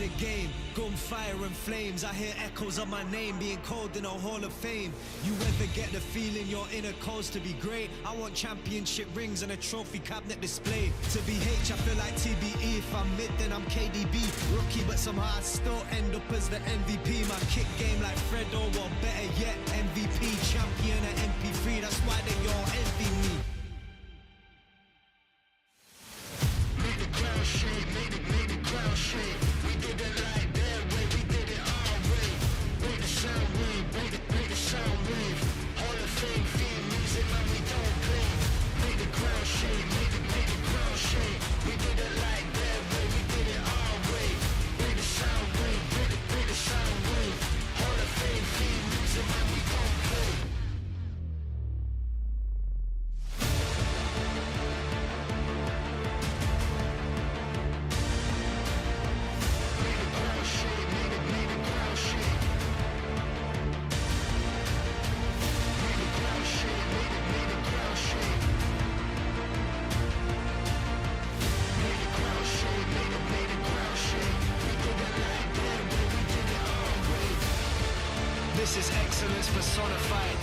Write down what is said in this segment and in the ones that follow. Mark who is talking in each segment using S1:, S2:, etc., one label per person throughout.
S1: of the game, gunfire and flames. I hear echoes of my name being called in a hall of fame. You ever get the feeling your inner cause to be great? I want championship rings and a trophy cabinet display. To be H, I feel like TBE. If I'm mid, then I'm KDB. Rookie, but somehow I still end up as the MVP. My kick game like Fredo, or better yet, MVP. Champion at MP3, that's why they all envy me. Make the ground shake, make the ground shake. We did it like that way, we did it our way. Make the sound wave, make the sound wave. Hall of Fame, theme music, man, we don't play. Make the ground shake, make the ground shake. We did it like that way, we did it our way. Make the sound wave, make the sound wave. Hall of Fame, theme music, man, we don't play. This is excellence personified.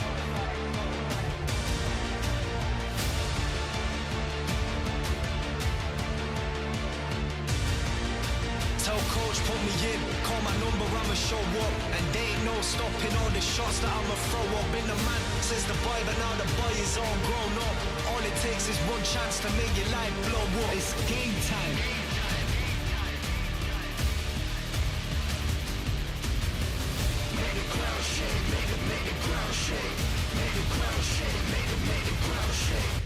S1: Tell coach put me in, call my number, I'ma show up. And they ain't no stopping all the shots that I'ma throw up. Been the man since the boy, but now the boy is all grown up. All it takes is one chance to make your life blow up. It's game time. Make the ground shake, make the ground shake. Make the ground shake, make the ground shake.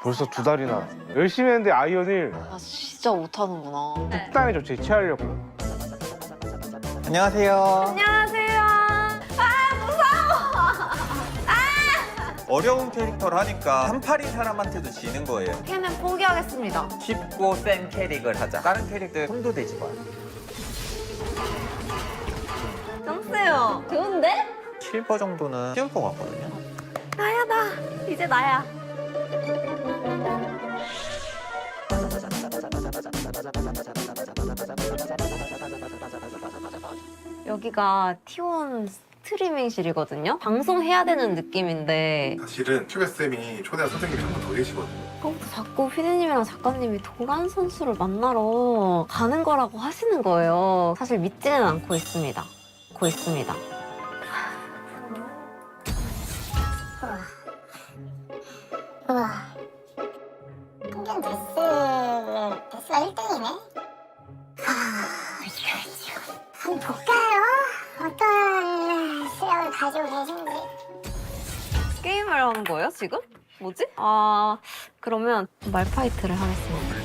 S2: 벌써 2달이나. 열심히 했는데 아이언을
S3: 아 진짜 못하는구나.
S2: 적당히 좀 제치하려고.
S4: 안녕하세요.
S3: 안녕하세요. 아 무서워.
S4: 어려운 캐릭터를 하니까 한팔인 사람한테도 지는 거예요.
S3: 캐는 포기하겠습니다.
S4: 쉽고 센 캐릭을 하자. 다른 캐릭들 손도 대지 마.
S3: 좀 세요. 좋은데?
S4: 실버 정도는 쉬울 것 같거든요.
S3: 나야 나. 이제 나야. 여기가 T1 스트리밍실이거든요? 방송해야 되는 느낌인데
S5: 사실은 튜베쌤이 초대한 선생님이 한 분 더 계시거든요.
S3: 그것도 자꾸 피디님이랑 작가님이 도란 선수를 만나러 가는 거라고 하시는 거예요. 사실 믿지는 않고 있습니다.
S6: 우와. 평균 데스가 1등이네? 이거. 한번 볼까요? 어떤 실력을 가지고 계신지.
S3: 게임을 하는 거예요, 지금? 뭐지? 그러면 말파이트를 하겠습니다.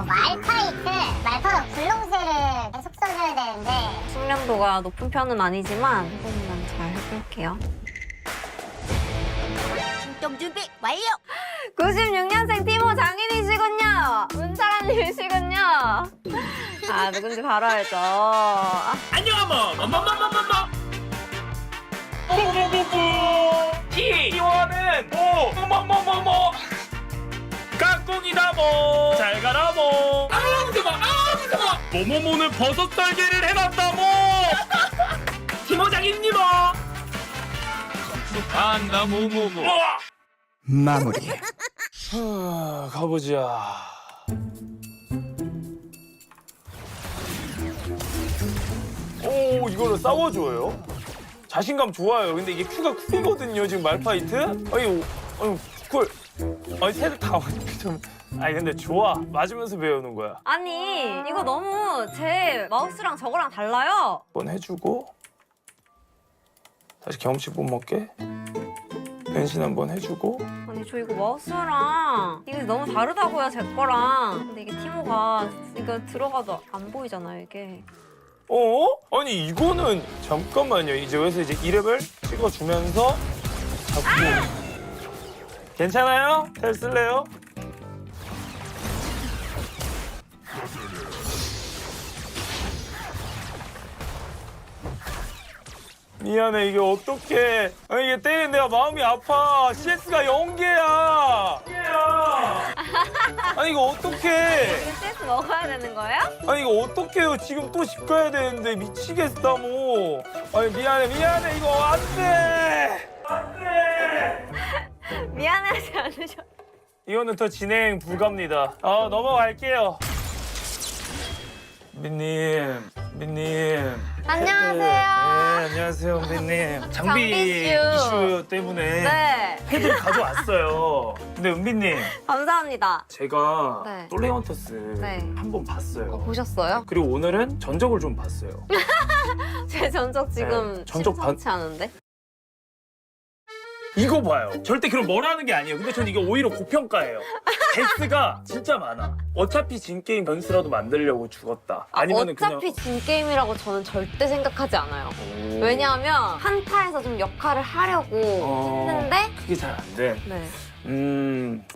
S6: 말파이트! 말파가 굴렁쇠를 계속 써줘야 되는데.
S3: 숙련도가 높은 편은 아니지만 한 번만 잘 해볼게요.
S6: 출동 준비 완료!
S3: 96년생 티모 장인이시군요. 문차라님이시군요. 누군지 바로 알죠.
S7: T1은 뭐뭐뭐뭐뭐 깍꿍이다 뭐 잘 가라 뭐 뭐뭐뭐는 버섯 달걀을 해놨다 뭐 티모장님 뭐 안다 뭐뭐뭐
S4: 마무리.
S7: 가보자. 오 이걸로 싸워줘요? 자신감 좋아요. 근데 이게 큐가 쿨이거든요. 지금 말파이트? 아니 쿨. 아니 새를 다 좀. 아니 근데 좋아. 맞으면서 배우는 거야.
S3: 아니 이거 너무 제 마우스랑 저거랑 달라요.
S7: 한번 해주고 다시 경험치 못 먹게 변신 한번 해주고.
S3: 아니 저 이거 마우스랑 이게 너무 다르다고요 제 거랑. 근데 이게 티모가 이거 들어가도 안 보이잖아요 이게.
S7: 아니 이거는 잠깐만요. 이제 여기서 이제 2레벨 찍어주면서 잡고. 괜찮아요? 텔 쓸래요? 미안해 이게 어떡해. 아니 이게 때리는 내가 마음이 아파. CS가 0개야. 아니 이거 어떡해.
S3: CS 먹어야 되는 거예요?
S7: 아니 이거 어떡해요. 지금 또 집 가야 되는데 미치겠다 뭐. 아니 미안해 이거 안돼.
S3: 미안하지 않으셔.
S7: 이거는 더 진행 불가입니다. 넘어갈게요. 민님.
S3: 안녕하세요.
S7: 네, 안녕하세요, 은비님. 장비 이슈 때문에
S3: 네.
S7: 패드를 가져왔어요. 근데 은비님,
S3: 감사합니다.
S7: 제가
S3: 네.
S7: 솔레헌터스
S3: 네.
S7: 한번 봤어요.
S3: 보셨어요?
S7: 그리고 오늘은 전적을 좀 봤어요.
S3: 제 전적 지금
S7: 네, 전적
S3: 심상치 않은데?
S7: 이거 봐요. 절대 그럼 뭐라는 게 아니에요. 근데 전 이게 오히려 고평가예요. 데스가 진짜 많아. 어차피 진게임 변수라도 만들려고 죽었다. 아니면은
S3: 어차피 진 게임이라고 저는 절대 생각하지 않아요. 왜냐하면 한타에서 좀 역할을 하려고 했는데
S7: 그게 잘 안 돼.
S3: 네.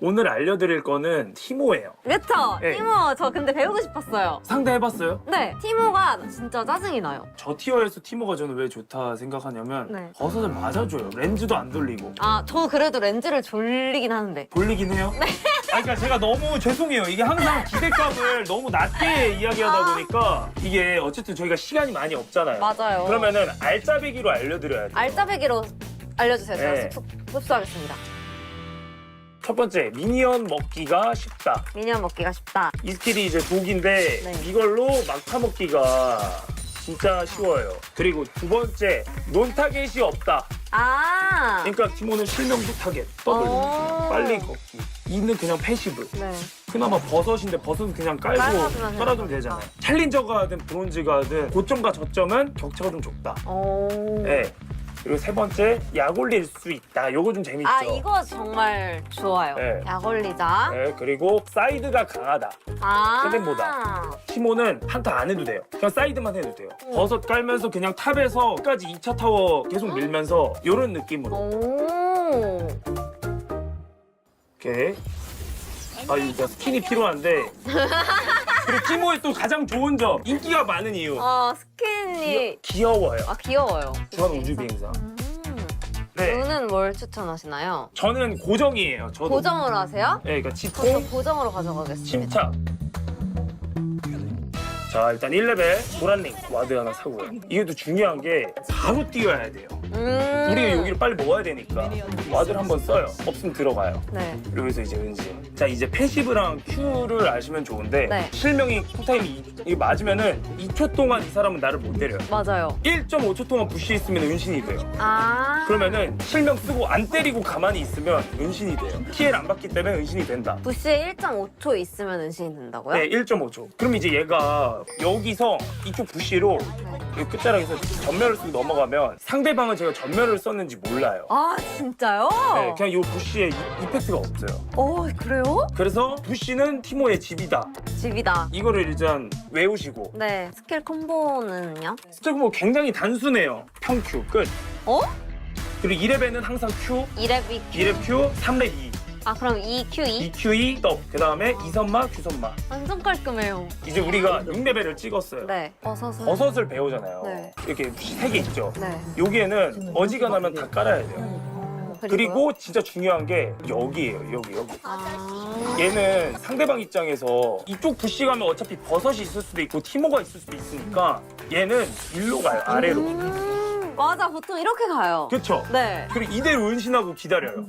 S7: 오늘 알려드릴 거는 티모예요.
S3: 그쵸?
S7: 네.
S3: 티모 저 근데 배우고 싶었어요.
S7: 상대해봤어요?
S3: 네. 티모가 진짜 짜증이 나요.
S7: 저 티어에서 티모가 저는 왜 좋다 생각하냐면
S3: 네.
S7: 버섯을 맞아줘요. 렌즈도 안 돌리고.
S3: 저 그래도 렌즈를 졸리긴 하는데.
S7: 돌리긴 해요? 네. 그러니까 제가 너무 죄송해요. 이게 항상 기대값을 너무 낮게 이야기하다 보니까 이게 어쨌든 저희가 시간이 많이 없잖아요.
S3: 맞아요.
S7: 그러면은 알짜배기로 알려드려야 돼요.
S3: 알짜배기로 알려주세요. 제가
S7: 네.
S3: 흡수하겠습니다.
S7: 첫 번째, 미니언 먹기가 쉽다.
S3: 미니언 먹기가 쉽다.
S7: 이 스킬이 이제 독인데
S3: 네.
S7: 이걸로 막타 먹기가 진짜 쉬워요. 그리고 두 번째, 논타겟이 없다. 그러니까 티모는 실명도 타겟, 더블, 빨리 걷기. 이는 그냥 패시브.
S3: 네.
S7: 그나마 버섯인데 버섯은 그냥
S3: 깔아두면
S7: 깔아두면
S3: 되는
S7: 되잖아요.
S3: 거니까.
S7: 챌린저가 하든 브론즈가 하든 고점과 저점은 격차가 좀 좁다.
S3: 오.
S7: 네. 그리고 세 번째, 약 올릴 수 있다. 요거 좀 재밌죠?
S3: 아 이거 정말 좋아요.
S7: 네.
S3: 약 올리자.
S7: 네, 그리고 사이드가 강하다.
S3: 아.
S7: 세덴보다. 티모는 한타 안 해도 돼요. 그냥 사이드만 해도 돼요. 버섯 깔면서 그냥 탑에서 끝까지 2차 타워 계속 밀면서 요런 느낌으로.
S3: 오.
S7: 오케이. 아, 이거 스킨이 필요한데. 그리고 티모의 또 가장 좋은 점, 인기가 많은 이유.
S3: 스킨이
S7: 귀여워요.
S3: 귀여워요.
S7: 주한 우주 비행사. 네.
S3: 눈은 뭘 추천하시나요?
S7: 저는 고정이에요. 저도.
S3: 고정으로 하세요?
S7: 네, 그러니까
S3: 그럼
S7: 지포,
S3: 저 고정으로 가져가겠습니다.
S7: 침착. 자, 일단 1레벨 노란링 와드 하나 사고요. 이게 또 중요한 게 바로 뛰어야 돼요. 우리가 여기를 빨리 먹어야 되니까 와드를 한번 써요. 없으면 들어가요.
S3: 네.
S7: 여기서 이제 은신. 자, 이제 패시브랑 Q를 아시면 좋은데
S3: 네.
S7: 실명이 쿨타임이 이게 맞으면은 2초 동안 이 사람은 나를 못 때려요.
S3: 맞아요.
S7: 1.5초 동안 부시했으면 은신이 돼요.
S3: 아.
S7: 그러면은 실명 쓰고 안 때리고 가만히 있으면 은신이 돼요. 피해를 안 받기 때문에 은신이 된다.
S3: 부시에 1.5초 있으면 은신이 된다고요?
S7: 네, 1.5초. 그럼 이제 얘가 여기서 이쪽 부시로 이 끝자락에서 전멸을 쓰고 넘어가면 상대방은 제가 전멸을 썼는지 몰라요.
S3: 아 진짜요?
S7: 네, 그냥 이 부시에 이펙트가 없어요.
S3: 그래요?
S7: 그래서 부시는 티모의 집이다.
S3: 집이다.
S7: 이거를 일단 외우시고.
S3: 네. 스킬 콤보는요?
S7: 스택 뭐 굉장히 단순해요. 평 Q 끝.
S3: 어?
S7: 그리고 2렙에는 항상 Q,
S3: 2렙이
S7: 2렙 Q, 3렙 E.
S3: 아 그럼 2Q2?
S7: 2Q2 덕. 그 다음에 2선마, Q선마.
S3: 완전 깔끔해요.
S7: 이제 우리가 6레벨을 찍었어요.
S3: 네. 버섯은?
S7: 버섯을 배우잖아요.
S3: 네.
S7: 이렇게 3개 있죠.
S3: 네.
S7: 여기에는 어지간하면 다 깔아야 돼요.
S3: 그리고요?
S7: 그리고 진짜 중요한 게 여기예요. 여기.
S3: 아.
S7: 얘는 상대방 입장에서 이쪽 부시 가면 어차피 버섯이 있을 수도 있고 티모가 있을 수도 있으니까 얘는 일로 가요. 아래로.
S3: 맞아. 보통 이렇게 가요.
S7: 그렇죠?
S3: 네.
S7: 그리고 이대로 은신하고 기다려요.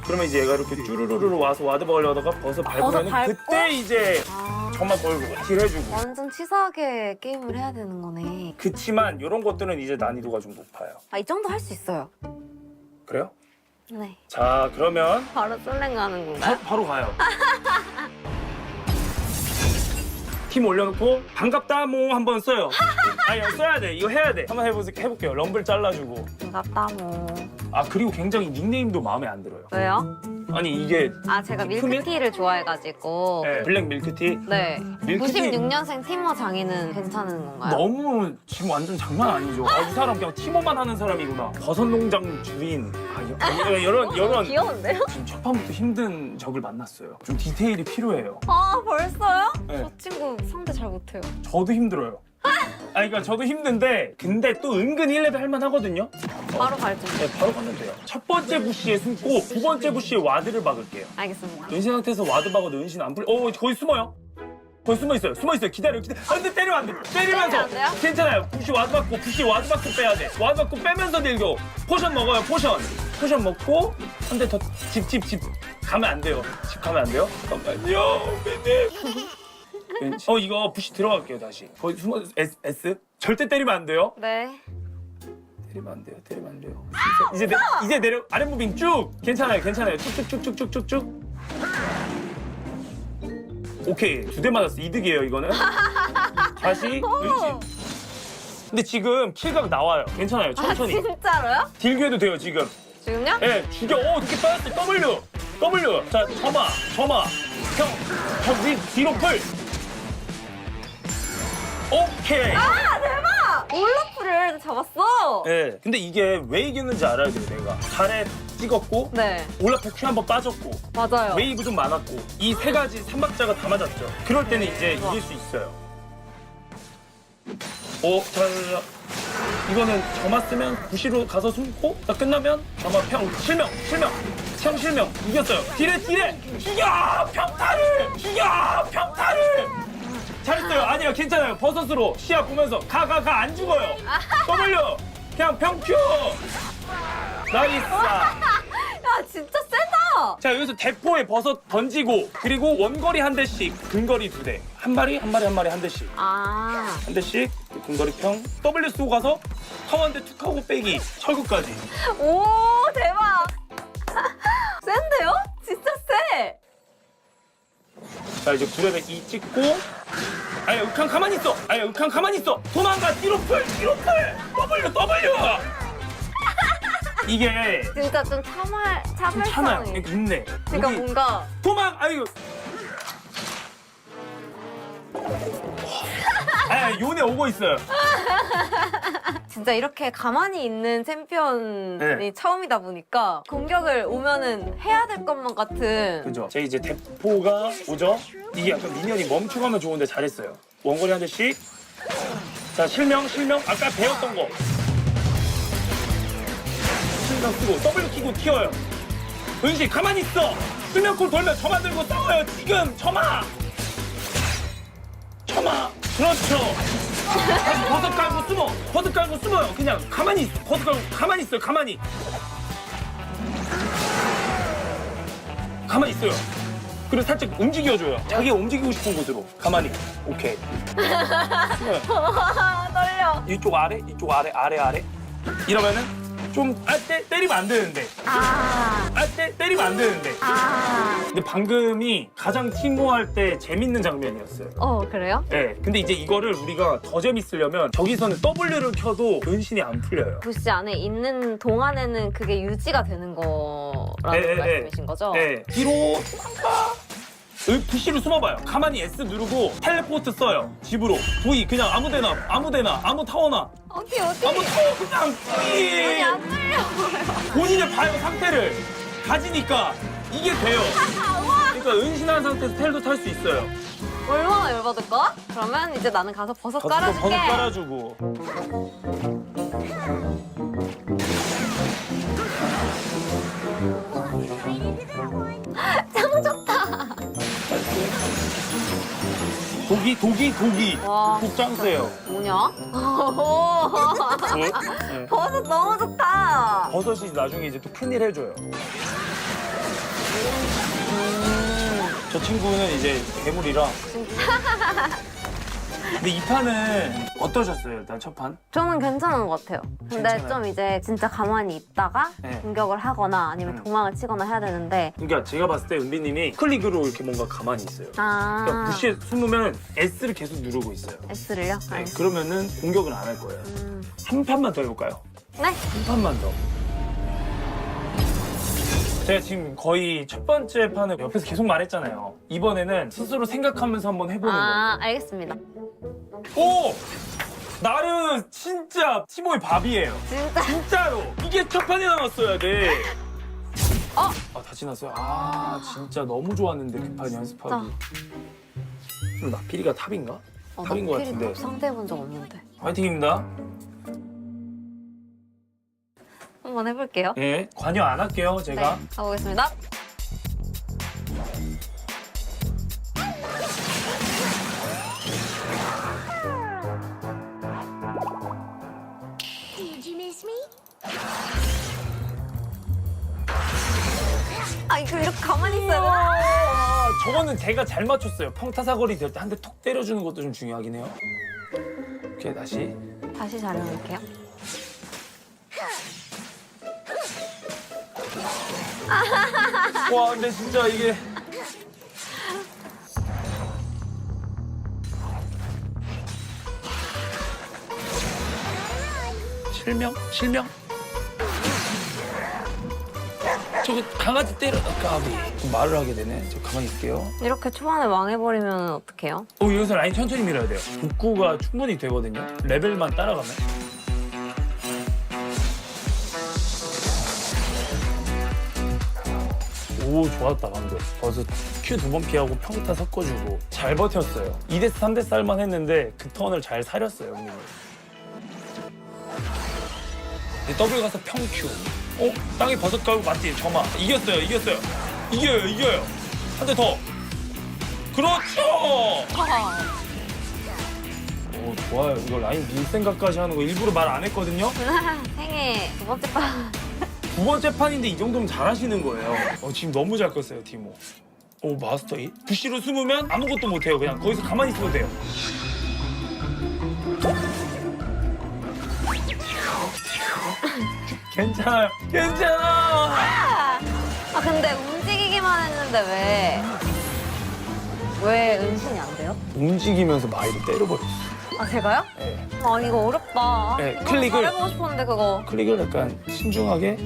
S7: 그러면 이제 얘가 이렇게 쭈루루루 와서 와드 벌려다가 버섯 밟으면
S3: 밟고?
S7: 그때 이제
S3: 아.
S7: 점만 걸고 딜 해주고.
S3: 완전 치사하게 게임을 해야 되는 거네.
S7: 그치만 이런 것들은 이제 난이도가 좀 높아요.
S3: 이 정도 할 수 있어요.
S7: 그래요?
S3: 네.
S7: 자, 그러면
S3: 바로 솔랭 가는 건가요?
S7: 바로 가요. 팀 올려놓고 반갑다 모 한번 써요. 아니 써야 돼. 이거 해야 돼. 한번 해볼게요. 럼블 잘라주고.
S3: 반갑다 뭐.
S7: 아 그리고 굉장히 닉네임도 마음에 안 들어요.
S3: 왜요?
S7: 아니 이게
S3: 아 제가
S7: 크면?
S3: 밀크티를 좋아해가지고.
S7: 네, 블랙 밀크티
S3: 네.
S7: 밀크티
S3: 96년생 티머 장인은 괜찮은 건가요?
S7: 너무 지금 완전 장난 아니죠. 아, 이 사람 그냥 티모만 하는 사람이구나. 버섯 농장 주인. 이런
S3: 귀여운데요?
S7: 지금 첫 판부터 힘든 적을 만났어요. 좀 디테일이 필요해요.
S3: 아 벌써요?
S7: 네.
S3: 저 친구 상대 잘 못해요.
S7: 저도 힘들어요. 그러니까 저도 힘든데 근데 또 은근 1레벨 할만 하거든요.
S3: 바로 갈증.
S7: 네, 바로 가면 돼요. 첫 번째 부시에 숨고 두 번째 부시에 와드를 박을게요.
S3: 알겠습니다.
S7: 은신 상태에서 와드 박아도 은신 안 풀. 거기 숨어요. 거기 숨어 있어요. 기다려. 아, 근데 때리면 안 돼. 때리면서.
S3: 때리면 안 돼요?
S7: 괜찮아요. 부시 와드 받고 빼야 돼. 와드 받고 빼면서 딜교. 포션 먹어요. 포션 먹고 한 대 더 집 가면 안 돼요. 집 가면 안 돼요. 잠깐만요. 이거 부시 들어갈게요 다시. 거기 숨어 S 절대 때리면 안 돼요.
S3: 네.
S7: 때리면 안 돼요. 이제 내려 아랫무빙 쭉. 괜찮아요. 쭉쭉쭉쭉쭉쭉. 오케이 2대 맞았어. 이득이에요 이거는. 다시 을지. 근데 지금 킬각 나와요. 괜찮아요. 천천히.
S3: 아 진짜로요?
S7: 딜교해도 돼요 지금.
S3: 지금요?
S7: 예, 죽여. 어떻게 빠졌어? W. 자, 점화. 형, 뒤로 풀. 오케이.
S3: 아 대박! 올라프를 잡았어.
S7: 예. 근데 이게 왜 이겼는지 알아야 돼요, 내가. 잘해 찍었고,
S3: 네.
S7: 올라프 큐 한번 빠졌고,
S3: 맞아요.
S7: 웨이브 좀 많았고, 이 세 가지 삼박자가 다 맞았죠. 그럴 때는 이제 이길 수 있어요. 자. 이거는 점화 쓰면 부시로 가서 숨고, 자, 끝나면 점화 실명. 이겼어요. 딜에. 죽여! 평타를! 잘했어요. 아니요, 괜찮아요. 버섯으로 시야 보면서 가 안 죽어요. W 그냥 평큐. 나이스.
S3: 야 진짜 세다.
S7: 자, 여기서 대포에 버섯 던지고 그리고 원거리 한 대씩, 근거리 2대. 한 마리 한 대씩.
S3: 아.
S7: 한 대씩 근거리 평. W 쓰고 가서 타워 한 대 툭 하고 빼기. 철구까지.
S3: 오 대박. 센데요? 진짜 세.
S7: 자, 이제 9레벨 2 찍고. 아야, uk한 가만히 있어. 도망가. 뒤로 풀. W. 이게
S3: 진짜 좀
S7: 참아요.
S3: 차별성이.
S7: 그러니까 있네.
S3: 그러니까
S7: 여기
S3: 뭔가
S7: 도망! 아이고. 아, 요네 오고 있어요.
S3: 진짜 이렇게 가만히 있는 챔피언이
S7: 네.
S3: 처음이다 보니까 공격을 오면은 해야 될 것만 같은.
S7: 그죠? 제 이제 대포가 오죠? 이게 약간 미니언이 멈추가면 좋은데 잘했어요. 원거리 한 대씩. 자, 실명. 아까 배웠던 거. 실명 쓰고 W 키고 튀어요. 은식 가만히 있어. 실명골 돌면 점화 들고 싸워요. 지금 점화. 그렇죠. 다시 버섯 깔고 숨어요. 그냥 가만히 있어. 버섯 깔고 가만히 있어요. 가만히 있어요. 그리고 살짝 움직여줘요. 자기가 움직이고 싶은 곳으로. 가만히. 오케이. 숨어요.
S3: 떨려.
S7: 이쪽 아래. 이러면은 좀 때리면 안 되는데. 때리면 안 되는데. 근데 방금이 가장 팀워할 때 재밌는 장면이었어요.
S3: 그래요?
S7: 네. 근데 이제 이거를 우리가 더 재밌으려면 저기서는 W를 켜도 은신이 안 풀려요.
S3: 부시 안에 있는 동안에는 그게 유지가 되는 거라는 말씀이신 거죠?
S7: 네. 뒤로 도망가. 여기 V로 숨어봐요. 가만히 S 누르고 텔레포트 써요. 집으로. V 그냥 아무데나 아무 타워나.
S3: 어디?
S7: 아무 타워 그냥 V.
S3: 눈이 안 풀려.
S7: 본인의 바이오 상태를 가지니까 이게 돼요. 그러니까 은신한 상태에서 텔도 탈 수 있어요.
S3: 얼마나 열받을까? 그러면 이제 나는 가서 버섯
S7: 버섯
S3: 깔아줄게.
S7: 깔아주고.
S3: 짱 좋다.
S7: 독이.
S3: 와,
S7: 독장수예요.
S3: 뭐냐?
S7: 네.
S3: 버섯 너무 좋다.
S7: 버섯이 나중에 이제 또 큰일 해줘요. 저 친구는 이제 괴물이라. 근데 이 판은 어떠셨어요, 일단 첫 판?
S3: 저는 괜찮은 것 같아요. 근데
S7: 괜찮아요?
S3: 좀 이제 진짜 가만히 있다가
S7: 네.
S3: 공격을 하거나 아니면 도망을 치거나 해야 되는데.
S7: 그러니까 제가 봤을 때 은비님이 클릭으로 이렇게 뭔가 가만히 있어요. 그러니까 부시에 숨으면 S를 계속 누르고 있어요.
S3: S를요?
S7: 네,
S3: 알겠습니다.
S7: 그러면은 공격은 안 할 거예요. 한 판만 더 해볼까요?
S3: 네.
S7: 한 판만 더. 제가 지금 거의 첫 번째 판을 옆에서 계속 말했잖아요. 이번에는 스스로 생각하면서 한번 해보는 거예요.
S3: 알겠습니다.
S7: 오! 나름 진짜 티모의 밥이에요.
S3: 진짜.
S7: 진짜로. 이게 첫 판에 나왔어야 돼.
S3: 어?
S7: 다 지났어요. 진짜 너무 좋았는데 그 판 연습하기. 나피리가 탑인가? 탑인 것
S3: 나필이
S7: 같은데.
S3: 상대해본 적 없는데.
S7: 화이팅입니다.
S3: 한번 해볼게요.
S7: 예, 관여 안 할게요, 제가.
S3: 네, 가보겠습니다.
S6: Did you miss me?
S3: 이거 이렇게 가만히 있어요.
S7: 저거는 제가 잘 맞췄어요. 평타사거리 될 때 한 대 톡 때려주는 것도 좀 중요하긴 해요. 오케이, 다시.
S3: 다시 잘해볼게요.
S7: 와, 근데 진짜 이게. 실명? 저거 강아지 때려. 까비. 좀 말을 하게 되네. 저 가만히 있을게요.
S3: 이렇게 초반에 망해버리면 어떡해요?
S7: 여기서 라인 천천히 밀어야 돼요. 복구가 충분히 되거든요. 레벨만 따라가면. 오, 좋았다, 방금. 버스 Q 2번 피하고 평타 섞어주고. 잘 버텼어요. 2대 3대 쌀만 했는데 그 턴을 잘 사렸어요, 형님. W 가서 평 Q. 땅에 버섯 깔고 맞지? 점화. 이겼어요. 이겨요. 한 대 더. 그렇죠! 오, 좋아요. 이거 라인 밀 생각까지 하는 거 일부러 말 안 했거든요?
S3: 생애 두 번째 판.
S7: 두 번째 판인데 이 정도면 잘하시는 거예요. 지금 너무 잘 컸어요, 티모. 오, 마스터 2? 부시로 숨으면 아무것도 못해요. 그냥 거기서 가만히 있어도 돼요. 괜찮아요.
S3: 근데 움직이기만 했는데 왜 은신이 안 돼요?
S7: 움직이면서 마이를 때려버렸어.
S3: 아 제가요?
S7: 네.
S3: 아 이거 어렵다.
S7: 네,
S3: 이거
S7: 클릭을-
S3: 잘해보고 싶었는데 그거.
S7: 클릭을 약간 신중하게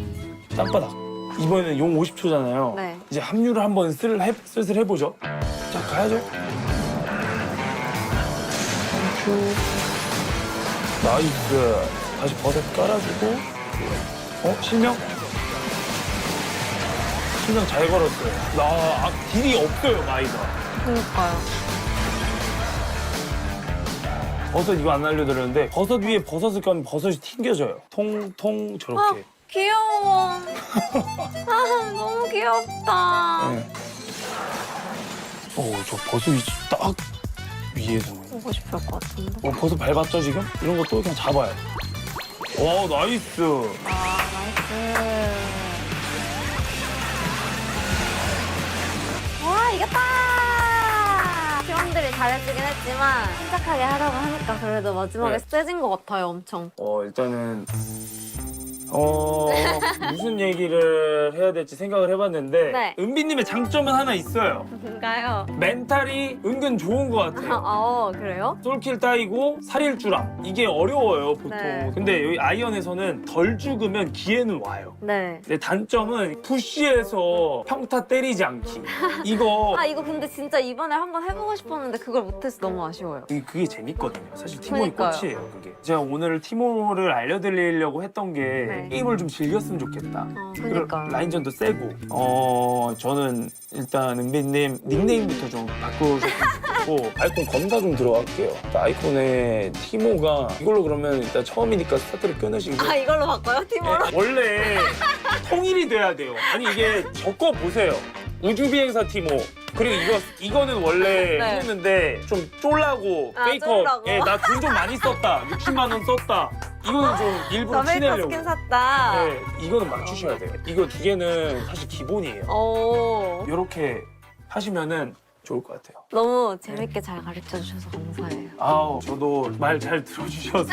S7: 땅바닥. 이번에는 용 50초잖아요.
S3: 네.
S7: 이제 합류를 한번 슬슬 해보죠. 자, 가야죠. 큐. 나이스. 다시 버섯 깔아주고. 실명? 실명 잘 걸었어요. 딜이 없어요, 마이가.
S3: 그러니까요.
S7: 버섯 이거 안 알려드렸는데 버섯 위에 버섯을 까면 버섯이 튕겨져요. 통통 저렇게.
S3: 귀여워. 아 너무 귀엽다.
S7: 네. 저 버섯이 딱 위에서.
S3: 보고 싶을 것 같은데.
S7: 버섯 밟았죠 지금? 이런 것도 그냥 잡아요. 와 나이스.
S3: 아 나이스. 와 이겼다. 팀원들이 잘해주긴 했지만 침착하게 하려고 하니까 그래도 마지막에
S7: 네.
S3: 세진 것 같아요 엄청.
S7: 일단은 무슨 얘기를 해야 될지 생각을 해봤는데
S3: 네.
S7: 은비님의 장점은 하나 있어요.
S3: 뭔가요?
S7: 멘탈이 은근 좋은 것 같아요.
S3: 그래요?
S7: 솔킬 따이고 살일주랑 이게 어려워요 보통.
S3: 네.
S7: 근데 여기 아이언에서는 덜 죽으면 기회는 와요.
S3: 네.
S7: 근데 단점은 푸시에서 평타 때리지 않기. 이거
S3: 아 이거 근데 진짜 이번에 한번 해보고 싶었는데 그걸 못해서 너무 아쉬워요.
S7: 그게 재밌거든요. 사실 티모의
S3: 그러니까요.
S7: 꽃이에요, 그게. 제가 오늘 티모를 알려드리려고 했던 게
S3: 네.
S7: 게임을 좀 즐겼으면 좋겠다.
S3: 그러니까.
S7: 라인전도 세고. 저는 일단 은비님 닉네임부터 좀 바꾸셨으면 좋겠고 아이콘 검사 좀 들어갈게요. 아이콘에 티모가 이걸로 그러면 일단 처음이니까 스타트를 끊으시고.
S3: 아 이걸로 바꿔요? 팀으로?
S7: 원래 통일이 돼야 돼요. 아니 이게 적어 보세요. 우주비행사 티모. 그리고 이거는 원래
S3: 네.
S7: 했는데 좀 쫄라고
S3: 아,
S7: 페이커.
S3: 쫄라고?
S7: 예, 나 돈 좀 많이 썼다. 60만 원 썼다. 이거는 좀 일부러
S3: 더메이커
S7: 티내려고.
S3: 스킨 샀다.
S7: 네, 이거는 맞추셔야 돼요. 이거 두 개는 사실 기본이에요.
S3: 오.
S7: 이렇게 하시면은 좋을 것 같아요.
S3: 너무 재밌게 잘 가르쳐 주셔서 감사해요.
S7: 아우, 저도 말 잘 들어주셔서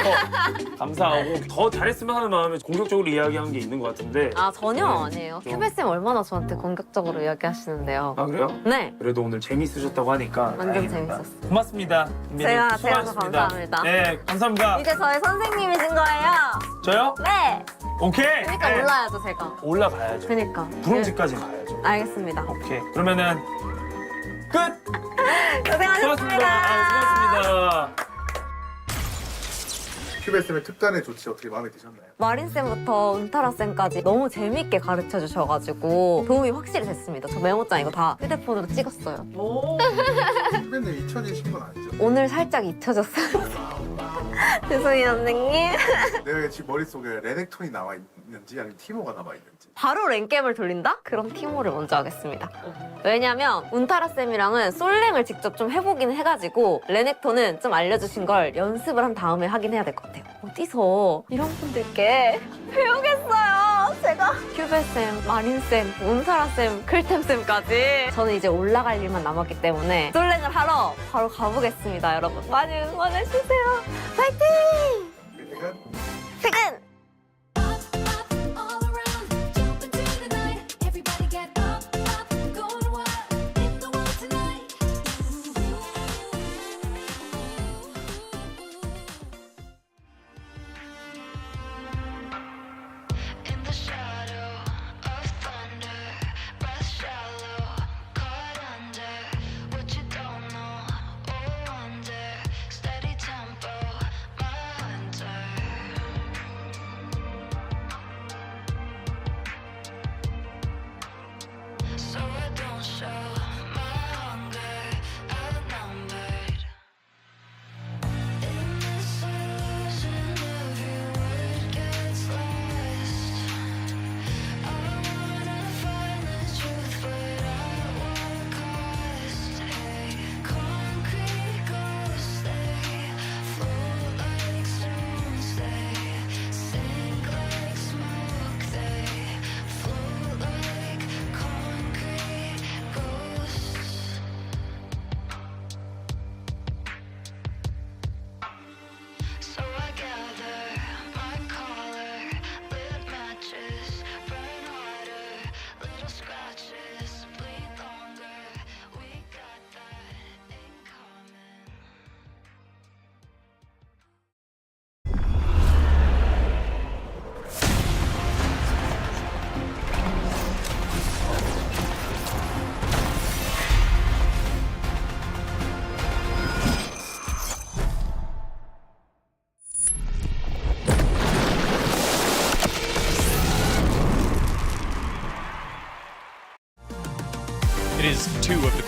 S7: 감사하고 더 잘했으면 하는 마음에 공격적으로 이야기한 게 있는 것 같은데.
S3: 아 전혀
S7: 네.
S3: 아니에요.
S7: 좀-
S3: 큐베쌤 얼마나 저한테 공격적으로 이야기하시는데요.
S7: 아 그래요?
S3: 네.
S7: 그래도 오늘 재밌으셨다고 하니까
S3: 완전
S7: 다행입니다.
S3: 재밌었어요.
S7: 고맙습니다. 은비님.
S3: 제가 더
S7: 수고하셨습니다.
S3: 감사합니다.
S7: 네, 감사합니다.
S3: 이제 저의 선생님이신 거예요.
S7: 저요?
S3: 네.
S7: 오케이.
S3: 그러니까
S7: 네.
S3: 올라야죠 제가.
S7: 올라가야죠.
S3: 그러니까.
S7: 브론즈까지 가야죠.
S3: 알겠습니다.
S7: 오케이. 그러면은 끝.
S3: 고생하셨습니다.
S7: 수고하셨습니다. 수고하셨습니다.
S5: 큐베스의 특단의 조치 어떻게 마음에 드셨나요?
S3: 마린쌤부터 은타라쌤까지 너무 재밌게 가르쳐 주셔가지고 도움이 확실히 됐습니다. 저 메모장 이거 다 휴대폰으로 찍었어요.
S5: 큐베님 잊혀지신 건 아니죠?
S3: 오늘 살짝 잊혀졌어요. 죄송해요 선생님.
S5: 내가 지금 머릿속에 레넥톤이 나와 있는지 아니면 티모가 남아 있는지.
S3: 바로 랭겜을 돌린다? 그럼 티모를 먼저 하겠습니다. 왜냐면 운타라쌤이랑은 솔랭을 직접 좀 해보긴 해가지고 레넥톤은 좀 알려주신 걸 연습을 한 다음에 하긴 해야 될 것 같아요. 어디서 이런 분들께 배우겠어요. 제가 큐베쌤, 마린쌤, 운타라쌤, 클템쌤까지 저는 이제 올라갈 일만 남았기 때문에 솔랭을 하러 바로 가보겠습니다. 여러분 많이 응원해주세요. 파이팅!
S5: 내가
S3: 퇴근!
S8: all around, jump into the night. Everybody get up, up, going wild in the world tonight.
S1: In the shadow of thunder, breath shallow, caught under what you don't know. Oh, wonder, steady tempo, my hunter.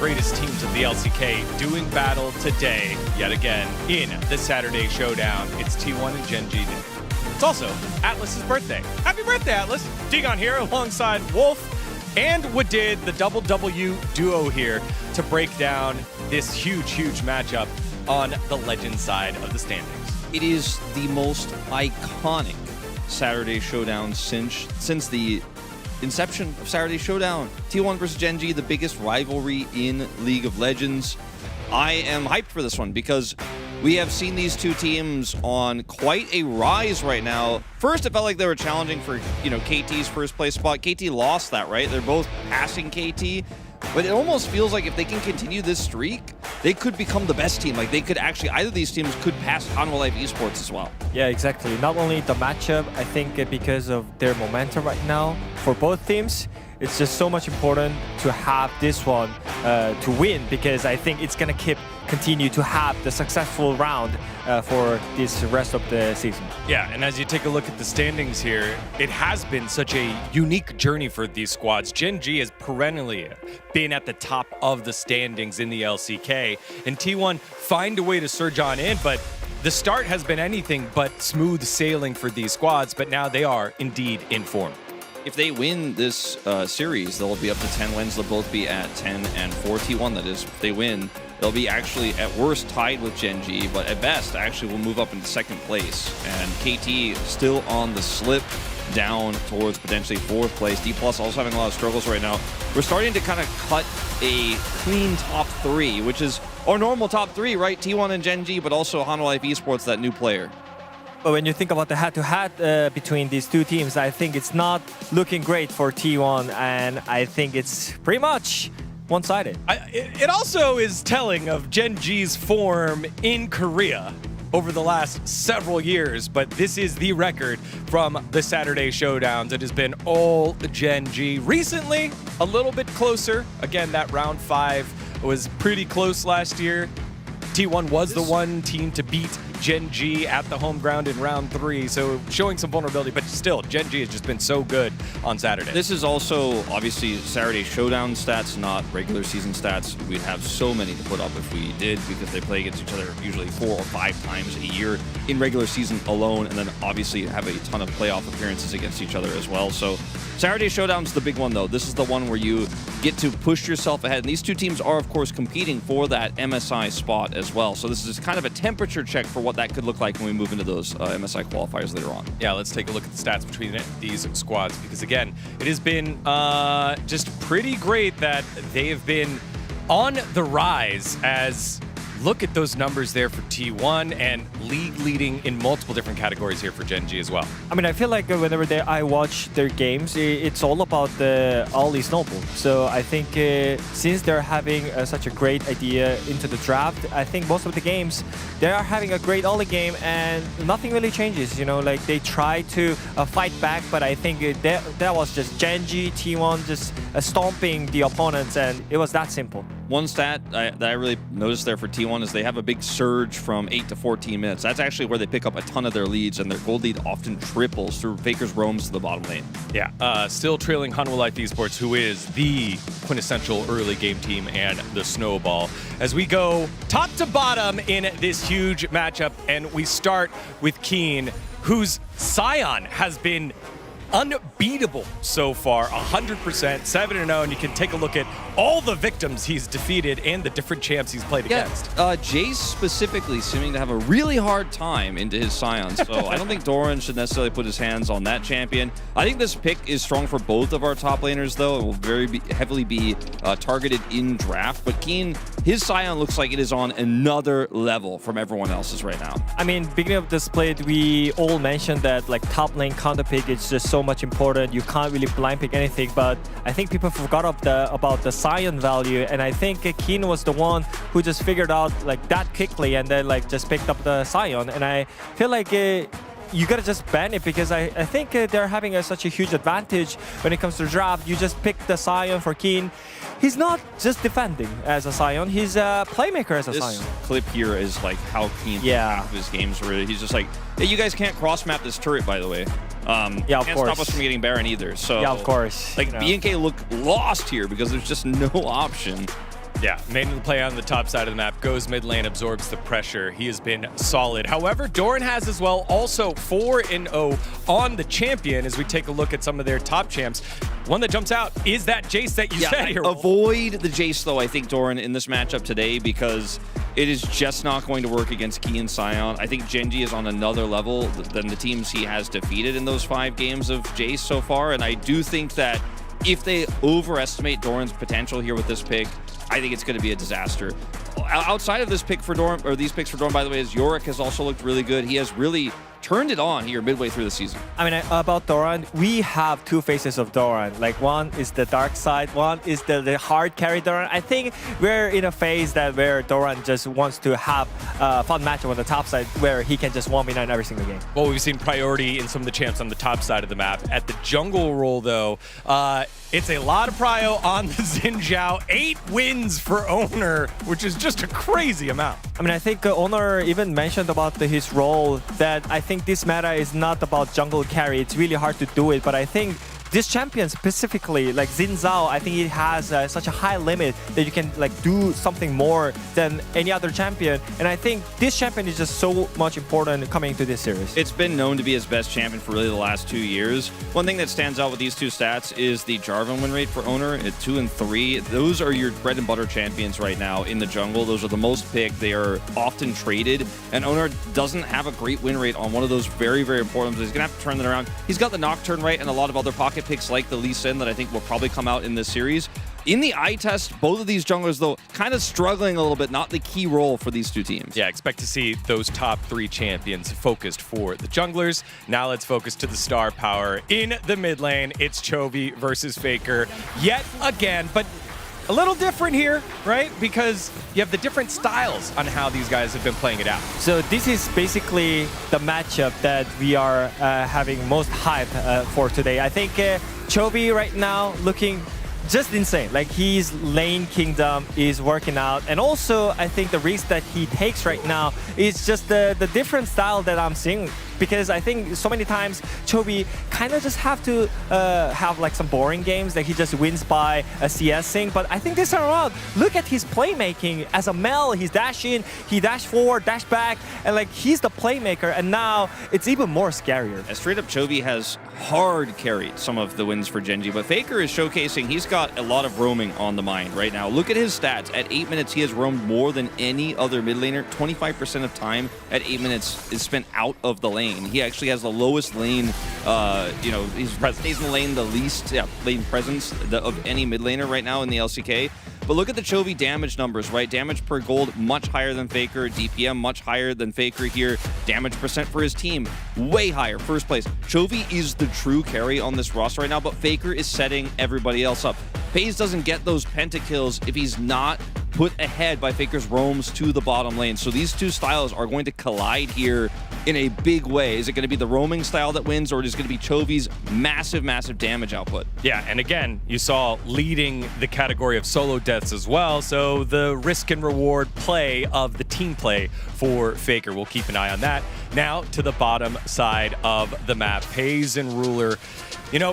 S9: greatest teams of the LCK doing battle today, yet again, in the Saturday Showdown. It's T1 and Gen G Day. It's also Atlas's birthday. Happy birthday, Atlas! Digon here alongside Wolf and Wadid, the double W duo here, to break down this huge matchup on the Legend side of the standings.
S10: It is the most iconic Saturday Showdown since the inception of Saturday Showdown. T1 versus Gen G, the biggest rivalry in League of Legends. I am hyped for this one because we have seen these two teams on quite a rise right now. First, it felt like they were challenging for, KT's first place spot. KT lost that, right? They're both passing KT. But it almost feels like if they can continue this streak, they could become the best team. Like they could actually, either of these teams could pass Hanwha Life Esports as well.
S11: Yeah, exactly. Not only the matchup, I think because of their momentum right now for both teams, it's just so much important to have this one to win, because I think it's gonna continue to have the successful round for this rest of the season.
S9: Yeah, and as you take a look at the standings here, it has been such a unique journey for these squads. Gen G has perennially been at the top of the standings in the LCK, and T1 find a way to surge on in, but the start has been anything but smooth sailing for these squads, but now they are indeed in form.
S10: If they win this series, they'll be up to 10 wins. They'll both be at 10 and 4 T1. That is, if they win, they'll be actually at worst tied with Gen G, but at best actually will move up into second place. And KT still on the slip down towards potentially fourth place. D+ also having a lot of struggles right now. We're starting to kind of cut a clean top three, which is our normal top three, right? T1 and Gen G, but also Hanwha Life Esports, that new player.
S11: But when you think about the head-to-head between these two teams, I think it's not looking great for T1, and I think it's pretty much one-sided.
S9: It also is telling of Gen G's form in Korea over the last several years, but this is the record from the Saturday Showdowns. It has been all Gen G. Recently, a little bit closer. Again, that round 5 was pretty close last year. T1 was the one team to beat Gen G at the home ground in round 3, so showing some vulnerability, but still, Gen G has just been so good on Saturday.
S10: This is also obviously Saturday Showdown stats, not regular season stats. We'd have so many to put up if we did, because they play against each other usually 4 or 5 times a year in regular season alone, and then obviously have a ton of playoff appearances against each other as well. So Saturday Showdown's the big one, though. This is the one where you get to push yourself ahead. And these two teams are, of course, competing for that MSI spot as well. So this is kind of a temperature check for what that could look like when we move into those MSI qualifiers later on.
S9: Yeah, let's take a look at the stats between these squads, because again, it has been just pretty great that they have been on the rise. As look at those numbers there for T1, and league leading in multiple different categories here for Gen G as well.
S11: I mean, I feel like whenever I watch their games, it's all about the Ollie Snowball. So I think since they're having such a great idea into the draft, I think most of the games, they are having a great Ollie game and nothing really changes. Like they try to fight back, but I think that was just Gen G, T1 just stomping the opponents, and it was that simple.
S10: One stat that I really noticed there for T1 is they have a big surge from 8 to 14 minutes. That's actually where they pick up a ton of their leads, and their gold lead often triples through Faker's roams to the bottom lane.
S9: Yeah, still trailing Hanwha Life Esports, who is the quintessential early game team and the snowball. As we go top to bottom in this huge matchup, and we start with Keen, whose Scion has been unbeatable so far, 100%, 7-0, and you can take a look at all the victims he's defeated and the different champs he's played against.
S10: Jace specifically seeming to have a really hard time into his Scion, so I don't think Doran should necessarily put his hands on that champion. I think this pick is strong for both of our top laners, though. It will heavily be targeted in draft, but Keen, his Scion looks like it is on another level from everyone else's right now.
S11: I mean, beginning of this split, we all mentioned that like top lane counter pick is just so much important. You can't really blind pick anything, but I think people forgot about the Scion value, and I think Keen was the one who just figured out like that quickly and then like just picked up the Scion, and I feel like you gotta just ban it, because I think they're having such a huge advantage when it comes to draft. You just pick the Scion for Keen. He's not just defending as a Scion, he's a playmaker as a Scion.
S10: This clip here is like how Keen half of his games were. He's just like, hey, you guys can't cross map this turret, by the way.
S11: Yeah, of
S10: can't
S11: course.
S10: stop us from getting Baron either. So
S11: yeah, of course.
S10: Like BNK look lost here because there's just no option.
S9: Yeah, made the play on the top side of the map, goes mid lane, absorbs the pressure. He has been solid. However, Doran has as well also 4-0 on the champion as we take a look at some of their top champs. One that jumps out is that Jace that you said here.
S10: Avoid the Jace, though, I think, Doran, in this matchup today because it is just not going to work against Key and Sion. I think Genji is on another level than the teams he has defeated in those 5 games of Jace so far, and I do think that if they overestimate Doran's potential here with this pick, I think it's going to be a disaster. Outside of this pick for Doran, or these picks for Doran, by the way, is Yorick has also looked really good. He has really turned it on here midway through the season.
S11: I mean, about Doran, we have 2 faces of Doran. Like, one is the dark side, one is the hard carry Doran. I think we're in a phase that where Doran just wants to have a fun matchup on the top side where he can just 1v9 every single game.
S9: Well, we've seen priority in some of the champs on the top side of the map. At the jungle role, though, it's a lot of prio on the Xin Zhao. 8 wins for Owner, which is just a crazy amount.
S11: I mean, I think Owner even mentioned about his role that I think this meta is not about jungle carry. It's really hard to do it, but I think this champion specifically, like Xin Zhao, I think it has such a high limit that you can like do something more than any other champion. And I think this champion is just so much important coming into this series.
S10: It's been known to be his best champion for really the last 2 years. One thing that stands out with these 2 stats is the Jarvan win rate for Owner at 2 and 3. Those are your bread and butter champions right now in the jungle. Those are the most picked. They are often traded. And Owner doesn't have a great win rate on one of those very, very important. He's going to have to turn that around. He's got the Nocturne right and a lot of other pocket picks like the Lee Sin that I think will probably come out in this series. In the eye test, both of these junglers, though, kind of struggling a little bit, not the key role for these 2 teams.
S9: Yeah, expect to see those top 3 champions focused for the junglers. Now let's focus to the star power. In the mid lane, it's Chovy versus Faker yet again, but a little different here, right? Because you have the different styles on how these guys have been playing it out.
S11: So this is basically the matchup that we are having most hype for today. I think Chovy right now looking just insane. Like his lane kingdom is working out, and also I think the risk that he takes right now is just the different style that I'm seeing. Because I think so many times Chovy kind of just have to have like some boring games that he just wins by a CSing. But I think this time around, look at his playmaking as a Mel. He's dash in, he dash forward, dash back, and like he's the playmaker. And now it's even more scarier.
S10: As straight up Chovy has hard carried some of the wins for Genji, but Faker is showcasing he's got a lot of roaming on the mind right now. Look at his stats. At 8 minutes, he has roamed more than any other mid laner. 25% of time at 8 minutes is spent out of the lane. He actually has the lowest lane, he's stays in the lane the least, lane presence of any mid laner right now in the LCK. But look at the Chovy damage numbers, right? Damage per gold, much higher than Faker. DPM, much higher than Faker here. Damage percent for his team, way higher. First place. Chovy is the true carry on this roster right now, but Faker is setting everybody else up. FaZe doesn't get those pentakills if he's not put ahead by Faker's roams to the bottom lane. So these 2 styles are going to collide here in a big way. Is it going to be the roaming style that wins, or is it going to be Chovy's massive, massive damage output?
S9: Yeah, and again, you saw leading the category of solo deaths as well, so the risk and reward play of the team play for Faker. We'll keep an eye on that. Now to the bottom side of the map. FaZe and Ruler,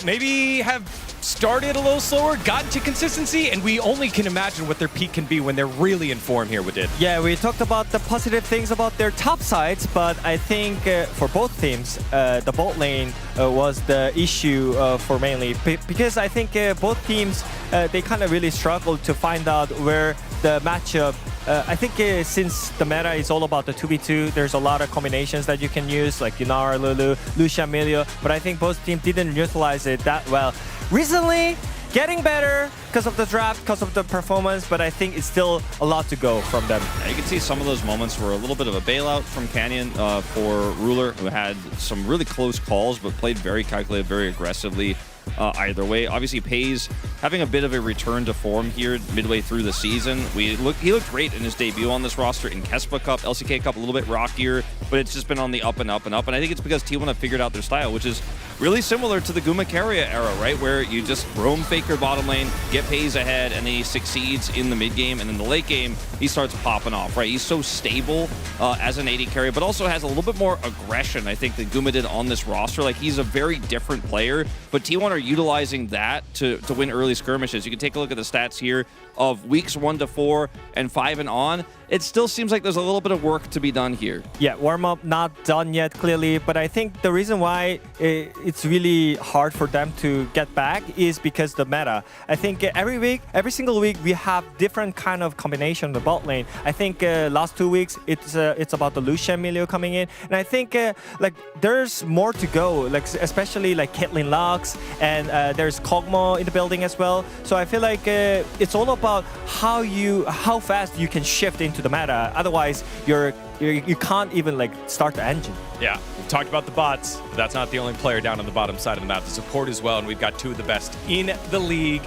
S9: maybe have started a little slower, gotten to consistency, and we only can imagine what their peak can be when they're really in form here with it.
S11: Yeah, we talked about the positive things about their top sides, but I think for both teams, the bot lane was the issue for mainly, because I think both teams, they kind of really struggled to find out where the matchup. I think since the meta is all about the 2v2, there's a lot of combinations that you can use, like Yunara, Lulu, Lucia, Emilio, but I think both teams didn't utilize it that well. Recently, getting better because of the draft, because of the performance, but I think it's still a lot to go from them.
S10: You can see some of those moments were a little bit of a bailout from Canyon for Ruler, who had some really close calls, but played very calculated, very aggressively. Either way, obviously FaZe having a bit of a return to form here midway through the season. He looked great in his debut on this roster in Kespa Cup, LCK Cup, a little bit rockier, but it's just been on the up and up and up. And I think it's because T1 have figured out their style, which is really similar to the Guma-Keria era, right? Where you just roam Faker bottom lane, get FaZe ahead, and then he succeeds in the mid game, and in the late game, he starts popping off, right? He's so stable as an AD carry, but also has a little bit more aggression, I think, than Guma did on this roster. Like, he's a very different player, but T1 are utilizing that to win early skirmishes. You can take a look at the stats here. of weeks 1 to 4 and 5 and on, it still seems like there's a little bit of work to be done here.
S11: Yeah, warm-up not done yet, clearly. But I think the reason why it's really hard for them to get back is because the meta. I think every single week, we have different kind of combination in the bot lane. I think last 2 weeks, it's about the Lucian Milio coming in. And I think like there's more to go, like especially like Caitlyn Lux, and there's Kog'Maw in the building as well. So I feel like it's all about how fast you can shift into the meta. Otherwise, you can't even like start the engine.
S9: Yeah, we've talked about the bots, but that's not the only player down on the bottom side of the map. The support as well, and we've got two of the best in the league.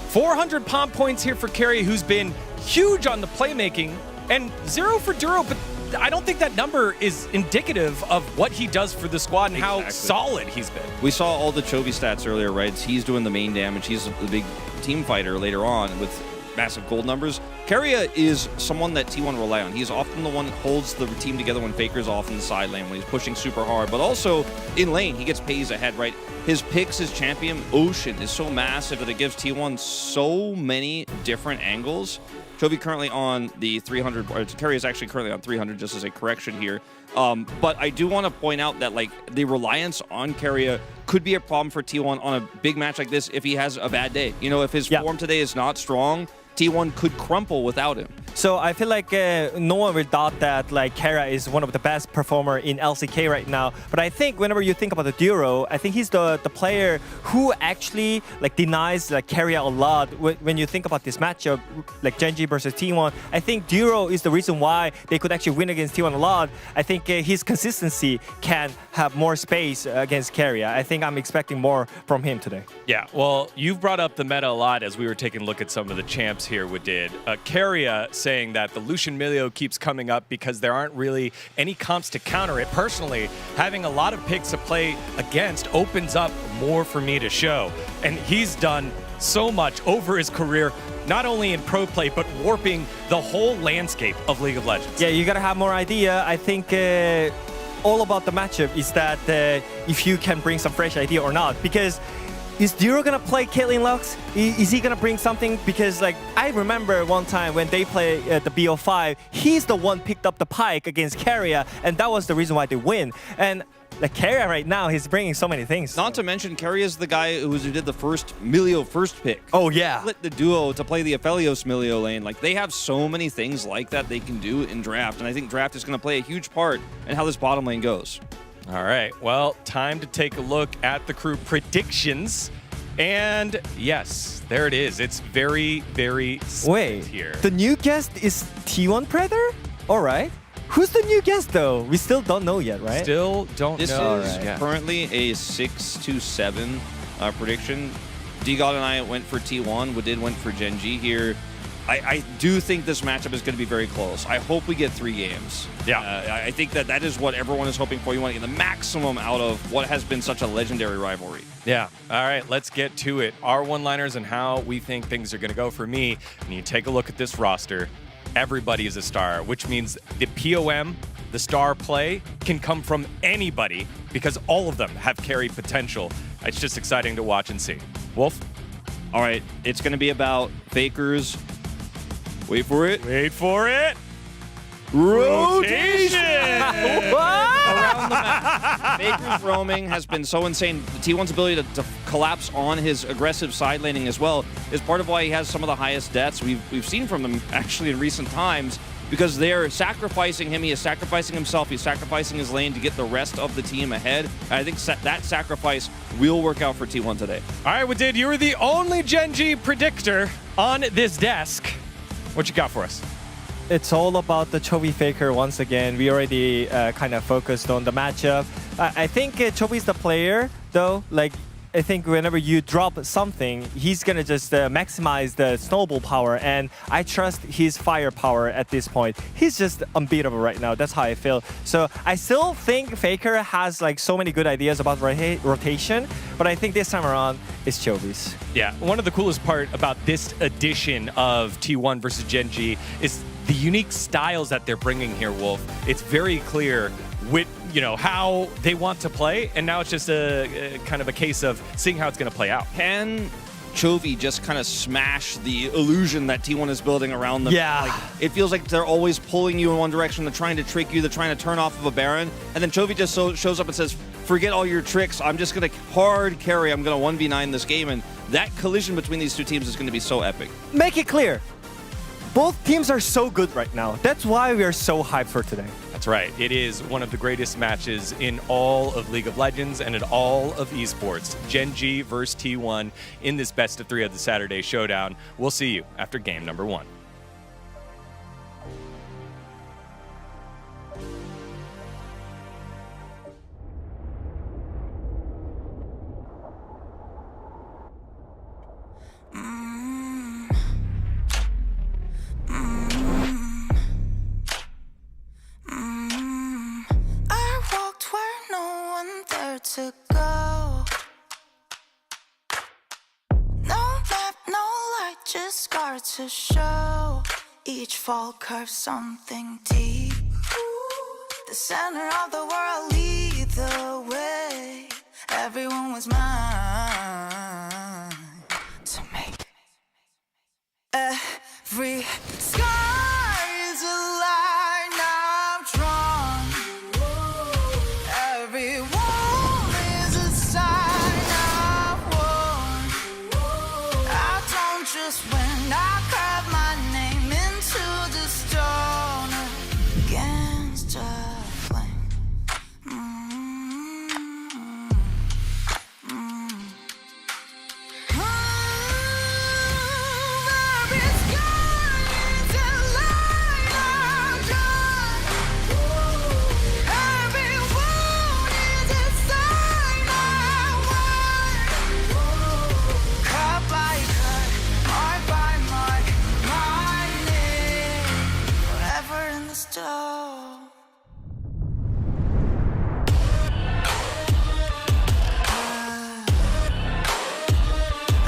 S9: 400 palm points here for Carry, who's been huge on the playmaking, and 0 for Duro, but I don't think that number is indicative of what he does for the squad and how solid he's been.
S10: We saw all the Chovy stats earlier, right? He's doing the main damage. He's the big team fighter later on with massive gold numbers. Keria is someone that T1 rely on. He's often the one that holds the team together when Faker's off in the side lane, when he's pushing super hard, but also in lane, he gets pays ahead, right? His picks, his champion, Ocean, is so massive that it gives T1 so many different angles. Chovy currently on the 300, or Keria is actually currently on 300, just as a correction here. But I do want to point out that like the reliance on Keria could be a problem for T1 on a big match like this if he has a bad day. You know, if his form today is not strong, T1 could crumple without him.
S11: So I feel like no one will doubt that like Keria is one of the best performer in LCK right now. But I think whenever you think about the Duro, I think he's the player who actually like denies like Keria a lot. When you think about this matchup, like Gen G versus T1, I think Duro is the reason why they could actually win against T1 a lot. I think his consistency can have more space against Keria. I think I'm expecting more from him today.
S9: Yeah, well, you've brought up the meta a lot as we were taking a look at some of the champs here we did. Keria saying that the Lucian Milio keeps coming up because there aren't really any comps to counter it. Personally, having a lot of picks to play against opens up more for me to show. And he's done so much over his career, not only in pro play, but warping the whole landscape of League of Legends.
S11: Yeah, you gotta have more idea. I think all about the matchup is that if you can bring some fresh idea or not. Because is Duro gonna play Caitlyn Lux? Is he gonna bring something? Because like I remember one time when they play the BO5, he's the one picked up the pike against Keria, and that was the reason why they win. And like Keria right now, he's bringing so many things.
S10: Not to mention, Keria is the guy who did the first Milio first pick.
S11: Oh yeah.
S10: Split the duo to play the Aphelios Milio lane. Like they have so many things like that they can do in draft, and I think draft is gonna play a huge part in how this bottom lane goes.
S9: All right, well, time to take a look at the crew predictions. And yes, there it is. It's very, very
S11: Wait,
S9: here.
S11: The new guest is T1 Predator? All right. Who's the new guest though? We still don't know yet, right?
S9: Still don't
S10: This
S9: know.
S10: is currently a 6-7 prediction. D-God and I went for T1. We went for Gen G here. I do think this matchup is going to be very close. I hope we get 3 games.
S9: Yeah.
S10: I think that is what everyone is hoping for. You want to get the maximum out of what has been such a legendary rivalry.
S9: Yeah. All right, let's get to it. Our one-liners and how we think things are going to go for me. When you take a look at this roster, everybody is a star, which means the POM, the star play, can come from anybody because all of them have carry potential. It's just exciting to watch and see. Wolf?
S10: All right, it's going to be about Fakers. Wait for it.
S9: Wait for it.
S10: Rotation! Around the map. Faker's roaming has been so insane. T1's ability to collapse on his aggressive side laning as well is part of why he has some of the highest deaths we've seen from him actually in recent times, because they're sacrificing him. He is sacrificing himself. He's sacrificing his lane to get the rest of the team ahead. And I think that sacrifice will work out for T1 today.
S9: All right, Wadid, you were the only Gen G predictor on this desk. What you got for us?
S11: It's all about the Chovy Faker once again. We already kind of focused on the matchup. I think Chovy's the player, though. Like, I think whenever you drop something, he's gonna just maximize the snowball power, and I trust his firepower at this point. He's just unbeatable right now. That's how I feel. So I still think Faker has like so many good ideas about rotation, but I think this time around it's Chovy's.
S9: Yeah, one of the coolest part about this edition of T1 versus Gen G is the unique styles that they're bringing here, Wolf. It's very clear with how they want to play, and now it's just a kind of a case of seeing how it's going to play out.
S10: Can Chovy just kind of smash the illusion that T1 is building around them.
S9: Yeah.
S10: Like, it feels like they're always pulling you in one direction. They're trying to trick you. They're trying to turn off of a Baron. And then Chovy just shows up and says, forget all your tricks. I'm just going to hard carry. I'm going to 1v9 this game. And that collision between these two teams is going to be so epic.
S11: Make it clear. Both teams are so good right now. That's why we are so hyped for today.
S9: That's right. It is one of the greatest matches in all of League of Legends and in all of esports. Gen G versus T1 in this best of 3 of the Saturday Showdown. We'll see you after game number 1.
S8: To go. No map, no light, just scar to show. Each fall curves something deep. The center of the world lead the way. Everyone was mine to make. Every scar is a line I've drawn. Every wall is a sign I've worn. I don't just win, I carve my name into the stone against a flame. Every scar is a line I've drawn. Every wound is a sign I won. Cut by cut, mark by mark, my name forever in the stone.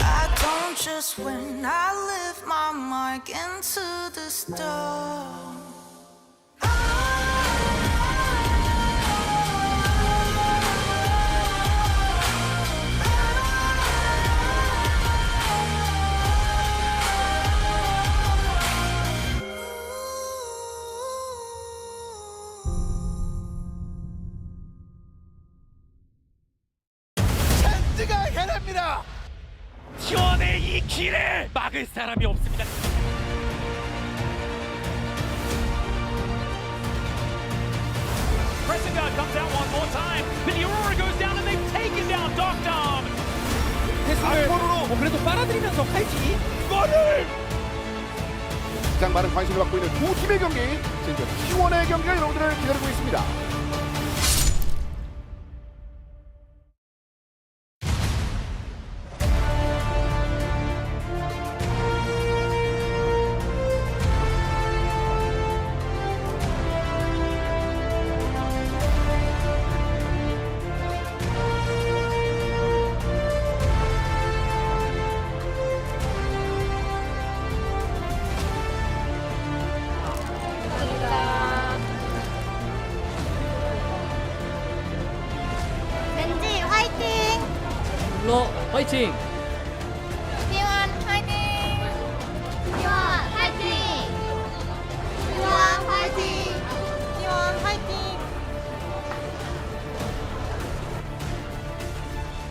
S8: I don't just win, I live my mark into the stone.
S7: 젠지가 해냅니다. T1의 이 길을 막을 사람이 없습니다. Pressing guard comes out one more time, but the Aurora goes down and they've taken down Dogdom. 앞으로 그래도 빨아들이면서 칼지. 이거를
S12: 가장 많은 관심을 받고 있는 두 팀의 경기, 지금 T1의 경기가 여러분들을 기다리고 있습니다.
S6: 젠지 화이팅!
S13: 로 화이팅!
S6: T1 화이팅! T1 화이팅! T1 화이팅! T1 화이팅!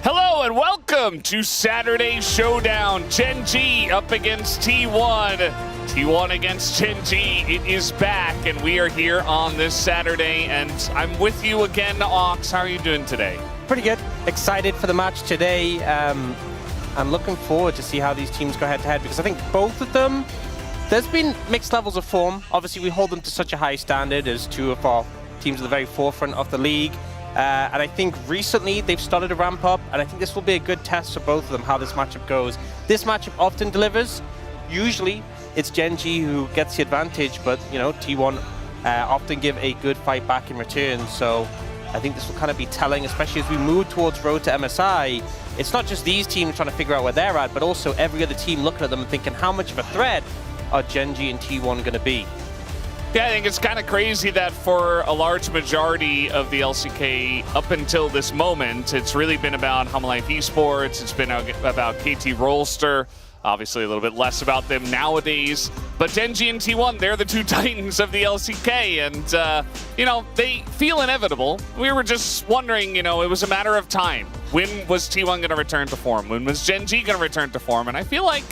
S14: Hello and welcome to Saturday Showdown. Gen G up against T1. T1 against Gen G. It is back and we are here on this Saturday and I'm with you again, Ox. How are you doing today?
S15: Pretty good. Excited for the match today. I'm looking forward to see how these teams go head to head because I think both of them, there's been mixed levels of form. Obviously, we hold them to such a high standard as two of our teams at the very forefront of the league. And I think recently they've started to ramp up, and I think this will be a good test for both of them, how this matchup goes. This matchup often delivers. Usually, it's Gen G who gets the advantage, but, you know, T1 often give a good fight back in return. So I think this will kind of be telling, especially as we move towards Road to MSI. It's not just these teams trying to figure out where they're at, but also every other team looking at them and thinking, how much of a threat are Gen G and T1 going to be?
S14: Yeah, I think it's kind of crazy that for a large majority of the LCK up until this moment, it's really been about Life Esports, it's been about KT Rolster, obviously a little bit less about them nowadays. But Gen G and T1, they're the two titans of the LCK, and, you know, they feel inevitable. We were just wondering, you know, it was a matter of time. When was T1 going to return to form? When was Gen G going to return to form? And I feel like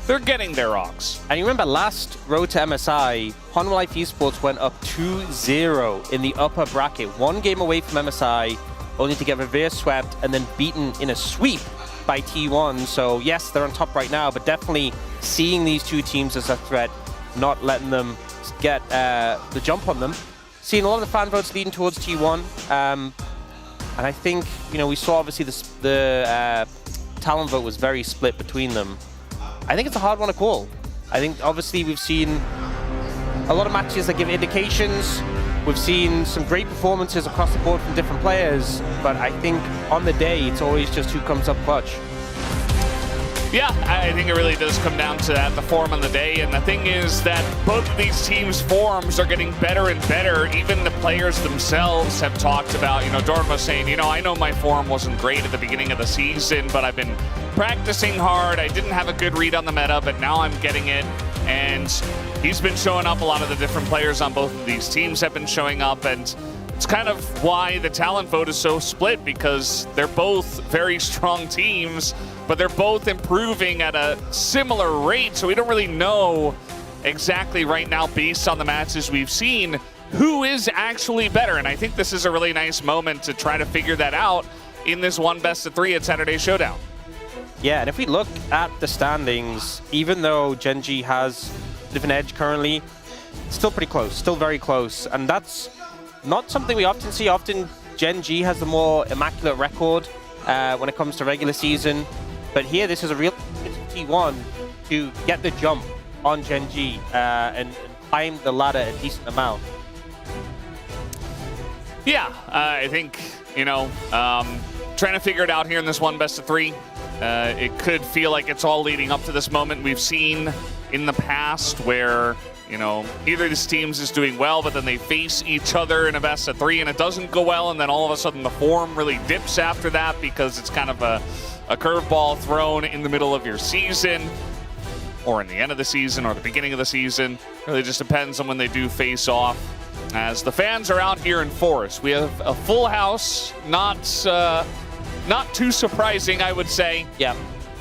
S14: they're getting there, Ox.
S15: And you remember last Road to MSI, Life Esports went up 2-0 in the upper bracket. One game away from MSI, only to get reverse swept and then beaten in a sweep by T1. So yes, they're on top right now, but definitely seeing these two teams as a threat, not letting them get the jump on them. Seeing a lot of the fan votes leading towards T1. And I think, you know, we saw obviously the talent vote was very split between them. I think it's a hard one to call. I think obviously we've seen a lot of matches that give indications. We've seen some great performances across the board from different players, but I think on the day, it's always just who comes up clutch.
S14: Yeah, I think it really does come down to that, the form on the day. And the thing is that both of these teams' forms are getting better and better. Even the players themselves have talked about, you know, Dorn was saying, you know, I know my form wasn't great at the beginning of the season, but I've been practicing hard. I didn't have a good read on the meta, but now I'm getting it. And he's been showing up. A lot of the different players on both of these teams have been showing up. And it's kind of why the talent vote is so split, because they're both very strong teams, but they're both improving at a similar rate. So we don't really know exactly right now, based on the matches we've seen, who is actually better. And I think this is a really nice moment to try to figure that out in this one best-of-3 at Saturday Showdown.
S15: Yeah, and if we look at the standings, even though Gen G has a different edge currently, still pretty close, still very close. And that's not something we often see. Often Gen G has the more immaculate record when it comes to regular season. But here, this is a real T1 to get the jump on Gen G and climb the ladder a decent amount.
S14: Yeah, I think, you know, trying to figure it out here in this one best-of-3. It could feel like it's all leading up to this moment. We've seen in the past where, you know, either of these teams is doing well, but then they face each other in a best-of-3 and it doesn't go well, and then all of a sudden the form really dips after that because it's kind of a curveball thrown in the middle of your season, or in the end of the season, or the beginning of the season. Really just depends on when they do face off. As the fans are out here in Forest, we have a full house. Not too surprising, I would say.
S15: Yeah.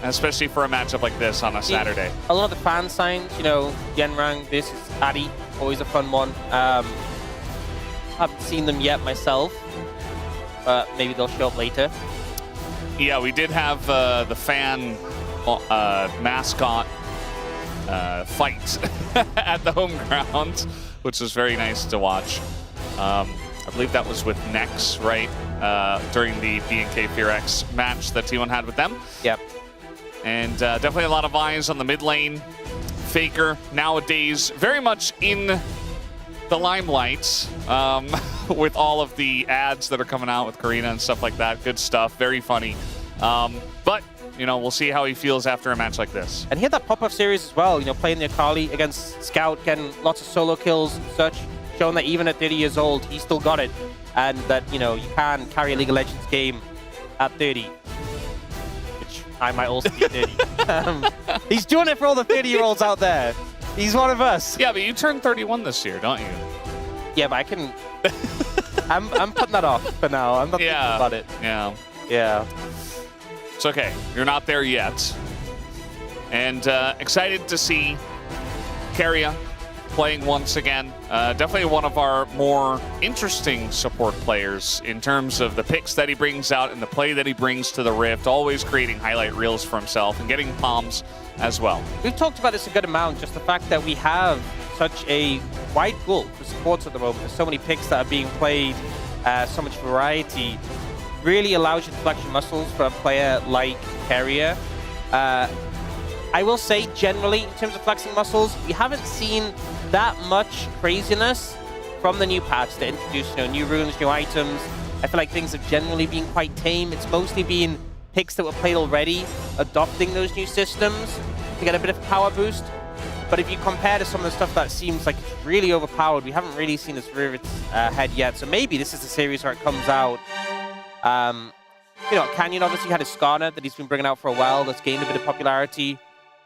S14: Especially for a matchup like this on a Saturday.
S15: A lot of the fan signs, you know, Yenrang, this is Addy, always a fun one. Haven't seen them yet myself, but maybe they'll show up later.
S14: Yeah, we did have the fan mascot fight at the home ground, which was very nice to watch. I believe that was with Nex, right? During the BNK FearX match that T1 had with them.
S15: Yep.
S14: And definitely a lot of eyes on the mid lane. Faker, nowadays, very much in the limelight with all of the ads that are coming out with Karina and stuff like that. Good stuff, very funny. But, you know, we'll see how he feels after a match like this.
S15: And he had that pop-up series as well, you know, playing the Akali against Scout, getting lots of solo kills and such, showing that even at 30 years old, he still got it. And that, you know, you can carry a League of Legends game at 30. Which I might also be 30. He's doing it for all the 30-year-olds out there. He's one of us.
S14: Yeah, but you turned 31 this year, don't you?
S15: Yeah, but I can... I'm putting that off for now. I'm not thinking about it.
S14: Yeah.
S15: Yeah.
S14: It's okay. You're not there yet. And excited to see Keria playing once again. Definitely one of our more interesting support players in terms of the picks that he brings out and the play that he brings to the Rift, always creating highlight reels for himself and getting palms as well.
S15: We've talked about this a good amount, just the fact that we have such a wide pool for supports at the moment. There's so many picks that are being played, so much variety. Really allows you to flex your muscles for a player like Keria. I will say, generally, in terms of flexing muscles, we haven't seen that much craziness from the new patch that introduced, you know, new runes, new items. I feel like things have generally been quite tame. It's mostly been picks that were played already, adopting those new systems to get a bit of power boost. But if you compare to some of the stuff that seems like it's really overpowered, we haven't really seen this rear its head yet. So maybe this is a series where it comes out. You know, Canyon obviously had his Skarner that he's been bringing out for a while. That's gained a bit of popularity.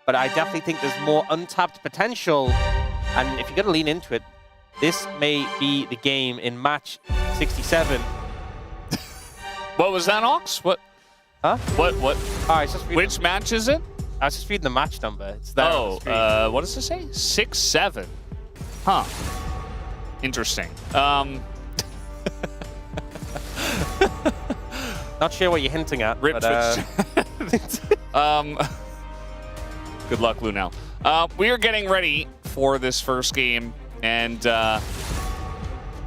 S15: But I definitely think there's more untapped potential. And if you're going to lean into it, this may be the game in match 67.
S14: What was that, Ox? What?
S15: Huh?
S14: What?
S15: Oh,
S14: Which match is it?
S15: I was just reading the match number. It's there.
S14: Oh, what does it say? 6-7. Huh. Interesting.
S15: Not sure what you're hinting at.
S14: Rip
S15: but,
S14: good luck, Lunel. We are getting ready for this first game, and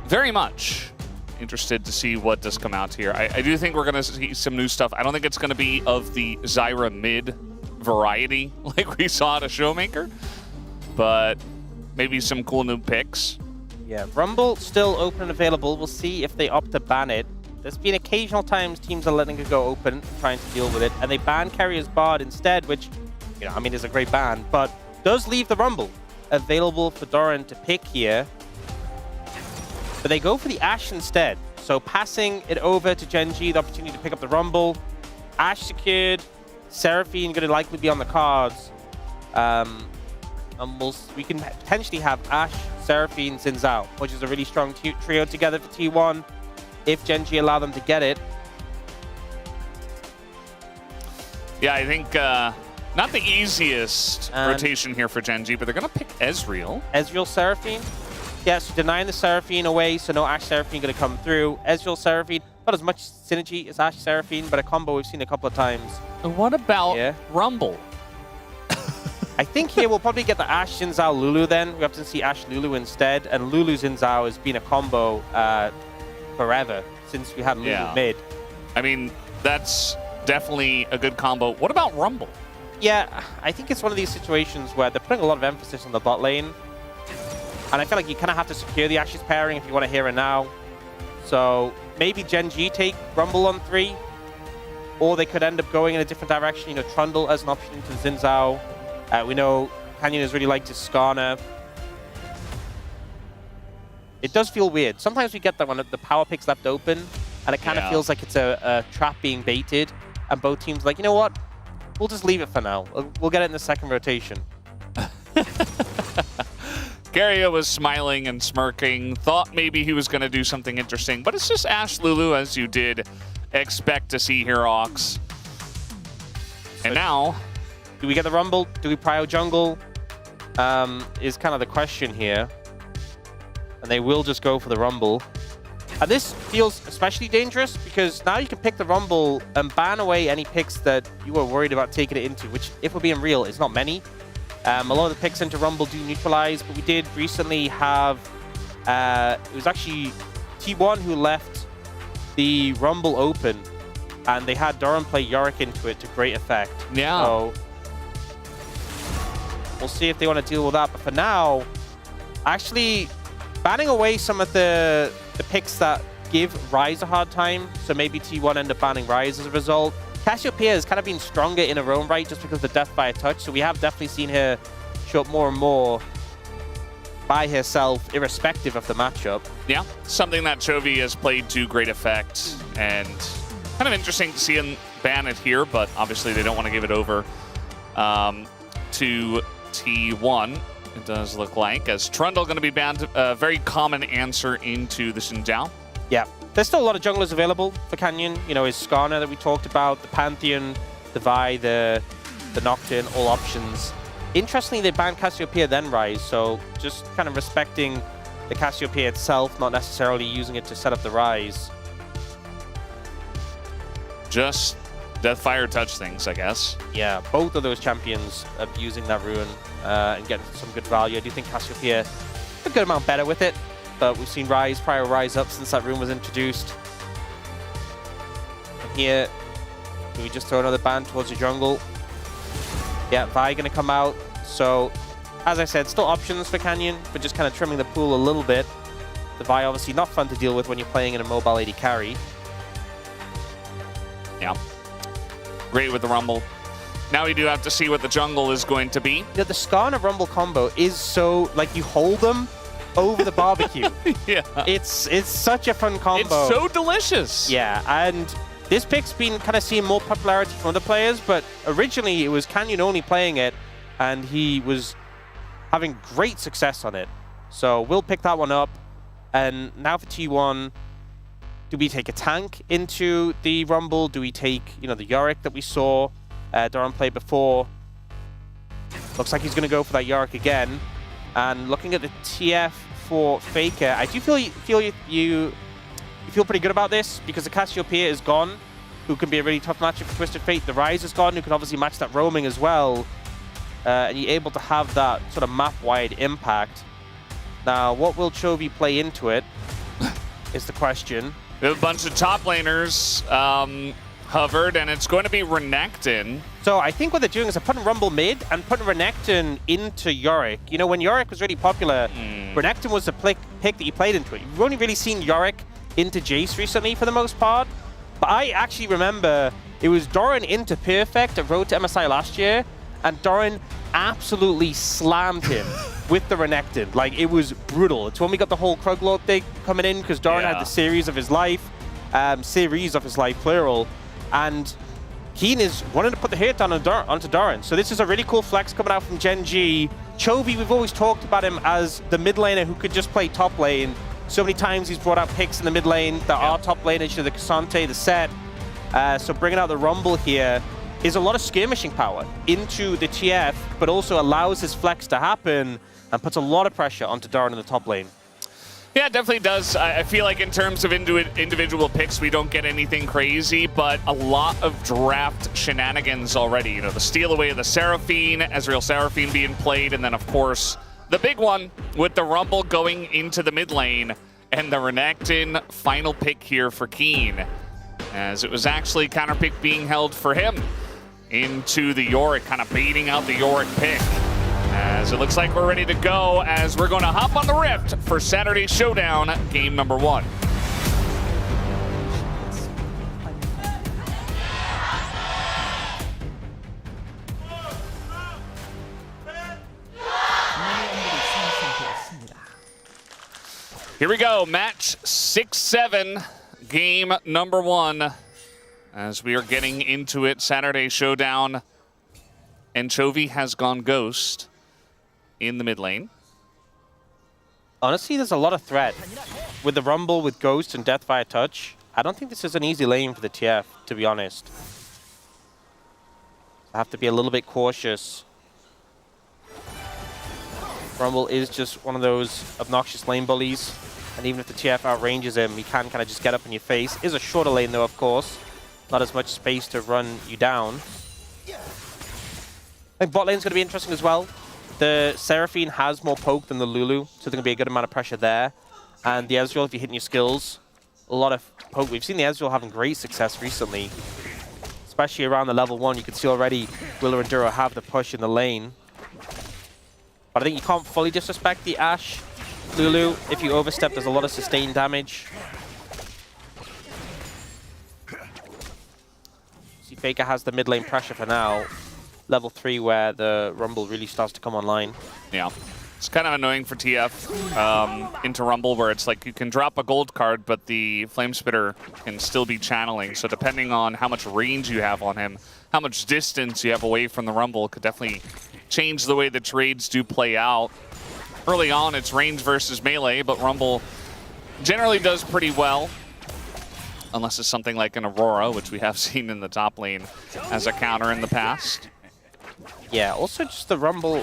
S14: very much interested to see what does come out here. I do think we're going to see some new stuff. I don't think it's going to be of the Zyra mid variety like we saw at a Showmaker, but maybe some cool new picks.
S15: Yeah, Rumble still open and available. We'll see if they opt to ban it. There's been occasional times teams are letting it go open, trying to deal with it, and they ban Carrier's Bard instead, which, you know, I mean, is a great ban, but does leave the Rumble available for Doran to pick here. But they go for the Ashe instead. So passing it over to Gen G, the opportunity to pick up the Rumble. Ashe secured. Seraphine going to likely be on the cards. And we can potentially have Ashe, Seraphine, Xin Zhao, which is a really strong trio together for T1 if Gen G allow them to get it.
S14: Yeah, I think not the easiest rotation here for Gen G, but they're going to pick Ezreal.
S15: Ezreal, Seraphine. Yes, denying the Seraphine away, so no Ashe Seraphine going to come through. Ezreal, Seraphine, not as much synergy as Ashe Seraphine, but a combo we've seen a couple of times.
S14: And what about Rumble?
S15: I think here we'll probably get the Ashe, Xin Zhao, Lulu then. We have to see Ashe, Lulu instead, and Lulu, Xin Zhao has been a combo forever since we had Lulu mid.
S14: I mean, that's definitely a good combo. What about Rumble?
S15: Yeah, I think it's one of these situations where they're putting a lot of emphasis on the bot lane. And I feel like you kind of have to secure the Ashe's pairing if you want to hear it now. So maybe Gen G take Rumble on 3. Or they could end up going in a different direction. You know, Trundle as an option into Xin Zhao. We know Canyon has really liked his Skarner. It does feel weird. Sometimes we get that when the power pick's left open. And it kind of feels like it's a trap being baited. And both teams are like, you know what? We'll just leave it for now. We'll get it in the second rotation.
S14: Garia was smiling and smirking, thought maybe he was going to do something interesting, but it's just Ashe Lulu, as you did expect to see here, Ox. And now...
S15: Do we get the Rumble? Do we prio jungle? Is kind of the question here. And they will just go for the Rumble. And this feels especially dangerous because now you can pick the Rumble and ban away any picks that you were worried about taking it into, which, if we're being real, is not many. A lot of the picks into Rumble do neutralize, but we did recently have... it was actually T1 who left the Rumble open, and they had Doran play Yorick into it to great effect.
S14: Yeah.
S15: So we'll see if they want to deal with that. But for now, actually banning away some of the picks that give Ryze a hard time. So maybe T1 end up banning Ryze as a result. Cassiopeia has kind of been stronger in her own right just because of the death by a touch. So we have definitely seen her show up more and more by herself, irrespective of the matchup.
S14: Yeah, something that Chovy has played to great effect, and kind of interesting to see him ban it here, but obviously they don't want to give it over to T1. It does look like, as Trundle going to be banned, a very common answer into the Xin Zhao.
S15: Yeah, there's still a lot of junglers available for Canyon. You know, his Skarner that we talked about, the Pantheon, the Vi, the Nocturne, all options. Interestingly, they banned Cassiopeia then Ryze, so just kind of respecting the Cassiopeia itself, not necessarily using it to set up the Ryze.
S14: Just Deathfire touch things, I guess.
S15: Yeah, both of those champions are using that rune and getting some good value. I do think Cassiopeia a good amount better with it, but we've seen Ryze prior Ryze up since that rune was introduced. And here, do we just throw another ban towards the jungle? Yeah, Vi gonna come out. So, as I said, still options for Canyon, but just kind of trimming the pool a little bit. The Vi obviously not fun to deal with when you're playing in a mobile AD carry.
S14: Yeah. Great with the Rumble. Now we do have to see what the jungle is going to be.
S15: The Skarner Rumble combo is so, like, you hold them over the barbecue.
S14: Yeah.
S15: It's such a fun combo.
S14: It's so delicious.
S15: Yeah, and this pick's been kind of seeing more popularity from other players, but originally it was Canyon only playing it, and he was having great success on it. So we'll pick that one up. And now for T1, do we take a tank into the Rumble? Do we take, the Yorick that we saw Doran play before? Looks like he's going to go for that Yorick again. And looking at the TF for Faker, I do feel you feel pretty good about this because the Cassiopeia is gone, who can be a really tough matchup for Twisted Fate. The Rise is gone, who can obviously match that roaming as well. And you're able to have that sort of map-wide impact. Now, what will Chovy play into it is the question.
S14: We have a bunch of top laners hovered, and it's going to be Renekton.
S15: So I think what they're doing is they're putting Rumble mid and putting Renekton into Yorick. When Yorick was really popular, Renekton was the pick that you played into it. You've only really seen Yorick into Jace recently for the most part. But I actually remember it was Doran into Perfect at Road to MSI last year, and Doran absolutely slammed him with the Renekton. Like, it was brutal. It's when we got the whole Kruglord thing coming in, because Doran had the series of his life, plural, and Keen is wanting to put the hit down onto Doran. So this is a really cool flex coming out from Gen G. Chovy, we've always talked about him as the mid laner who could just play top lane. So many times he's brought out picks in the mid lane that are top laners, the Cassante, the Set. So bringing out the Rumble here is a lot of skirmishing power into the TF, but also allows his flex to happen and puts a lot of pressure onto Doran in the top lane.
S14: Yeah, it definitely does. I feel like in terms of individual picks, we don't get anything crazy, but a lot of draft shenanigans already. The steal away of the Seraphine, Ezreal Seraphine being played, and then, of course, the big one with the Rumble going into the mid lane, and the Renekton final pick here for Keen, as it was actually counter pick being held for him into the Yorick, kind of baiting out the Yorick pick. As it looks like we're ready to go, as we're going to hop on the Rift for Saturday Showdown, game number 1. Here we go, match 6-7, game number 1. As we are getting into it, Saturday Showdown. And Chovy has gone Ghost in the mid lane.
S15: Honestly, there's a lot of threat. With the Rumble, with Ghost, and Death via Touch, I don't think this is an easy lane for the TF, to be honest. I have to be a little bit cautious. Rumble is just one of those obnoxious lane bullies. And even if the TF outranges him, he can kind of just get up in your face. Is a shorter lane, though, of course. Not as much space to run you down. I think bot lane's going to be interesting as well. The Seraphine has more poke than the Lulu, so there's going to be a good amount of pressure there. And the Ezreal, if you're hitting your skills, a lot of poke. We've seen the Ezreal having great success recently, especially around the level 1. You can see already Willa and Duro have the push in the lane. But I think you can't fully disrespect the Ashe Lulu. If you overstep, there's a lot of sustained damage. See, Faker has the mid lane pressure for now. Level 3 where the Rumble really starts to come online.
S14: Yeah. It's kind of annoying for TF into Rumble, where it's like you can drop a gold card, but the Flame Spitter can still be channeling. So depending on how much range you have on him, how much distance you have away from the Rumble, could definitely change the way the trades do play out. Early on, it's range versus melee, but Rumble generally does pretty well. Unless it's something like an Aurora, which we have seen in the top lane as a counter in the past.
S15: Yeah, also just the Rumble,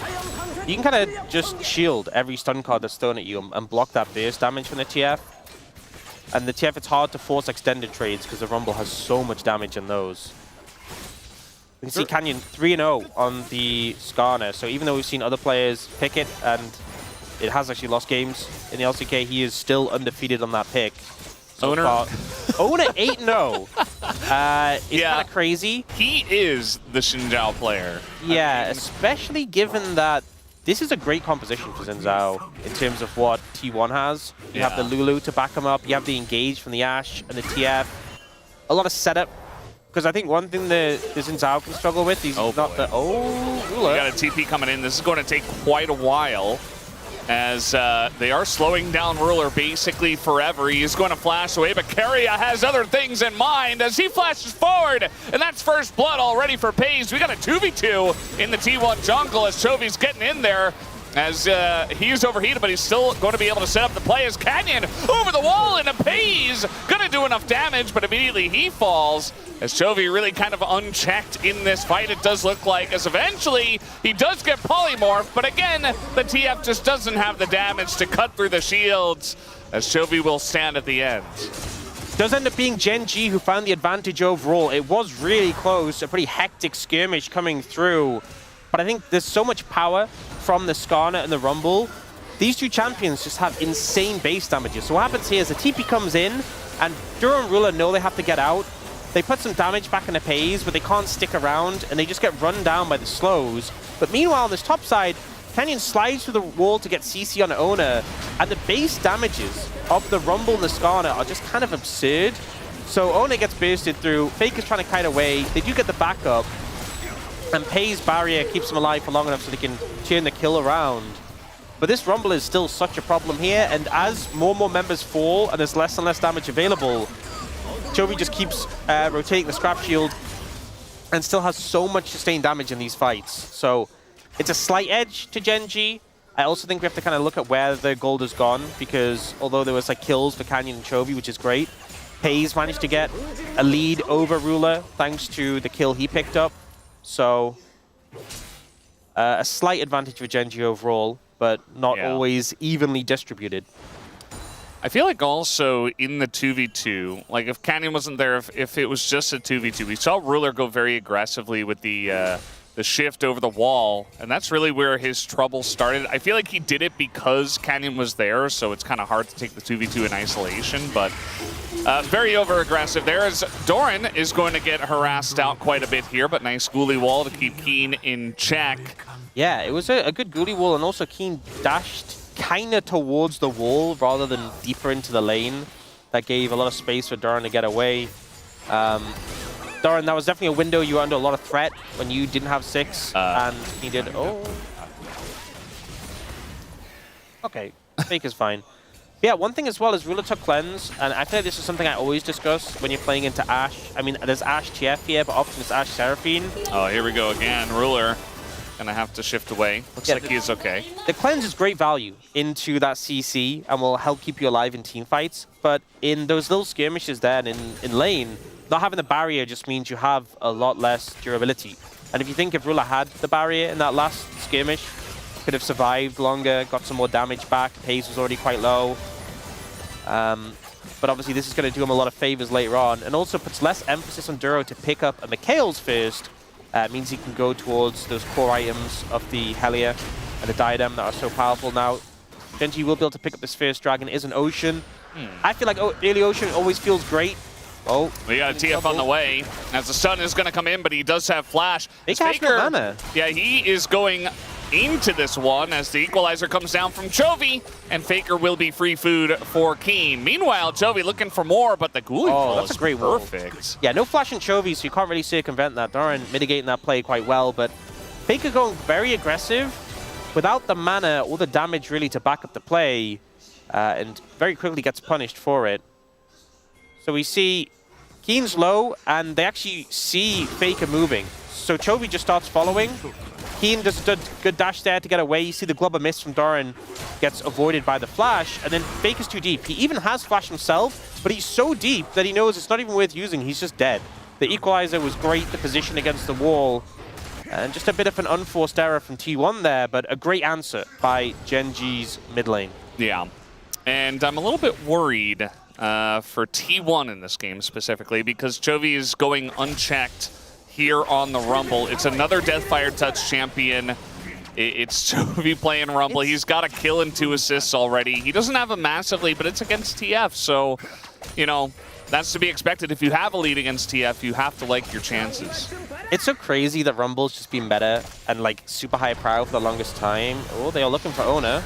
S15: you can kind of just shield every stun card that's thrown at you and block that burst damage from the TF. And the TF, it's hard to force extended trades because the Rumble has so much damage in those. You can see Canyon 3-0 on the Skarner, so even though we've seen other players pick it and it has actually lost games in the LCK, he is still undefeated on that pick. So
S14: Owner?
S15: Owner 8-0. It's kind of crazy.
S14: He is the Xin Zhao player.
S15: Yeah, especially given that this is a great composition for Xin Zhao in terms of what T1 has. You have the Lulu to back him up. You have the engage from the Ashe and the TF. A lot of setup Because I think one thing that Xin Zhao can struggle with, he's not the...
S14: We got a TP coming in. This is going to take quite a while, as they are slowing down Ruler basically forever. He is going to flash away, but Keria has other things in mind as he flashes forward, and that's first blood already for Paze. We got a 2v2 in the T1 jungle as Chovy's getting in there, as he's overheated, but he's still going to be able to set up the play as Canyon over the wall, and Paze gonna do enough damage, but immediately he falls as Chovy really kind of unchecked in this fight, it does look like, as eventually he does get polymorphed, but again, the TF just doesn't have the damage to cut through the shields, as Chovy will stand at the end.
S15: Does end up being Gen G who found the advantage overall. It was really close, a pretty hectic skirmish coming through, but I think there's so much power from the Skarner and the Rumble. These two champions just have insane base damages. So what happens here is the TP comes in, and Duro and Ruler know they have to get out. They put some damage back into Paze, but they can't stick around, and they just get run down by the slows. But meanwhile, on this top side, Canyon slides through the wall to get CC on Ona, and the base damages of the Rumble and the Skarner are just kind of absurd. So Ona gets bursted through, Faker's trying to kite away, they do get the backup, and Paze barrier keeps them alive for long enough so they can turn the kill around. But this Rumble is still such a problem here, and as more and more members fall and there's less and less damage available, Chovy just keeps rotating the scrap shield and still has so much sustained damage in these fights. So it's a slight edge to Gen G. I also think we have to kind of look at where the gold has gone, because although there was like kills for Canyon and Chovy, which is great, Paze managed to get a lead over Ruler thanks to the kill he picked up. So a slight advantage for Gen G overall, but not always evenly distributed.
S14: I feel like also in the 2v2, like if Canyon wasn't there, if it was just a 2v2, we saw Ruler go very aggressively with the shift over the wall, and that's really where his trouble started. I feel like he did it because Canyon was there, so it's kind of hard to take the 2v2 in isolation, but very over-aggressive there, as Doran is going to get harassed out quite a bit here, but nice ghoulie wall to keep Keen in check.
S15: Yeah, it was a good ghoulie wall, and also Keen dashed kind of towards the wall rather than deeper into the lane. That gave a lot of space for Doran to get away. Doran, that was definitely a window you were under a lot of threat when you didn't have 6, and he did... Oh. Okay, Fake is fine. Yeah, one thing as well is Ruler took cleanse, and I feel like this is something I always discuss when you're playing into Ashe. I mean, there's Ashe TF here, but often it's Ashe Seraphine.
S14: Oh, here we go again. Ruler gonna have to shift away. Looks like he's okay.
S15: The cleanse is great value into that CC and will help keep you alive in team fights, but in those little skirmishes there and in lane, not having the barrier just means you have a lot less durability. And if you think if Ruler had the barrier in that last skirmish, could have survived longer, got some more damage back, Pace was already quite low. But obviously this is going to do him a lot of favors later on, and also puts less emphasis on Duro to pick up a Mikhail's first. Means he can go towards those core items of the Helia and the Diadem that are so powerful now. Gen G will be able to pick up this first dragon. Is an Ocean. I feel like early Ocean always feels great. Oh,
S14: we got a TF on the way, as the stun is going to come in, but he does have flash.
S15: Faker,
S14: yeah, he is going into this one as the equalizer comes down from Chovy, and Faker will be free food for Keen. Meanwhile, Chovy looking for more, but the ghoulie wall
S15: that's a great wall.
S14: Perfect.
S15: Yeah, no flash in Chovy, so you can't really circumvent that. Doran mitigating that play quite well, but Faker going very aggressive without the mana or the damage really to back up the play, and very quickly gets punished for it. So we see Keen's low, and they actually see Faker moving. So Chovy just starts following. Keen does a good dash there to get away. You see the Glubber miss from Doran gets avoided by the flash, and then Faker's too deep. He even has flash himself, but he's so deep that he knows it's not even worth using. He's just dead. The equalizer was great, the position against the wall, and just a bit of an unforced error from T1 there, but a great answer by Gen G's mid lane.
S14: Yeah, and I'm a little bit worried for T1 in this game specifically, because Chovy is going unchecked here on the Rumble. It's another Deathfire Touch champion. It's Chovy playing Rumble. He's got a kill and 2 assists already. He doesn't have a massively, but it's against TF, so, you know, that's to be expected. If you have a lead against TF, you have to like your chances.
S15: It's so crazy that Rumble's just been better and like super high prow for the longest time. Oh, they are looking for Ona.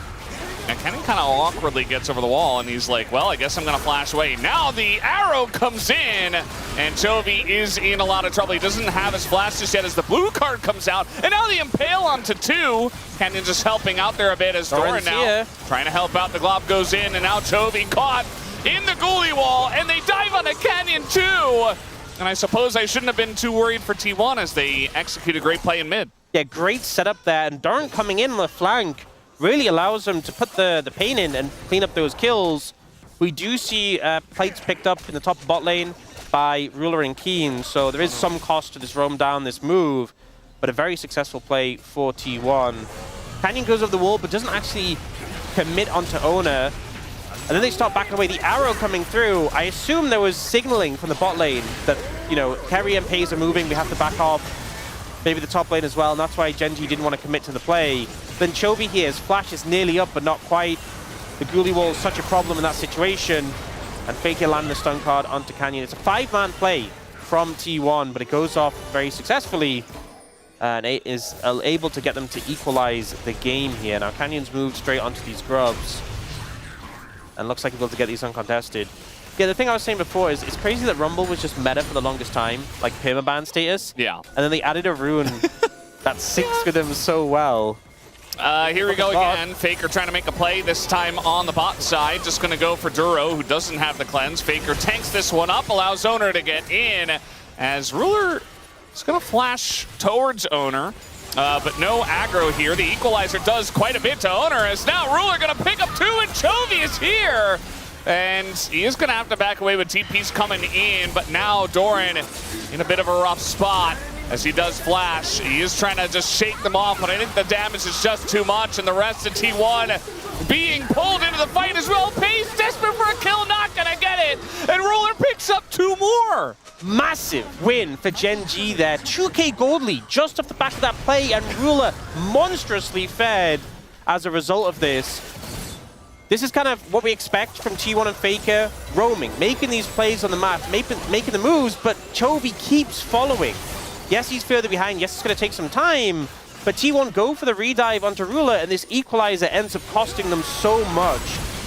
S14: And Canyon kind of awkwardly gets over the wall, and he's like, well, I guess I'm going to flash away. Now the arrow comes in, and Chovy is in a lot of trouble. He doesn't have his flash just yet as the blue card comes out, and now the Impale onto 2. Canyon just helping out there a bit as Doran now trying to help out. The Glob goes in, and now Chovy caught in the goalie wall, and they dive on a Canyon too. And I suppose I shouldn't have been too worried for T1 as they execute a great play in mid.
S15: Yeah, great setup there, and Doran coming in on the flank really allows them to put the pain in and clean up those kills. We do see plates picked up in the top bot lane by Ruler and Keen, so there is some cost to this roam down, this move, but a very successful play for T1. Canyon goes over the wall, but doesn't actually commit onto Owner. And then they start backing away. The arrow coming through, I assume there was signaling from the bot lane that, you know, Kerry and Pays are moving, we have to back off. Maybe the top lane as well, and that's why Gen.G didn't want to commit to the play. Then Chovy here, his flash is nearly up, but not quite. The Ghoulie Wall is such a problem in that situation. And Faker landing the stun card onto Canyon. It's a 5-man play from T1, but it goes off very successfully. And it is able to get them to equalize the game here. Now Canyon's moved straight onto these grubs. And looks like he's able to get these uncontested. Yeah, the thing I was saying before is it's crazy that Rumble was just meta for the longest time, like permaban status.
S14: Yeah.
S15: And then they added a rune that syncs with them so well.
S14: Here we go again. Faker trying to make a play, this time on the bot side. Just going to go for Duro, who doesn't have the cleanse. Faker tanks this one up, allows Owner to get in, as Ruler is going to flash towards Owner. But no aggro here. The equalizer does quite a bit to Owner, as now Ruler going to pick up 2, and Chovy is here. And he is going to have to back away with TP's coming in, but now Doran in a bit of a rough spot as he does flash. He is trying to just shake them off, but I think the damage is just too much, and the rest of T1 being pulled into the fight as well. Pays desperate for a kill, not going to get it, and Ruler picks up 2 more.
S15: Massive win for Gen.G there. 2k gold lead just off the back of that play, and Ruler monstrously fared as a result of this. This is kind of what we expect from T1 and Faker, roaming, making these plays on the map, making the moves, but Chovy keeps following. Yes, he's further behind. Yes, it's going to take some time, but T1 go for the redive onto Ruler, and this equalizer ends up costing them so much.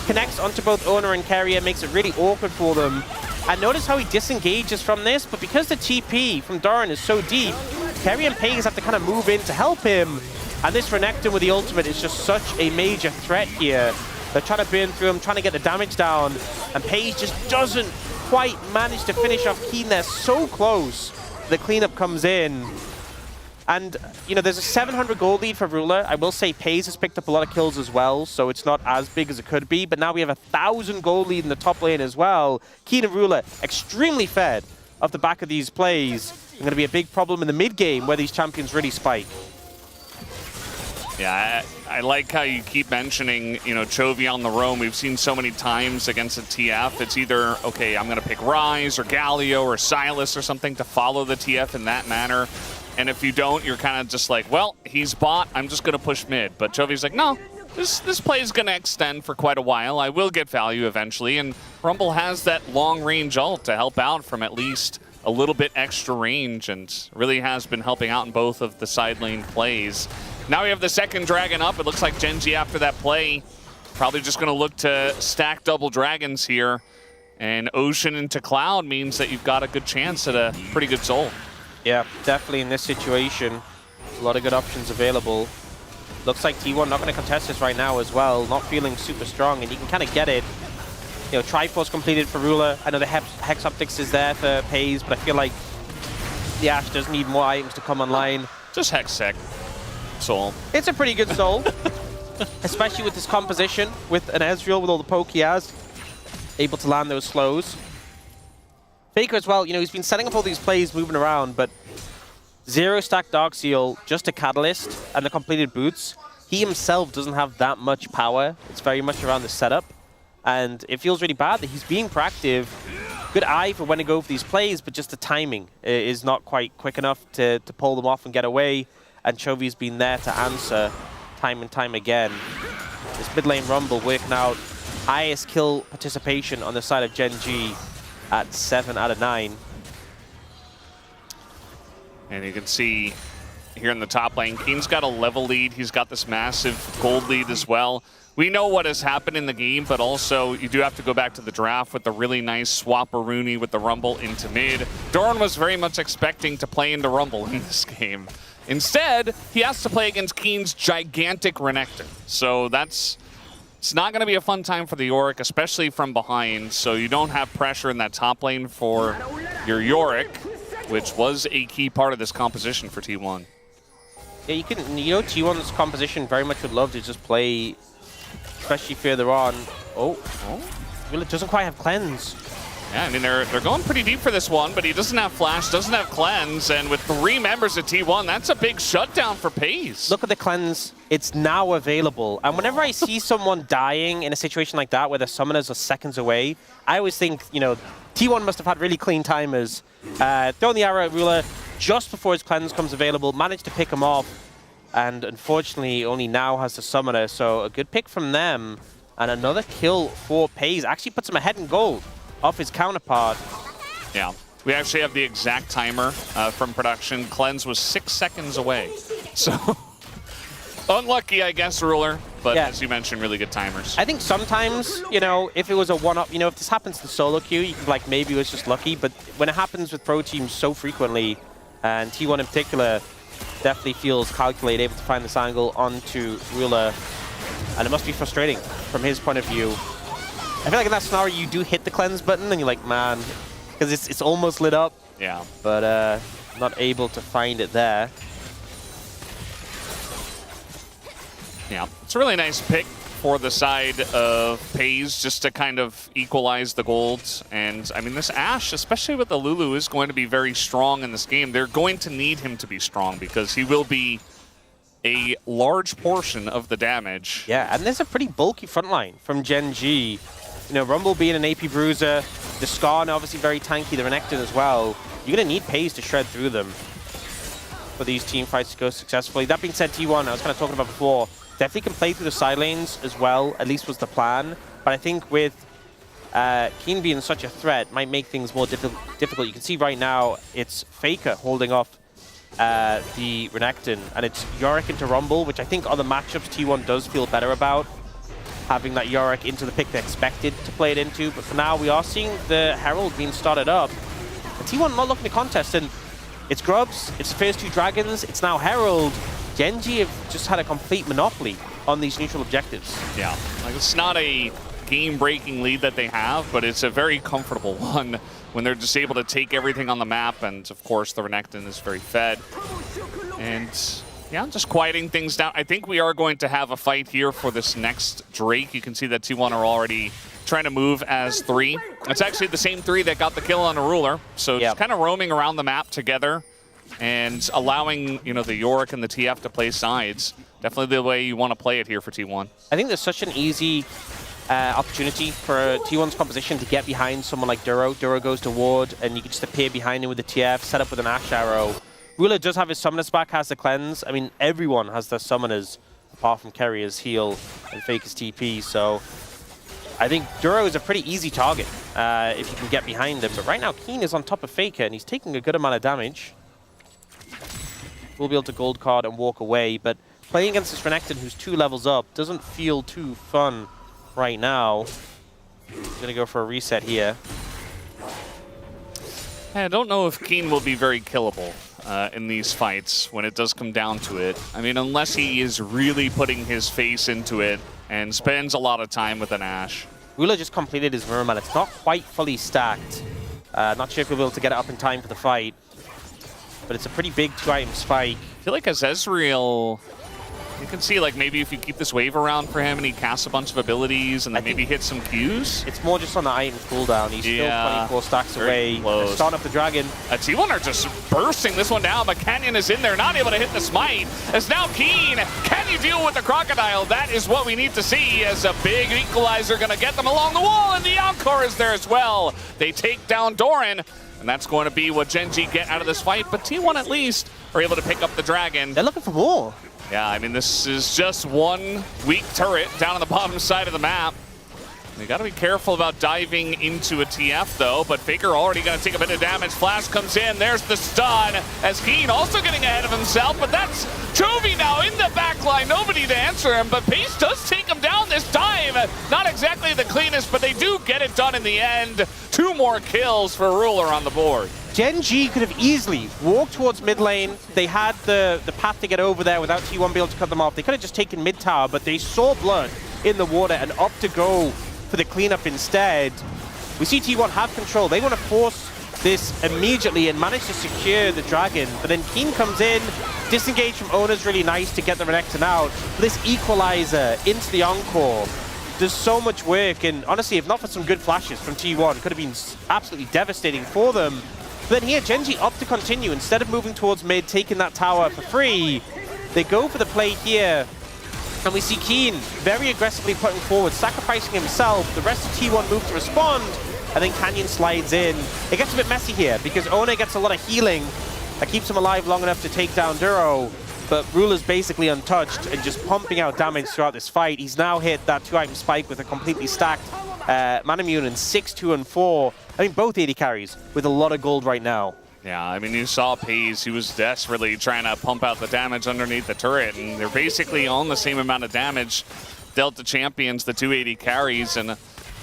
S15: Connects onto both Owner and Carrier, makes it really awkward for them. And notice how he disengages from this, but because the TP from Doran is so deep, Carrier and Pays have to kind of move in to help him. And this Renekton with the ultimate is just such a major threat here. They're trying to burn through him, trying to get the damage down, and Paige just doesn't quite manage to finish off Keen there. So close. The cleanup comes in. And, you know, there's a 700 gold lead for Ruler. I will say Paige has picked up a lot of kills as well, so it's not as big as it could be. But now we have a 1,000 gold lead in the top lane as well. Keen and Ruler extremely fed off the back of these plays. It's going to be a big problem in the mid game where these champions really spike.
S14: Yeah, I like how you keep mentioning, you know, Chovy on the roam. We've seen so many times against a TF. It's either, okay, I'm going to pick Ryze or Galio or Silas or something to follow the TF in that manner. And if you don't, you're kind of just like, well, he's bot, I'm just going to push mid. But Chovy's like, no, this play is going to extend for quite a while. I will get value eventually. And Rumble has that long-range ult to help out from at least a little bit extra range, and really has been helping out in both of the side lane plays. Now we have the second dragon up. It looks like Gen.G after that play probably just going to look to stack double dragons here. And Ocean into Cloud means that you've got a good chance at a pretty good soul.
S15: Yeah, definitely in this situation, a lot of good options available. Looks like T1 not going to contest this right now as well. Not feeling super strong, and you can kind of get it. You know, Triforce completed for Ruler. I know the Hex Optics is there for Pays, but I feel like the Ashe does need more items to come online.
S14: Just Hex Sec. Soul.
S15: It's a pretty good soul, especially with this composition, with an Ezreal with all the poke he has, able to land those slows. Faker as well, you know, he's been setting up all these plays, moving around, but 0-stack Darkseal, just a Catalyst, and the completed boots. He himself doesn't have that much power. It's very much around the setup, and it feels really bad that he's being proactive. Good eye for when to go for these plays, but just the timing is not quite quick enough to pull them off and get away. And Chovy's been there to answer time and time again. This mid lane Rumble working out highest kill participation on the side of Gen.G at 7 out of 9.
S14: And you can see here in the top lane, Keen's got a level lead. He's got this massive gold lead as well. we know what has happened in the game, but also you do have to go back to the draft with the really nice swapperoonie with the Rumble into mid. Doran was very much expecting to play into Rumble in this game. Instead, he has to play against Keen's gigantic Renekton. So it's not going to be a fun time for the Yorick, especially from behind. So you don't have pressure in that top lane for your Yorick, which was a key part of this composition for T1.
S15: Yeah, T1's composition very much would love to just play, especially further on. Well, it doesn't quite have cleanse.
S14: Yeah, I mean, they're going pretty deep for this one, but he doesn't have flash, doesn't have cleanse, and with 3 members of T1, that's a big shutdown for FaZe.
S15: Look at the cleanse. It's now available. And whenever I see someone dying in a situation like that where the summoners are seconds away, I always think, T1 must have had really clean timers. Throwing the arrow at Ruler just before his cleanse comes available, managed to pick him off, and unfortunately only now has the summoner. So a good pick from them, and another kill for FaZe. Actually puts him ahead in gold off his counterpart.
S14: Yeah, we actually have the exact timer from production. Cleanse was 6 seconds away. So unlucky, I guess, Ruler. But as you mentioned, really good timers.
S15: I think sometimes, if it was a one-up, if this happens to solo queue, you can maybe it was just lucky. But when it happens with pro teams so frequently, and T1 in particular definitely feels calculated, able to find this angle onto Ruler. And it must be frustrating from his point of view. I feel like in that scenario, you do hit the cleanse button, and you're like, man, because it's almost lit up.
S14: Yeah.
S15: But not able to find it there.
S14: Yeah, it's a really nice pick for the side of FaZe just to kind of equalize the gold. And, I mean, this Ashe, especially with the Lulu, is going to be very strong in this game. They're going to need him to be strong because he will be a large portion of the damage.
S15: Yeah, and there's a pretty bulky front line from Gen G. Rumble being an AP bruiser, the Skarn obviously very tanky, the Renekton as well. You're going to need FaZe to shred through them for these team fights to go successfully. That being said, T1, I was kind of talking about before, definitely can play through the side lanes as well, at least was the plan. But I think with Keen being such a threat, might make things more difficult. You can see right now, it's Faker holding off the Renekton, and it's Yorick into Rumble, which I think other matchups T1 does feel better about, having that Yorick into the pick they expected to play it into. But for now, we are seeing the Herald being started up. And T1 not looking to contest, and it's Grubs, it's the first 2 Dragons, it's now Herald. Genji have just had a complete monopoly on these neutral objectives.
S14: Yeah, it's not a game-breaking lead that they have, but it's a very comfortable one when they're just able to take everything on the map, and of course the Renekton is very fed. And yeah, just quieting things down. I think we are going to have a fight here for this next Drake. You can see that T1 are already trying to move as 3. It's actually the same 3 that got the kill on a Ruler, so just kind of roaming around the map together and allowing, the Yorick and the TF to play sides. Definitely the way you want to play it here for T1.
S15: I think there's such an easy opportunity for T1's composition to get behind someone like Duro. Duro goes to ward, and you can just appear behind him with the TF, set up with an Ashe arrow. Ruler does have his summoners back, has the cleanse. I mean, everyone has their summoners, apart from Kerrier's heal and Faker's TP, so I think Duro is a pretty easy target if you can get behind him. But right now, Keen is on top of Faker, and he's taking a good amount of damage. We'll be able to gold card and walk away, but playing against this Renekton, who's 2 levels up, doesn't feel too fun right now. He's going to go for a reset here.
S14: I don't know if Keen will be very killable in these fights when it does come down to it. I mean, unless he is really putting his face into it and spends a lot of time with an Ashe.
S15: Ruler just completed his Merman. It's not quite fully stacked. Not sure if he'll be able to get it up in time for the fight. But it's a pretty big 2-item spike.
S14: I feel like as Ezreal, you can see maybe if you keep this wave around for him and he casts a bunch of abilities and then maybe hit some Qs.
S15: It's more just on the item cooldown. He's still 24 stacks away. Starting up the dragon.
S14: T1 are just bursting this one down, but Canyon is in there, not able to hit the smite. As now Keen, can you deal with the crocodile? That is what we need to see as a big equalizer going to get them along the wall, and the Encore is there as well. They take down Doran. And that's going to be what Gen G get out of this fight. But T1 at least are able to pick up the dragon.
S15: They're looking for more.
S14: Yeah, I mean, this is just one weak turret down on the bottom side of the map. They got to be careful about diving into a TF, though. But Faker already going to take a bit of damage. Flash comes in. There's the stun. As Keen also getting ahead of himself. But that's Chovy now in the back line. Nobody to answer him. But Pace does take him down. this dive. Not exactly the cleanest, but they do get it done in the end. 2 more kills for Ruler on the board.
S15: Gen G could have easily walked towards mid lane. They had the path to get over there without T1 being able to cut them off. They could have just taken mid tower, but they saw blood in the water and opt to go for the cleanup instead. We see T1 have control. They want to force this immediately and manage to secure the dragon. But then Keen comes in, disengage from Ona's really nice to get the Renekton out. This equalizer into the Encore does so much work, and honestly, if not for some good flashes from T1, it could have been absolutely devastating for them. But then here, Gen G opt to continue. Instead of moving towards mid, taking that tower for free, they go for the play here. And we see Keen very aggressively putting forward, sacrificing himself. The rest of T1 move to respond, and then Canyon slides in. It gets a bit messy here, because Ona gets a lot of healing that keeps him alive long enough to take down Duro. But Ruler's basically untouched and just pumping out damage throughout this fight. He's now hit that 2-item spike with a completely stacked Manamune in 6, 2, and 4. I mean, both AD carries with a lot of gold right now.
S14: Yeah, I mean, you saw Paze. He was desperately trying to pump out the damage underneath the turret, and they're basically on the same amount of damage dealt to champions, the 2 AD carries, and a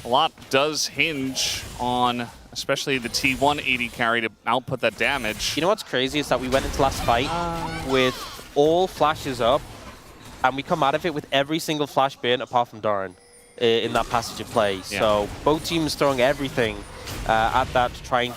S14: lot does hinge on especially the T1 AD carry to output that damage.
S15: You know what's crazy is that we went into last fight with all flashes up, and we come out of it with every single flash burn apart from Doran in that passage of play. Yeah. So both teams throwing everything at that to try and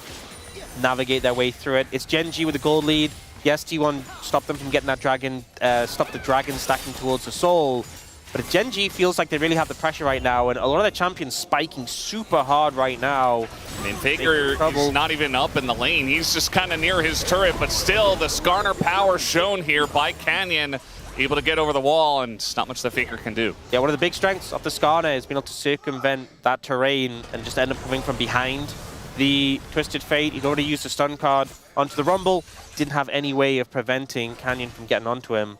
S15: navigate their way through it. It's Gen G with a gold lead. Yes, T1 stopped them from getting that dragon, stopped the dragon stacking towards the soul. But Gen G feels like they really have the pressure right now, and a lot of their champions spiking super hard right now.
S14: I mean, Faker is not even up in the lane. He's just kind of near his turret, but still the Skarner power shown here by Canyon. Able to get over the wall, and it's not much that Faker can do.
S15: Yeah, one of the big strengths of the Skarner is being able to circumvent that terrain and just end up coming from behind the Twisted Fate. He'd already used the stun card onto the Rumble. Didn't have any way of preventing Canyon from getting onto him.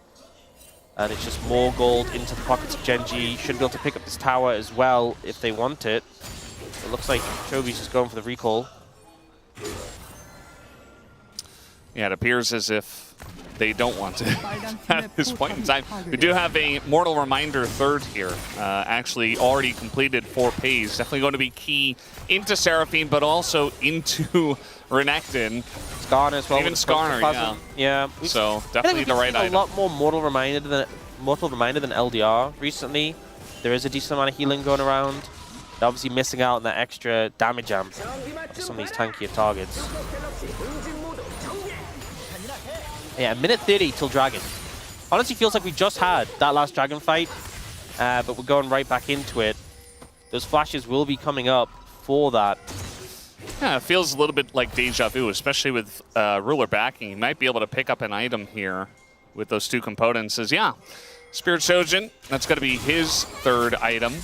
S15: And it's just more gold into the pockets of Gen G. Should be able to pick up this tower as well if they want it. It looks like Chobi's just going for the recall.
S14: Yeah, it appears as if they don't want to at this point in time. We do have a Mortal Reminder third here. Actually already completed for Paze. Definitely going to be key into Seraphine, but also into Renekton.
S15: Skarner as well.
S14: Even Skarner, yeah.
S15: Yeah.
S14: So definitely the right item.
S15: A lot more Mortal Reminder than LDR recently. There is a decent amount of healing going around. They're obviously missing out on that extra damage amp for some of these tankier targets. Yeah, minute 30 till Dragon. Honestly, feels like we just had that last Dragon fight, but we're going right back into it. Those flashes will be coming up for that.
S14: Yeah, it feels a little bit like deja vu, especially with Ruler backing. He might be able to pick up an item here with those 2 components. Yeah, Spirit Shojin, that's going to be his third item,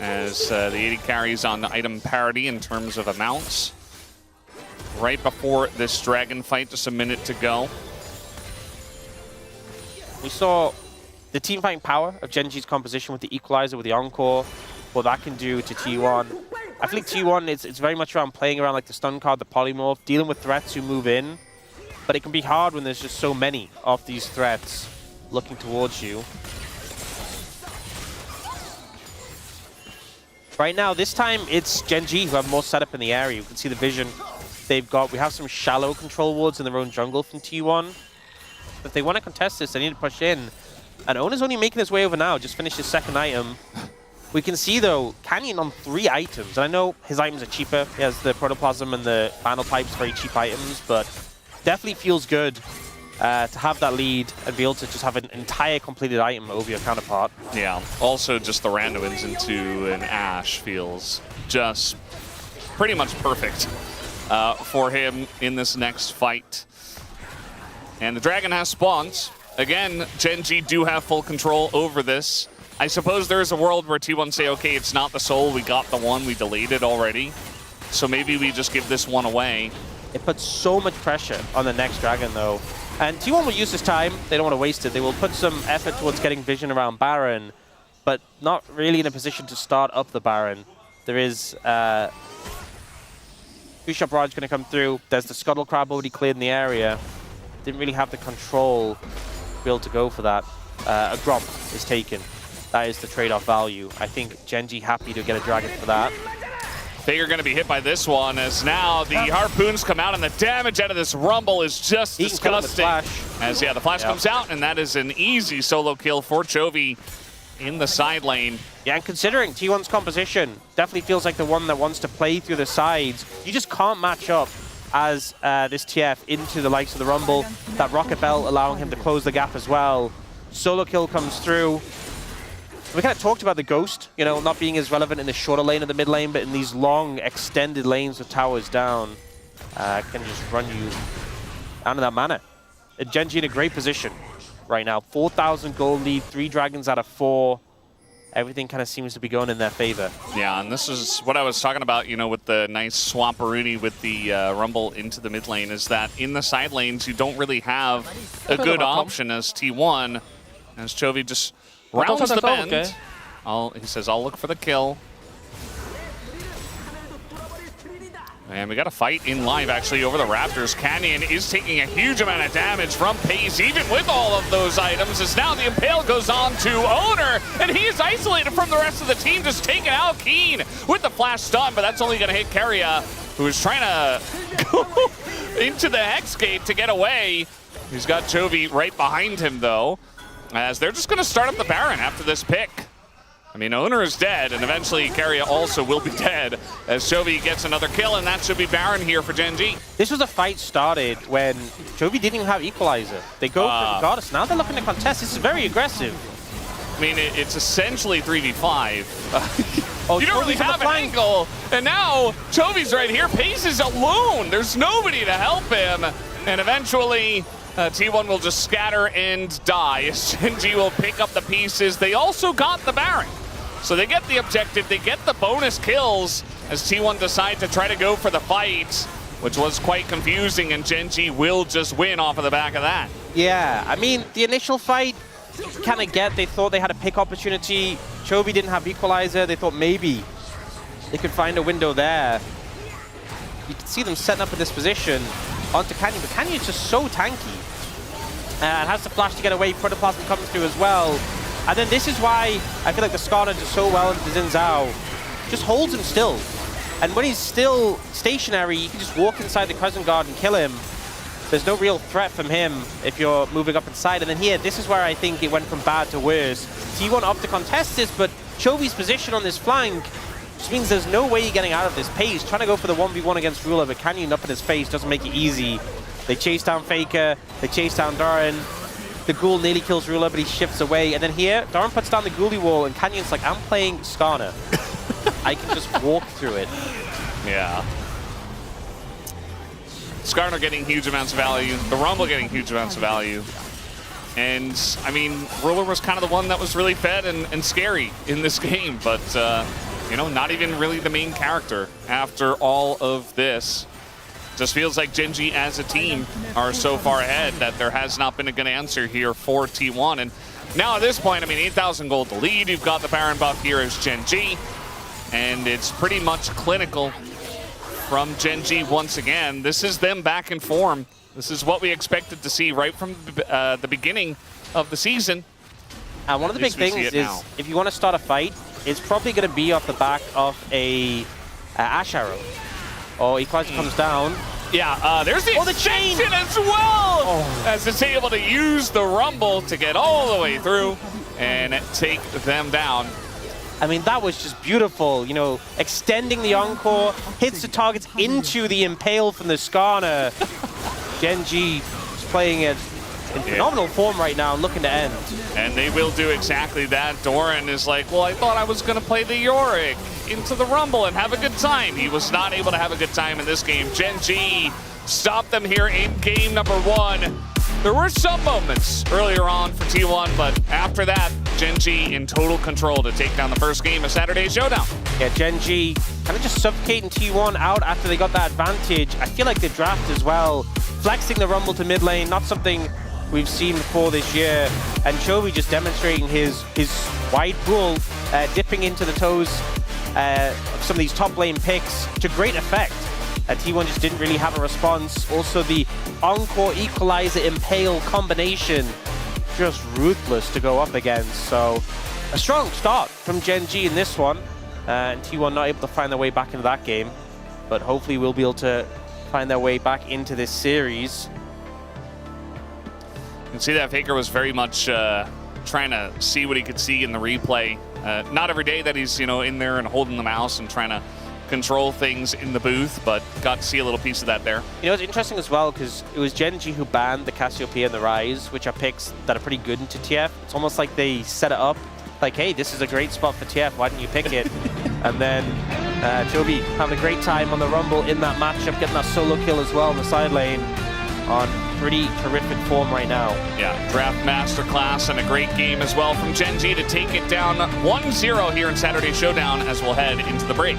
S14: as the AD carries on item parity in terms of amounts. Right before this Dragon fight, just a minute to go.
S15: We saw the team fighting power of Gen G's composition with the Equalizer, with the Encore, what that can do to T1. I feel like T1, it's very much around playing around like the stun card, the polymorph, dealing with threats who move in. But it can be hard when there's just so many of these threats looking towards you. Right now, this time, it's Gen G who have more setup in the area. You can see the vision they've got. We have some shallow control wards in their own jungle from T1. If they want to contest this, they need to push in. And Ona's only making his way over now, just finished his second item. We can see, though, Canyon on 3 items. And I know his items are cheaper. He has the Protoplasm and the Final Pipes, very cheap items, but definitely feels good to have that lead and be able to just have an entire completed item over your counterpart.
S14: Yeah, also just the randoms into an Ashe feels just pretty much perfect for him in this next fight. And the Dragon has spawns. Again, Gen G do have full control over this. I suppose there is a world where T1 say, okay, it's not the soul, we got the one, we delayed it already. So maybe we just give this one away.
S15: It puts so much pressure on the next Dragon, though. And T1 will use this time. They don't want to waste it. They will put some effort towards getting vision around Baron, but not really in a position to start up the Baron. There is Bishop Raj going to come through. There's the Scuttle Crab already cleared in the area. Didn't really have the control to be able to go for that. A Gromp is taken. that is the trade-off value. I think Gen G happy to get a dragon for that.
S14: They are going to be hit by this one, as now the harpoons come out, and the damage out of this Rumble is just disgusting. As the flash comes out, and that is an easy solo kill for Chovy in the side lane.
S15: Yeah, and considering T1's composition, definitely feels like the one that wants to play through the sides. You just can't match up as this TF into the likes of the Rumble. That Rocket Belt allowing him to close the gap as well. Solo kill comes through. We kind of talked about the Ghost, you know, not being as relevant in the shorter lane of the mid lane, but in these long, extended lanes with towers down, can just run you out of that manner. Gen G in a great position right now. 4,000 gold lead, 3 dragons out of 4. Everything kind of seems to be going in their favor.
S14: Yeah, and this is what I was talking about, you know, with the nice Swamperoonie with the Rumble into the mid lane, is that in the side lanes, you don't really have a good option as T1, as Chovy just rounds the bend. He says, I'll look for the kill. And we got a fight in live, actually, over the Raptors. Canyon is taking a huge amount of damage from Pace, even with all of those items, as now the Impale goes on to Owner, and he is isolated from the rest of the team, just taking out Keen with the flash stun, but that's only going to hit Keria, who is trying to go into the Hex Gate to get away. He's got Chovy right behind him, though, as they're just going to start up the Baron after this pick. I mean, Owner is dead, and eventually Keria also will be dead as Chovy gets another kill, and that should be Baron here for Gen G.
S15: This was a fight started when Chovy didn't even have Equalizer. They go for the Goddess. Now they're looking to contest. This is very aggressive.
S14: I mean, it's essentially 3v5. You don't really have an angle, and now Chovy's right here. Pace is alone. There's nobody to help him, and eventually T1 will just scatter and die as Gen G will pick up the pieces. They also got the Baron. So they get the objective, they get the bonus kills as T1 decide to try to go for the fight, which was quite confusing, and Gen G will just win off of the back of that.
S15: Yeah, I mean, the initial fight, kind of get, they thought they had a pick opportunity. Chovy didn't have Equalizer. They thought maybe they could find a window there. You can see them setting up in this position onto Canyon, but Canyon's just so tanky. And has the flash to get away. Protoplasm comes through as well. And then this is why I feel like the Skarner does so well into Xin Zhao. Just holds him still. And when he's still stationary, you can just walk inside the Crescent Guard and kill him. There's no real threat from him if you're moving up inside. And then here, this is where I think it went from bad to worse. T1 up to contest this, but Chovy's position on this flank just means there's no way you're getting out of this pace. Trying to go for the 1v1 against Ruler, but Canyon up in his face doesn't make it easy. They chase down Faker, they chase down Doran. The Ghoul nearly kills Ruler, but he shifts away. And then here, Doran puts down the Ghoulie wall, and Canyon's like, I'm playing Skarner. I can just walk through it.
S14: Yeah. Skarner getting huge amounts of value, the Rumble getting huge amounts of value. And, I mean, Ruler was kind of the one that was really fed and scary in this game, but, you know, not even really the main character after all of this. Just feels like Gen G as a team are so far ahead that there has not been a good answer here for T1. And now at this point, I mean, 8,000 gold to lead. You've got the Baron buff here as Gen G. And it's pretty much clinical from Gen G once again. This is them back in form. This is what we expected to see right from the beginning of the season.
S15: And one of the big things is, if you want to start a fight, it's probably going to be off the back of a Ash Arrow. Oh, Equalizer comes down.
S14: Yeah, there's the extension as well! As it's able to use the Rumble to get all the way through and take them down.
S15: I mean, that was just beautiful. You know, extending the Encore, hits the targets into the Impale from the Skarner. Gen G is playing it in phenomenal form right now, looking to end.
S14: And they will do exactly that. Doran is like, well, I thought I was going to play the Yorick into the Rumble and have a good time. He was not able to have a good time in this game. Gen G stopped them here in game number 1. There were some moments earlier on for T1, but after that, Gen G in total control to take down the first game of Saturday Showdown.
S15: Yeah, Gen G kind of just suffocating T1 out after they got that advantage. I feel like the draft as well, flexing the Rumble to mid lane, not something we've seen before this year. And Chovy just demonstrating his wide pool, dipping into the toes of some of these top lane picks to great effect. T1 just didn't really have a response. Also, the Encore Equalizer Impale combination, just ruthless to go up against. So a strong start from Gen G in this one. And T1 not able to find their way back into that game. But hopefully we'll be able to find their way back into this series.
S14: You can see that Faker was very much trying to see what he could see in the replay. Not every day that he's, in there and holding the mouse and trying to control things in the booth, but got to see a little piece of that there.
S15: It's interesting as well because it was Gen G who banned the Cassiopeia and the Rise, which are picks that are pretty good into TF. It's almost like they set it up like, hey, this is a great spot for TF, why didn't you pick it? And then Joby having a great time on the Rumble in that matchup, getting that solo kill as well in the side lane on pretty terrific form right now.
S14: Yeah, draft masterclass and a great game as well from Gen G to take it down 1-0 here in Saturday Showdown as we'll head into the break.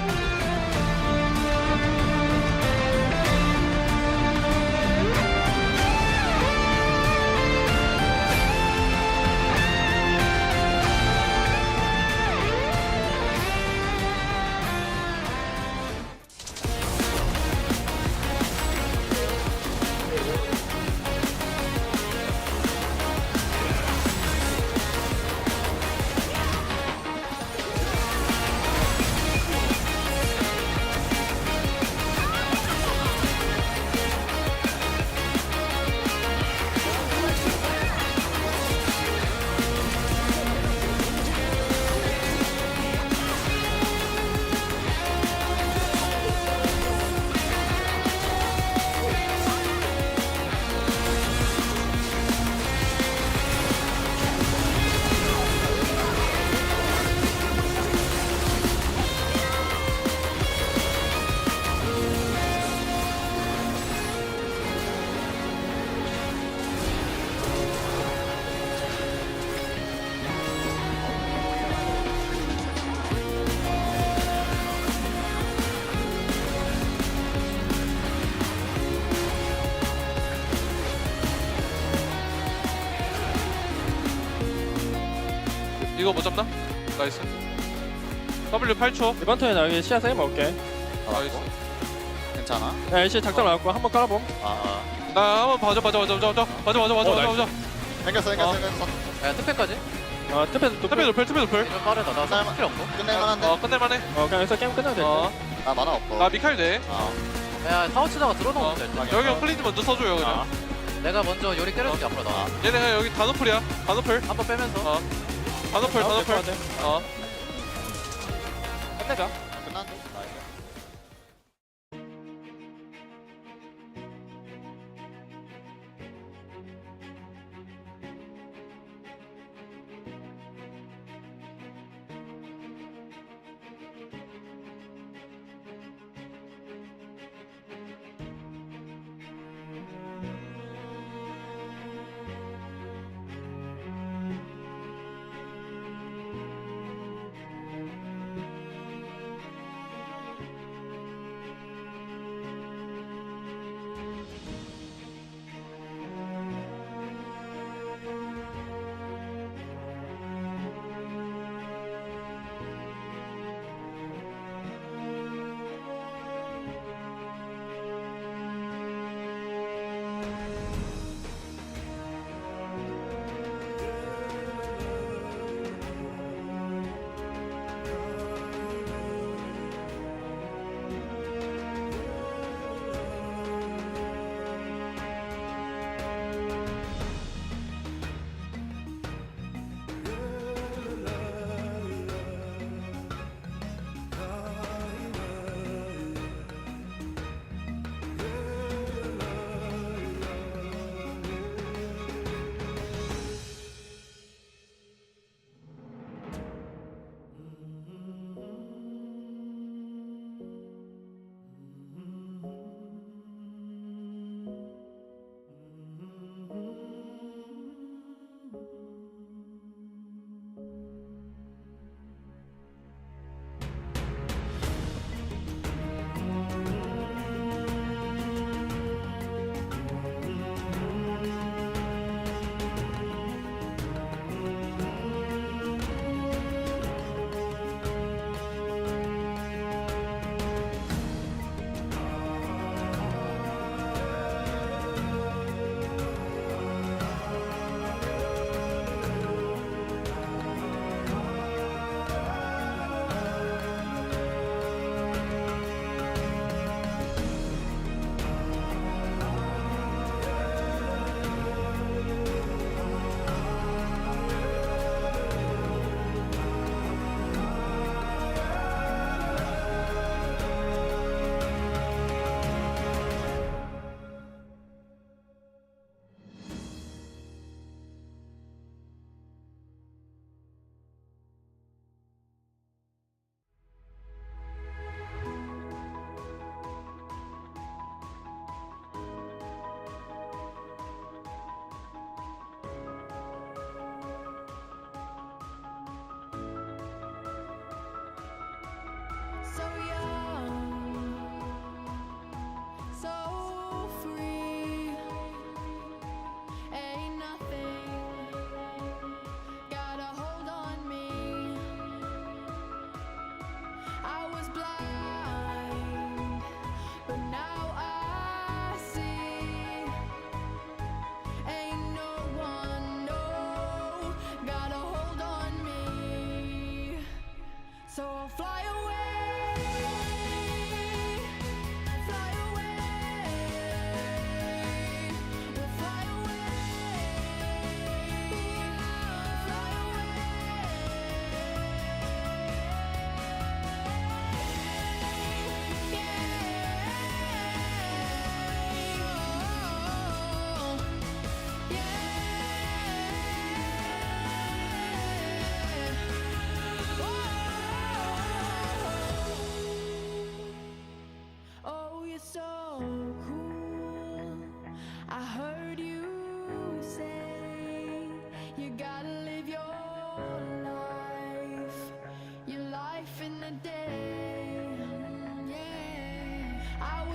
S16: 이거 못 잡나? 나이스. W 8초.
S11: 이번 턴에 나 여기 시야 세게 먹을게.
S16: 나이스.
S17: 괜찮아?
S11: 야, LCK 작전 나왔고 한번 깔아봄.
S16: 나 한번 봐줘.
S17: 생겼어.
S11: 야, 특패까지. 특패
S16: 트페 높을.
S11: 좀 빠르다. 나
S17: 끝낼만-
S11: 필요 없고.
S17: 끝낼만한데?
S16: 끝낼만해.
S11: 그냥 여기서 게임 끝내면 될 듯.
S17: 나 만화 없고.
S16: 나 미칼 돼.
S11: 야, 타워 치다가 들어놓으면 될 듯.
S16: 여기 형 플리즈 먼저 써줘요 그냥.
S11: 내가 먼저 요리 때려줄게 앞으로 나.
S16: 얘네 그냥 여기 단오플이야. 단오플.
S11: 한번 빼면서.
S16: 단오플.
S11: 끝내자.
S17: 끝났는데?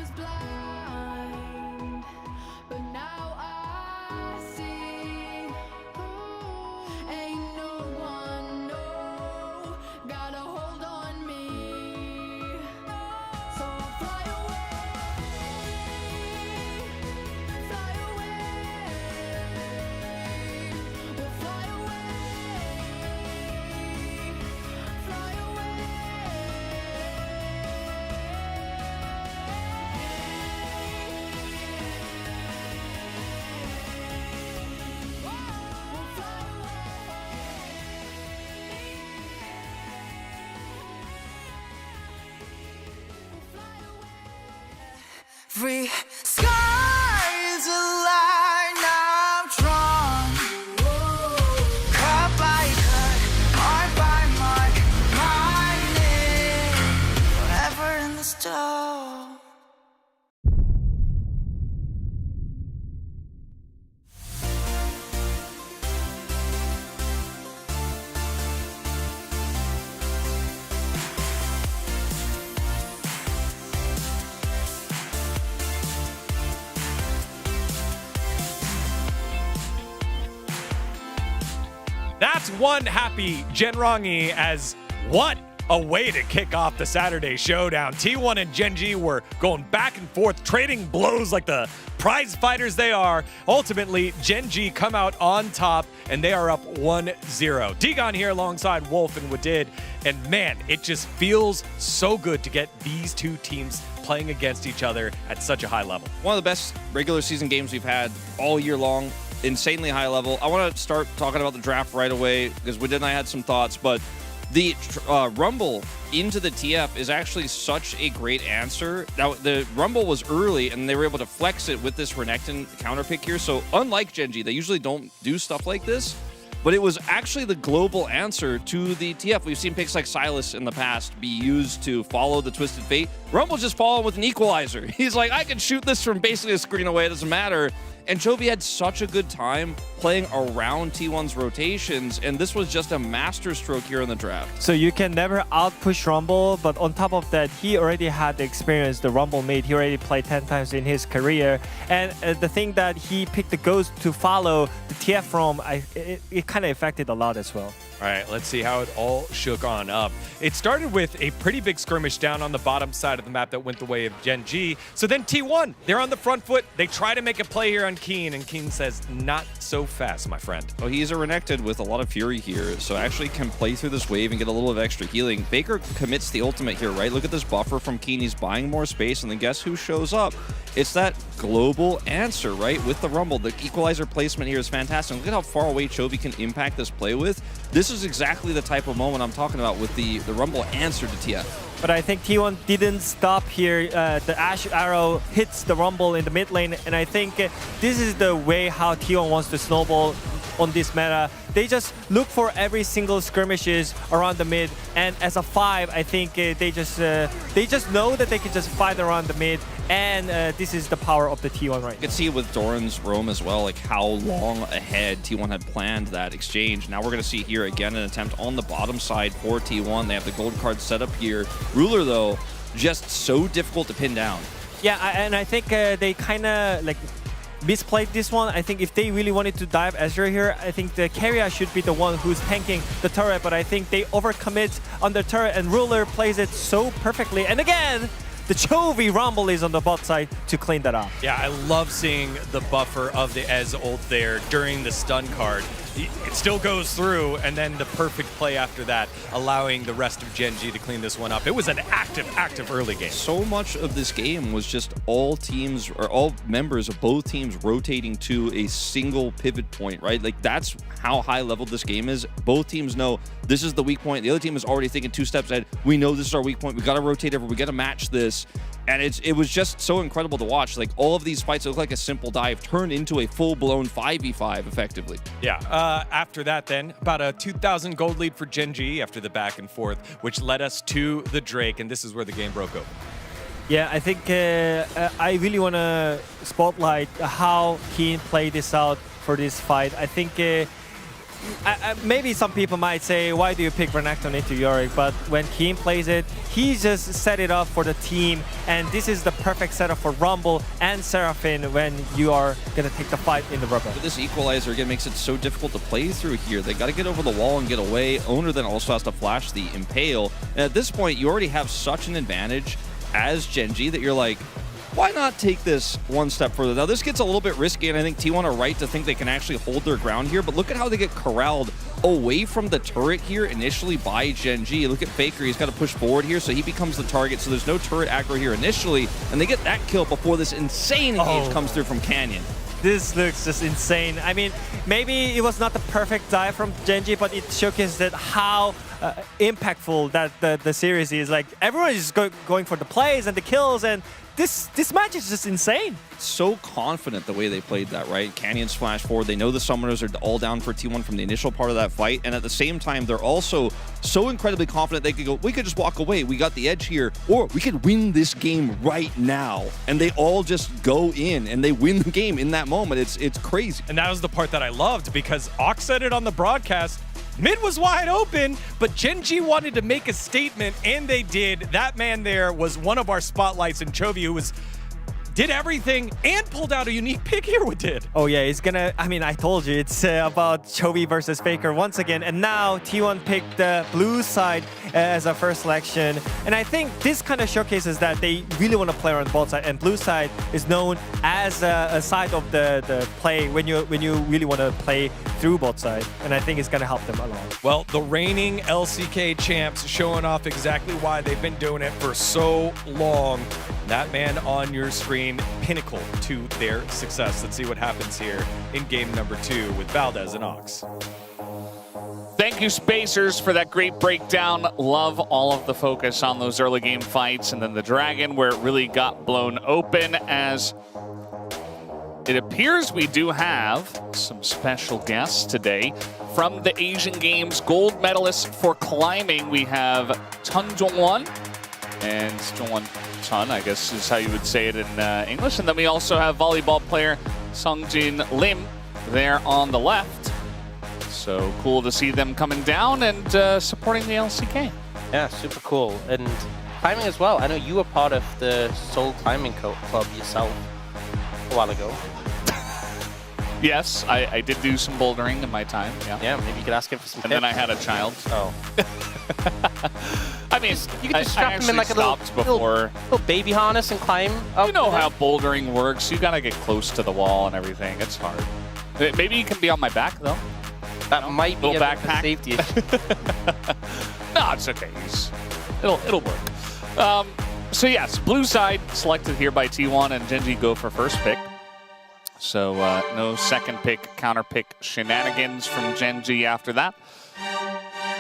S8: was blind, but now I see. Ain't no one, no, got a hold on me. So I'll fly away, fly away. We'll fly away, fly away. We'll fly Free skies align, I'm drawn. Cut by cut, mark by mark, mining forever in the storm.
S9: That's one happy Genrongi, as what a way to kick off the Saturday showdown. T1 and Gen G were going back and forth, trading blows like the prize fighters they are. Ultimately, Gen G come out on top, and they are up 1-0. Digon here alongside Wolf and Wadid, and man, it just feels so good to get these two teams playing against each other at such a high level.
S10: One of the best regular season games we've had all year long. Insanely high level. I want to start talking about the draft right away because Wadid and I had some thoughts, but the Rumble into the TF is actually such a great answer. Now, the Rumble was early, and they were able to flex it with this Renekton counter pick here. So unlike Gen G, they usually don't do stuff like this, but it was actually the global answer to the TF. We've seen picks like Silas in the past be used to follow the Twisted Fate. Rumble's just following with an equalizer. He's like, I can shoot this from basically a screen away, it doesn't matter. And Chovy had such a good time playing around T1's rotations, and this was just a masterstroke here in the draft.
S11: So you can never outpush Rumble, but on top of that, he already had the experience, the Rumble made. He already played 10 times in his career. And the thing that he picked the Ghost to follow the TF from, it kind of affected a lot as well.
S9: All right, let's see how it all shook on up. It started with a pretty big skirmish down on the bottom side of the map that went the way of Gen G. So then T1, they're on the front foot. They try to make a play here on Keen, and Keen says, not so fast, my friend.
S10: Oh, he's a Renekton with a lot of fury here, so actually can play through this wave and get a little of extra healing. Baker commits the ultimate here, right? Look at this buffer from Keen. He's buying more space, and then guess who shows up? It's that global answer, right? With the Rumble. The equalizer placement here is fantastic. Look at how far away Chovy can impact this play with. This is exactly the type of moment I'm talking about with the Rumble answer to TF.
S11: But I think T1 didn't stop here. The Ash Arrow hits the Rumble in the mid lane, and I think this is the way how T1 wants to snowball on this meta. They just look for every single skirmishes around the mid, and as a 5, I think they just know that they can just fight around the mid, and this is the power of the T1 right now.
S10: You can see with Doran's roam as well, like how long ahead T1 had planned that exchange. Now we're going to see here again an attempt on the bottom side for T1. They have the gold card set up here. Ruler, though, just so difficult to pin down.
S11: Yeah, and I think they kind of like misplayed this one. I think if they really wanted to dive Ezreal here, I think the carrier should be the one who's tanking the turret, but I think they overcommit on the turret, and Ruler plays it so perfectly. And again, the Chovy Rumble is on the bot side to clean that up.
S9: Yeah, I love seeing the buffer of the Ez ult there during the stun card. It still goes through, and then the perfect play after that, allowing the rest of Gen G to clean this one up. It was an active early game.
S10: So much of this game was just all teams, or all members of both teams rotating to a single pivot point, right? Like, that's how high level this game is. Both teams know this is the weak point. The other team is already thinking 2 steps ahead. We know this is our weak point. We got to rotate over. We got to match this. And it was just so incredible to watch. Like, all of these fights look like a simple dive turned into a full-blown 5v5 effectively.
S9: Yeah, after that then, about a 2,000 gold lead for Gen G after the back and forth, which led us to the Drake, and this is where the game broke open.
S11: Yeah, I think I really want to spotlight how Keen played this out for this fight. I think maybe some people might say, why do you pick Renekton into Yorick? But when Keen plays it, he just set it up for the team. And this is the perfect setup for Rumble and Seraphine when you are going to take the fight in the rubber.
S10: But this equalizer again makes it so difficult to play through here. They got to get over the wall and get away. Owner then also has to flash the Impale. And at this point, you already have such an advantage as Gen G that you're like, why not take this one step further? Now, this gets a little bit risky, and I think T1 are right to think they can actually hold their ground here, but look at how they get corralled away from the turret here initially by Gen G. Look at Faker. He's got to push forward here, so he becomes the target, so there's no turret aggro here initially, and they get that kill before this insane engage comes through from Canyon.
S11: This looks just insane. I mean, maybe it was not the perfect dive from Genji, but it showcased that how impactful that the series is. Like, everyone is going for the plays and the kills, and this match is just insane.
S10: So confident the way they played that, right? Canyon splash forward. They know the summoners are all down for T1 from the initial part of that fight, and at the same time, they're also so incredibly confident they could go, we could just walk away. We got the edge here, or we could win this game right now. And they all just go in, and they win the game in that moment. It's crazy.
S9: And that was the part that I loved, because Ox said it on the broadcast. Mid was wide open, but Gen G wanted to make a statement, and they did. That man there was one of our spotlights in Chovy, who did everything and pulled out a unique pick here with did.
S11: Oh yeah, it's gonna, I mean, I told you, it's about Chovy versus Faker once again, and now T1 picked the blue side as a first selection, and I think this kind of showcases that they really want to play on both sides, and blue side is known as a side of the play when you really want to play through both sides, and I think it's gonna help them a lot.
S9: Well, the reigning LCK champs showing off exactly why they've been doing it for so long. That man on your screen, pinnacle to their success. Let's see what happens here in game number 2 with Valdez and Ox.
S14: Thank you, Spacers, for that great breakdown. Love all of the focus on those early game fights, and then the Dragon, where it really got blown open, as it appears we do have some special guests today. From the Asian Games gold medalist for climbing, we have Chun Jong-won, and Jong-won Chun, I guess is how you would say it in English. And then we also have volleyball player Sungjin Lim there on the left. So cool to see them coming down and supporting the LCK.
S15: Yeah, super cool. And climbing as well. I know you were part of the Seoul Climbing Club yourself a while ago.
S14: Yes, I did do some bouldering in my time.
S15: Yeah, maybe you could ask him for some
S14: tips.
S15: And
S14: then I had a child.
S15: Oh.
S14: I mean,
S15: you could just strap him in like a little baby harness and climb up.
S14: You know how bouldering works. You gotta get close to the wall and everything. It's hard. Maybe you can be on my back though.
S15: That might be a
S14: backpack
S15: safety issue.
S14: No, it's okay. It'll work. So yes, blue side selected here by T1, and Gen G go for first pick. So no second pick, counter pick shenanigans from Gen G after that.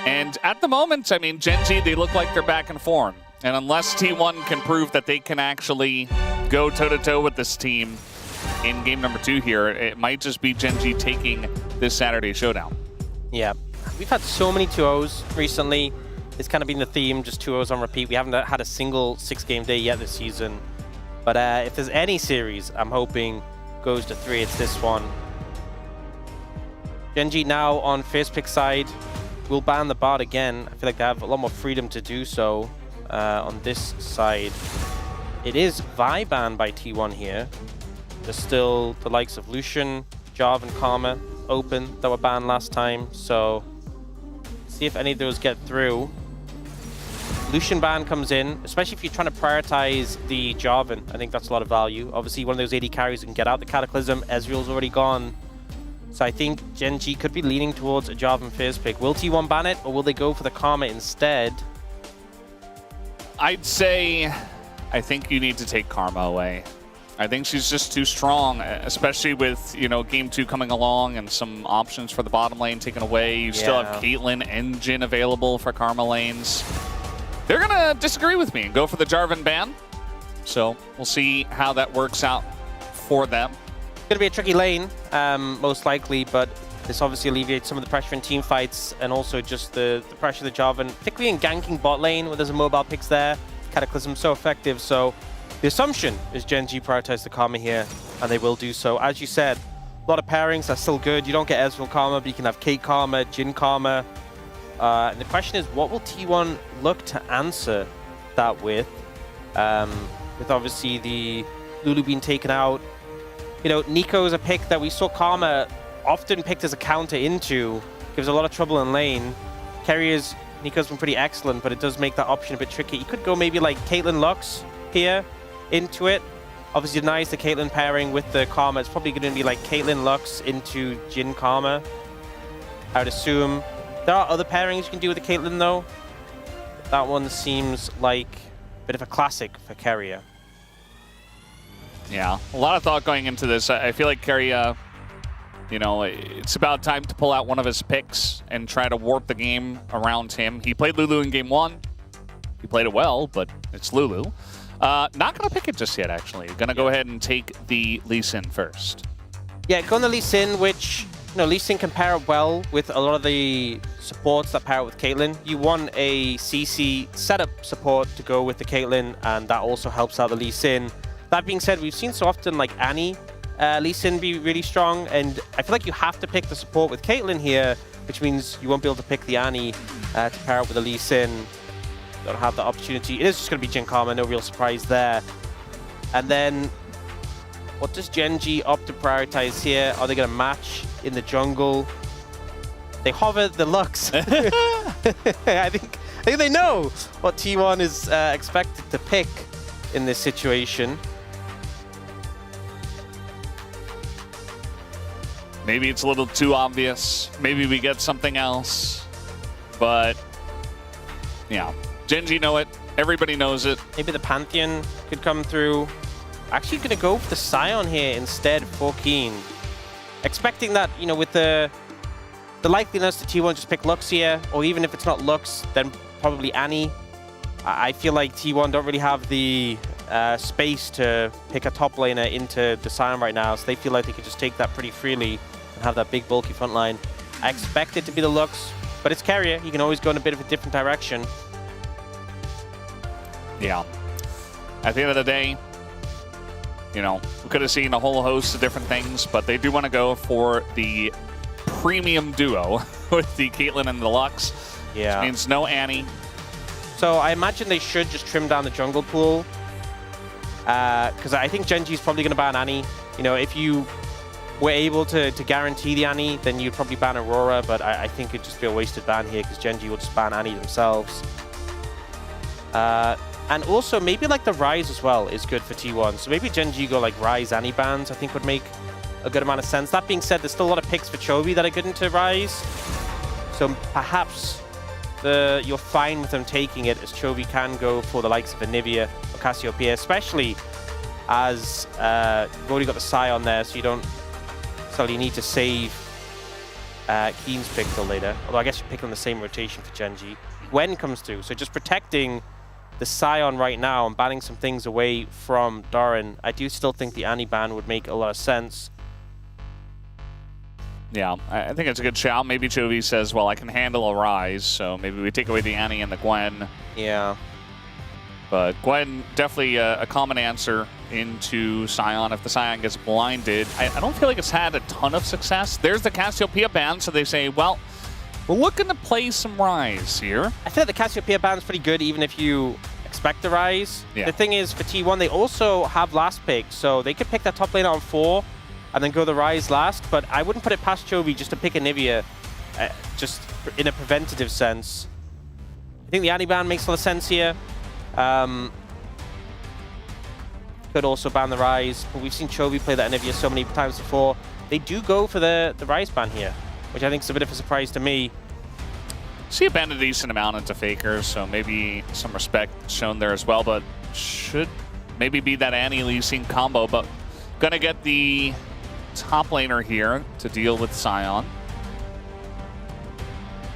S14: And at the moment, I mean, Gen G, they look like they're back in form. And unless T1 can prove that they can actually go toe-to-toe with this team in game number 2 here, it might just be Gen G taking this Saturday showdown.
S15: Yeah, we've had so many 2-0s recently. It's kind of been the theme, just 2-0s on repeat. We haven't had a single 6-game day yet this season. But if there's any series I'm hoping goes to 3, it's this one. Gen G now on first pick side. Will ban the Bard again. I feel like they have a lot more freedom to do so on this side. It is Vi banned by T1 here. There's still the likes of Lucian, Jarvan, and Karma open that were banned last time. So see if any of those get through. Lucian ban comes in, especially if you're trying to prioritize the Jarvan. I think that's a lot of value. Obviously, one of those AD carries who can get out the Cataclysm. Ezreal's already gone. So I think Gen G could be leaning towards a Jarvan first pick. Will T1 ban it, or will they go for the Karma instead?
S14: I'd say I think you need to take Karma away. I think she's just too strong, especially with, you know, game 2 coming along and some options for the bottom lane taken away. You still have Caitlyn and Jhin available for Karma lanes. They're going to disagree with me and go for the Jarvan ban. So we'll see how that works out for them.
S15: Going to be a tricky lane, most likely, but this obviously alleviates some of the pressure in team fights and also just the pressure of the Jarvan, particularly in ganking bot lane where there's a mobile picks there. Cataclysm so effective, so the assumption is Gen G prioritize the Karma here, and they will do so. As you said, A lot of pairings are still good. You don't get Ezreal Karma, but you can have Kate Karma, Jhin Karma. And the question is, what will T1 look to answer that with? With obviously the Lulu being taken out. You know, Nico is a pick that we saw Karma often picked as a counter into. Gives a lot of trouble in lane. Carriers, Nico's been pretty excellent, but it does make that option a bit tricky. You could go maybe like Caitlyn Lux here into it. Obviously denies the Caitlyn pairing with the Karma. It's probably going to be like Caitlyn Lux into Jhin Karma, I would assume. There are other pairings you can do with the Caitlyn though. That one seems like a bit of a classic for Keria.
S14: Yeah, a lot of thought going into this. I feel like Keria, you know, it's about time to pull out one of his picks and try to warp the game around him. He played Lulu in game 1. He played it well, but it's Lulu. Not going to pick it just yet, actually. Going to go ahead and take the Lee Sin first.
S15: Yeah, go on the Lee Sin, which, you know, Lee Sin can pair up well with a lot of the supports that pair up with Caitlyn. You want a CC setup support to go with the Caitlyn, and that also helps out the Lee Sin. That being said, we've seen so often like Annie, Lee Sin be really strong, and I feel like you have to pick the support with Caitlyn here, which means you won't be able to pick the Annie to pair up with the Lee Sin. Don't have the opportunity. It is just going to be Jhin Karma, no real surprise there. And then, what does Gen G opt to prioritize here? Are they going to match in the jungle? They hover the Lux. I think they know what T1 is expected to pick in this situation.
S14: Maybe it's a little too obvious. Maybe we get something else. But, yeah. Gen G know it. Everybody knows it.
S15: Maybe the Pantheon could come through. Actually going to go for the Scion here instead for Keen. Expecting that, you know, with the likeliness that T1 just pick Lux here, or even if it's not Lux, then probably Annie. I feel like T1 don't really have the space to pick a top laner into the Scion right now, so they feel like they could just take that pretty freely and have that big bulky front line. I expect it to be the Lux, but it's Carrier. He can always go in a bit of a different direction.
S14: Yeah. At the end of the day, you know, we could have seen a whole host of different things, but they do want to go for the premium duo with the Caitlyn and the Lux.
S15: Yeah.
S14: Which means no Annie.
S15: So I imagine they should just trim down the jungle pool. Because I think Gen G is probably going to ban Annie. You know, if you were able to guarantee the Annie, then you'd probably ban Aurora, but I think it'd just be a wasted ban here because Gen G will just ban Annie themselves. And also, maybe like the Rise as well is good for T1. So maybe Gen G go like Rise Annie bans, I think would make a good amount of sense. That being said, there's still a lot of picks for Chovy that are good into Rise. So perhaps you're fine with them taking it, as Chovy can go for the likes of Anivia or Cassiopeia, especially as you've already got the Scion there, so you don't necessarily need to save Keen's pick till later. Although I guess you pick on the same rotation for Gen G. Gwen comes through, so just protecting the Scion right now and banning some things away from Doran. I do still think the Annie ban would make a lot of sense.
S14: Yeah, I think it's a good shout. Maybe Chovy says, well, I can handle a Rise, so maybe we take away the Annie and the Gwen.
S15: Yeah.
S14: But Gwen, definitely a common answer into Scion if the Scion gets blinded. I don't feel like it's had a ton of success. There's the Cassiopeia ban, so they say, well, we're looking to play some Rise here.
S15: I feel like the Cassiopeia ban is pretty good, even if you expect the Rise.
S14: Yeah.
S15: The thing is, for T1, they also have last pick, so they could pick that top lane on 4 and then go the Rise last, but I wouldn't put it past Chovy just to pick Anivia, just in a preventative sense. I think the Annie ban makes a lot of sense here. Could also ban the Rise, but we've seen Chovy play that Anivia so many times before. They do go for the Rise ban here, which I think is a bit of a surprise to me.
S14: See, banned a decent amount into Fakers, so maybe some respect shown there as well, but should maybe be that Annie Lee Sin combo, but gonna get the top laner here to deal with Scion.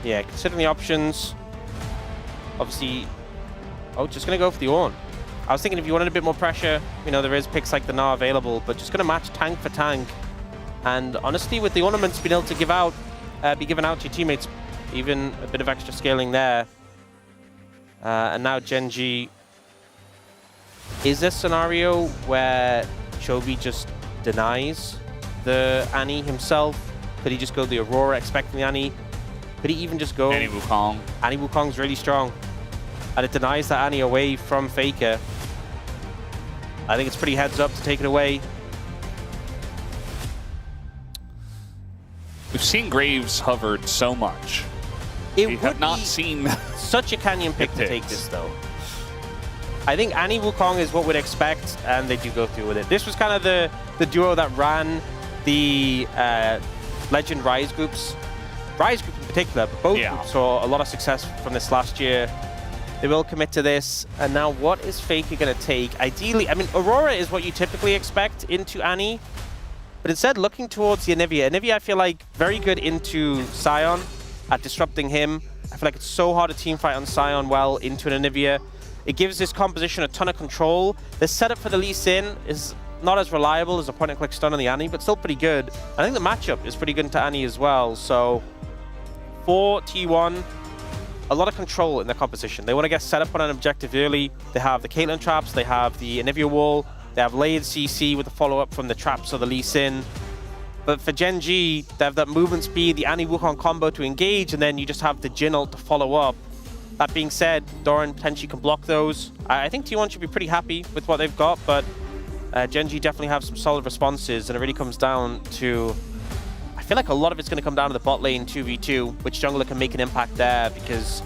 S15: Yeah, considering the options, obviously, just gonna go for the Ornn. I was thinking if you wanted a bit more pressure, you know, there is picks like the Gnar available, but just gonna match tank for tank. And honestly, with the ornaments being able to be given out to your teammates, even a bit of extra scaling there. And now Gen G. Is this scenario where Chovy just denies the Annie himself? Could he just go the Aurora expecting the Annie? Could he even just go...
S14: Annie Wukong.
S15: Annie Wukong's really strong. And it denies that Annie away from Faker. I think it's pretty heads up to take it away.
S14: We've seen Graves hovered so much. We have not seen
S15: such a canyon pick to take this, though. I think Annie Wukong is what we'd expect, and they do go through with it. This was kind of the duo that ran the Legend Rise groups. Rise group in particular, but both groups saw a lot of success from this last year. They will commit to this. And now what is Faker going to take? Ideally, I mean, Aurora is what you typically expect into Annie. But instead, looking towards the Anivia. Anivia, I feel like, very good into Sion at disrupting him. I feel like it's so hard to teamfight on Sion well into an Anivia. It gives this composition a ton of control. The setup for the Lee Sin is not as reliable as a point-and-click stun on the Annie, but still pretty good. I think the matchup is pretty good into Annie as well. So for T1, a lot of control in their composition. They want to get set up on an objective early. They have the Caitlyn traps, they have the Anivia wall, they have layered CC with the follow-up from the traps of the Lee Sin. But for Gen G, they have that movement speed, the Annie Wukong combo to engage, and then you just have the Jin ult to follow up. That being said, Doran potentially can block those. I think T1 should be pretty happy with what they've got, but Gen G definitely have some solid responses, and it really comes down to... I feel like a lot of it's going to come down to the bot lane 2v2, which jungler can make an impact there, because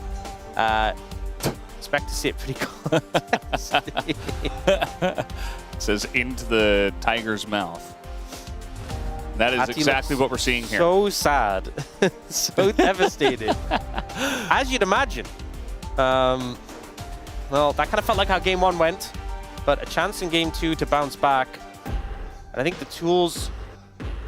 S15: expect to see it pretty close.
S14: It says into the tiger's mouth. That is exactly what we're seeing here.
S15: So sad. So devastated. As you'd imagine. Well, that kind of felt like how game 1 went, but a chance in game 2 to bounce back. And I think the tools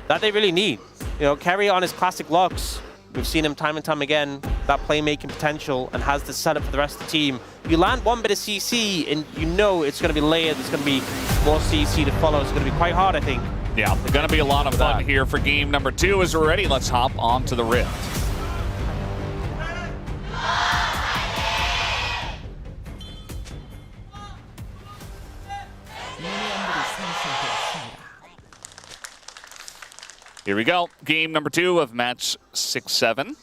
S15: that they really need. You know, Kerry on his classic locks, we've seen him time and time again, that playmaking potential, and has the setup for the rest of the team. You land one bit of CC, and you know it's going to be layered, there's going to be more CC to follow. It's going to be quite hard, I think.
S14: Yeah, there's going to be a lot of fun here for game number 2. As we're ready, let's hop onto the Rift. Here we go. Game number 2 of match 6-7.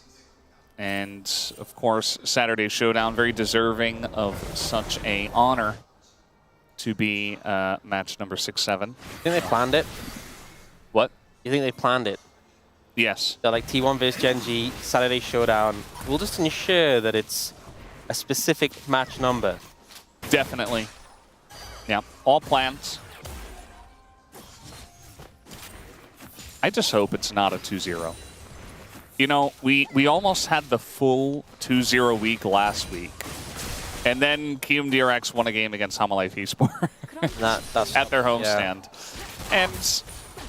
S14: And, of course, Saturday Showdown, very deserving of such a honor to be match number 6-7.
S15: You think they planned it?
S14: What?
S15: You think they planned it?
S14: Yes.
S15: They're like T1 vs Gen G, Saturday Showdown. We'll just ensure that it's a specific match number.
S14: Definitely. Yeah, all plans. I just hope it's not a 2-0. You know, we almost had the full 2-0 week last week. And then KMDRX won a game against Hamalife Esports at their homestand. And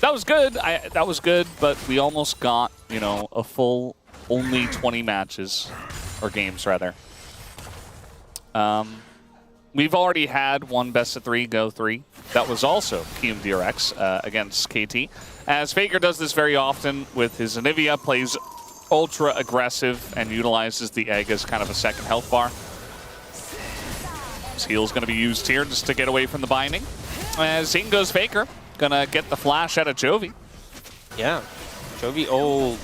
S14: that was good. That was good, but we almost got, you know, a full only 20 matches, or games rather. We've already had one best of 3 go 3. That was also KMDRX against KT. As Faker does this very often with his Anivia, plays ultra aggressive and utilizes the egg as kind of a second health bar. His heal's going to be used here just to get away from the binding. As in goes Faker, gonna get the flash out of Jovi.
S15: Yeah, Jovi, oh.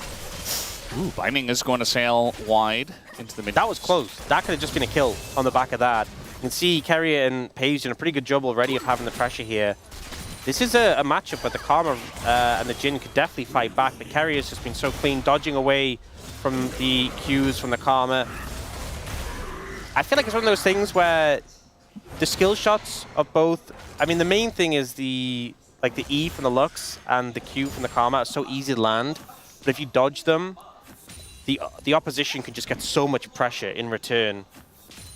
S14: Ooh, binding is going to sail wide into the mid.
S15: That was close. That could have just been a kill on the back of that. You can see Carrier and Paige doing a pretty good job already of having the pressure here. This is a matchup where the Karma and the Jin could definitely fight back, but Carrier's just been so clean, dodging away from the Qs from the Karma. I feel like it's one of those things where the skill shots of both, I mean, the main thing is the E from the Lux and the Q from the Karma are so easy to land, but if you dodge them, the opposition can just get so much pressure in return.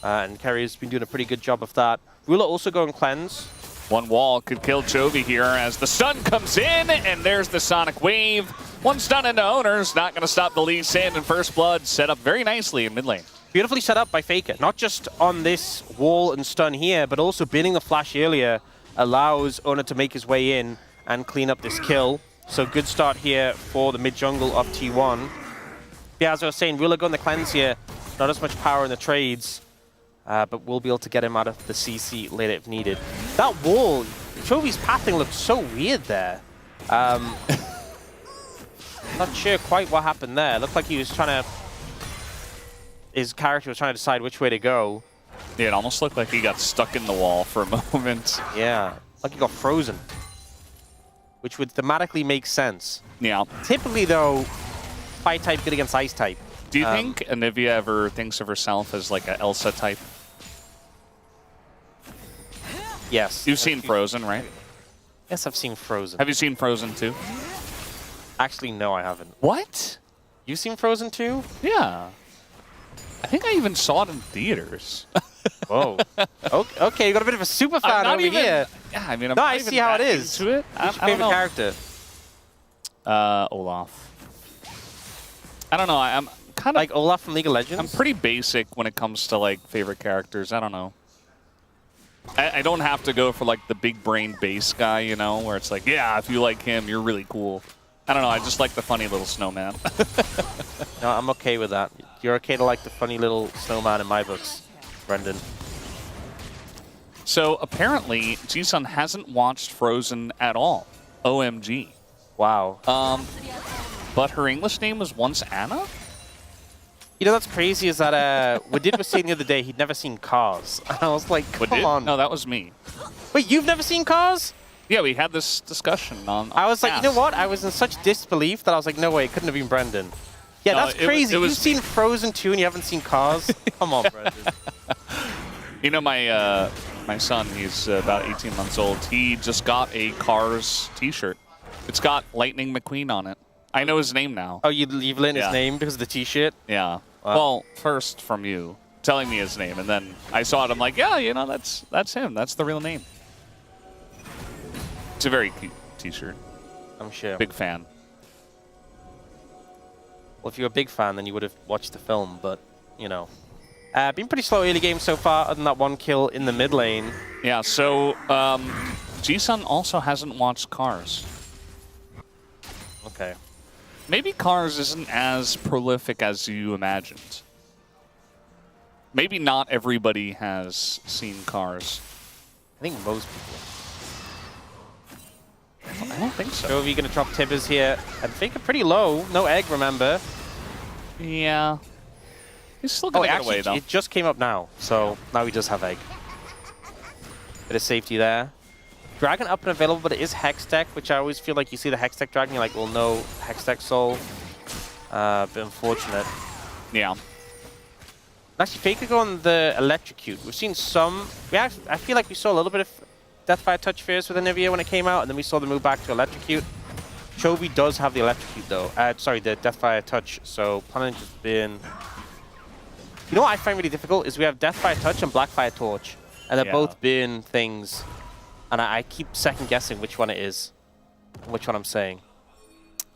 S15: And Carrier's been doing a pretty good job of that. Ruler also going cleanse.
S14: One wall could kill Jovi here as the stun comes in, and there's the Sonic Wave. One stun into Owners, not going to stop the Lee Sin, and First Blood set up very nicely in mid lane.
S15: Beautifully set up by Faker, not just on this wall and stun here, but also binning the flash earlier allows Owner to make his way in and clean up this kill. So good start here for the mid jungle of T1. Yeah, as I was saying, Ruler going the cleanse here, not as much power in the trades. But we'll be able to get him out of the CC later if needed. That wall, Jovi's pathing looked so weird there. Not sure quite what happened there. Looked like he was trying to... His character was trying to decide which way to go.
S14: Yeah, it almost looked like he got stuck in the wall for a moment.
S15: Yeah, like he got frozen. Which would thematically make sense.
S14: Yeah.
S15: Typically, though, Fire type good against Ice type.
S14: Do you think Anivia ever thinks of herself as like a Elsa type?
S15: Yes.
S14: You've seen Frozen, right?
S15: Yes, I've seen Frozen.
S14: Have you seen Frozen 2?
S15: Actually, no, I haven't.
S14: What?
S15: You've seen Frozen 2?
S14: Yeah. I think I even saw it in theaters.
S15: Whoa. Okay, you got a bit of a super fan over here.
S14: Yeah, I mean, I'm
S15: no,
S14: not
S15: I
S14: even
S15: see how it
S14: that
S15: is.
S14: into it.
S15: Who's your favorite character?
S14: Olaf. I don't know. I'm kind of
S15: like Olaf from League of Legends.
S14: I'm pretty basic when it comes to like favorite characters. I don't know. I don't have to go for like the big brain base guy, you know, where it's like, yeah, if you like him, you're really cool. I don't know. I just like the funny little snowman.
S15: No, I'm okay with that. You're okay to like the funny little snowman in my books, Brendan.
S14: So apparently, Jisun hasn't watched Frozen at all. OMG.
S15: Wow.
S14: But her English name was once Anna?
S15: You know what's crazy is that Wadid was saying the other day he'd never seen Cars. I was like, come on.
S14: No, that was me.
S15: Wait, you've never seen Cars?
S14: Yeah, we had this discussion on
S15: I was like, you know what? I was in such disbelief that I was like, no way, it couldn't have been Brendan. Yeah,
S14: No,
S15: that's crazy.
S14: it was
S15: You've seen Frozen 2 and you haven't seen Cars? Come on, Brendan.
S14: You know, my son, he's about 18 months old. He just got a Cars t-shirt. It's got Lightning McQueen on it. I know his name now.
S15: Oh, you've learned his name because of the t-shirt?
S14: Yeah.
S15: Wow.
S14: Well, first from you telling me his name, and then I saw it. I'm like, yeah, you know, that's him. That's the real name. It's a very cute t-shirt.
S15: I'm sure.
S14: Big fan.
S15: Well, if you're a big fan, then you would have watched the film, but, you know. Been pretty slow early game so far, other than that one kill in the mid lane.
S14: Yeah, so Jisun also hasn't watched Cars.
S15: Okay.
S14: Maybe Cars isn't as prolific as you imagined. Maybe not everybody has seen Cars.
S15: I think most people.
S14: I don't think so.
S15: Jovi going to drop Tibbers here. And Faker pretty low. No egg, remember.
S14: Yeah. He's still going to get away, though.
S15: It just came up now. So now he does have egg. Bit of safety there. Dragon up and available, but it is Hex deck, which I always feel like you see the Hex deck Dragon, you're like, well, no Hex deck soul. Bit unfortunate.
S14: Yeah.
S15: Actually, Faker go on the Electrocute. We've seen some... I feel like we saw a little bit of Deathfire Touch first with Anivia when it came out, and then we saw the move back to Electrocute. Chovy does have the Electrocute, though. Sorry, the Deathfire Touch. So, Planet has been... You know what I find really difficult is we have Deathfire Touch and Blackfire Torch, and they're both been things... And I keep second-guessing which one it is, which one I'm saying.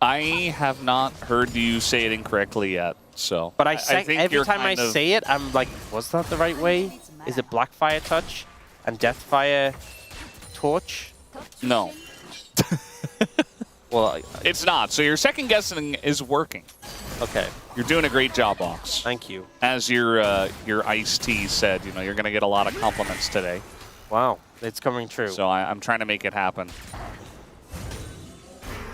S14: I have not heard you say it incorrectly yet, so...
S15: But I
S14: think
S15: every time I say it, I'm like, was that the right way? Is it Blackfire Touch and Deathfire Torch?
S14: No.
S15: Well,
S14: it's not. So your second-guessing is working.
S15: Okay.
S14: You're doing a great job, Ox.
S15: Thank you.
S14: As your iced tea said, you know, you're going to get a lot of compliments today.
S15: Wow. It's coming true.
S14: So I'm trying to make it happen.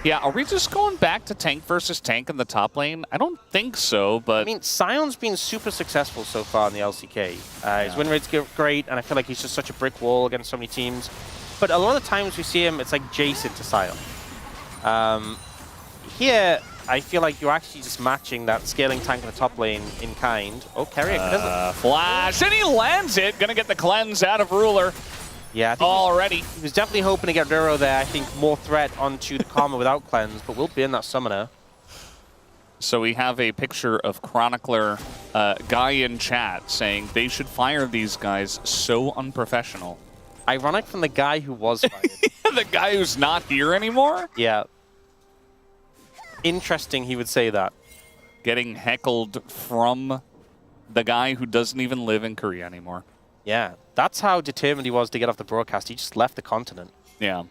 S14: Yeah, are we just going back to tank versus tank in the top lane? I don't think so, but...
S15: I mean, Sion's been super successful so far in the LCK. His win rate's great, and I feel like he's just such a brick wall against so many teams. But a lot of the times we see him, it's like Jason to Sion. Here, I feel like you're actually just matching that scaling tank in the top lane in kind. Oh, carry it.
S14: Flash, and he lands it. Gonna get the cleanse out of Ruler.
S15: Yeah, I think
S14: already.
S15: He was definitely hoping to get Ruro there. I think more threat onto the Karma without cleanse, but we'll burn that summoner.
S14: So we have a picture of Chronicler guy in chat saying they should fire these guys, so unprofessional.
S15: Ironic from the guy who was fired.
S14: The guy who's not here anymore?
S15: Yeah. Interesting he would say that.
S14: Getting heckled from the guy who doesn't even live in Korea anymore.
S15: Yeah, that's how determined he was to get off the broadcast. He just left the continent.
S14: Yeah.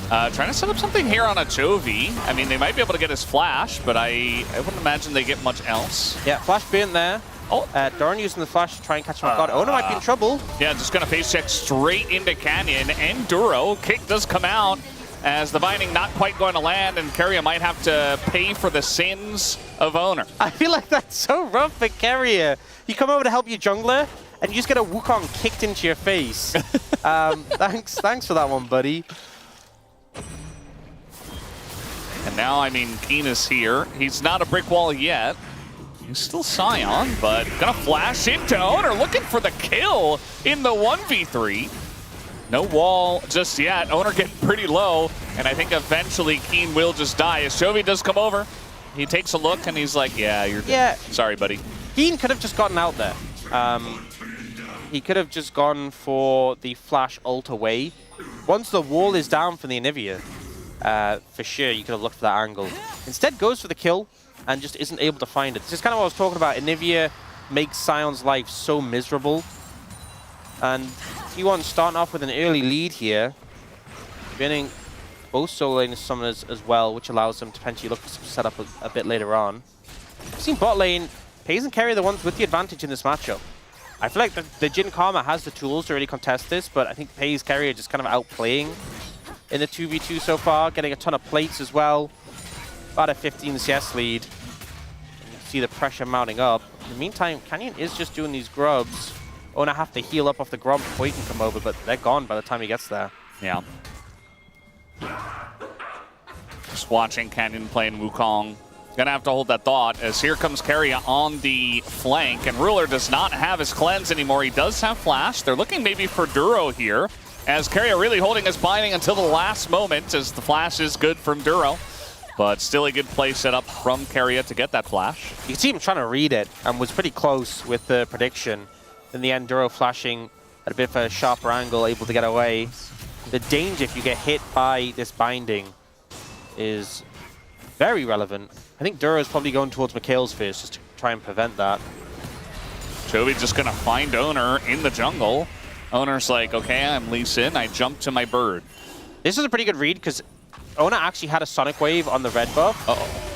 S14: Trying to set up something here on a Chovy. I mean, they might be able to get his flash, but I wouldn't imagine they get much else.
S15: Yeah, flash burnt there.
S14: Oh,
S15: Doran using the flash to try and catch him off guard. Ono might be in trouble.
S14: Yeah, just going to face check straight into Canyon. And Duro. Kick does come out. as the binding not quite going to land, and Keria might have to pay for the sins of Owner.
S15: I feel like that's so rough for Keria. You come over to help your jungler, and you just get a Wukong kicked into your face. Thanks for that one, buddy.
S14: And now, I mean, Keen is here. He's not a brick wall yet. He's still Scion, but gonna flash into Owner, looking for the kill in the 1v3. No wall just yet. Owner getting pretty low, and I think eventually Keen will just die. As Chovy does come over, he takes a look, and he's like, yeah, you're dead. Sorry, buddy.
S15: Keen could have just gotten out there. He could have just gone for the flash ult away. Once the wall is down from the Anivia, for sure, you could have looked for that angle. Instead, goes for the kill and just isn't able to find it. This is kind of what I was talking about. Anivia makes Sion's life so miserable. And T1 starting off with an early lead here, winning both solo lane summoners as well, which allows them to potentially look for some setup a bit later on. We've seen bot lane, Paze and Keria the ones with the advantage in this matchup. I feel like the Jhin Karma has the tools to really contest this, but I think Paze Keria are just kind of outplaying in the 2v2 so far, getting a ton of plates as well. About a 15 CS lead. You see the pressure mounting up. In the meantime, Canyon is just doing these grubs. Owner have to heal up off the grub before he can come over, but they're gone by the time he gets there.
S14: Yeah. Just watching Canyon playing Wukong. Gonna have to hold that thought, as here comes Keria on the flank, and Ruler does not have his cleanse anymore. He does have flash. They're looking maybe for Duro here, as Keria really holding his binding until the last moment, as the flash is good from Duro. But still a good play set up from Keria to get that flash.
S15: You can see him trying to read it, and was pretty close with the prediction. In the end, Duro flashing at a bit of a sharper angle, able to get away. The danger if you get hit by this binding is very relevant. I think Duro's probably going towards Mikhail's first just to try and prevent that.
S14: Chovy just gonna find Owner in the jungle. Owner's like, okay, I'm Lee Sin, I jump to my bird.
S15: This is a pretty good read because Owner actually had a Sonic Wave on the red buff.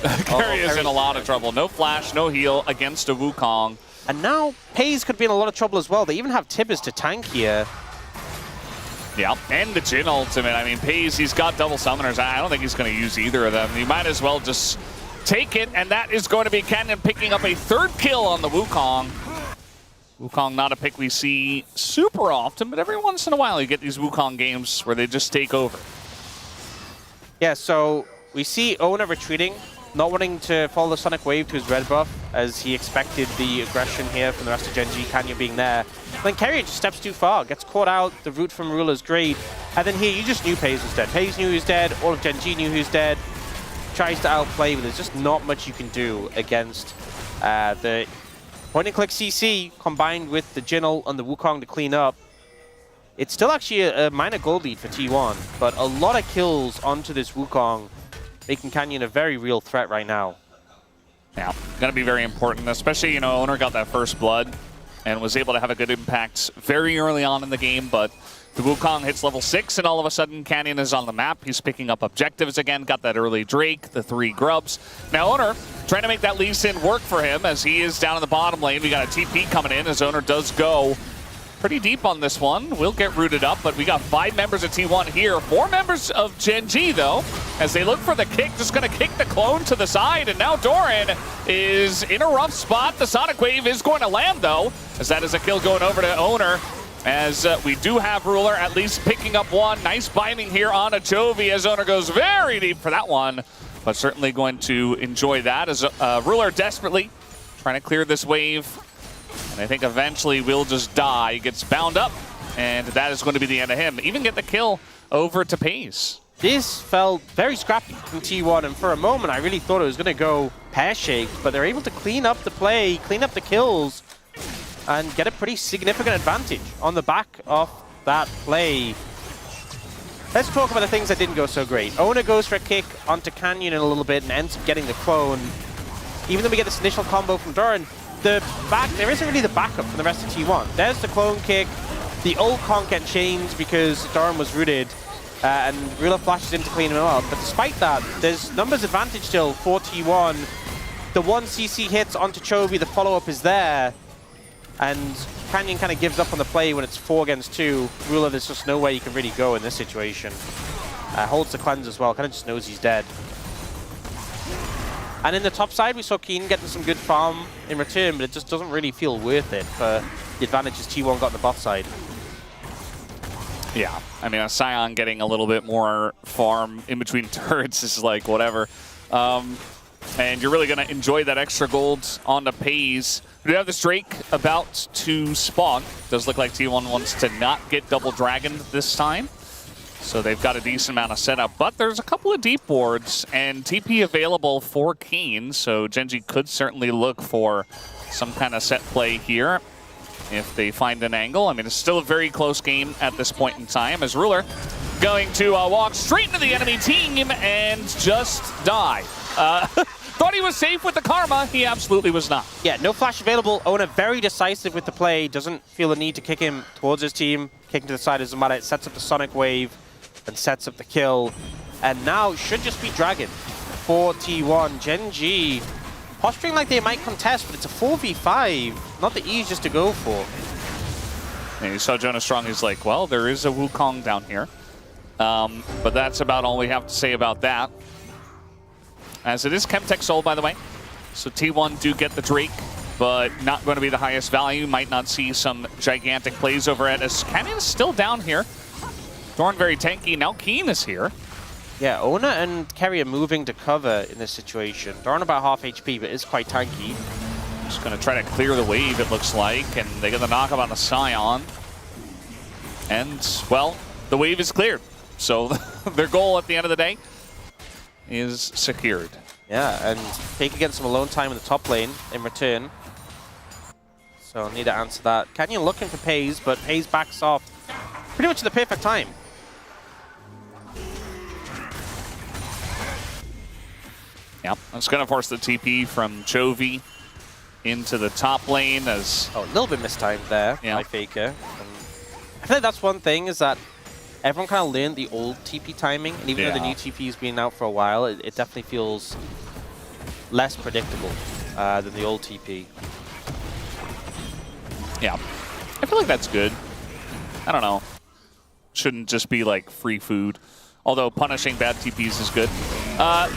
S14: Keria's in a lot of trouble. No flash, no heal against a Wukong.
S15: And now Paze could be in a lot of trouble as well. They even have Tibbers to tank here.
S14: Yeah, and the Jhin ultimate. I mean, Paze, he's got double summoners. I don't think he's going to use either of them. He might as well just take it, and that is going to be Canyon picking up a third kill on the Wukong. Wukong, not a pick we see super often, but every once in a while you get these Wukong games where they just take over.
S15: Yeah, so we see Owner retreating, not wanting to follow the Sonic Wave to his red buff, as he expected the aggression here from the rest of Gen G, Canyon being there. Then Keria just steps too far, gets caught out, the root from Ruler's great, and then here you just knew Paze was dead. Paze knew he was dead, all of Gen G knew he was dead, tries to outplay, but there's just not much you can do against the point-and-click CC combined with the Jhin ult and the Wukong to clean up. It's still actually a minor gold lead for T1, but a lot of kills onto this Wukong, making Canyon a very real threat right now.
S14: Yeah, going to be very important, especially, you know, Owner got that first blood and was able to have a good impact very early on in the game, but the Wukong hits level 6, and all of a sudden Canyon is on the map. He's picking up objectives again, got that early Drake, the 3 grubs. Now Owner trying to make that Lee Sin work for him, as he is down in the bottom lane. We got a TP coming in, as Owner does go pretty deep on this one. We'll get rooted up, but we got 5 members of T1 here. 4 members of Gen G, though, as they look for the kick. Just going to kick the clone to the side, and now Doran is in a rough spot. The Sonic Wave is going to land, though, as that is a kill going over to Owner, as we do have Ruler at least picking up one. Nice binding here on a Chovy, as Owner goes very deep for that one, but certainly going to enjoy that, as Ruler desperately trying to clear this wave. And I think eventually will just die. He gets bound up, and that is going to be the end of him. Even get the kill over to Pace.
S15: This felt very scrappy from T1, and for a moment I really thought it was going to go pear-shaped, but they're able to clean up the play, clean up the kills, and get a pretty significant advantage on the back of that play. Let's talk about the things that didn't go so great. Owner goes for a kick onto Canyon in a little bit and ends up getting the clone. Even though we get this initial combo from Doran, there isn't really the backup from the rest of T1. There's the clone kick. The ult can't get changed because Doran was rooted, and Ruler flashes in to clean him up. But despite that, there's numbers advantage still for T1. The 1 CC hits onto Chovy, the follow-up is there, and Canyon kind of gives up on the play when it's 4 against 2. Ruler, there's just no way you can really go in this situation. Holds the cleanse as well, kind of just knows he's dead. And in the top side, we saw Keen getting some good farm in return, but it just doesn't really feel worth it for the advantages T1 got on the bot side.
S14: Yeah, I mean, a Scion getting a little bit more farm in between turrets is like whatever. And you're really going to enjoy that extra gold on the pays. We do have this Drake about to spawn. Does look like T1 wants to not get double dragoned this time. So they've got a decent amount of setup, but there's a couple of deep wards and TP available for Keen, so Gen.G could certainly look for some kind of set play here if they find an angle. I mean, it's still a very close game at this point in time, as Ruler going to walk straight into the enemy team and just die. Thought he was safe with the Karma. He absolutely was not.
S15: Yeah, no flash available. Oner very decisive with the play. Doesn't feel the need to kick him towards his team. Kicking to the side doesn't matter. It sets up the Sonic Wave and sets up the kill. And now it should just be Dragon for T1. Gen.G posturing like they might contest, but it's a 4v5. Not the easiest to go for.
S14: And you saw Jonas Strong. He's like, well, there is a Wukong down here. But that's about all we have to say about that. As it is Chemtech Soul, by the way. So T1 do get the Drake, but not going to be the highest value. Might not see some gigantic plays over it, as Canyon is still down here. Dorn very tanky. Now Keen is here.
S15: Yeah, Oner and Kerry are moving to cover in this situation. Dorn about half HP, but is quite tanky.
S14: Just going to try to clear the wave, it looks like, and they get the knockup on the Scion. And, well, the wave is cleared. So their goal at the end of the day is secured.
S15: Yeah, and Faker gets some alone time in the top lane in return. So I'll need to answer that. Canyon looking for Pays, but Pays backs off pretty much at the perfect time.
S14: Yep, that's going to force the TP from Chovy into the top lane as...
S15: Oh, a little bit mistimed there by Faker. And I feel like that's one thing, is that everyone kind of learned the old TP timing, and even though the new TP's been out for a while, it definitely feels less predictable than the old TP.
S14: Yeah, I feel like that's good. I don't know. Shouldn't just be like free food. Although punishing bad TPs is good.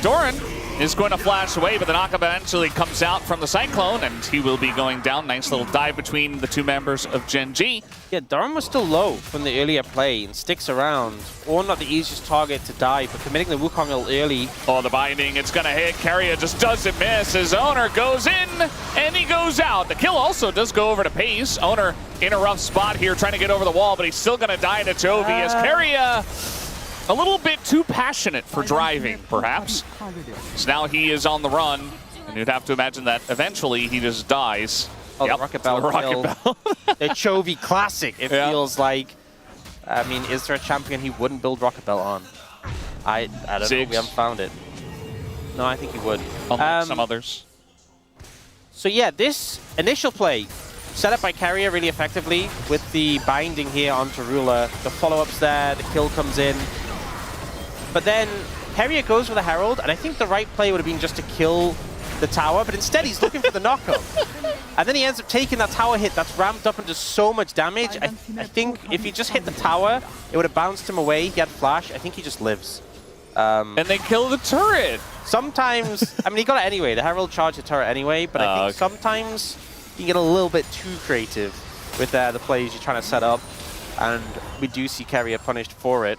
S14: Doran is going to flash away, but the knockup eventually comes out from the Cyclone, and he will be going down. Nice little dive between the two members of Gen.G.
S15: Yeah, Doran was still low from the earlier play and sticks around. Or not the easiest target to die, but committing the Wukong ult early.
S14: Oh, the binding, it's going to hit. Carrier just doesn't miss. His Oner goes in, and he goes out. The kill also does go over to Pace. Oner in a rough spot here, trying to get over the wall, but he's still going to die to Chovy as Carrier a little bit too passionate for driving, perhaps. So now he is on the run, and you'd have to imagine that eventually he just dies.
S15: Oh, the Rocket Bell.
S14: The Rocket Bell.
S15: The Chovy classic, it feels like. I mean, is there a champion he wouldn't build Rocket Bell on? I don't know, we haven't found it. No, I think he would.
S14: Unlike some others.
S15: So yeah, this initial play, set up by Carrier really effectively with the binding here onto Ruler. The follow-ups there, the kill comes in. But then Carrier goes for the Herald, and I think the right play would have been just to kill the tower, but instead he's looking for the knockup. And then he ends up taking that tower hit that's ramped up into so much damage. I think if he just hit the tower, it would have bounced him away. He had flash. I think he just lives.
S14: And they kill the turret.
S15: Sometimes, I mean, he got it anyway. The Herald charged the turret anyway, but I think sometimes you get a little bit too creative with the plays you're trying to set up, and we do see Carrier punished for it.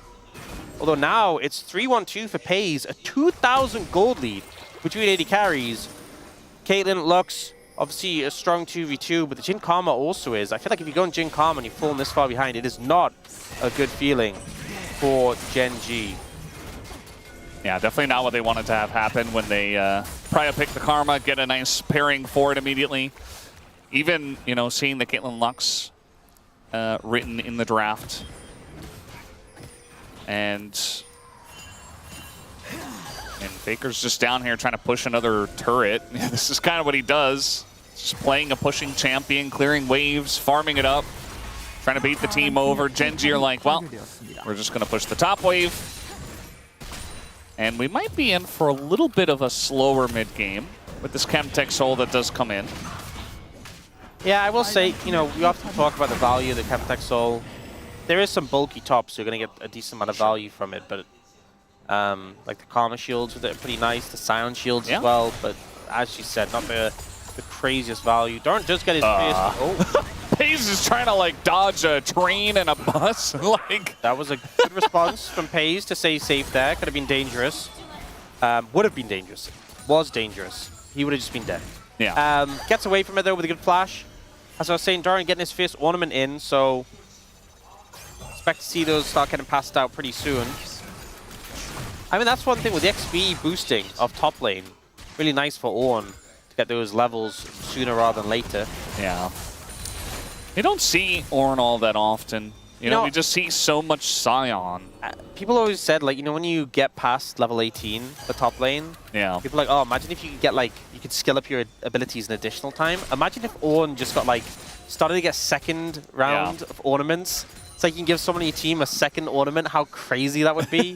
S15: Although now it's 3-1-2 for Pays, a 2,000 gold lead between 80 carries. Caitlyn, Lux, obviously a strong 2v2, but the Jin Karma also is. I feel like if you go in Jin Karma and you've fallen this far behind, it is not a good feeling for Gen.G.
S14: Yeah, definitely not what they wanted to have happen when they probably pick the Karma, get a nice pairing for it immediately. Even, you know, seeing the Caitlyn Lux written in the draft. And Faker's just down here trying to push another turret. This is kind of what he does. Just playing a pushing champion, clearing waves, farming it up, trying to beat the team over. Gen.G are like, well, we're just going to push the top wave. And we might be in for a little bit of a slower mid-game with this Chemtech Soul that does come in.
S15: Yeah, I will say, you know, we often talk about the value of the Chemtech Soul. There is some bulky tops, so you're going to get a decent amount of value from it, but Like the Karma shields with it are pretty nice, the Scion shields as well, but as she said, not the craziest value. Doran does get his
S14: FaZe is trying to like dodge a train and a bus. Like
S15: that was a good response from FaZe to stay safe there. Could have been dangerous. Would have been dangerous. Was dangerous. He would have just been dead.
S14: Yeah.
S15: Gets away from it though with a good flash. As I was saying, Doran getting his first ornament in, so expect to see those start getting passed out pretty soon. I mean, that's one thing with the XP boosting of top lane. Really nice for Ornn to get those levels sooner rather than later.
S14: Yeah. You don't see Ornn all that often. You know, we just see so much Scion.
S15: People always said, like, you know, when you get past level 18, the top lane, people are like, oh, imagine if you could get, like, you could skill up your abilities in additional time. Imagine if Ornn just got, like, started to get second round of ornaments. It's like you can give someone on your team a second ornament. How crazy that would be.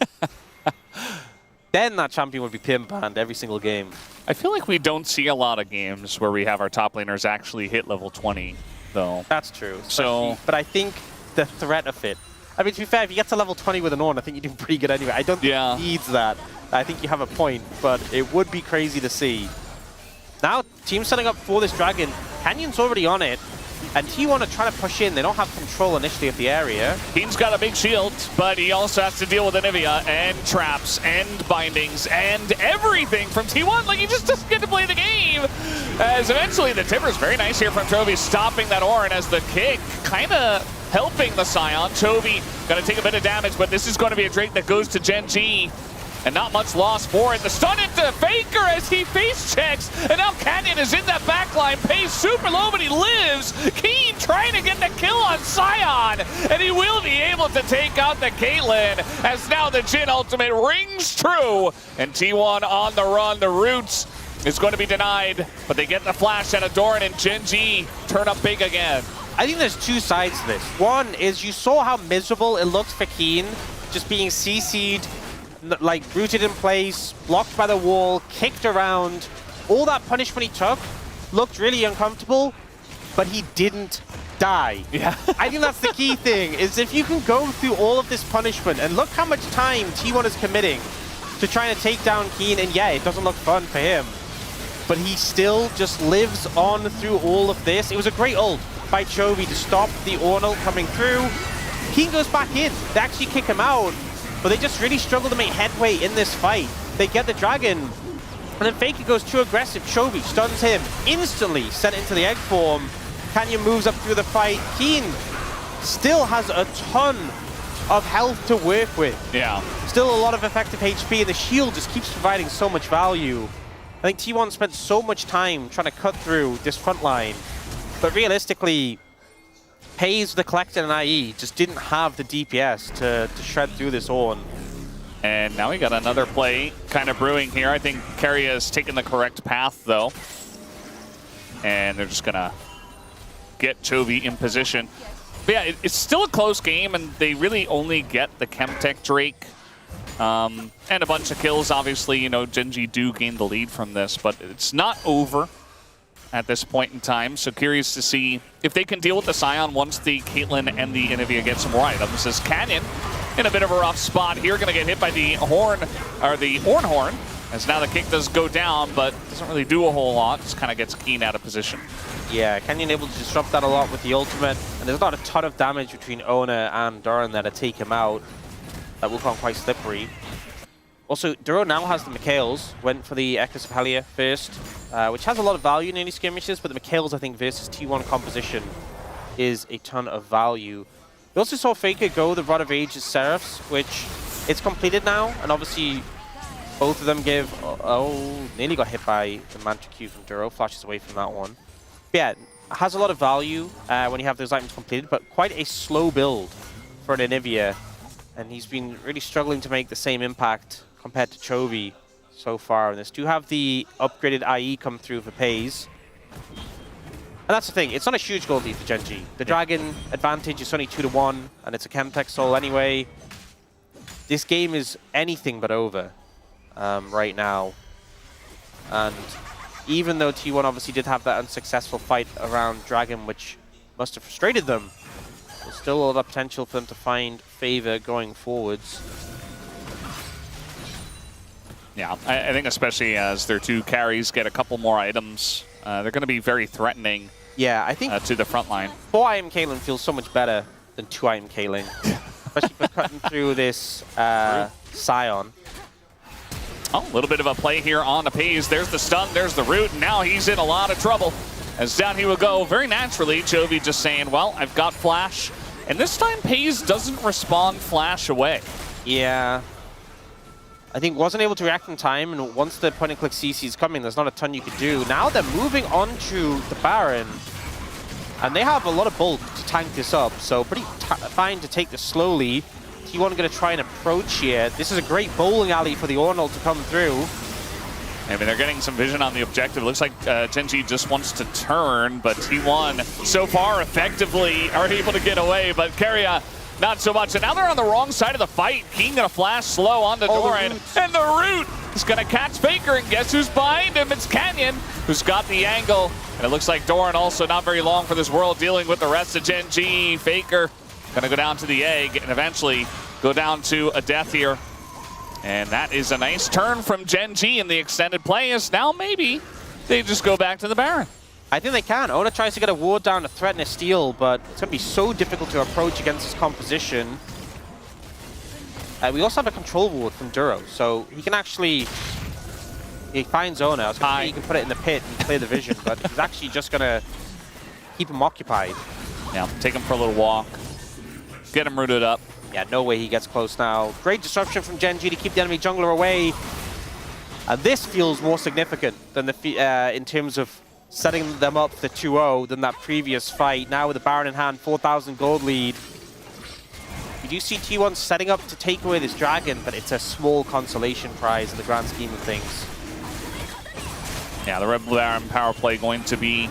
S15: Then that champion would be pin banned every single game.
S14: I feel like we don't see a lot of games where we have our top laners actually hit level 20, though.
S15: That's true.
S14: So,
S15: but I think the threat of it. I mean, to be fair, if you get to level 20 with an Ornn, I think you're doing pretty good anyway. I don't think it needs that. I think you have a point, but it would be crazy to see. Now, team setting up for this dragon. Canyon's already on it. And T1 are trying to push in. They don't have control initially of the area.
S14: Keen's got a big shield, but he also has to deal with Anivia and traps and bindings and everything from T1. Like, he just doesn't get to play the game. As eventually the Timber's very nice here from Chovy, stopping that Ornn as the kick kind of helping the Scion. Chovy going to take a bit of damage, but this is going to be a Drake that goes to Gen G. And not much loss for it. The stun into Faker as he face checks. And now Canyon is in that backline. Pays super low, but he lives. Keen trying to get the kill on Scion. And he will be able to take out the Caitlyn. As now the Jhin ultimate rings true. And T1 on the run. The Roots is going to be denied. But they get the flash out of Doran and Gen G turn up big again.
S15: I think there's two sides to this. One is you saw how miserable it looked for Keen. Just being CC'd. Like, rooted in place, blocked by the wall, kicked around. All that punishment he took looked really uncomfortable, but he didn't die.
S14: Yeah.
S15: I think that's the key thing, is if you can go through all of this punishment, and look how much time T1 is committing to trying to take down Keen, and yeah, it doesn't look fun for him, but he still just lives on through all of this. It was a great ult by Chovy to stop the Ornn ult coming through. Keen goes back in. They actually kick him out. But they just really struggle to make headway in this fight. They get the dragon, and then Faker goes too aggressive. Chovy stuns him, instantly sent into the egg form. Canyon moves up through the fight. Keen still has a ton of health to work with.
S14: Yeah.
S15: Still a lot of effective HP, and the shield just keeps providing so much value. I think T1 spent so much time trying to cut through this front line, but realistically, FaZe, the Collector, and IE just didn't have the DPS to shred through this Ornn.
S14: And now we got another play kind of brewing here. I think Keria has taken the correct path, though. And they're just going to get Chovy in position. But yeah, it's still a close game, and they really only get the Chemtech Drake. And a bunch of kills. Obviously, you know, Gen G do gain the lead from this, but it's not over at this point in time. So curious to see if they can deal with the Scion once the Caitlyn and the Anivia get some more items. As Canyon in a bit of a rough spot here, going to get hit by the horn, or the Ornn horn, as now the kick does go down, but doesn't really do a whole lot. Just kind of gets Keen out of position.
S15: Yeah, Canyon able to disrupt that a lot with the ultimate, and there's not a ton of damage between Ona and Doran there to take him out. That will become quite slippery. Also, Duro now has the Mikhails, went for the Echoes of Helia first, which has a lot of value in early skirmishes, but the Mikhails, I think, versus T1 composition is a ton of value. We also saw Faker go the Rod of Age's Seraphs, which it's completed now, and obviously both of them give... Oh, nearly got hit by the Mantra Q from Duro, flashes away from that one. But yeah, has a lot of value when you have those items completed, but quite a slow build for an Anivia, and he's been really struggling to make the same impact compared to Chovy so far in this. Do have the upgraded IE come through for FaZe. And that's the thing, it's not a huge gold lead for Gen G. The Dragon advantage is only 2-1, and it's a Chemtech Soul anyway. This game is anything but over right now. And even though T1 obviously did have that unsuccessful fight around Dragon, which must have frustrated them, there's still a lot of potential for them to find favor going forwards.
S14: Yeah, I think especially as their 2 carries get a couple more items, they're going to be very threatening.
S15: Yeah, I think
S14: to the front line.
S15: 4 IM Kaling feels so much better than 2 IM Kaling, especially for cutting through this Scion.
S14: Oh, a little bit of a play here on the Pays. There's the stun, there's the root, and now he's in a lot of trouble. As down he will go very naturally. Chovy just saying, well, I've got Flash. And this time, Pays doesn't respond Flash away.
S15: Yeah. I think wasn't able to react in time, and once the point-and-click CC is coming, there's not a ton you could do. Now they're moving on to the Baron, and they have a lot of bulk to tank this up, so pretty fine to take this slowly. T1 going to try and approach here. This is a great bowling alley for the Ornal to come through.
S14: I mean, they're getting some vision on the objective. It looks like Gen.G just wants to turn, but T1 so far effectively are able to get away, but Keria not so much. And now they're on the wrong side of the fight. Keen gonna flash slow onto Doran, and the root is gonna catch Faker, and guess who's behind him? It's Canyon, who's got the angle. And it looks like Doran also not very long for this world, dealing with the rest of Gen.G. Faker gonna go down to the egg and eventually go down to a death here. And that is a nice turn from Gen.G in the extended play, as now maybe they just go back to the Baron.
S15: I think they can. Oda tries to get a ward down to threaten a steal, but it's going to be so difficult to approach against his composition. We also have a control ward from Duro, so he can actually... He finds Ona. I was going to say he can put it in the pit and clear the vision, but he's actually just going to keep him occupied.
S14: Yeah, take him for a little walk. Get him rooted up.
S15: Yeah, no way he gets close now. Great disruption from Gen.G to keep the enemy jungler away. And this feels more significant than the in terms of setting them up for 2-0 than that previous fight. Now with the Baron in hand, 4,000 gold lead. You do see T1 setting up to take away this dragon, but it's a small consolation prize in the grand scheme of things.
S14: Yeah, the Red Baron power play going to be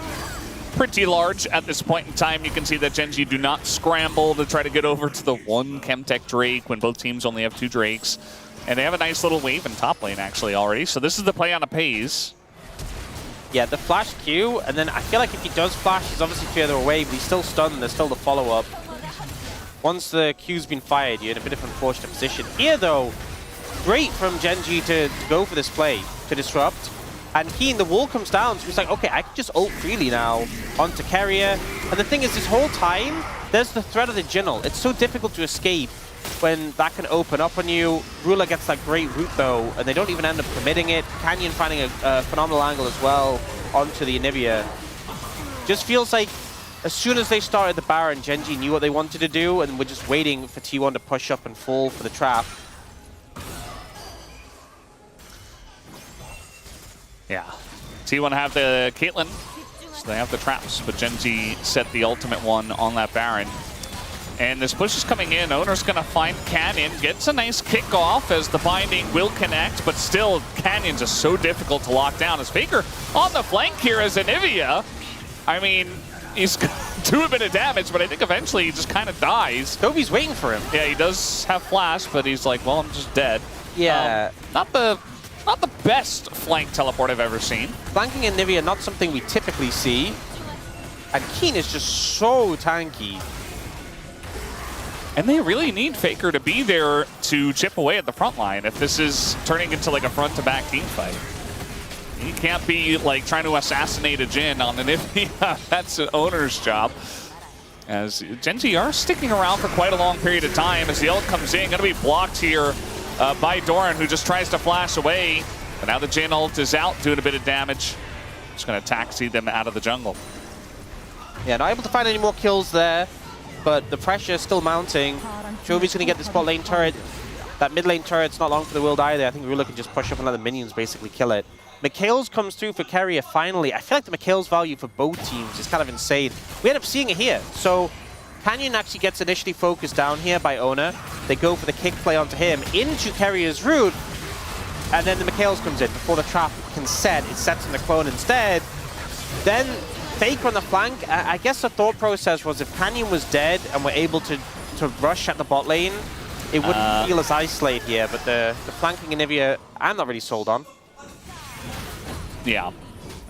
S14: pretty large at this point in time. You can see that Gen.G do not scramble to try to get over to the 1 Chemtech Drake when both teams only have 2 Drakes. And they have a nice little wave in top lane actually already. So this is the play on a Pays.
S15: Yeah, the flash Q, and then I feel like if he does flash, he's obviously further away, but he's still stunned. There's still the follow-up. Once the Q's been fired, you're in a bit of an unfortunate position. Here, though, great from Gen.G to go for this play, to disrupt. And Keen, the wall comes down, so he's like, okay, I can just ult freely now onto Carrier. And the thing is, this whole time, there's the threat of the Jinnel. It's so difficult to escape when that can open up on you. Ruler gets that great root, though, and they don't even end up committing it. Canyon finding a phenomenal angle as well onto the Anivia. Just feels like as soon as they started the Baron, Gen.G knew what they wanted to do, and we're just waiting for T1 to push up and fall for the trap.
S14: Yeah. T1 have the Caitlyn, so they have the traps, but Gen.G set the ultimate one on that Baron. And this push is coming in. Owner's going to find Canyon. Gets a nice kickoff as the binding will connect, but still, Canyon's just so difficult to lock down. As Faker on the flank here as Anivia. I mean, he's going to do a bit of damage, but I think eventually he just kind of dies.
S15: Toby's waiting for him.
S14: Yeah, he does have flash, but he's like, well, I'm just dead.
S15: Yeah.
S14: Not the best flank teleport I've ever seen.
S15: Flanking Anivia, not something we typically see. And Keen is just so tanky.
S14: And they really need Faker to be there to chip away at the front line if this is turning into like a front-to-back team fight. He can't be like trying to assassinate a Jhin on Anivia. That's an owner's job. As Gen.G are sticking around for quite a long period of time as the ult comes in. Gonna be blocked here by Doran, who just tries to flash away. But now the Jhin ult is out, doing a bit of damage. Just gonna taxi them out of the jungle.
S15: Yeah, not able to find any more kills there, but the pressure is still mounting. Jovi's gonna get this bot lane turret. That mid lane turret's not long for the world either. I think Ruler can just push up and let the minions basically kill it. Mikhail's comes through for Carrier finally. I feel like the Mikhail's value for both teams is kind of insane. We end up seeing it here. So Canyon actually gets initially focused down here by Ona. They go for the kick play onto him into Carrier's root. And then the Mikhail's comes in before the trap can set. It sets in the clone instead. Then Faker on the flank. I guess the thought process was if Canyon was dead and we're able to rush at the bot lane, it wouldn't feel as isolated here. But the flanking Anivia, I'm not really sold on.
S14: Yeah.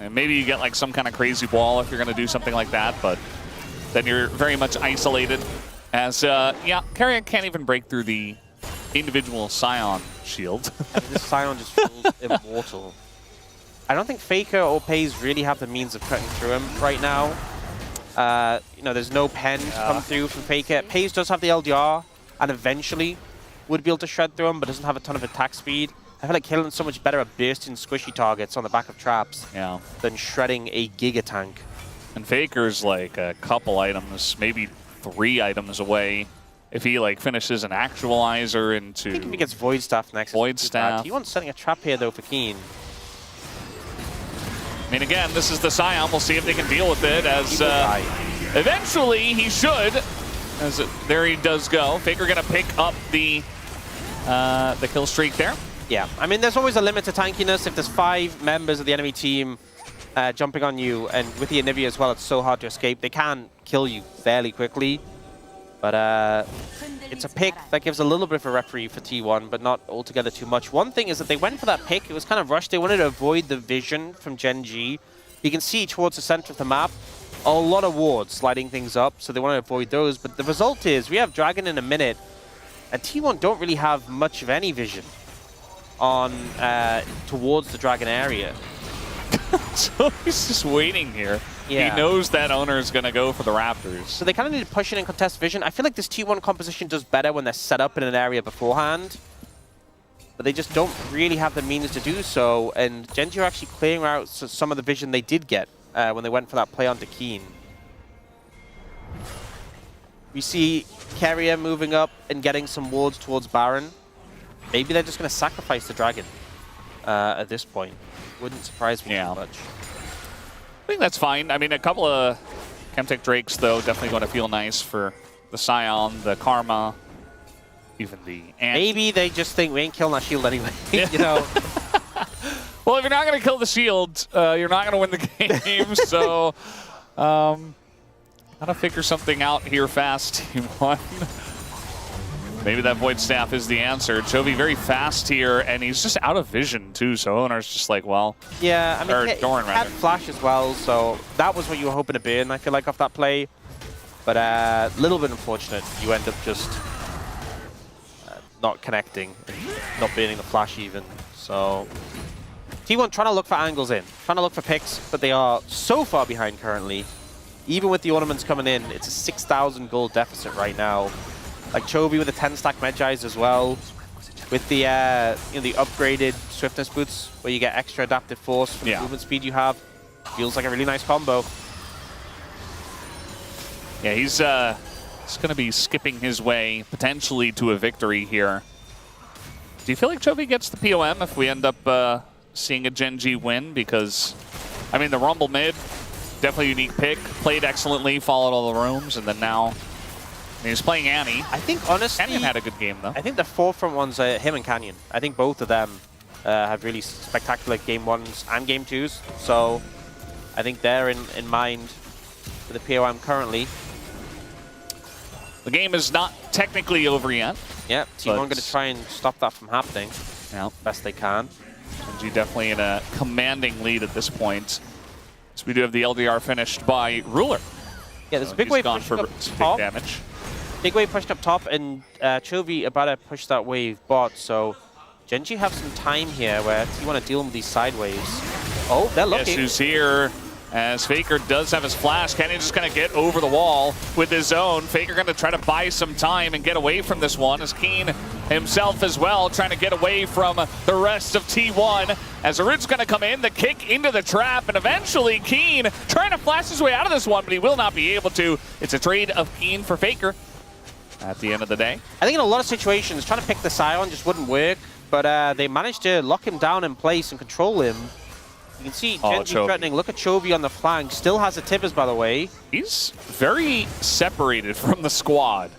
S14: And maybe you get like some kind of crazy wall if you're going to do something like that, but then you're very much isolated. As, yeah, Carrion can't even break through the individual Scion shield.
S15: I mean, this Scion just feels immortal. I don't think Faker or Pays really have the means of cutting through him right now. You know, there's no pen to come through from Faker. Pays does have the LDR, and eventually would be able to shred through him, but doesn't have a ton of attack speed. I feel like Hillen's so much better at bursting squishy targets on the back of traps than shredding a Giga Tank.
S14: And Faker's like a couple items, maybe 3 items away. If he like finishes an actualizer into...
S15: I think if he gets Void Staff next.
S14: Void Staff.
S15: He wants setting a trap here though for Keen.
S14: I mean, again, this is the Scion. We'll see if they can deal with it as eventually he should. As there he does go. Faker gonna pick up the kill streak there.
S15: Yeah, I mean, there's always a limit to tankiness. If there's 5 members of the enemy team jumping on you, and with the Anivia as well, it's so hard to escape. They can kill you fairly quickly, but it's a pick that gives a little bit of a reprieve for T1, but not altogether too much. One thing is that they went for that pick. It was kind of rushed. They wanted to avoid the vision from Gen G. You can see towards the center of the map a lot of wards lighting things up, so they want to avoid those. But the result is we have Dragon in a minute, and T1 don't really have much of any vision on towards the Dragon area.
S14: So he's just waiting here.
S15: Yeah.
S14: He knows that owner is going to go for the Raptors.
S15: So they kind of need to push in and contest vision. I feel like this T1 composition does better when they're set up in an area beforehand, but they just don't really have the means to do so. And Gen G are actually clearing out some of the vision they did get when they went for that play onto Keen. We see Carrier moving up and getting some wards towards Baron. Maybe they're just going to sacrifice the Dragon at this point. Wouldn't surprise me too much.
S14: I think that's fine. I mean, a couple of Chemtech Drakes, though, definitely going to feel nice for the Scion, the Karma, even the Ant.
S15: Maybe they just think we ain't killing that shield anyway, you know.
S14: Well, if you're not going to kill the shield, you're not going to win the game. So, gotta figure something out here fast, Team 1. Maybe that Void Staff is the answer. Chovy very fast here, and he's just out of vision, too. So owner's just like, well...
S15: Yeah, I mean,
S14: or Doran,
S15: had Flash as well, so that was what you were hoping to burn, I feel like, off that play. But a little bit unfortunate. You end up just not connecting, not burning the Flash even. So T1 trying to look for angles in, trying to look for picks, but they are so far behind currently. Even with the ornaments coming in, it's a 6,000 gold deficit right now. Like Chovy with the 10-stack Medjais as well. With the the upgraded swiftness boots, where you get extra adaptive force for the movement speed you have. Feels like a really nice combo.
S14: Yeah, he's going to be skipping his way, potentially, to a victory here. Do you feel like Chovy gets the POM if we end up seeing a Gen G win? Because, I mean, the Rumble mid, definitely a unique pick. Played excellently, followed all the rooms, and then now... I mean, he's playing Annie.
S15: I think, honestly...
S14: Canyon had a good game, though.
S15: I think the forefront ones are him and Canyon. I think both of them have really spectacular game 1s and game 2s. So I think they're in mind for the POM currently.
S14: The game is not technically over yet.
S15: Yeah, T1 going to try and stop that from happening.
S14: Yeah.
S15: Best they can.
S14: Gen G definitely in a commanding lead at this point. So we do have the LDR finished by Ruler.
S15: Yeah, there's a big wave pushing up top.
S14: Big damage.
S15: Big wave pushed up top, and Chovy about to push that wave bot, so Gen G have some time here where you want to deal with these side waves. Oh, they're lucky.
S14: Guess who's here? As Faker does have his flash. Kenny just going to get over the wall with his own. Faker going to try to buy some time and get away from this one, as Keen himself as well trying to get away from the rest of T1. As Arid's going to come in, the kick into the trap, and eventually Keen trying to flash his way out of this one, but he will not be able to. It's a trade of Keen for Faker at the end of the day.
S15: I think in a lot of situations, trying to pick the Scion just wouldn't work, but they managed to lock him down in place and control him. You can see Gen G threatening. Look at Chovy on the flank. Still has the Tibbers, by the way.
S14: He's very separated from the squad.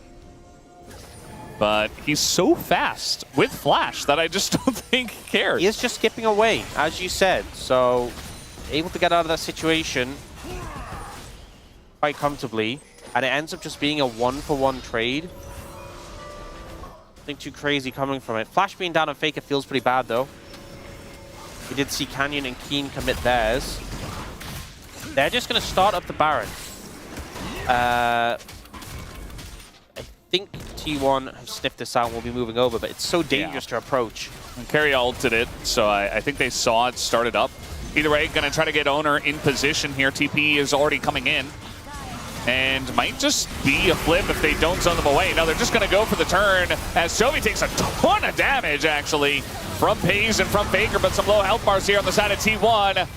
S14: But he's so fast with Flash that I just don't think he cares.
S15: He is just skipping away, as you said. So, able to get out of that situation quite comfortably. And it ends up just being a 1-for-1 trade. Nothing too crazy coming from it. Flash being down on Faker feels pretty bad, though. We did see Canyon and Keen commit theirs. They're just going to start up the Baron. I think T1 have sniffed this out and will be moving over, but it's so dangerous to approach.
S14: And Carry ulted it, so I think they saw it started up. Either way, gonna try to get Owner in position here. TP is already coming in. And might just be a flip if they don't zone them away. No, they're just gonna go for the turn as Chovy takes a ton of damage, actually, from Pays and from Faker, but some low health bars here on the side of T1.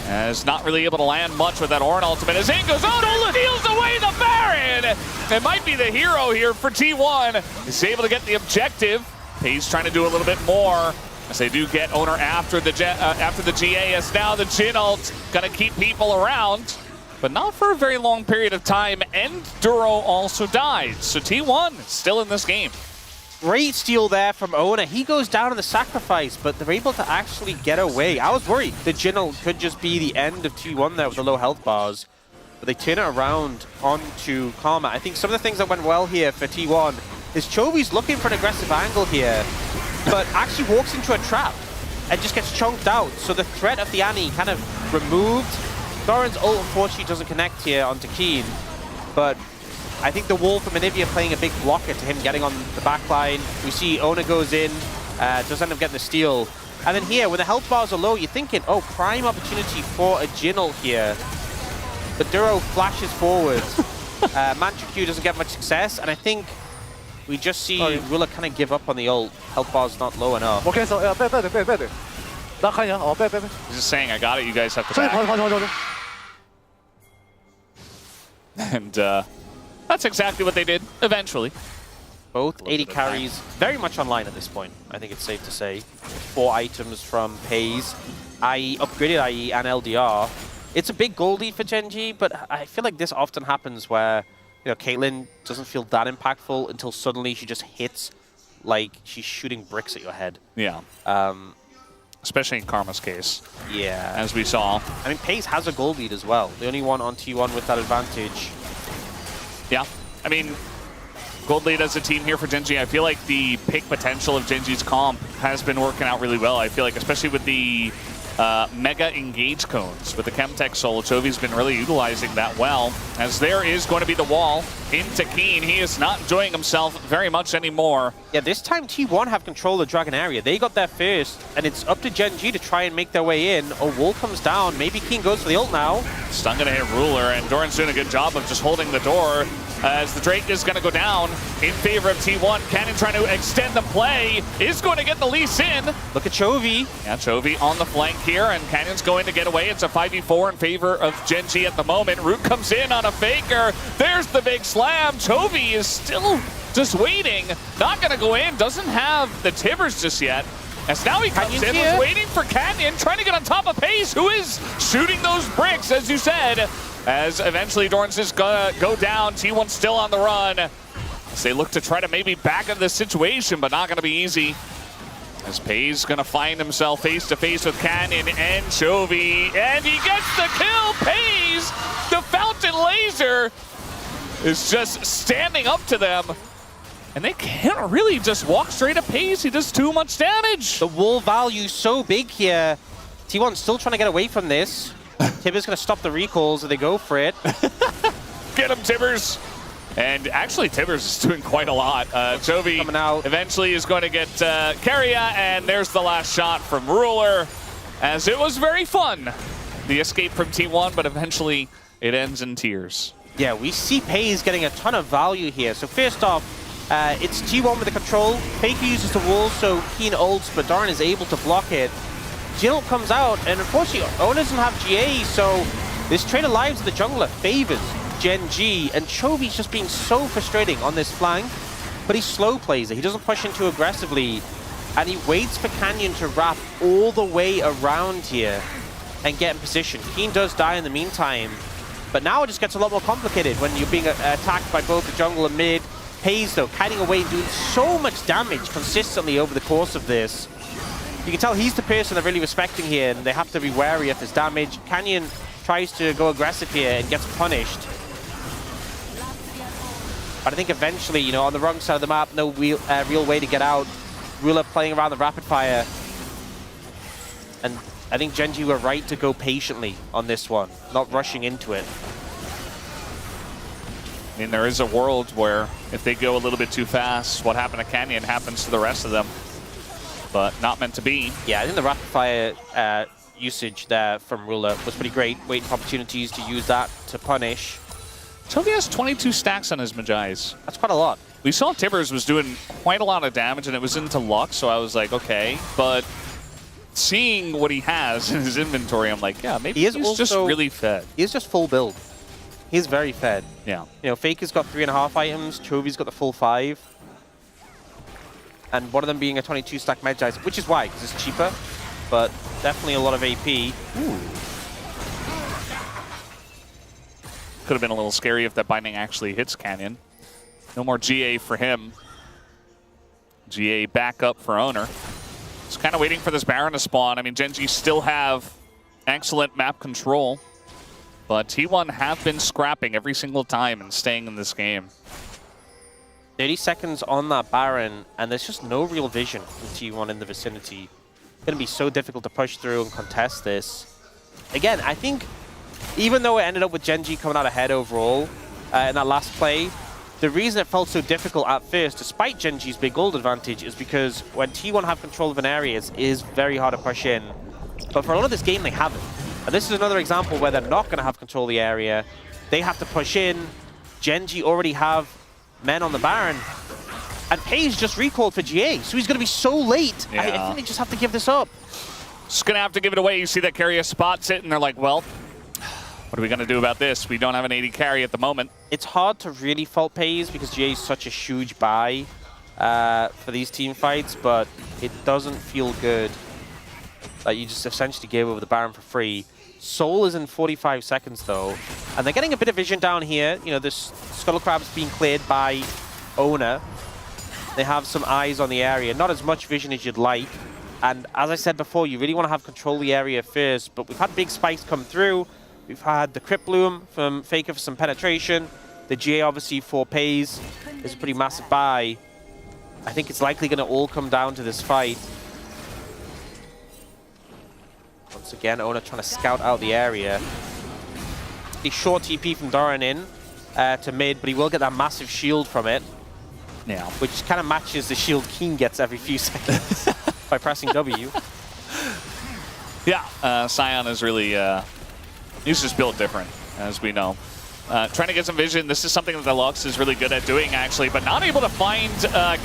S14: As not really able to land much with that Ornn ultimate. As in goes, oh, steals away the Baron! It might be the hero here for T1. He's able to get the objective. Pays trying to do a little bit more. As they do get Owner after the GA, as now the Jhin ult gonna keep people around. But not for a very long period of time, and Duro also died. So T1 still in this game.
S15: Great steal there from Owner. He goes down in the sacrifice, but they're able to actually get away. I was worried the Jhin ult could just be the end of T1 there with the low health bars. But they turn it around onto Karma. I think some of the things that went well here for T1 is Chovy's looking for an aggressive angle here, but actually walks into a trap and just gets chunked out. So the threat of the Annie kind of removed. Doran's ult unfortunately doesn't connect here onto Keen, but I think the wall from Anivia playing a big blocker to him getting on the back line. We see Owner goes in, does end up getting the steal. And then here, when the health bars are low, you're thinking, oh, prime opportunity for a Jhin ult here. But Duro flashes forward. Mantra Q doesn't get much success, and I think we just see Ruler kind of give up on the ult. Health bar's not low enough.
S2: 오케이 해서 빼. 나 가냐? 빼.
S14: He's just saying, I got it, you guys have to back. And that's exactly what they did, eventually.
S15: Both 80 carries very much online at this point, I think it's safe to say. 4 items from Pays, IE, upgraded IE, and LDR. It's a big goal lead for Gen G, but I feel like this often happens where, you know, Caitlyn doesn't feel that impactful until suddenly she just hits like she's shooting bricks at your head.
S14: Yeah. Especially in Karma's case.
S15: Yeah.
S14: As we saw.
S15: I mean, Pays has a goal lead as well. The only one on T1 with that advantage.
S14: Yeah. I mean, gold lead as a team here for Gen G. I feel like the pick potential of Gen G's comp has been working out really well. I feel like, especially with the mega engage cones with the Chemtech Soul, Chovy's been really utilizing that well. As there is going to be the wall into Keen. He is not enjoying himself very much anymore.
S15: Yeah, this time T1 have control of the Dragon area. They got there first, and it's up to Gen G to try and make their way in. A wall comes down. Maybe Keen goes for the ult now.
S14: Stun gonna hit Ruler, and Doran's doing a good job of just holding the door. As the Drake is going to go down in favor of T1. Cannon trying to extend the play, is going to get the Lee Sin.
S15: Look at Chovy.
S14: Yeah, Chovy on the flank here, and Cannon's going to get away. It's a 5v4 in favor of Gen G at the moment. Root comes in on a Faker. There's the big slam. Chovy is still just waiting. Not going to go in. Doesn't have the Tibbers just yet. As now he comes in, was waiting for Canyon, trying to get on top of Pace, who is shooting those bricks, as you said. As eventually Doran's just gonna go down. T1 still on the run. As they look to try to maybe back into the situation, but not gonna be easy. As Pays gonna find himself face to face with Canyon and Chovy, and he gets the kill. Pays, the Fountain Laser, is just standing up to them. And they can't really just walk straight at Pays. He does too much damage.
S15: The wall value so big here. T1 still trying to get away from this. Tibbers going to stop the recalls as they go for it.
S14: Get him, Tibbers. And actually, Tibbers is doing quite a lot. Chovy coming out eventually is going to get Keria, and there's the last shot from Ruler. As it was very fun, the escape from T1, but eventually it ends in tears.
S15: Yeah, we see Pays getting a ton of value here. So first off, it's T1 with the control. Faker uses the wall, so Keen ults, but Doran is able to block it. Jhin ult comes out, and unfortunately, Owner doesn't have GA, so this trade of lives of the jungler favors Gen G, and Chovy's just being so frustrating on this flank, but he slow plays it. He doesn't push in too aggressively, and he waits for Canyon to wrap all the way around here and get in position. Keen does die in the meantime, but now it just gets a lot more complicated when you're being attacked by both the jungle and mid. Pays, though, kiting away and doing so much damage consistently over the course of this. You can tell he's the person they're really respecting here, and they have to be wary of his damage. Canyon tries to go aggressive here and gets punished. But I think eventually, you know, on the wrong side of the map, no real way to get out. Ruler playing around the rapid fire. And I think Gen G were right to go patiently on this one, not rushing into it.
S14: I mean, there is a world where if they go a little bit too fast, what happened to Canyon happens to the rest of them. But not meant to be.
S15: Yeah, I think the rapid fire usage there from Ruler was pretty great. Waiting for opportunities to use that to punish.
S14: Chovy has 22 stacks on his Magi's.
S15: That's quite a lot.
S14: We saw Tibbers was doing quite a lot of damage, and it was into luck, so I was like, okay. But seeing what he has in his inventory, I'm like, yeah, maybe he's just really fed.
S15: He is just full build. He's very fed.
S14: Yeah.
S15: You know, Faker's got 3.5 items, Chovy's got the full 5. And one of them being a 22 stack Magi's, which is why, because it's cheaper, but definitely a lot of AP.
S14: Ooh. Could have been a little scary if that binding actually hits Canyon. No more GA for him. GA back up for Owner. Just kind of waiting for this Baron to spawn. I mean, Gen G still have excellent map control, but T1 have been scrapping every single time and staying in this game.
S15: 30 seconds on that Baron, and there's just no real vision from T1 in the vicinity. It's going to be so difficult to push through and contest this. Again, I think even though it ended up with Gen G coming out ahead overall in that last play, the reason it felt so difficult at first, despite Gen G's big gold advantage, is because when T1 have control of an area, it is very hard to push in. But for a lot of this game, they haven't. And this is another example where they're not going to have control of the area. They have to push in. Gen G already have men on the Baron. And Page just recalled for GA, so he's going to be so late.
S14: Yeah.
S15: I think they just have to give this up.
S14: Just going to have to give it away. You see that carry spots it, and they're like, well, what are we going to do about this? We don't have an AD carry at the moment.
S15: It's hard to really fault Page because GA is such a huge buy for these team fights, but it doesn't feel good that you just essentially gave over the Baron for free. Soul is in 45 seconds, though, and they're getting a bit of vision down here. You know, this Scuttle Crab's being cleared by Owner. They have some eyes on the area, not as much vision as you'd like. And as I said before, you really want to have control of the area first, but we've had big spikes come through. We've had the Crypt Bloom from Faker for some penetration. The GA, obviously, for Pays is a pretty massive buy. I think it's likely going to all come down to this fight. Once again, Owner trying to scout out the area. A short TP from Doran in to mid, but he will get that massive shield from it.
S14: Yeah.
S15: Which kind of matches the shield Keen gets every few seconds by pressing W.
S14: Yeah, Sion is really, he's just built different, as we know. Trying to get some vision. This is something that the Lux is really good at doing, actually, but not able to find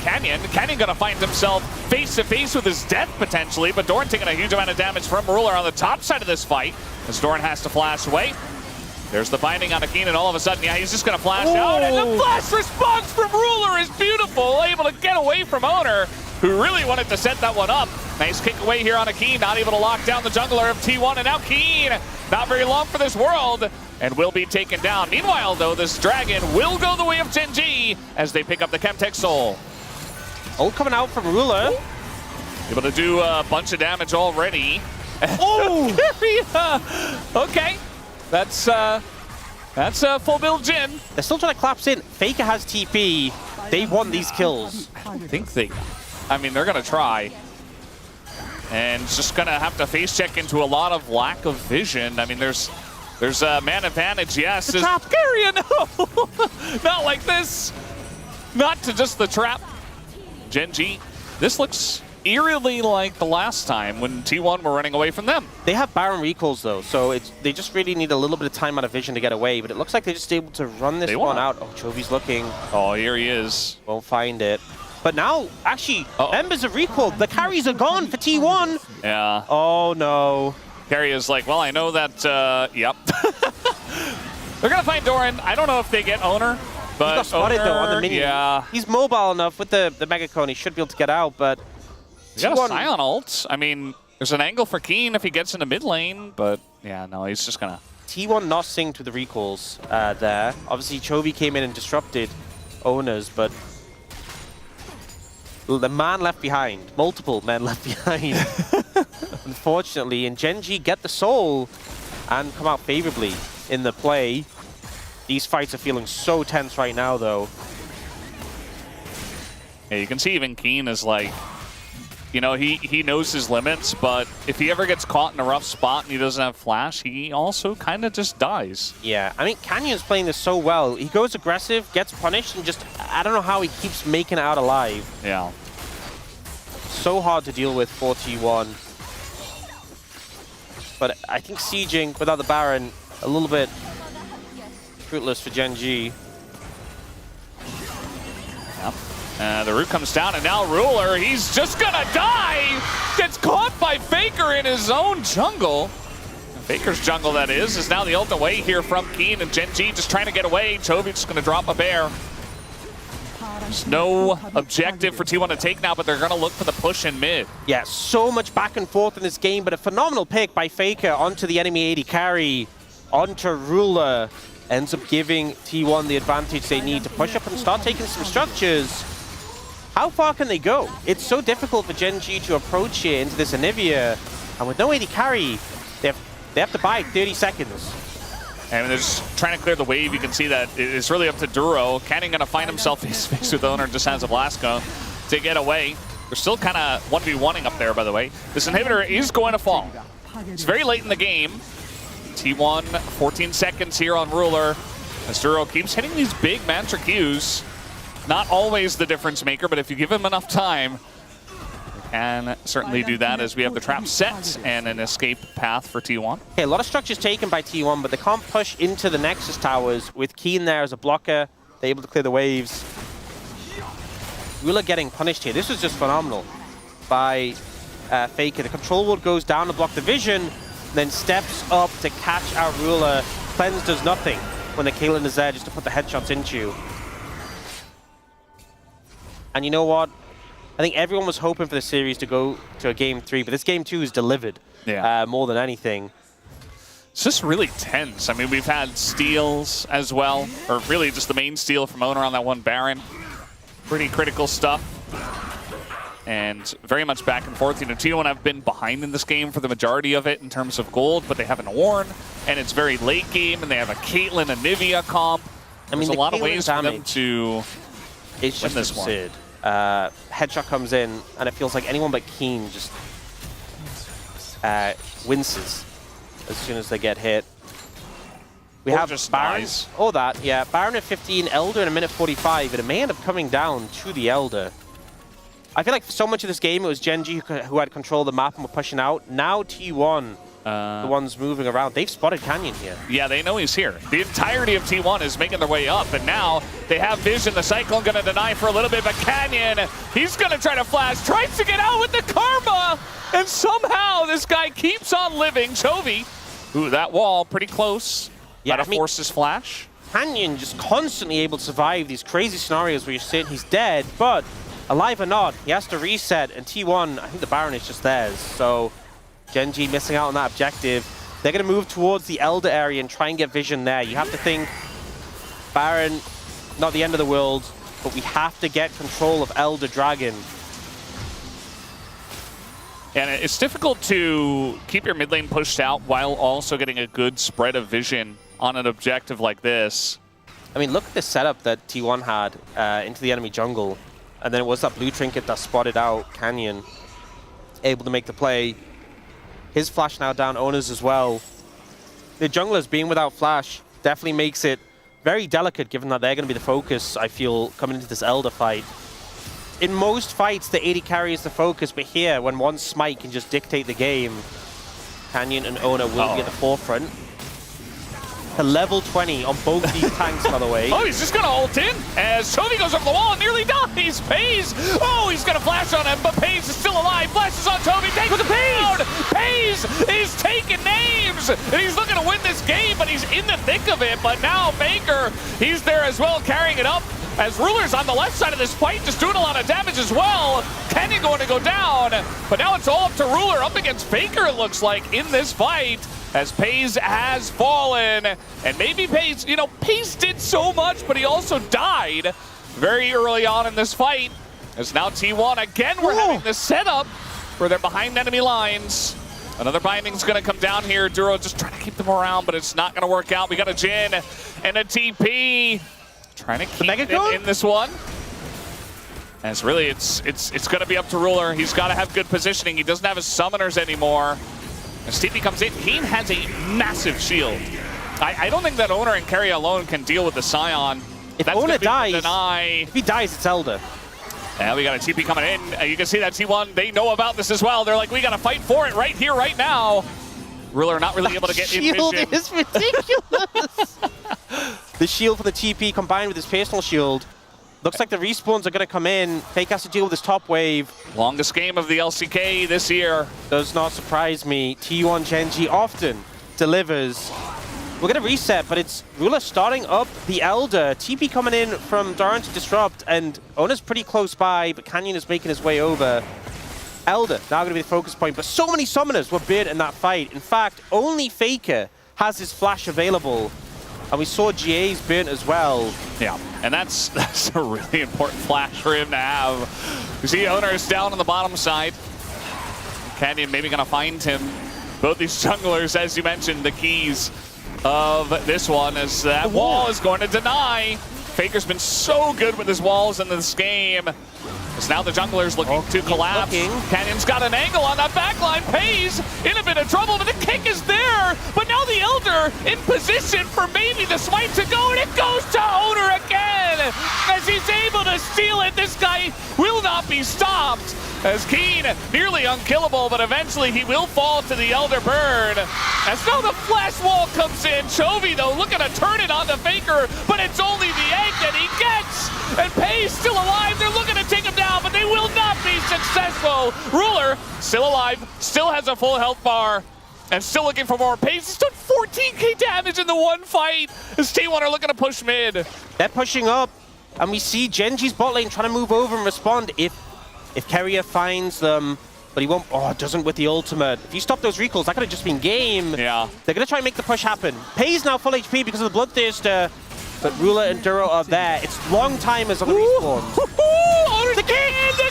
S14: Canyon. Canyon going to find himself face-to-face with his death, potentially, but Doran taking a huge amount of damage from Ruler on the top side of this fight, as Doran has to flash away. There's the binding on Akeen, and all of a sudden, yeah, he's just going to flash out, and the flash response from Ruler is beautiful, able to get away from Owner, who really wanted to set that one up. Nice kick away here on Akeen, not able to lock down the jungler of T1, and now Keen, not very long for this world, and will be taken down. Meanwhile, though, this Dragon will go the way of Gen G as they pick up the Chemtech Soul.
S15: All coming out from Ruler.
S14: Able to do a bunch of damage already.
S15: Oh!
S14: Okay. That's a full build Jin.
S15: They're still trying to collapse in. Faker has TP. They want these kills.
S14: I don't think they... I mean, they're going to try. And just going to have to face check into a lot of lack of vision. I mean, there's a man advantage, yes.
S15: The trap.
S14: Carrion, no! Not like this. Not to just the trap. Gen G, this looks eerily like the last time when T1 were running away from them.
S15: They have Baron recalls, though, so they just really need a little bit of time out of vision to get away, but it looks like they're just able to run this one out. Oh, Chovy's looking.
S14: Oh, here he is.
S15: Won't find it. But now, actually, Embers have recalled. The carries are gone for T1.
S14: Yeah.
S15: Oh, no.
S14: Carry is like, well, I know that, yep. They're going to find Doran. I don't know if they get Owner, but
S15: He's got spotted, though, on the minion.
S14: Yeah.
S15: He's mobile enough with the Mega Cone. He should be able to get out, but...
S14: He got a Sion ult. I mean, there's an angle for Keen if he gets into mid lane, but yeah, no, he's just going to...
S15: T1 not synced with the recalls there. Obviously, Chovy came in and disrupted Owners, but... The man left behind. Multiple men left behind. Unfortunately, and Gen G get the soul and come out favorably in the play. These fights are feeling so tense right now, though.
S14: Yeah, you can see even Keen is like You know, he knows his limits, but if he ever gets caught in a rough spot and he doesn't have flash, he also kind of just dies.
S15: Yeah, I mean, Canyon's playing this so well. He goes aggressive, gets punished, and just, I don't know how he keeps making it out alive.
S14: Yeah.
S15: So hard to deal with for T1. But I think sieging without the Baron, a little bit fruitless for Gen G.
S14: Yep. The root comes down, and now Ruler, he's just gonna die! Gets caught by Faker in his own jungle. Faker's jungle, that is now the ult away here from Keen, and Gen G just trying to get away. Chovy just gonna drop a bear. There's no objective for T1 to take now, but they're gonna look for the push in mid.
S15: Yeah, so much back and forth in this game, but a phenomenal pick by Faker onto the enemy AD carry, onto Ruler. Ends up giving T1 the advantage they need to push up and start taking some structures. How far can they go? It's so difficult for Gen G to approach here into this Anivia, and with no AD carry, they have to buy 30 seconds.
S14: And they're just trying to clear the wave. You can see that it's really up to Duro. Canning gonna find himself face-to-face with Owner, just has a Blasco to get away. They're still kind of 1v1ing up there, by the way. This inhibitor is going to fall. It's very late in the game. T1, 14 seconds here on Ruler. As Duro keeps hitting these big Mantra Qs. Not always the difference maker, but if you give him enough time, you can certainly do that, as we have the trap set and an escape path for T1.
S15: Okay, a lot of structures taken by T1, but they can't push into the Nexus towers. With Keen there as a blocker, they're able to clear the waves. Ruler getting punished here. This was just phenomenal by Faker. The control ward goes down to block the vision, then steps up to catch out Ruler. Cleanse does nothing when the Caitlyn is there just to put the headshots into you. And you know what? I think everyone was hoping for the series to go to a game 3, but this game 2 is delivered more than anything.
S14: It's just really tense. I mean, we've had steals as well, or really just the main steal from Owner on that one Baron. Pretty critical stuff. And very much back and forth. You know, T1 have been behind in this game for the majority of it in terms of gold, but they have an Ornn, and it's very late game, and they have a Caitlyn, a Nivea comp.
S15: I mean,
S14: there's a lot of ways for them to
S15: it's
S14: win
S15: just
S14: this
S15: absurd. Headshot comes in, and it feels like anyone but Keen just winces as soon as they get hit. We have
S14: just
S15: Baron.
S14: dies.
S15: Oh, that, yeah. Baron at 15, Elder in a minute 45, and it may end up coming down to the Elder. I feel like for so much of this game, it was Gen G who had control of the map and were pushing out. Now T1, the ones moving around. They've spotted Canyon here.
S14: Yeah, they know he's here. The entirety of T1 is making their way up, and now they have vision. The Cyclone going to deny for a little bit, but Canyon, he's going to try to flash, tries to get out with the Karma, and somehow this guy keeps on living. Chovy, ooh, that wall, pretty close.
S15: Yeah,
S14: Gotta force his flash.
S15: Canyon just constantly able to survive these crazy scenarios where you're saying he's dead, but alive or not, he has to reset, and T1, I think the Baron is just theirs, so Gen G missing out on that objective. They're going to move towards the Elder area and try and get vision there. You have to think, Baron, not the end of the world, but we have to get control of Elder Dragon.
S14: And it's difficult to keep your mid lane pushed out while also getting a good spread of vision on an objective like this.
S15: I mean, look at the setup that T1 had into the enemy jungle. And then it was that blue trinket that spotted out Canyon, able to make the play. His flash now down, Owner's as well. The junglers being without flash definitely makes it very delicate, given that they're going to be the focus, I feel, coming into this Elder fight. In most fights, the AD carry is the focus, but here, when one smite can just dictate the game, Canyon and Owner will be at the forefront. To level 20 on both these tanks, by the way.
S14: Oh, he's just going to ult in as Chovy goes over the wall and nearly dies. Pays. Oh, he's going to flash on him, but Pays is still alive. Flashes on Chovy. Takes him down. Pays is taking names. And he's looking to win this game, but he's in the thick of it. But now Faker, he's there as well, carrying it up. As Ruler's on the left side of this fight, just doing a lot of damage as well. Canyon going to go down. But now it's all up to Ruler up against Faker, it looks like, in this fight. As Pays has fallen. And maybe Pays, you know, Pays did so much, but he also died very early on in this fight. As now T1, again, we're having this setup where they're behind enemy lines. Another binding's going to come down here. Duro just trying to keep them around, but it's not going to work out. We got a Jin and a TP. Trying to keep it in this one. And it's really, it's going to be up to Ruler. He's got to have good positioning. He doesn't have his summoners anymore. As TP comes in, Keen has a massive shield. I don't think that Owner and Carry alone can deal with the Scion.
S15: If Owner dies, if he dies, it's Elder.
S14: And we got a TP coming in. You can see that T1, they know about this as well. They're like, we got to fight for it right here, right now. Ruler not really able to get in
S15: shield
S14: vision.
S15: is ridiculous. The shield for the TP combined with his personal shield. Looks like the respawns are going to come in. Fake has to deal with this top wave.
S14: Longest game of the LCK this year.
S15: Does not surprise me. T1 Gen.G often delivers. We're going to reset, but it's Ruler starting up the Elder. TP coming in from Doran to disrupt, and Owner's pretty close by, but Canyon is making his way over. Elder now going to be the focus point, but so many summoners were bid in that fight. In fact, only Faker has his flash available. And we saw GA's burnt as well.
S14: Yeah, and that's a really important flash for him to have. You see Owner's down on the bottom side. Canyon maybe gonna find him. Both these junglers, as you mentioned, the keys of this one, as that wall is going to deny. Faker's been so good with his walls in this game. As now the jungler's looking to collapse. Canyon's got an angle on that backline. Pays in a bit of trouble, but the kick is there. But now the Elder in position for maybe the smite to go, and it goes to Owner again. As he's able to steal it, this guy will not be stopped. As Keen, nearly unkillable, but eventually he will fall to the Elder burn. As now the flash wall comes in. Chovy, though, looking to turn it on the Faker, but it's only the egg that he gets. And Pay's still alive. They're looking to take him down, but they will not be successful. Ruler, still alive, still has a full health bar, and still looking for more. Pay's just done 14k damage in the one fight. As T1 are looking to push mid.
S15: They're pushing up, and we see Gen.G's bot lane trying to move over and respond if Carrier finds them, but he won't. Oh, doesn't with the ultimate. If you stop those recalls, that could have just been game.
S14: Yeah.
S15: They're going to try and make the push happen. Pay's now full HP because of the Bloodthirster, but Ruler and Duro are there. It's long timers on the respawns.
S14: The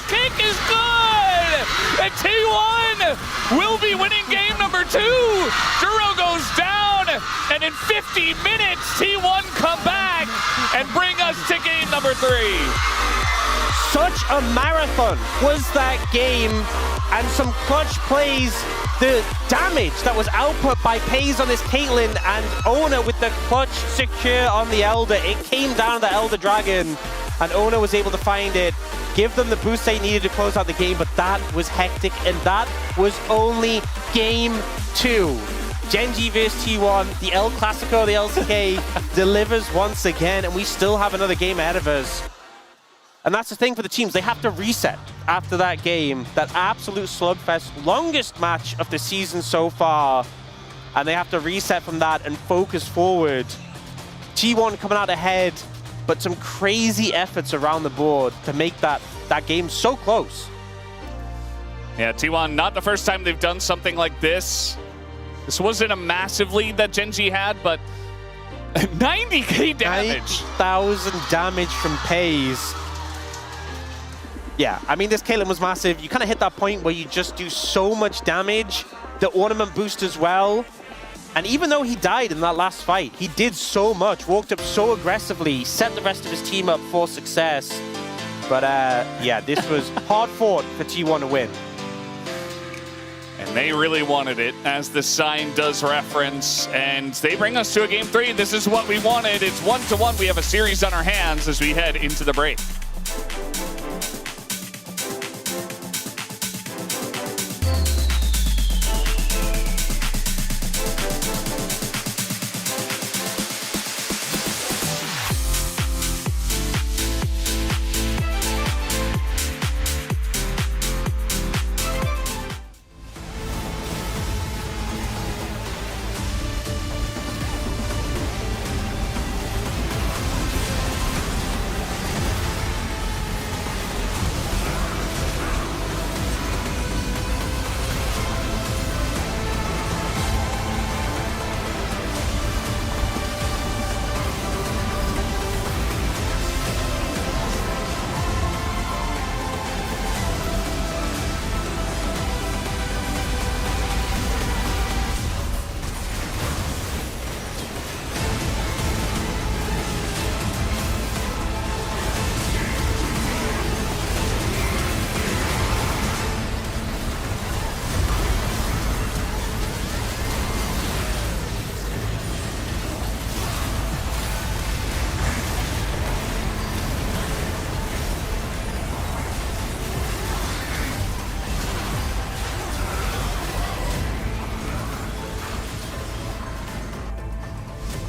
S14: kick is good! And T1 will be winning game number 2. Duro goes down, and in 50 minutes, T1 come back and bring us to game number 3.
S15: Such a marathon was that game, and some clutch plays. The damage that was output by Pays on this Caitlyn and Owner with the clutch secure on the Elder. It came down to the Elder Dragon, and Owner was able to find it, give them the boost they needed to close out the game, but that was hectic, and that was only game 2. Gen.G vs T1, the El Clasico, the LCK, delivers once again, and we still have another game ahead of us. And that's the thing for the teams. They have to reset after that game, that absolute slugfest, longest match of the season so far. And they have to reset from that and focus forward. T1 coming out ahead, but some crazy efforts around the board to make that game so close.
S14: Yeah, T1, not the first time they've done something like this. This wasn't a massive lead that Gen.G had, but 90k damage.
S15: 90,000 damage from Pays. Yeah, I mean, this Caitlyn was massive. You kind of hit that point where you just do so much damage. The ornament boost as well. And even though he died in that last fight, he did so much, walked up so aggressively, set the rest of his team up for success. But yeah, this was hard fought for T1 to win.
S14: And they really wanted it, as the sign does reference. And they bring us to a game 3. This is what we wanted. It's 1-1. We have a series on our hands as we head into the break.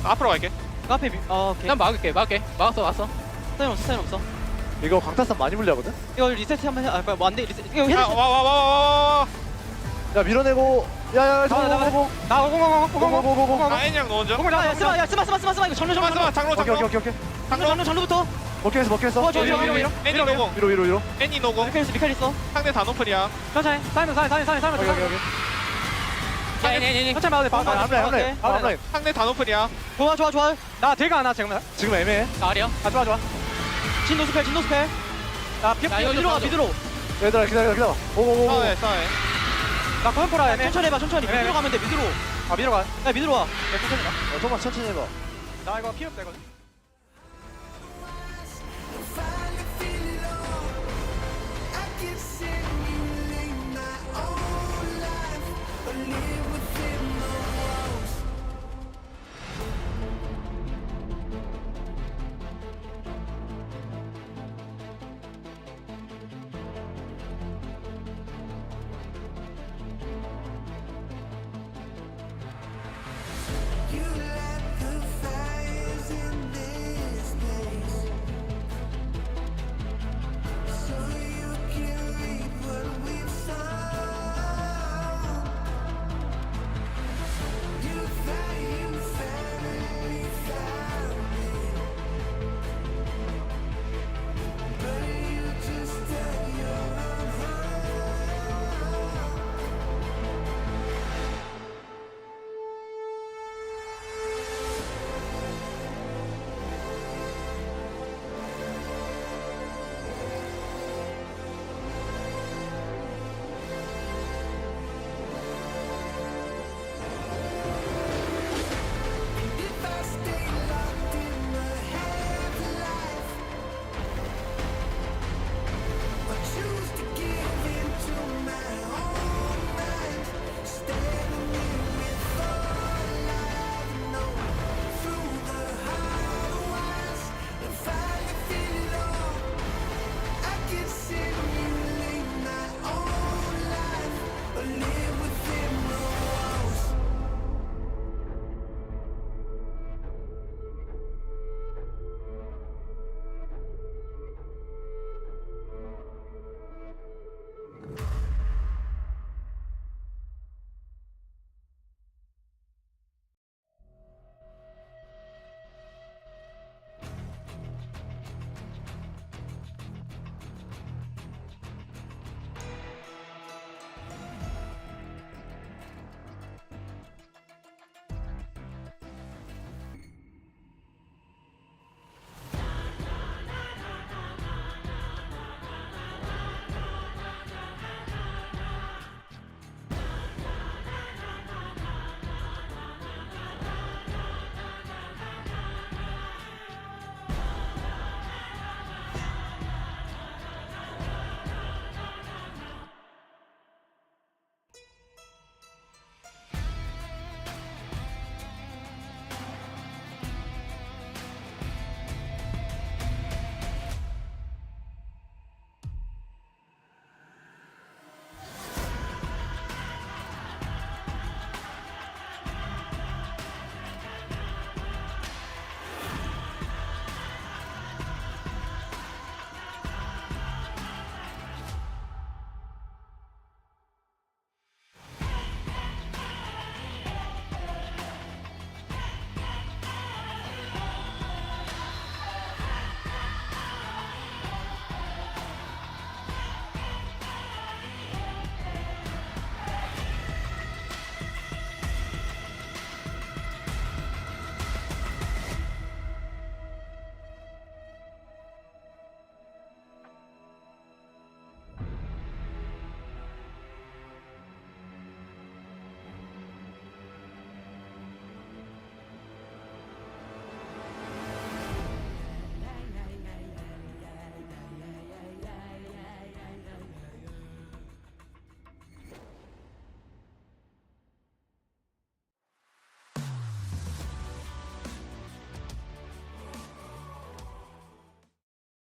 S16: 앞으로 갈게.
S13: 앞에 오케이. 난 막을게. 막았어. 타임 없어.
S2: 이거 강타선 많이 불리하거든?
S13: 이거 리셋 한번 해. 뭐 안 돼. 리셋. 이거 해야 돼.
S16: 와.
S2: 야 밀어내고 야야
S13: 나가. 고고.
S16: 아인이랑 너 먼저.
S13: 야, 쓰마. 이거 전로.
S16: 장로.
S2: 오케이
S13: 전로부터.
S2: 먹겠어
S16: 애니 노공.
S2: 위로
S16: 애니 노공.
S13: 미칼 있어.
S16: 상대 다 노플이야.
S13: 천천히. 사이먼.
S2: 오케이
S13: 천천히 막아도 돼.
S2: 앞라인
S16: 상대 다 노플이야.
S13: 좋아. 나 대가 안 와, 지금.
S2: 지금 애매해
S13: 아리야. 좋아. 진노스펠. 나 미드로 가.
S2: 얘들아 기다려 오고고
S16: 싸워.
S13: 나 코멘포라 해. 천천히 해봐. 미드로 가면 돼. 미드로.
S2: 미러 가
S13: 야, 미드로 와. 천천히 가.
S2: 조금만 천천히 해봐
S13: 나 이거 피 없다, 이거.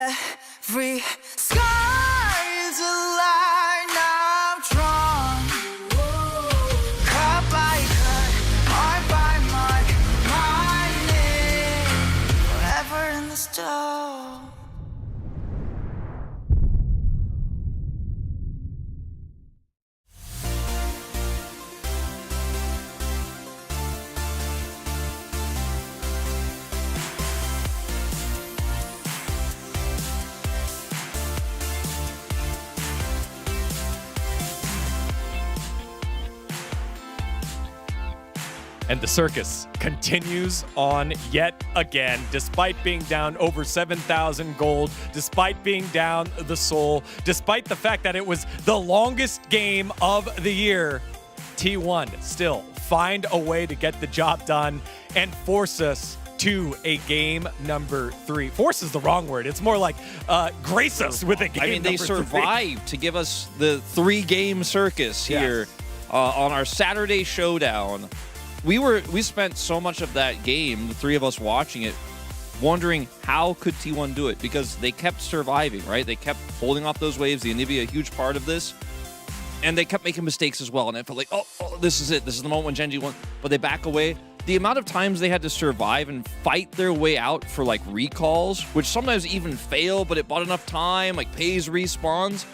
S8: Every sky is a line I've drawn. Cut by cut, mark by mark, my
S9: And the circus continues on yet again, despite being down over 7,000 gold, despite being down the soul, despite the fact that it was the longest game of the year. T1 still find a way to get the job done and force us to a game number 3. Force is the wrong word. It's more like grace us with a game.
S10: I mean, they survived to give us the 3-game circus here on our Saturday showdown. We spent so much of that game, the 3 of us watching it, wondering how could T1 do it, because they kept surviving, right? They kept holding off those waves. The Anivia, a huge part of this. And they kept making mistakes as well. And I felt like, oh, this is it. This is the moment when Gen G won. But they back away. The amount of times they had to survive and fight their way out for like recalls, which sometimes even fail, but it bought enough time, like Pays respawns.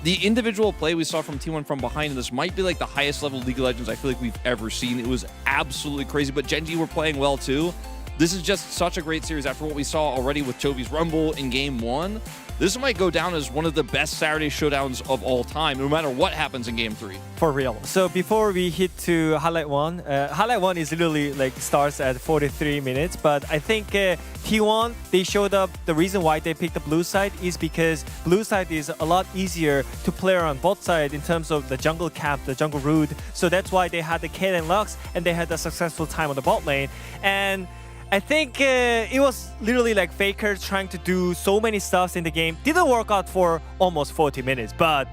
S10: The individual play we saw from T1 from behind in this might be like the highest level League of Legends I feel like we've ever seen. It was absolutely crazy, but Gen G were playing well too. This is just such a great series after what we saw already with Chovy's Rumble in Game 1. This might go down as one of the best Saturday showdowns of all time, no matter what happens in Game 3.
S11: For real. So before we hit to Highlight 1, Highlight 1 is literally like starts at 43 minutes, but I think T1, they showed up. The reason why they picked the blue side is because blue side is a lot easier to play on both sides in terms of the jungle camp, the jungle root. So that's why they had the Kayn and Lux, and they had a successful time on the bot lane. And I think it was literally like Faker trying to do so many stuffs in the game. Didn't work out for almost 40 minutes, but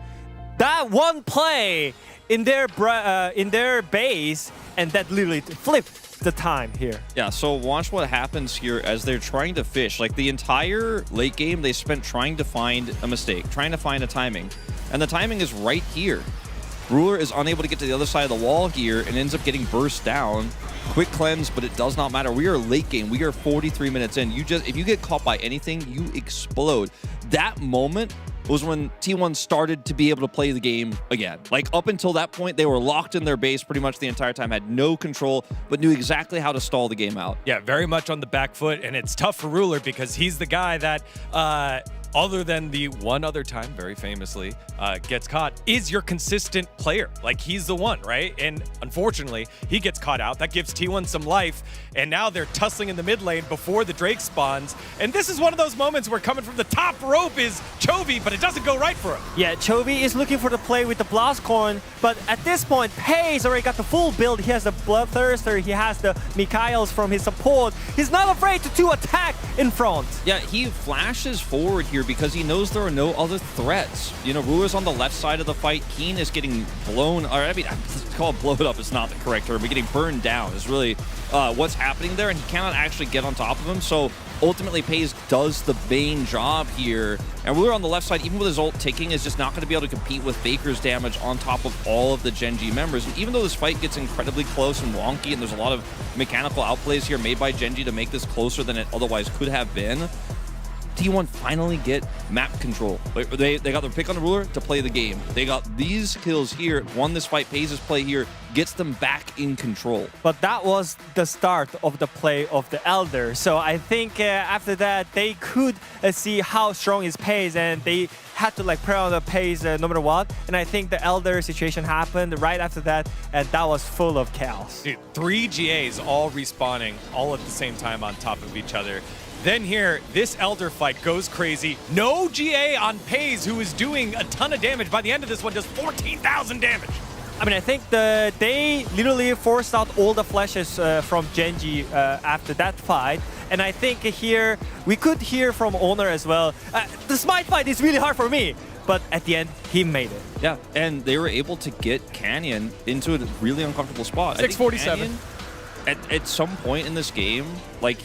S11: that one play in their base, and that literally flipped the time here.
S10: Yeah, so watch what happens here as they're trying to fish. Like the entire late game, they spent trying to find a mistake, trying to find a timing. And the timing is right here. Ruler is unable to get to the other side of the wall here and ends up getting burst down. Quick cleanse, but it does not matter. We are late game. We are 43 minutes in. If you get caught by anything, you explode. That moment was when T1 started to be able to play the game again. Like up until that point, they were locked in their base pretty much the entire time, had no control, but knew exactly how to stall the game out.
S9: Yeah, very much on the back foot, and it's tough for Ruler because he's the guy that other than the one other time, very famously, gets caught, is your consistent player. Like, he's the one, right? And unfortunately, he gets caught out. That gives T1 some life, and now they're tussling in the mid lane before the Drake spawns. And this is one of those moments where coming from the top rope is Chovy, but it doesn't go right for him.
S11: Yeah, Chovy is looking for the play with the Blastcorn, but at this point, Pays already got the full build. He has the Bloodthirster, he has the Mikhails from his support. He's not afraid to attack in front.
S10: Yeah, he flashes forward here because he knows there are no other threats. You know, Ruler's on the left side of the fight. Keen is getting blown, or I mean, call it blow it up is not the correct term, but getting burned down is really what's happening there, and he cannot actually get on top of him. So ultimately, Pays does the main job here, and Ruler on the left side, even with his ult ticking, is just not going to be able to compete with Faker's damage on top of all of the Gen G members. And even though this fight gets incredibly close and wonky, and there's a lot of mechanical outplays here made by Gen G to make this closer than it otherwise could have been, T1 finally get map control. They got their pick on the Ruler to play the game. They got these kills here, won this fight. Pays' play here gets them back in control.
S11: But that was the start of the play of the Elder. So I think after that, they could see how strong is Pays, and they had to like prey on the Pays no matter what. And I think the Elder situation happened right after that, and that was full of chaos.
S9: Dude, 3 GAs all respawning all at the same time on top of each other. Then here, this Elder fight goes crazy. No GA on Pays, who is doing a ton of damage. By the end of this one, does 14,000 damage.
S11: I mean, I think they literally forced out all the flashes from Gen G after that fight. And I think here, we could hear from Owner as well. The Smite fight is really hard for me. But at the end, he made it.
S10: Yeah, and they were able to get Canyon into a really uncomfortable spot.
S9: 647.
S10: At some point in this game, like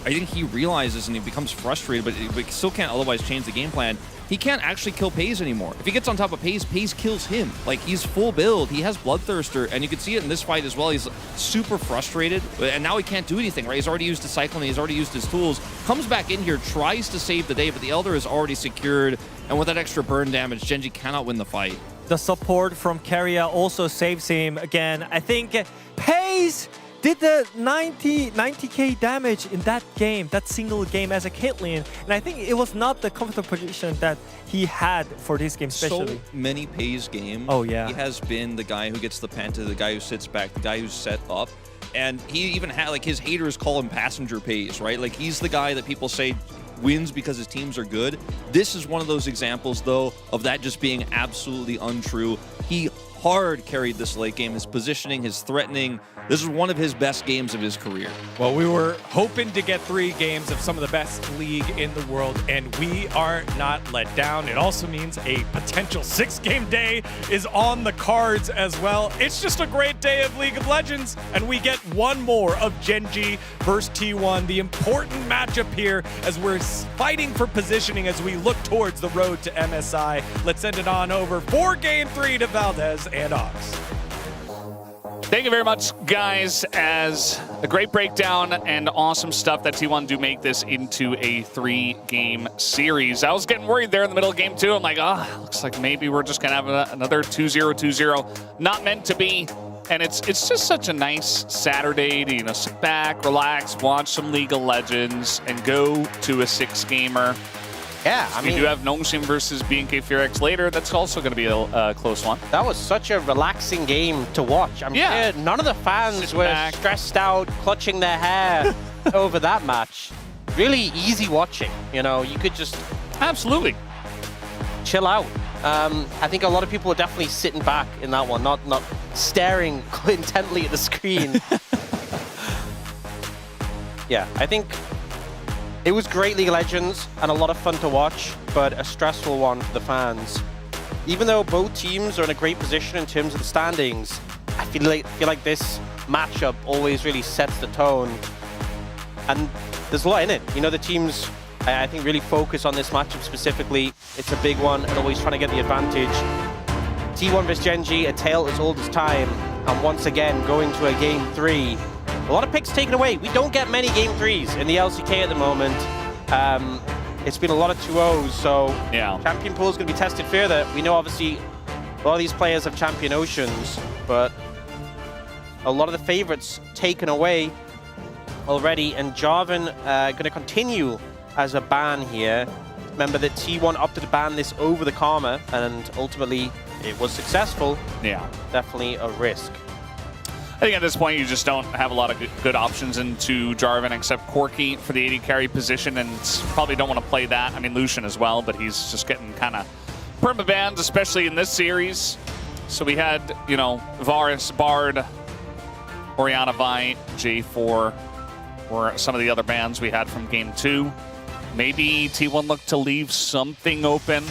S10: I think he realizes and he becomes frustrated, but he still can't otherwise change the game plan. He can't actually kill Pays anymore. If he gets on top of Pays, Pays kills him. Like, he's full build. He has Bloodthirster, and you can see it in this fight as well. He's super frustrated, and now he can't do anything, right? He's already used his Cyclone, he's already used his tools. Comes back in here, tries to save the day, but the Elder is already secured, and with that extra burn damage, Gen G cannot win the fight.
S11: The support from Keria also saves him again. I think Pays did the 90k damage in that game, that single game as a Caitlyn. And I think it was not the comfortable position that he had for this game especially.
S10: So many Pays games.
S11: Oh, yeah.
S10: He has been the guy who gets the penta, the guy who sits back, the guy who's set up. And he even had, like, his haters call him passenger Pays, right? Like, he's the guy that people say wins because his teams are good. This is one of those examples, though, of that just being absolutely untrue. He hard carried this late game, his positioning, his threatening. This is one of his best games of his career.
S9: Well, we were hoping to get 3 games of some of the best league in the world, and we are not let down. It also means a potential 6-game day is on the cards as well. It's just a great day of League of Legends, and we get one more of Gen G versus T1, the important matchup here as we're fighting for positioning as we look towards the road to MSI. Let's send it on over for Game 3 to Valdez and Ox.
S14: Thank you very much, guys, as a great breakdown and awesome stuff that T1 do make this into a 3-game series. I was getting worried there in the middle of game 2. I'm like, looks like maybe we're just going to have another 2-0-2-0. Not meant to be. And it's just such a nice Saturday to, sit back, relax, watch some League of Legends, and go to a 6-gamer.
S15: Yeah, I mean,
S14: we do have Nongshim versus BNK Fearex later. That's also going to be a close one.
S15: That was such a relaxing game to watch. I'm sure none of the fans were stressed out, clutching their hair over that match. Really easy watching. You could just
S14: absolutely
S15: chill out. I think a lot of people were definitely sitting back in that one, not staring intently at the screen. Yeah, I think it was great League of Legends and a lot of fun to watch, but a stressful one for the fans. Even though both teams are in a great position in terms of the standings, I feel like this matchup always really sets the tone. And there's a lot in it. The teams, I think, really focus on this matchup specifically. It's a big one and always trying to get the advantage. T1 vs Gen G, a tale as old as time. And once again, going to a Game 3. A lot of picks taken away. We don't get many Game 3s in the LCK at the moment. It's been a lot of 2-0s, so champion pool is going to be tested further. We know, obviously, a lot of these players have champion Oceans, but a lot of the favorites taken away already, and Jarvan going to continue as a ban here. Remember that T1 opted to ban this over the Karma, and ultimately it was successful.
S14: Yeah.
S15: Definitely a risk.
S14: I think at this point you just don't have a lot of good options into Jarvan except Corki for the AD carry position, and probably don't want to play that. I mean, Lucian as well, but he's just getting kind of perma-banned, especially in this series. So we had, Varus, Bard, Orianna, Vi, J4 were some of the other bans we had from Game 2. Maybe T1 looked to leave something open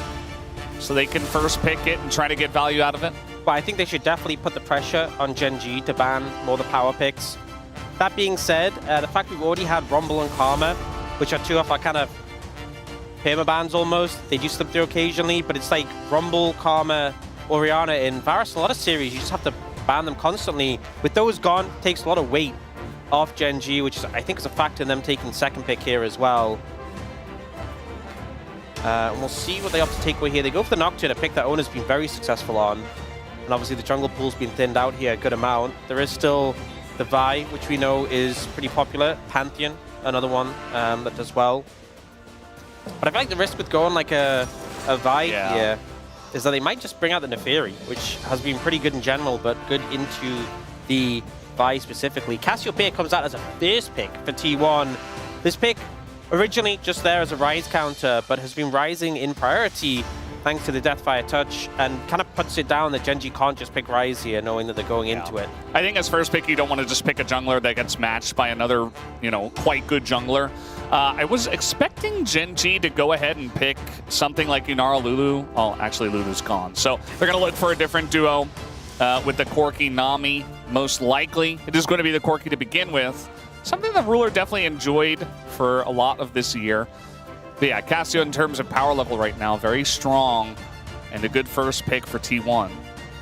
S14: so they can first pick it and try to get value out of it.
S15: But I think they should definitely put the pressure on Gen G to ban more of the power picks. That being said, the fact we've already had Rumble and Karma, which are 2 of our kind of perma-bans almost. They do slip through occasionally, but it's like Rumble, Karma, Orianna in Varus. A lot of series, you just have to ban them constantly. With those gone, it takes a lot of weight off Gen G, which I think is a factor in them taking second pick here as well. And we'll see what they opt to take away here. They go for the Nocturne, a pick that Owner's been very successful on. And obviously the jungle pool's been thinned out here a good amount. There is still the Vi, which we know is pretty popular. Pantheon, another one that does well. But I feel like the risk with going like a Vi here is that they might just bring out the Neferi, which has been pretty good in general, but good into the Vi specifically. Cassiopeia comes out as a first pick for T1. This pick originally just there as a rise counter, but has been rising in priority thanks to the Deathfire touch, and kind of puts it down that Gen G can't just pick Rise here, knowing that they're going into it.
S14: I think as first pick, you don't want to just pick a jungler that gets matched by another, quite good jungler. I was expecting Gen G to go ahead and pick something like Inara Lulu. Oh, actually, Lulu's gone. So they're going to look for a different duo with the Corki Nami, most likely. It is going to be the Corki to begin with. Something that Ruler definitely enjoyed for a lot of this year. But yeah, Cassio in terms of power level right now, very strong, and a good first pick for T1.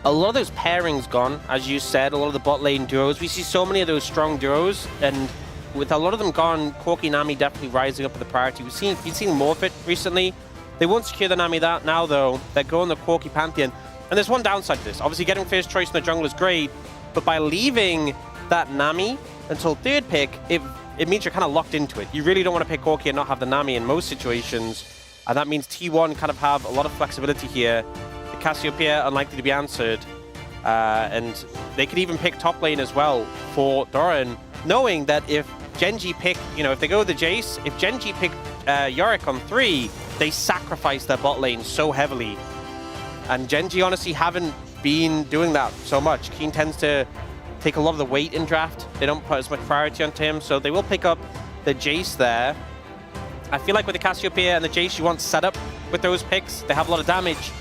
S15: A lot of those pairings gone, as you said, a lot of the bot lane duos. We see so many of those strong duos, and with a lot of them gone, Corki Nami definitely rising up to the priority. We've seen more of it recently. They won't secure the Nami now, though. They're going the Corki Pantheon. And there's one downside to this. Obviously, getting first choice in the jungle is great, but by leaving that Nami until third pick, it means you're kind of locked into it. You really don't want to pick Corki and not have the Nami in most situations. And that means T1 kind of have a lot of flexibility here. The Cassiopeia unlikely to be answered. And they could even pick top lane as well for Doran, knowing that if Genji pick, if they go with the Jace, if Genji pick Yorick on 3, they sacrifice their bot lane so heavily. And Genji honestly haven't been doing that so much. Keen tends to take a lot of the weight in draft. They don't put as much priority onto him, so they will pick up the Jace there. I feel like with the Cassiopeia and the Jace, you want setup with those picks. They have a lot of damage,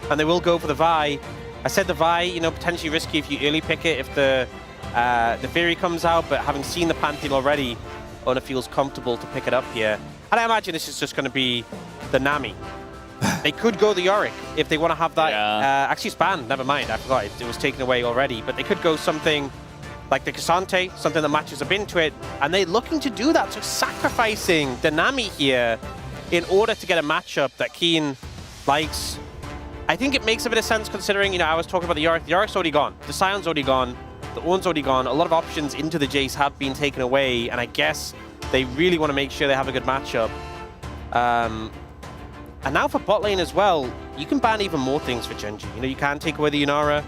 S15: and they will go for the Vi. I said the Vi, potentially risky if you early pick it, if the Fury comes out, but having seen the Pantheon already, Ona feels comfortable to pick it up here. And I imagine this is just going to be the Nami. They could go the Yorick if they want to have that.
S14: Yeah.
S15: Actually, it's banned. Never mind. I forgot. It was taken away already. But they could go something like the Cassante, something that matches up into it. And they're looking to do that. So sacrificing the Nami here in order to get a matchup that Keen likes. I think it makes a bit of sense considering, I was talking about the Yorick. The Yorick's already gone. The Sion's already gone. The Ornn's already gone. A lot of options into the Jace have been taken away. And I guess they really want to make sure they have a good matchup. And now for bot lane as well, you can ban even more things for Genji. You can take away the Yunara.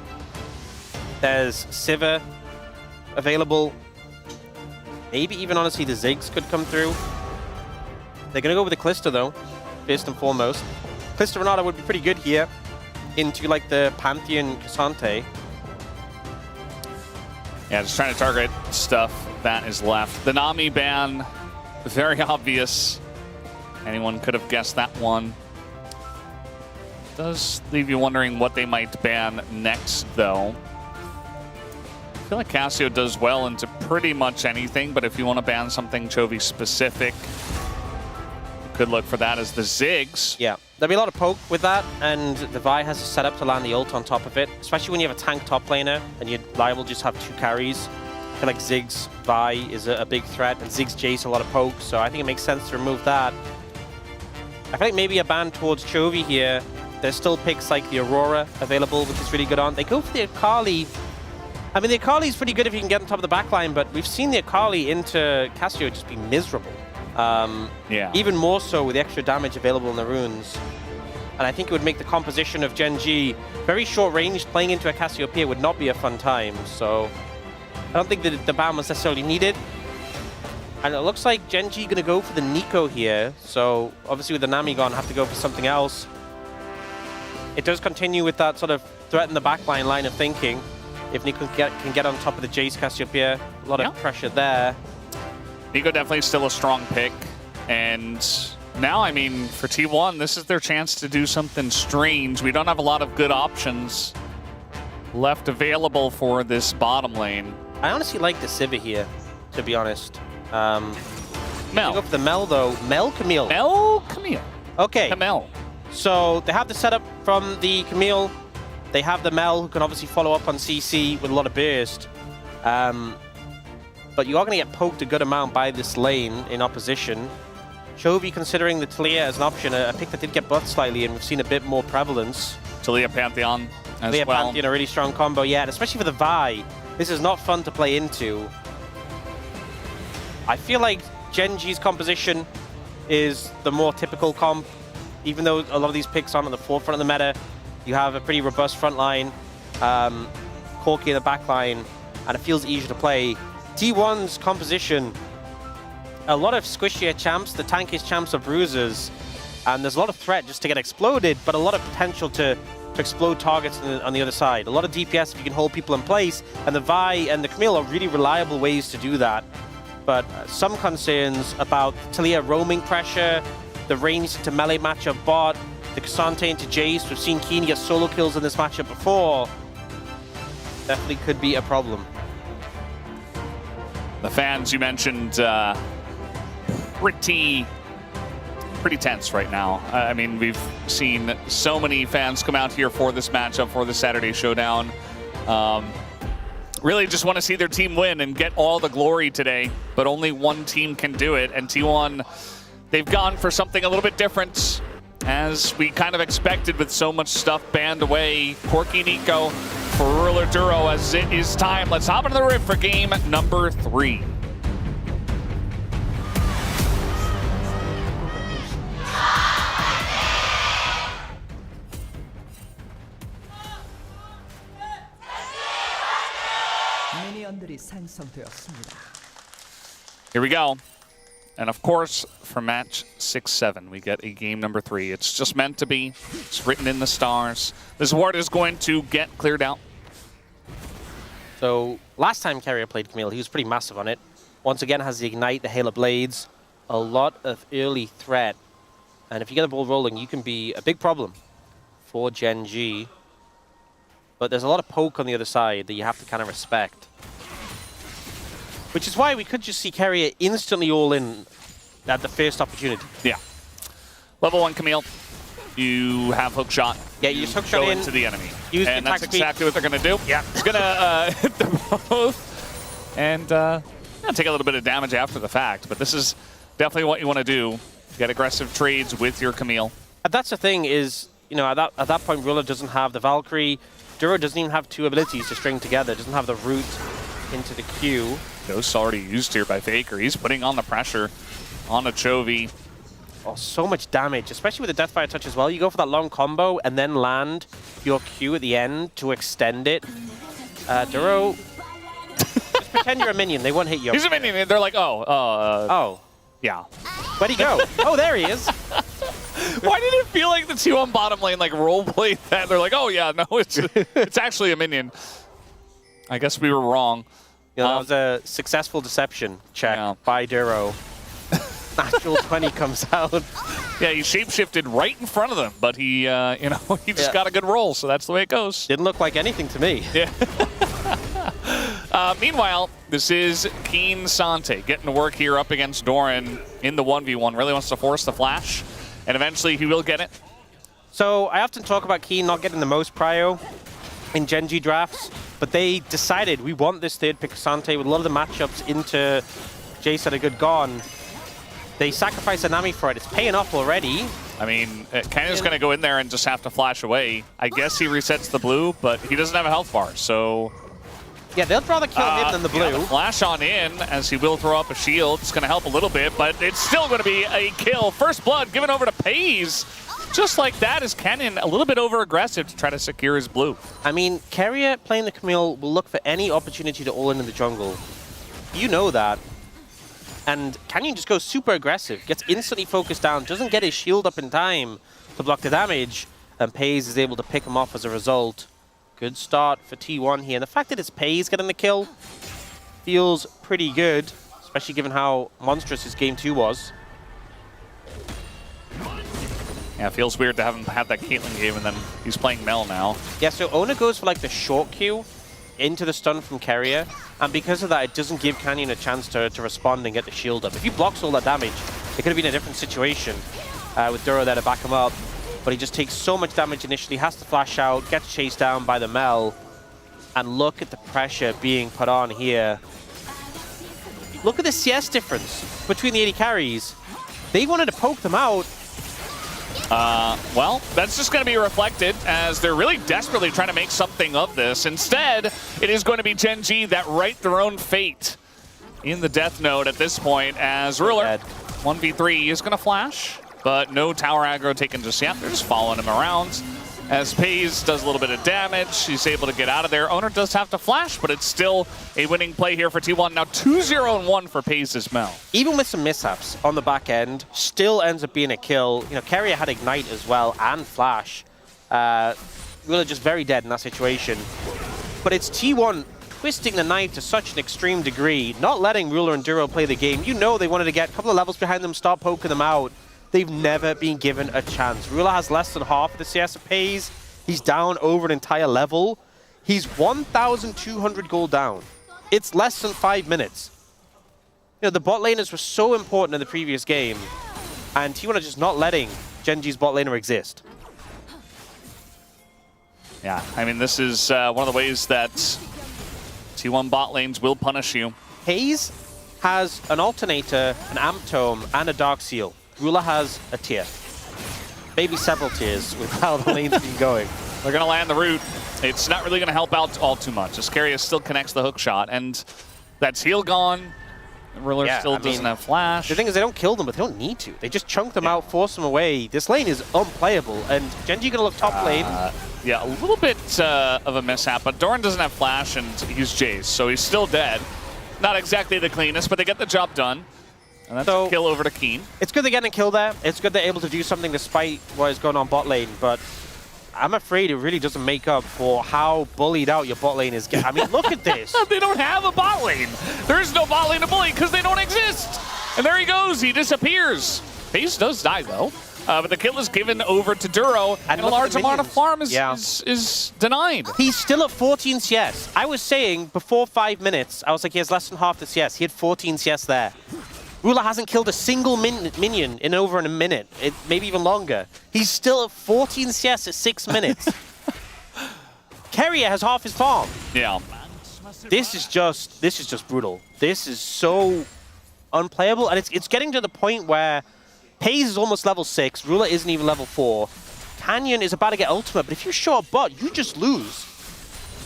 S15: There's Sivir available. Maybe even, honestly, the Ziggs could come through. They're going to go with the Kalista, though, first and foremost. Kalista Renata would be pretty good here into, like, the Pantheon Cassante.
S14: Yeah, just trying to target stuff that is left. The Nami ban, very obvious. Anyone could have guessed that one. Does leave you wondering what they might ban next, though. I feel like Cassio does well into pretty much anything, but if you want to ban something Chovy specific, you could look for that as the Ziggs.
S15: Yeah, there'll be a lot of poke with that, and the Vi has a setup to land the ult on top of it, especially when you have a tank top laner and you're liable to just have 2 carries. I feel like Ziggs Vi is a big threat, and Ziggs Jace a lot of poke, so I think it makes sense to remove that. I feel like maybe a ban towards Chovy here. There's still picks like the Aurora available, which is really good on. They go for the Akali. I mean, the Akali is pretty good if you can get on top of the backline, but we've seen the Akali into Cassio just be miserable.
S14: Yeah.
S15: Even more so with the extra damage available in the runes. And I think it would make the composition of Genji very short range. Playing into a Cassiopeia would not be a fun time, so I don't think that the ban was necessarily needed. And it looks like Genji going to go for the Nico here. So obviously with the Nami gone, have to go for something else. It does continue with that sort of threaten the backline line of thinking. If Nico can get on top of the Jace Cassiopeia, a lot of pressure there.
S14: Nico definitely still a strong pick. And now, I mean, for T1, this is their chance to do something strange. We don't have a lot of good options left available for this bottom lane.
S15: I honestly like the Sivir here, to be honest.
S14: Mel.
S15: Go for the Mel, though. Mel Camille.
S14: Mel Camille.
S15: Okay.
S14: Camille.
S15: So they have the setup from the Camille. They have the Mel, who can obviously follow up on CC with a lot of burst. But you are going to get poked a good amount by this lane in opposition. Chovy considering the Talia as an option, a pick that did get buffed slightly, and we've seen a bit more prevalence.
S14: Talia Pantheon as
S15: Talia
S14: well.
S15: Pantheon, a really strong combo, yeah, and especially for the Vi. This is not fun to play into. I feel like Genji's composition is the more typical comp. Even though a lot of these picks aren't at the forefront of the meta, you have a pretty robust front line, Corki in the back line, and it feels easier to play. T1's composition, a lot of squishier champs, the tankiest champs are bruisers, and there's a lot of threat just to get exploded, but a lot of potential to explode targets on the other side. A lot of DPS if you can hold people in place, and the Vi and the Camille are really reliable ways to do that. But some concerns about Talia roaming pressure, the range to melee matchup bot, the Cassante into Jace. We've seen Keen get solo kills in this matchup before. Definitely could be a problem.
S14: The fans you mentioned, pretty tense right now. I mean, we've seen so many fans come out here for this matchup, for the Saturday Showdown. Really just want to see their team win and get all the glory today, but only one team can do it. And T1, they've gone for something a little bit different, as we kind of expected with so much stuff banned away. Corki Nico for Ruler Duro, as it is time. Let's hop into the riff for game number 3. Here we go. And of course, for match 6-7, we get a game number 3. It's just meant to be. It's written in the stars. This ward is going to get cleared out.
S15: So last time Carrier played Camille, he was pretty massive on it. Once again, has the Ignite, the Hail of Blades, a lot of early threat. And if you get the ball rolling, you can be a big problem for Gen G. But there's a lot of poke on the other side that you have to kind of respect. Which is why we could just see Carrier instantly all in at the first opportunity.
S14: Yeah. Level 1 Camille. You have hook shot.
S15: Yeah, you just hook shot
S14: into the enemy.
S15: Use
S14: and
S15: the
S14: that's exactly what they're going to do.
S15: Yeah.
S14: It's going to hit them both. And take a little bit of damage after the fact. But this is definitely what you want to do. Get aggressive trades with your Camille.
S15: And that's the thing is, you know, at that point, Ruler doesn't have the Valkyrie. Duro doesn't even have 2 abilities to string together. Doesn't have the route into the queue.
S14: Ghost already used here by Faker. He's putting on the pressure on a Chovy.
S15: Oh, so much damage, especially with the Deathfire touch as well. You go for that long combo and then land your Q at the end to extend it. Duro, just pretend you're a minion. They won't hit you.
S14: He's a minion. They're like,
S15: oh.
S14: Yeah.
S15: Where'd he go? Oh, there he is.
S14: Why did it feel like the T1 bottom lane like roleplayed that? They're like, oh yeah, no, it's actually a minion. I guess we were wrong.
S15: Yeah, that was a successful deception check by Duro. Natural 20 comes out.
S14: Yeah, he shapeshifted right in front of them, but he, he just got a good roll, so that's the way it goes.
S15: Didn't look like anything to me.
S14: Yeah. Meanwhile, this is Keen Sante getting to work here up against Doran in the 1v1. Really wants to force the flash, and eventually he will get it.
S15: So I often talk about Keen not getting the most prio in Gen G drafts, but they decided we want this third pick Sante with a lot of the matchups into Jace at a good gone. They sacrificed a Nami for it. It's paying off already.
S14: I mean, Kenya's going to go in there and just have to flash away. I guess he resets the blue, but he doesn't have a health bar, so...
S15: Yeah, they'd rather kill him than the blue.
S14: Yeah, the flash on in, as he will throw up a shield. It's going to help a little bit, but it's still going to be a kill. First blood given over to Pays. Just like that is Kennen a little bit over-aggressive to try to secure his blue.
S15: I mean, Carrier playing the Camille will look for any opportunity to all-in the jungle. You know that. And Canyon just goes super aggressive, gets instantly focused down, doesn't get his shield up in time to block the damage, and Pays is able to pick him off as a result. Good start for T1 here. And the fact that it's Pays getting the kill feels pretty good, especially given how monstrous his game 2 was.
S14: Yeah, it feels weird to have him have that Caitlyn game and then he's playing Mel now.
S15: Yeah, so Ona goes for like the short Q into the stun from Carrier, and because of that, it doesn't give Canyon a chance to respond and get the shield up. If he blocks all that damage, it could have been a different situation with Duro there to back him up, but he just takes so much damage initially, has to flash out, gets chased down by the Mel, and look at the pressure being put on here. Look at the CS difference between the 80 carries. They wanted to poke them out.
S14: Well, that's just going to be reflected as they're really desperately trying to make something of this. Instead, it is going to be Gen G that write their own fate in the Death Note at this point as Ruler 1v3 is going to flash, but no tower aggro taken just yet. They're just following him around. As Pays does a little bit of damage, he's able to get out of there. Owner does have to flash, but it's still a winning play here for T1. Now 2-0-1 for Pays as Mel.
S15: Even with some mishaps on the back end, still ends up being a kill. You know, Carrier had Ignite as well and Flash. Really just very dead in that situation. But it's T1 twisting the knife to such an extreme degree, not letting Ruler and Duro play the game. You know they wanted to get a couple of levels behind them, start poking them out. They've never been given a chance. Ruler has less than half of the CS of Pays. He's down over an entire level. He's 1,200 gold down. It's less than 5 minutes. You know, the bot laners were so important in the previous game, and T1 are just not letting Gen G's bot laner exist.
S14: Yeah, I mean, this is one of the ways that T1 bot lanes will punish you.
S15: Pays has an Alternator, an Amp Tome, and a Dark Seal. Ruler has a tier. Maybe several tiers with how the lane's been going.
S14: They're going to land the root. It's not really going to help out all too much. Ascaria still connects the hook shot, and that's heal gone. Ruler still doesn't have flash.
S15: The thing is, they don't kill them, but they don't need to. They just chunk them out, force them away. This lane is unplayable, and Gen G going to look top lane.
S14: Yeah, a little bit of a mishap, but Doran doesn't have flash and he's Jace, so he's still dead. Not exactly the cleanest, but they get the job done. And that's a kill over to Keen.
S15: It's good they're getting a kill there. It's good they're able to do something despite what is going on bot lane, but I'm afraid it really doesn't make up for how bullied out your bot lane is getting. I mean, look at this.
S14: They don't have a bot lane. There is no bot lane to bully because they don't exist. And there he goes. He disappears. FaZe does die, though. But the kill is given over to Duro, and a large amount of farm is denied.
S15: He's still at 14 CS. I was saying before 5 minutes, I was like, he has less than half the CS. He had 14 CS there. Ruler hasn't killed a single minion in over a minute, maybe even longer. He's still at 14 CS at 6 minutes. Keria has half his farm.
S14: Yeah.
S15: This is just brutal. This is so unplayable, and it's getting to the point where FaZe is almost level 6, Ruler isn't even level 4. Canyon is about to get ultimate, but if you show a bot, you just lose.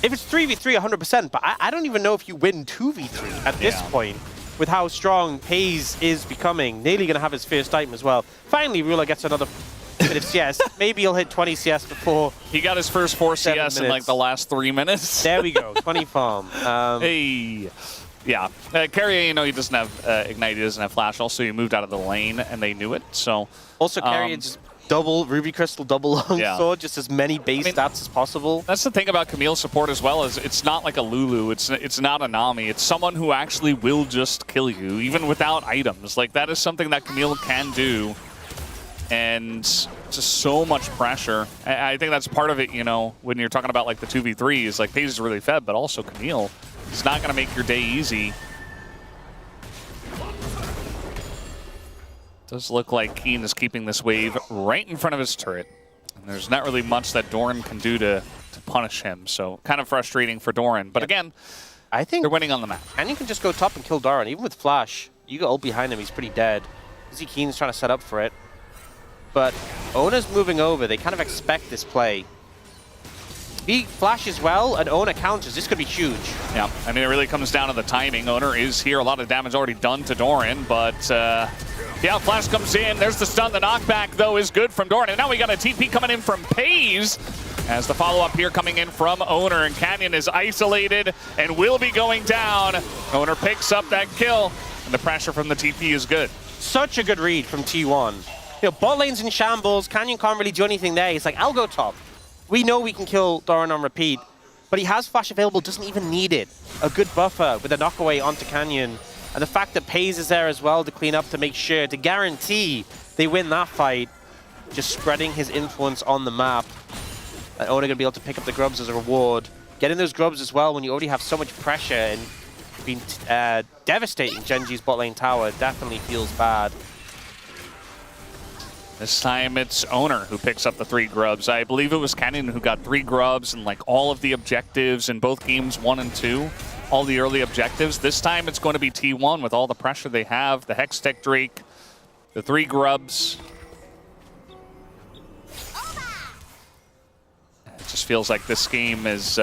S15: If it's 3v3, 100%, but I don't even know if you win 2v3 at this point, with how strong FaZe is becoming. Nearly going to have his first item as well. Finally, Ruler gets another bit of CS. Maybe he'll hit 20 CS before.
S14: He got his first 4 CS in like the last 3 minutes.
S15: There we go, 20 farm.
S14: Hey. Yeah, Keria, you know, he doesn't have Ignite, he doesn't have Flash. Also, he moved out of the lane, and they knew it, so...
S15: Also, Keria just double Ruby Crystal, double Longsword, just as many base stats as possible.
S14: That's the thing about Camille's support as well, is it's not like a Lulu, it's not a Nami, it's someone who actually will just kill you, even without items. Like, that is something that Camille can do, and just so much pressure. I think that's part of it, you know, when you're talking about, like, the 2v3s, like, FaZe is really fed, but also Camille is not going to make your day easy. Does look like Keen is keeping this wave right in front of his turret. And there's not really much that Doran can do to punish him, so kind of frustrating for Doran. But again,
S15: I think
S14: they're winning on the map.
S15: And you can just go top and kill Doran. Even with Flash, you got ult behind him, he's pretty dead. Izzy Keen's trying to set up for it. But Ona's moving over. They kind of expect this play. He flashes well, and Ona counters. This could be huge.
S14: Yeah, I mean, it really comes down to the timing. Owner is here. A lot of damage already done to Doran, but yeah, Flash comes in. There's the stun. The knockback, though, is good from Doran. And now we got a TP coming in from FaZe as the follow-up here coming in from Owner. And Canyon is isolated and will be going down. Owner picks up that kill, and the pressure from the TP is good.
S15: Such a good read from T1. You know, bot lane's in shambles. Canyon can't really do anything there. He's like, I'll go top. We know we can kill Doran on repeat, but he has Flash available, doesn't even need it. A good buffer with a knockaway onto Canyon. And the fact that FaZe is there as well to clean up, to make sure, to guarantee they win that fight, just spreading his influence on the map. And Ona gonna be able to pick up the grubs as a reward. Getting those grubs as well when you already have so much pressure and been devastating Gen.G's bot lane tower definitely feels bad.
S14: This time it's Owner who picks up the 3 grubs. I believe it was Canyon who got 3 grubs and like all of the objectives in both games 1 and 2. All the early objectives. This time it's going to be T1 with all the pressure they have. The Hextech Drake, the 3 grubs. It just feels like this game is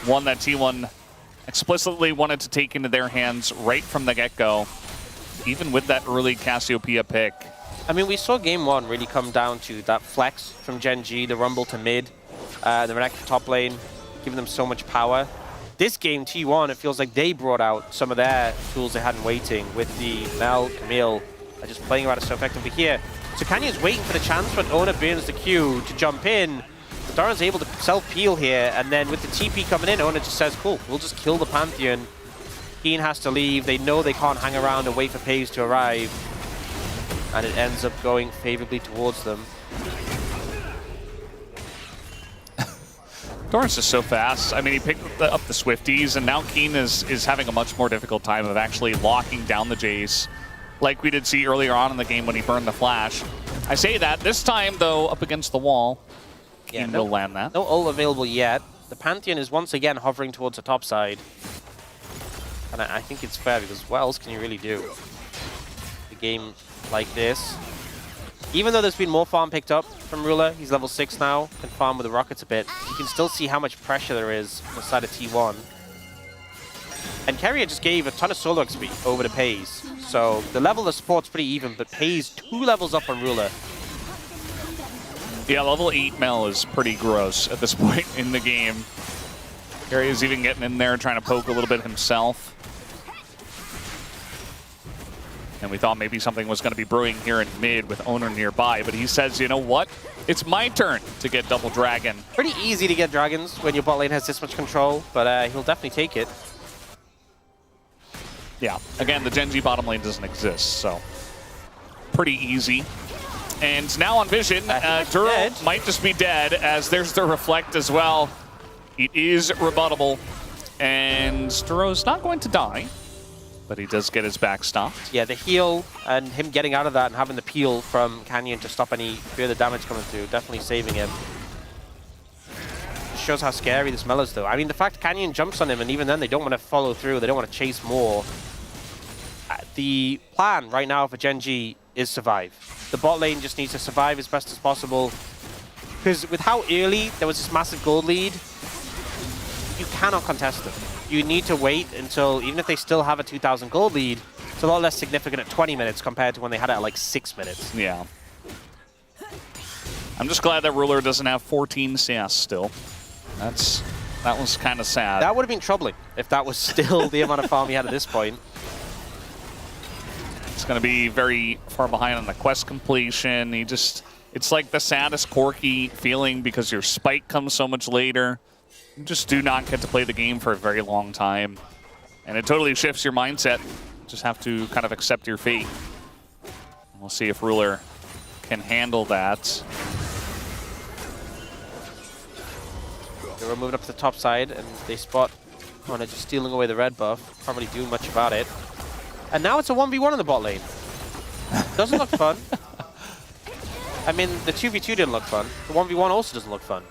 S14: one that T1 explicitly wanted to take into their hands right from the get-go, even with that early Cassiopeia pick.
S15: I mean, we saw game 1 really come down to that flex from Gen.G, the rumble to mid, the Renekton top lane, giving them so much power. This game, T1, it feels like they brought out some of their tools they had in waiting with the Mel, Camille, just playing around it so effectively here. So Canyon's waiting for the chance when Ona burns the Q to jump in. Doran's able to self-peel here, and then with the TP coming in, Ona just says, cool, we'll just kill the Pantheon. Keen has to leave. They know they can't hang around and wait for FaZe to arrive. And it ends up going favorably towards them.
S14: Doran's just so fast. I mean, he picked up the Swifties, and now Keen is having a much more difficult time of actually locking down the Jace, like we did see earlier on in the game when he burned the Flash. I say that. This time, though, up against the wall, Keen will land that.
S15: No ult available yet. The Pantheon is once again hovering towards the top side. And I think it's fair, because what else can you really do? The game like this. Even though there's been more farm picked up from Ruler, he's level 6 now, can farm with the rockets a bit. You can still see how much pressure there is on the side of T1. And Keria just gave a ton of solo XP over to FaZe. So the level of support's pretty even, but FaZe 2 levels up on Ruler.
S14: Yeah, level 8 Mel is pretty gross at this point in the game. Here he is even getting in there, trying to poke a little bit himself. And we thought maybe something was going to be brewing here in mid with Owner nearby, but he says, you know what? It's my turn to get double dragon.
S15: Pretty easy to get dragons when your bot lane has this much control, but he'll definitely take it.
S14: Yeah, again, the Gen G bottom lane doesn't exist, so pretty easy. And now on Vision, Duro might just be dead, as there's the Reflect as well. It is rebuttable, and Duro's not going to die, but he does get his back stopped.
S15: Yeah, the heal and him getting out of that and having the peel from Canyon to stop any further damage coming through, definitely saving him. Shows how scary this Mel is, though. I mean, the fact Canyon jumps on him, and even then they don't want to follow through, they don't want to chase more. The plan right now for Gen G is survive. The bot lane just needs to survive as best as possible, because with how early there was this massive gold lead, you cannot contest them. You need to wait until, even if they still have a 2,000 gold lead, it's a lot less significant at 20 minutes compared to when they had it at like 6 minutes.
S14: Yeah. I'm just glad that Ruler doesn't have 14 CS still. That was kind of sad.
S15: That would have been troubling if that was still the amount of farm he had at this point.
S14: It's going to be very far behind on the quest completion. It's like the saddest Corki feeling because your spike comes so much later. You just do not get to play the game for a very long time. And it totally shifts your mindset. You just have to kind of accept your fate. We'll see if Ruler can handle that.
S15: They're moving up to the top side, and they spot Honor just stealing away the red buff. Can't really do much about it. And now it's a 1v1 in the bot lane. Doesn't look fun. I mean, the 2v2 didn't look fun. The 1v1 also doesn't look fun.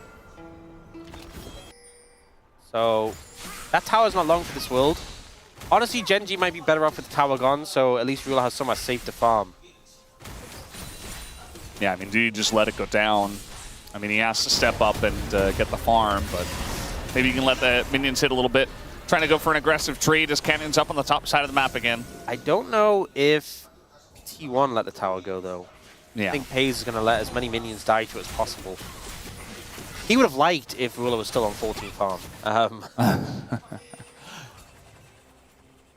S15: So, that tower's not long for this world. Honestly, Gen G might be better off with the tower gone, so at least Ruler has somewhere safe to farm.
S14: Yeah, I mean, do you just let it go down? I mean, he has to step up and get the farm, but maybe you can let the minions hit a little bit. Trying to go for an aggressive trade as Cannon's up on the top side of the map again.
S15: I don't know if T1 let the tower go, though.
S14: Yeah.
S15: I think Pays is going to let as many minions die to it as possible. He would have liked if Ruler was still on 14 farm. I think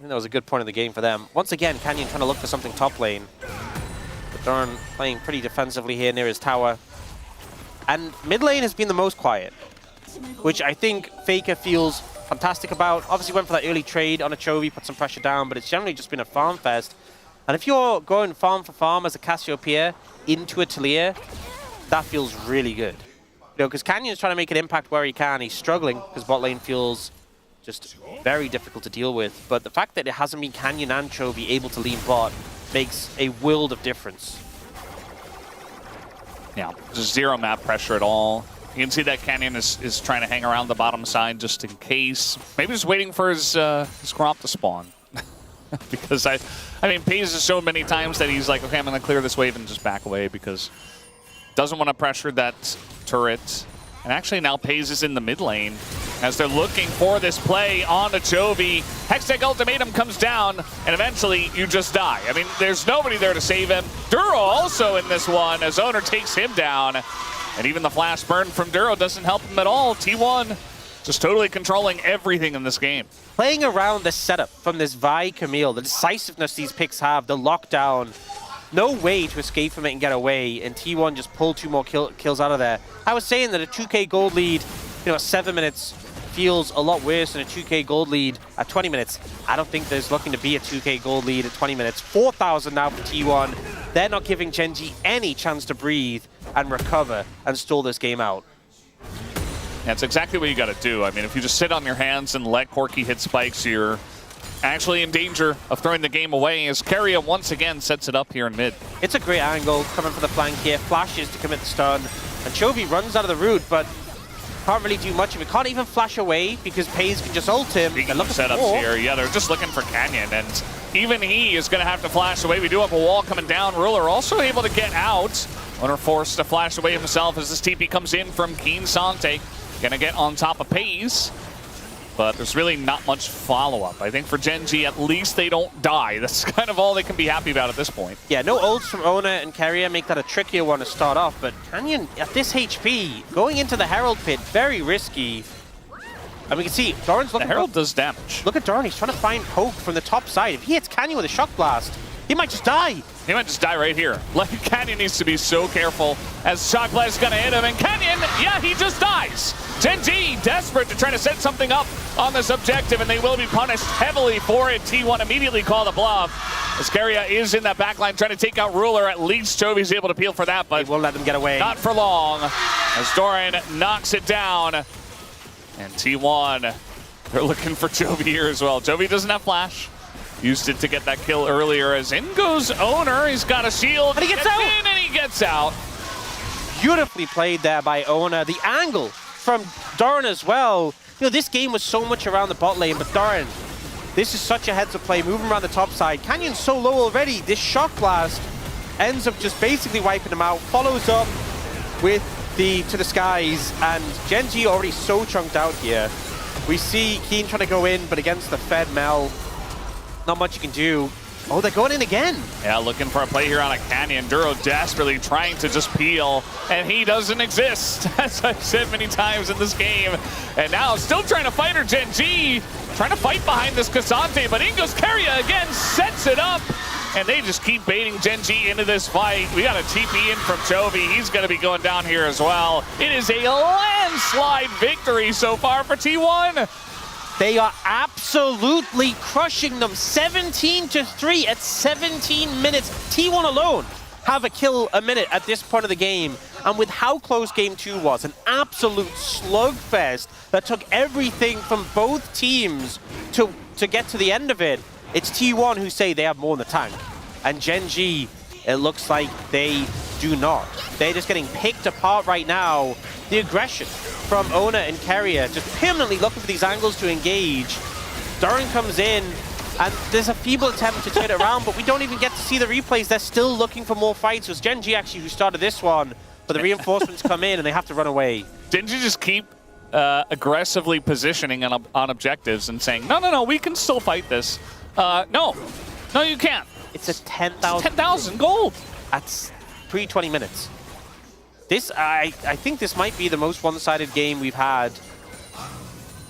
S15: that was a good point of the game for them. Once again, Canyon trying to look for something top lane. But Durn playing pretty defensively here near his tower. And mid lane has been the most quiet, which I think Faker feels fantastic about. Obviously went for that early trade on a Chovy, put some pressure down, but it's generally just been a farm fest. And if you're going farm for farm as a Cassiopeia into a Talia, that feels really good. You know, because Canyon's trying to make an impact where he can. He's struggling because bot lane feels just very difficult to deal with. But the fact that it hasn't been Canyon and Chovy able to lean bot makes a world of difference.
S14: Yeah, just zero map pressure at all. You can see that Canyon is trying to hang around the bottom side just in case. Maybe just waiting for his Gromp to spawn. Because I mean, Pays has shown many times that he's like, okay, I'm going to clear this wave and just back away because doesn't want to pressure that turret. And actually now Pays is in the mid lane as they're looking for this play on the Chovy. Hextech Ultimatum comes down, and eventually you just die. I mean, there's nobody there to save him. Duro also in this one as Owner takes him down. And even the flash burn from Duro doesn't help him at all. T1 just totally controlling everything in this game.
S15: Playing around the setup from this Vi Camille, the decisiveness these picks have, the lockdown, no way to escape from it and get away, and T1 just pulled 2 more kills out of there. I was saying that a 2k gold lead, you know, at 7 minutes feels a lot worse than a 2k gold lead at 20 minutes. I don't think there's looking to be a 2k gold lead at 20 minutes. 4,000 now for T1. They're not giving Gen G any chance to breathe and recover and stall this game out.
S14: That's exactly what you got to do. I mean, if you just sit on your hands and let Corki hit spikes, you're actually in danger of throwing the game away as Keria once again sets it up here in mid.
S15: It's a great angle coming for the flank here. Flashes to commit the stun. And Chovy runs out of the route, but can't really do much of it. Can't even flash away because Pays can just ult him.
S14: Speaking of setups here, yeah, they're just looking for Canyon, and even he is going to have to flash away. We do have a wall coming down. Ruler also able to get out. Owner forced to flash away himself as this TP comes in from Keen Sante. Gonna get on top of Pays. but there's really not much follow-up. I think for Gen G, at least they don't die. That's kind of all they can be happy about at this point.
S15: Yeah, no ults from Ona and Carrier make that a trickier one to start off, but Canyon, at this HP, going into the Herald pit, very risky. And we can see, Doran's looking...
S14: The Herald does damage.
S15: Look at Doran, he's trying to find poke from the top side. If he hits Canyon with a Shock Blast, he might just die.
S14: He might just die right here. Like, Canyon needs to be so careful as Shock Blast is going to hit him. And Canyon, yeah, he just dies. Gen G desperate to try to set something up on this objective, and they will be punished heavily for it. T1 immediately call the bluff. Ascaria is in that backline trying to take out Ruler. At least Jovi's able to peel for that, but
S15: he won't let them get away.
S14: Not for long as Doran knocks it down. And T1, they're looking for Jovi here as well. Jovi doesn't have flash. Used it to get that kill earlier as in goes Owner. He's got a shield.
S15: And he gets out.
S14: In and he gets out.
S15: Beautifully played there by Ona. The angle from Doran as well. You know, this game was so much around the bot lane, but Doran, this is such a heads-up play, moving around the top side. Canyon's so low already. This Shock Blast ends up just basically wiping him out. Follows up with the To the Skies, and Gen G already so chunked out here. We see Keen trying to go in, but against the Fed Mel, not much you can do. Oh, they're going in again.
S14: Yeah, looking for a play here on a Canyon. Duro desperately trying to just peel, and he doesn't exist, as I've said many times in this game. And now still trying to fight her, Gen G, trying to fight behind this Cassante, but in goes Carrier again, sets it up, and they just keep baiting Gen G into this fight. We got a TP in from Jovi. He's going to be going down here as well. It is a landslide victory so far for T1.
S15: They are absolutely crushing them. 17-3 at 17 minutes. T1 alone have a kill a minute at this point of the game. And with how close Game 2 was, an absolute slugfest that took everything from both teams to get to the end of it, it's T1 who say they have more in the tank. And Gen G, it looks like they do not. They're just getting picked apart right now. The aggression from Ona and Carrier, just permanently looking for these angles to engage. Doran comes in, and there's a feeble attempt to turn it around, but we don't even get to see the replays. They're still looking for more fights. It was Gen G actually who started this one, but the reinforcements come in and they have to run away.
S14: Didn't you just keep aggressively positioning on objectives and saying, no, we can still fight this. No, you can't.
S15: It's a 10,000.
S14: 10,000 gold.
S15: That's pre-20 minutes. This, I think this might be the most one-sided game we've had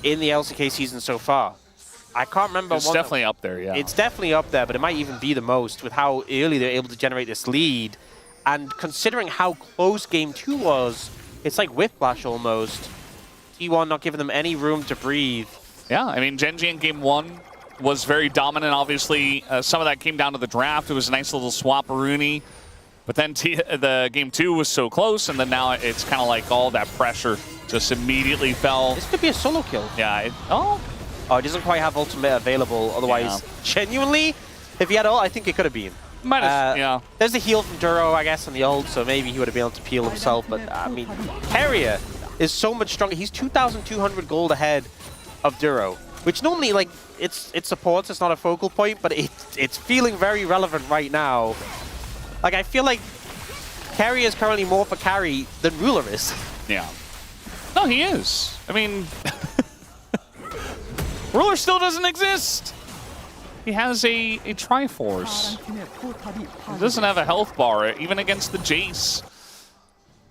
S15: in the LCK season so far. I can't remember.
S14: It's definitely up there, yeah.
S15: It's definitely up there, but it might even be the most with how early they're able to generate this lead. And considering how close Game 2 was, it's like Whiplash almost. T1 not giving them any room to breathe.
S14: Yeah, I mean, Gen G in Game 1 was very dominant. Obviously, some of that came down to the draft. It was a nice little swap-a-rooney. But then the Game 2 was so close, and then now it's kind of like all that pressure just immediately fell.
S15: This could be a solo kill.
S14: Yeah.
S15: It doesn't quite have ultimate available. Otherwise, genuinely, if he had ult, I think it could have been.
S14: Yeah.
S15: There's the heal from Duro, I guess, on the ult, so maybe he would have been able to peel himself. But, I mean, Carrier is so much stronger. He's 2,200 gold ahead of Duro, which normally, like, it supports. It's not a focal point, but it's feeling very relevant right now. Like, I feel like Carrier is currently more for carry than Ruler is.
S14: Yeah. No, he is. I mean, Ruler still doesn't exist. He has a Triforce. He doesn't have a health bar, even against the Jace.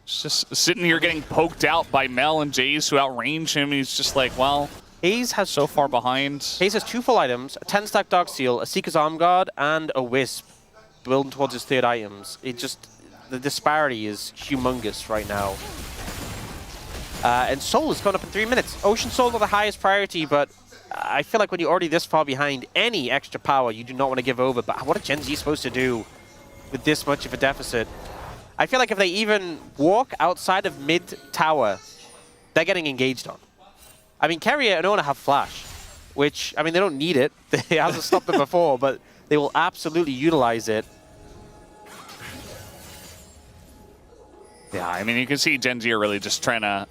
S14: He's just sitting here getting poked out by Mel and Jace who outrange him. He's just like, well,
S15: Hayes has
S14: so far behind.
S15: Hayes has 2 full items, a 10-stack Dark Seal, a Seeker's Arm Guard, and a Wisp, building towards his 3rd items. The disparity is humongous right now. And Soul is going up in 3 minutes. Ocean Soul are the highest priority, but I feel like when you're already this far behind, any extra power you do not want to give over. But what are Gen Z supposed to do with this much of a deficit? I feel like if they even walk outside of mid-tower, they're getting engaged on. I mean, Carrier and Ona have flash, which, I mean, they don't need it. It hasn't stopped them before, but they will absolutely utilize it.
S14: Yeah, I mean, you can see Gen Z are really just trying to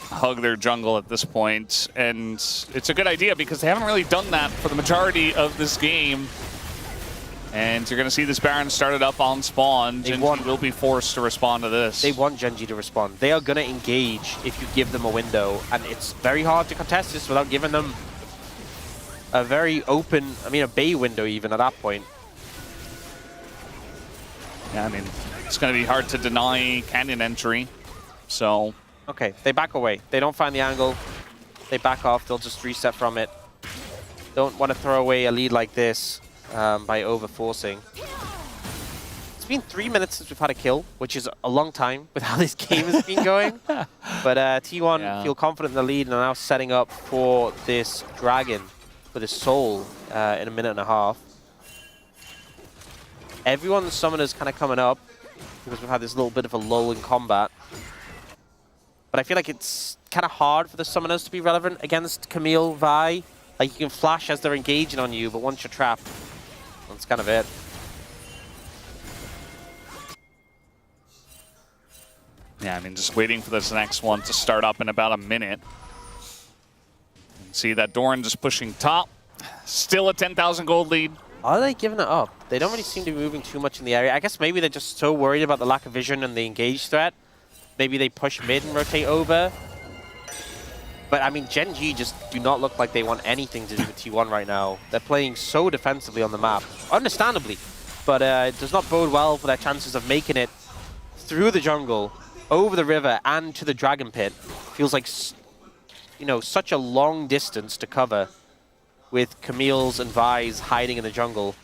S14: hug their jungle at this point, and it's a good idea because they haven't really done that for the majority of this game. And you're going to see this Baron started up on spawn. Gen G will be forced to respond to this.
S15: They want Gen G to respond. They are going to engage if you give them a window. And it's very hard to contest this without giving them a very open, I mean, a bay window even at that point.
S14: Yeah, I mean, it's going to be hard to deny Canyon entry. So...
S15: Okay, they back away. They don't find the angle. They back off. They'll just reset from it. Don't want to throw away a lead like this by over-forcing. It's been 3 minutes since we've had a kill, which is a long time with how this game has been going. But T1 feel confident in the lead and are now setting up for this dragon with his soul in a minute and a half. Everyone's summoner's kind of coming up because we've had this little bit of a lull in combat. But I feel like it's kind of hard for the summoners to be relevant against Camille, Vi. Like, you can flash as they're engaging on you, but once you're trapped, that's kind of it.
S14: Yeah, I mean, just waiting for this next one to start up in about a minute. See that Doran just pushing top. Still a 10,000 gold lead.
S15: Are they giving it up? They don't really seem to be moving too much in the area. I guess maybe they're just so worried about the lack of vision and the engage threat. Maybe they push mid and rotate over. But, I mean, Gen G just do not look like they want anything to do with T1 right now. They're playing so defensively on the map, understandably. But it does not bode well for their chances of making it through the jungle, over the river, and to the Dragon Pit. Feels like, you know, such a long distance to cover with Camille's and Vi's hiding in the jungle.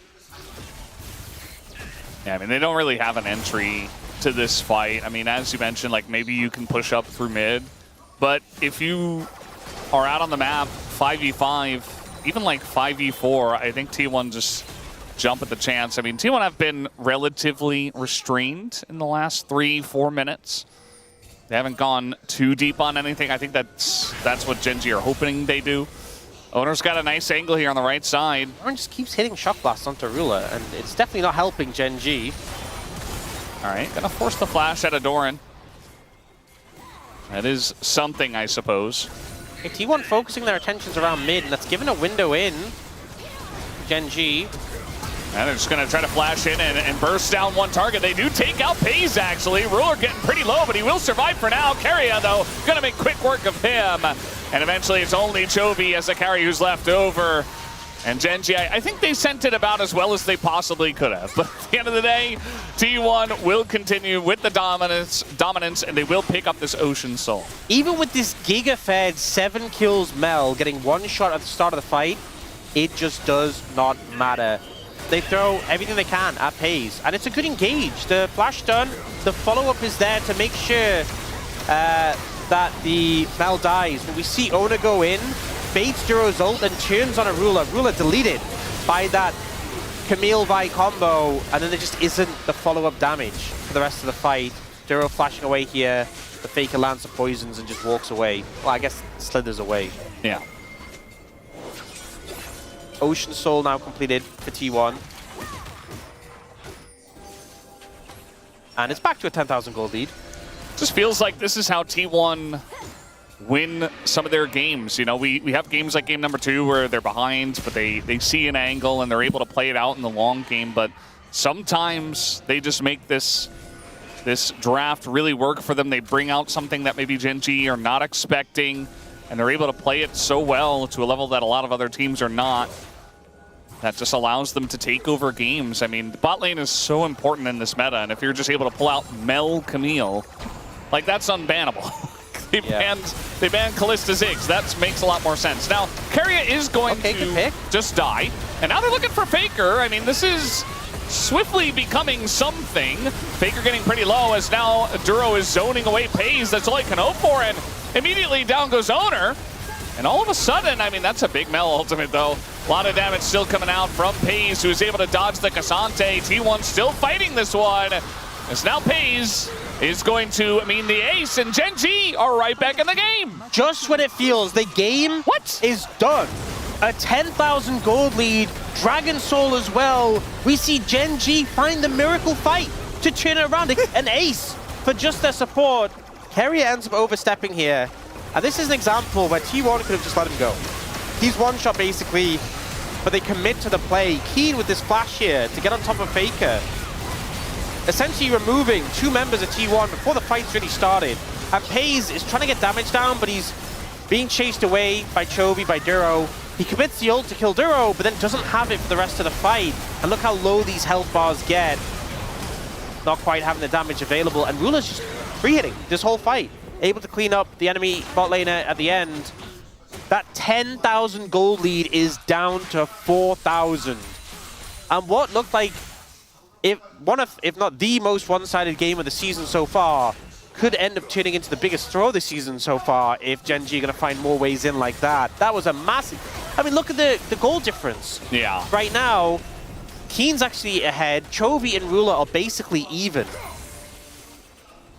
S14: Yeah, I mean, they don't really have an entry to this fight. I mean, as you mentioned, like, maybe you can push up through mid. But if you are out on the map 5v5, even like 5v4, I think T1 just jump at the chance. I mean, T1 have been relatively restrained in the last 3-4 minutes. They haven't gone too deep on anything. I think that's what Gen G are hoping they do. Owner's got a nice angle here on the right side.
S15: Doran just keeps hitting Shock Blast onto Rula, and it's definitely not helping Gen G.
S14: All right, gonna force the flash out of Doran. That is something, I suppose.
S15: Okay, T1 focusing their attentions around mid, and that's given a window in Gen G.
S14: And they're just going to try to flash in and burst down one target. They do take out Pays, actually. Ruler getting pretty low, but he will survive for now. Keria, though, going to make quick work of him. And eventually it's only Chovy as a carry who's left over. And Gen G, I think they sent it about as well as they possibly could have. But at the end of the day, T1 will continue with the dominance, and they will pick up this Ocean Soul.
S15: Even with this Giga-fed 7 kills Mel getting one shot at the start of the fight, it just does not matter. They throw everything they can at Pays, and it's a good engage. The flash done, the follow-up is there to make sure that the Mel dies. When we see Owner go in, baits Duro's ult and turns on a Rula. Rula deleted by that Camille Vi combo, and then there just isn't the follow-up damage for the rest of the fight. Duro flashing away here, the Faker lands the poisons and just walks away. Well, I guess slithers away.
S14: Yeah.
S15: Ocean Soul now completed for T1. And it's back to a 10,000 gold lead.
S14: Just feels like this is how T1 win some of their games. You know, we have games like game number 2 where they're behind, but they see an angle and they're able to play it out in the long game. But sometimes they just make this draft really work for them. They bring out something that maybe Gen G are not expecting, and they're able to play it so well to a level that a lot of other teams are not. That just allows them to take over games. I mean, the bot lane is so important in this meta, and if you're just able to pull out Mel Camille, like, that's unbannable. They banned Callista Ziggs. That makes a lot more sense. Now, Keria is going to just die, and now they're looking for Faker. I mean, this is swiftly becoming something. Faker getting pretty low as now Duro is zoning away Pays. That's all he can hope for, and immediately down goes Owner. And all of a sudden, I mean, that's a big Mel ultimate, though. A lot of damage still coming out from Pays, who is able to dodge the Cassante. T1 still fighting this one. As now Pays is going to mean the ace, and Gen G are right back in the game.
S15: Just when it feels the game is done. A 10,000 gold lead, Dragon Soul as well. We see Gen G find the miracle fight to turn it around. An ace for just their support. Keria ends up overstepping here. And this is an example where T1 could have just let him go. He's one shot basically but they commit to the play. Keen with this flash here to get on top of Faker. Essentially removing 2 members of T1 before the fight's really started. And Pays is trying to get damage down, but he's being chased away by Chovy, by Duro. He commits the ult to kill Duro, but then doesn't have it for the rest of the fight. And look how low these health bars get. Not quite having the damage available. And Ruler's just free-hitting this whole fight. Able to clean up the enemy bot laner at the end. That 10,000 gold lead is down to 4,000. And what looked like if not the most one-sided game of the season so far, could end up turning into the biggest throw this season so far if Gen G are going to find more ways in like that. That was a massive... I mean, look at the goal difference.
S14: Yeah.
S15: Right now, Keen's actually ahead. Chovy and Ruler are basically even.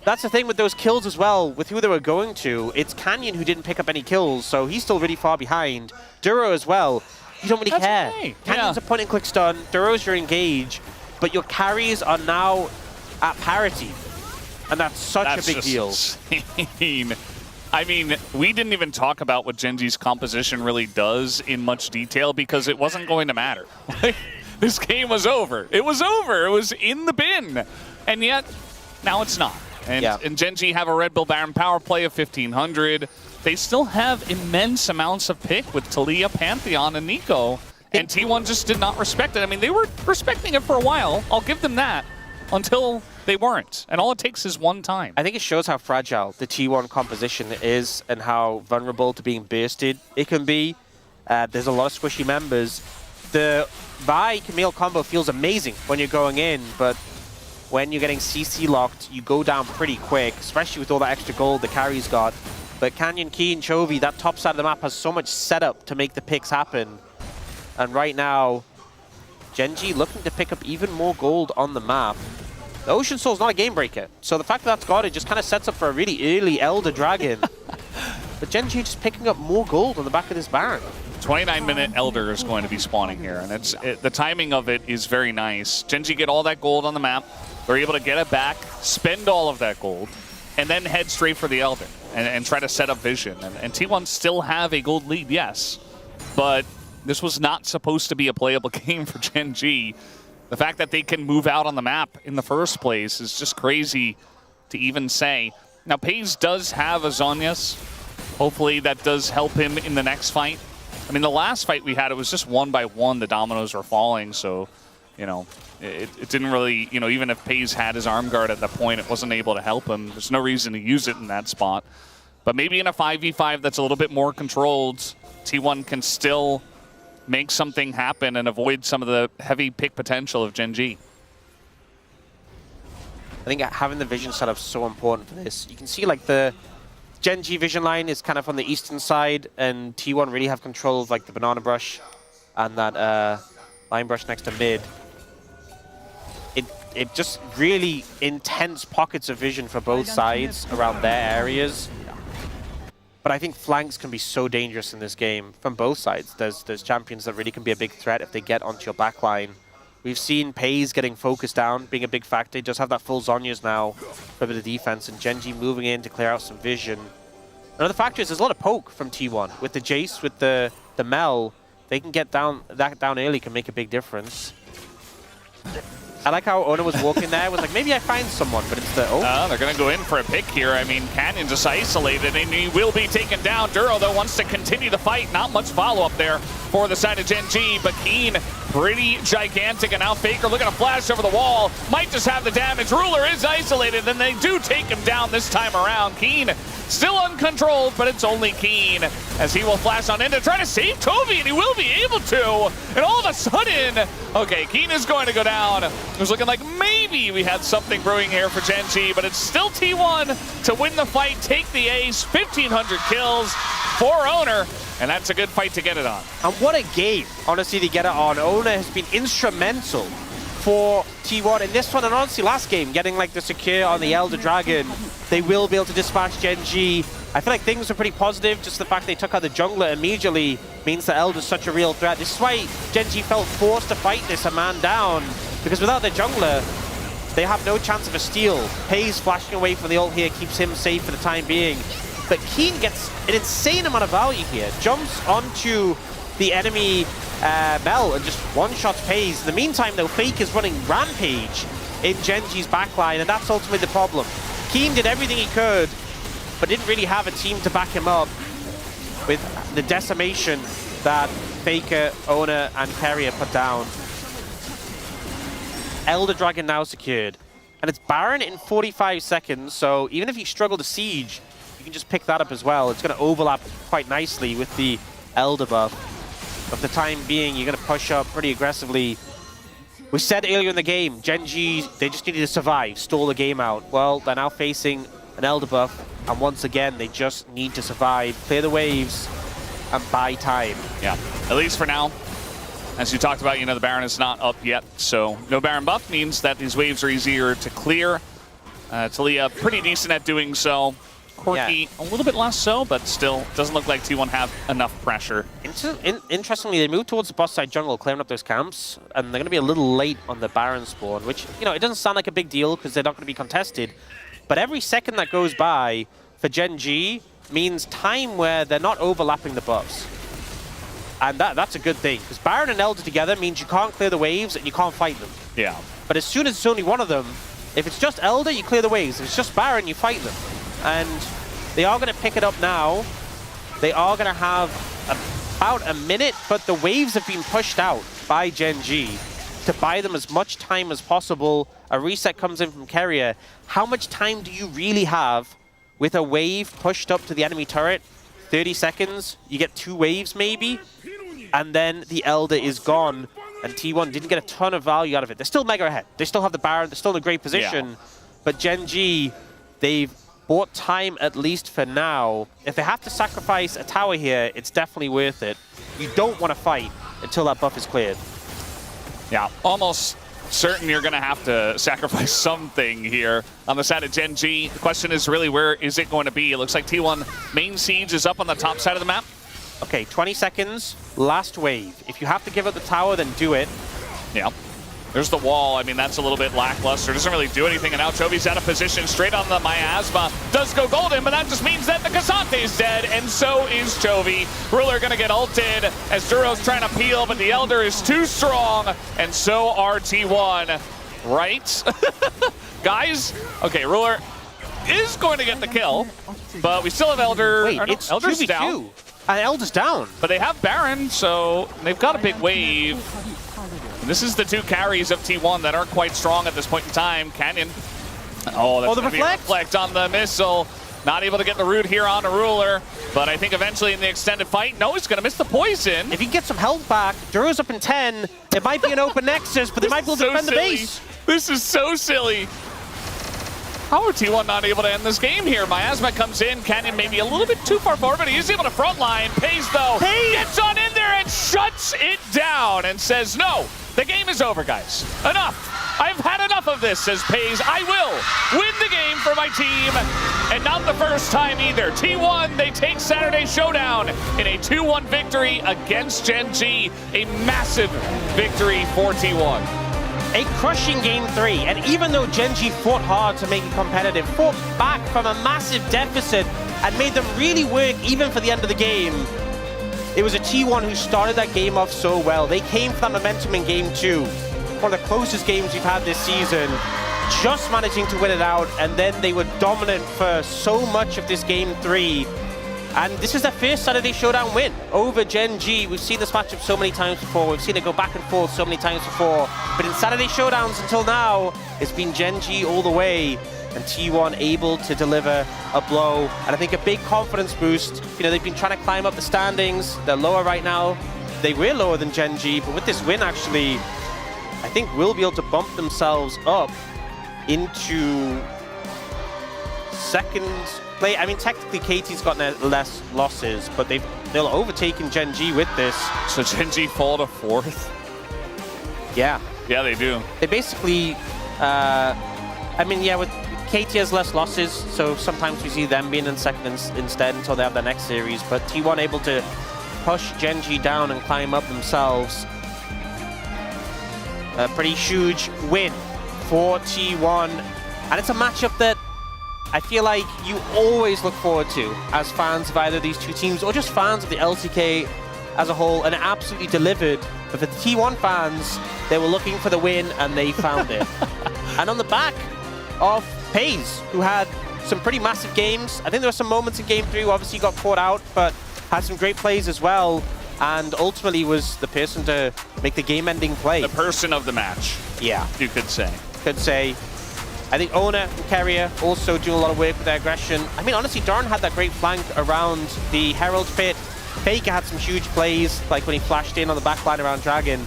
S15: That's the thing with those kills as well, with who they were going to. It's Canyon who didn't pick up any kills, so he's still really far behind. Duro as well. You don't really care.
S14: Okay.
S15: Canyon's a point-and-click stun. Duro's your engage. But your carries are now at parity. And that's such a big deal.
S14: Insane. I mean, we didn't even talk about what Gen G's composition really does in much detail because it wasn't going to matter. This game was over. It was over. It was in the bin. And yet, now it's not. And Gen G have a Red Bull Baron power play of 1,500. They still have immense amounts of pick with Talia, Pantheon, and Nico. And T1 just did not respect it. I mean, they were respecting it for a while. I'll give them that. Until they weren't. And all it takes is one time.
S15: I think it shows how fragile the T1 composition is and how vulnerable to being bursted it can be. There's a lot of squishy members. The Vi Camille combo feels amazing when you're going in, but when you're getting CC locked, you go down pretty quick, especially with all that extra gold the carry's got. But Canyon, Keen, Chovy, that top side of the map has so much setup to make the picks happen. And right now, Gen G looking to pick up even more gold on the map. The Ocean Soul's not a game breaker, so the fact that that's got it just kind of sets up for a really early Elder Dragon. But Gen G just picking up more gold on the back of this Baron.
S14: 29-minute Elder is going to be spawning here, and the timing of it is very nice. Gen G get all that gold on the map. They're able to get it back, spend all of that gold, and then head straight for the Elder and try to set up vision. And T1 still have a gold lead, yes, but this was not supposed to be a playable game for Gen G. The fact that they can move out on the map in the first place is just crazy to even say. Now, Pays does have a Zhonya's. Hopefully that does help him in the next fight. I mean, the last fight we had, it was just 1 by 1. The dominoes were falling, so, you know, it didn't really, you know, even if Pays had his arm guard at that point, it wasn't able to help him. There's no reason to use it in that spot. But maybe in a 5v5 that's a little bit more controlled, T1 can still make something happen and avoid some of the heavy pick potential of Gen G.
S15: I think having the vision setup is so important for this. You can see like the Gen G vision line is kind of on the eastern side, and T1 really have control of like the banana brush and that line brush next to mid. It just really intense pockets of vision for both sides around their areas. But I think flanks can be so dangerous in this game from both sides. There's champions that really can be a big threat if they get onto your backline. We've seen Pays getting focused down, being a big factor. He does have that full Zhonya's now for a bit of defense, and Gen G moving in to clear out some vision. Another factor is there's a lot of poke from T1. With the Jace, with the Mel, they can get down early, can make a big difference. I like how Ona was walking there. Was like, maybe I find someone, but it's the...
S14: They're going to go in for a pick here. I mean, Canyon just isolated, and he will be taken down. Duro, though, wants to continue the fight. Not much follow-up there for the side of Gen G, but Keen, pretty gigantic. And now Faker looking to flash over the wall. Might just have the damage. Ruler is isolated, and they do take him down this time around. Keen still uncontrolled, but it's only Keen as he will flash on in to try to save Toby, and he will be able to. And all of a sudden, okay, Keen is going to go down. It was looking like maybe we had something brewing here for Gen G, but it's still T1 to win the fight, take the ace, 1,500 kills for Owner, and that's a good fight to get it on.
S15: And what a game, honestly, to get it on. Owner has been instrumental for T1 in this one, and honestly last game, getting like the secure on the Elder Dragon. They will be able to dispatch Gen G. I feel like things are pretty positive. Just the fact they took out the jungler immediately means that Elder's such a real threat. This is why Gen G felt forced to fight this a man down, because without their jungler, they have no chance of a steal. Pays flashing away from the ult here keeps him safe for the time being. But Keen gets an insane amount of value here. Jumps onto the enemy Mel and just one-shots FaZe. In the meantime, though, Fake is running Rampage in Gen G's backline, and that's ultimately the problem. Keen did everything he could, but didn't really have a team to back him up with the decimation that Faker, Owner, and Carrier put down. Elder Dragon now secured. And it's Baron in 45 seconds, so even if you struggle to siege, you can just pick that up as well. It's going to overlap quite nicely with the Elder buff. But for the time being, you're going to push up pretty aggressively. We said earlier in the game, Gen G, they just needed to survive, stall the game out. Well, they're now facing an Elder buff, and once again, they just need to survive, clear the waves, and buy time.
S14: Yeah, at least for now. As you talked about, the Baron is not up yet, so no Baron buff means that these waves are easier to clear. Talia pretty decent at doing so. Corki a little bit less so, but still doesn't look like T1 have enough pressure.
S15: Interestingly, they move towards the boss side jungle, clearing up those camps, and they're going to be a little late on the Baron spawn, which, it doesn't sound like a big deal because they're not going to be contested. But every second that goes by for Gen G means time where they're not overlapping the buffs. And that's a good thing, because Baron and Elder together means you can't clear the waves and you can't fight them.
S14: Yeah.
S15: But as soon as it's only one of them, if it's just Elder, you clear the waves. If it's just Baron, you fight them. And they are going to pick it up now. They are going to have about a minute, but the waves have been pushed out by Gen G to buy them as much time as possible. A reset comes in from Carrier. How much time do you really have with a wave pushed up to the enemy turret? 30 seconds, you get 2 waves maybe, and then the Elder is gone, and T1 didn't get a ton of value out of it. They're still mega ahead. They still have the Baron. They're still in a great position, but Gen G, they've bought time at least for now. If they have to sacrifice a tower here, it's definitely worth it. You don't want to fight until that buff is cleared.
S14: Yeah, almost certain you're going to have to sacrifice something here on the side of Gen G. The question is really, where is it going to be? It looks like T1 main siege is up on the top side of the map.
S15: Okay, 20 seconds, last wave. If you have to give up the tower, then do it.
S14: Yeah. There's the wall. I mean, that's a little bit lackluster. Doesn't really do anything, and now Chovy's out of position. Straight on the miasma. Does go golden, but that just means that the Casante's dead, and so is Chovy. Ruler gonna get ulted as Duro's trying to peel, but the Elder is too strong, and so are T1. Right? Guys? Okay, Ruler is going to get the kill, but we still have Elder.
S15: Wait, it's
S14: Elder's
S15: 2v2.
S14: down.
S15: Elder's down.
S14: But they have Baron, so they've got a big wave. This is the 2 carries of T1 that aren't quite strong at this point in time. Canyon. Oh, that's
S15: the
S14: reflect on the missile. Not able to get the root here on a Ruler, but I think eventually in the extended fight, no, he's going to miss the poison.
S15: If he gets some health back, Duro's up in 10. It might be an open Nexus, but they might be able to defend the base.
S14: This is so silly. How are T1 not able to end this game here? Miasma comes in. Canyon maybe a little bit too far forward, but he is able to frontline. Pays, though, gets on in there and shuts it down and says, no, the game is over, guys. Enough. I've had enough of this, says Pays. I will win the game for my team, and not the first time either. T1, they take Saturday Showdown in a 2-1 victory against Gen G. A massive victory for T1.
S15: A crushing game 3, and even though Gen G fought hard to make it competitive, fought back from a massive deficit and made them really work even for the end of the game, it was a T1 who started that game off so well. They came for that momentum in game 2, one of the closest games we've had this season, just managing to win it out, and then they were dominant for so much of this game 3. And this is their first Saturday Showdown win over Gen G. We've seen this matchup so many times before. We've seen it go back and forth so many times before. But in Saturday Showdowns until now, it's been Gen G all the way. And T1 able to deliver a blow. And I think a big confidence boost. They've been trying to climb up the standings. They're lower right now. They were lower than Gen G. But with this win, actually, I think we'll be able to bump themselves up into second place. I mean, technically, KT's got less losses, but they'll overtaken Gen G with this.
S14: So Gen G fall to 4th?
S15: Yeah.
S14: Yeah, they do.
S15: They basically, I mean, yeah, with KT has less losses, so sometimes we see them being in second instead until they have their next series, but T1 able to push Gen G down and climb up themselves. A pretty huge win for T1, and it's a matchup that I feel like you always look forward to as fans of either of these two teams, or just fans of the LCK as a whole, and it absolutely delivered. But for the T1 fans, they were looking for the win, and they found it. And on the back of FaZe, who had some pretty massive games. I think there were some moments in Game 3 who obviously got caught out, but had some great plays as well, and ultimately was the person to make the game-ending play.
S14: The person of the match.
S15: Yeah.
S14: You could say.
S15: Could say. I think Owner and Carrier also doing a lot of work with their aggression. I mean, honestly, Darn had that great flank around the Herald pit. Faker had some huge plays, like when he flashed in on the back line around Dragon.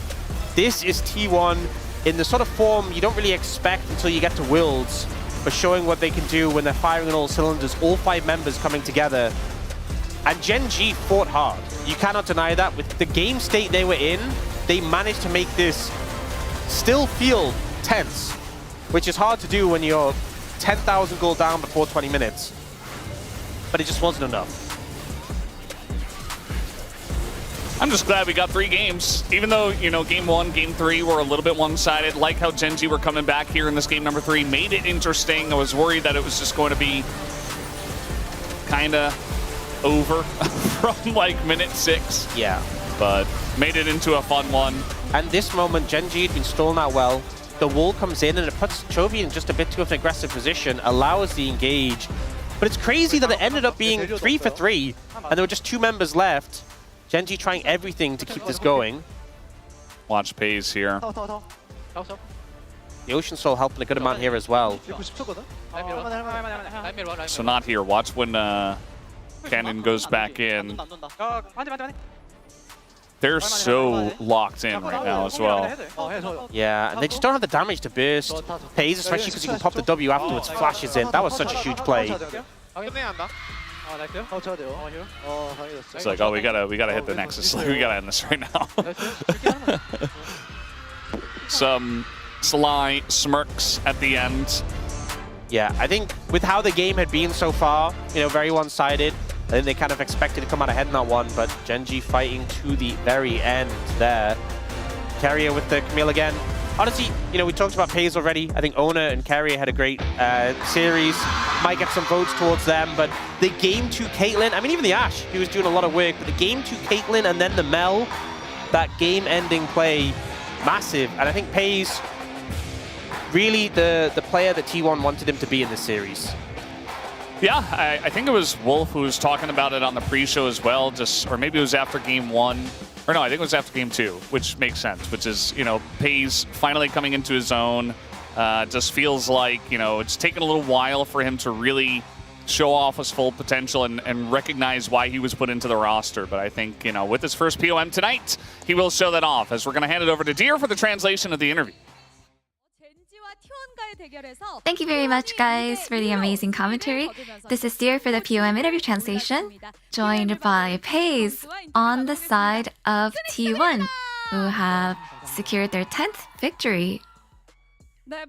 S15: This is T1 in the sort of form you don't really expect until you get to Worlds, but showing what they can do when they're firing on all cylinders, all 5 members coming together. And Gen G fought hard. You cannot deny that. With the game state they were in, they managed to make this still feel tense, which is hard to do when you're 10,000 gold down before 20 minutes. But it just wasn't enough.
S14: I'm just glad we got 3 games. Even though, you know, game 1, game 3 were a little bit one-sided. Like how Gen G were coming back here in this game number 3. Made it interesting. I was worried that it was just going to be kind of over from like minute 6.
S15: Yeah.
S14: But made it into a fun one.
S15: And this moment, Gen G had been stalling out well. The wall comes in and it puts Chovy in just a bit too of an aggressive position, allows the engage. But it's crazy that it ended up being 3 for 3, and there were just 2 members left. Gen G trying everything to keep this going.
S14: Watch FaZe here.
S15: The Ocean Soul helping a good amount here as well.
S14: So not here. Watch when Cannon goes back in. They're so locked in right now as well.
S15: Yeah, and they just don't have the damage to burst. FaZe, especially because you can pop the W afterwards, flashes in. That was such a huge play.
S14: It's like, oh, we gotta hit the Nexus. Like, we gotta end this right now. Some sly smirks at the end.
S15: Yeah, I think with how the game had been so far, you know, very one-sided, I think they kind of expected to come out ahead in that one, but Gen G fighting to the very end there. Carrier with the Camille again. Honestly, you know, we talked about FaZe already. I think Owner and Carrier had a great series. Might get some votes towards them, but the game to Caitlyn, I mean, even the Ashe, he was doing a lot of work, but the game to Caitlyn and then the Mel, that game-ending play, massive. And I think FaZe, really the player that T1 wanted him to be in this series.
S14: Yeah, I think it was Wolf who was talking about it on the pre-show as well, or maybe it was after game 1. Or no, I think it was after game 2, which makes sense, which is, you know, FaZe finally coming into his own. Just feels like, you know, it's taken a little while for him to really show off his full potential and recognize why he was put into the roster. But I think, you know, with his first POM tonight, he will show that off, as we're going to hand it over to Deer for the translation of the interview.
S17: Thank you very much, guys, for the amazing commentary. This is Deer for the POM interview translation, joined by FaZe on the side of T1, who have secured their 10th victory. Well,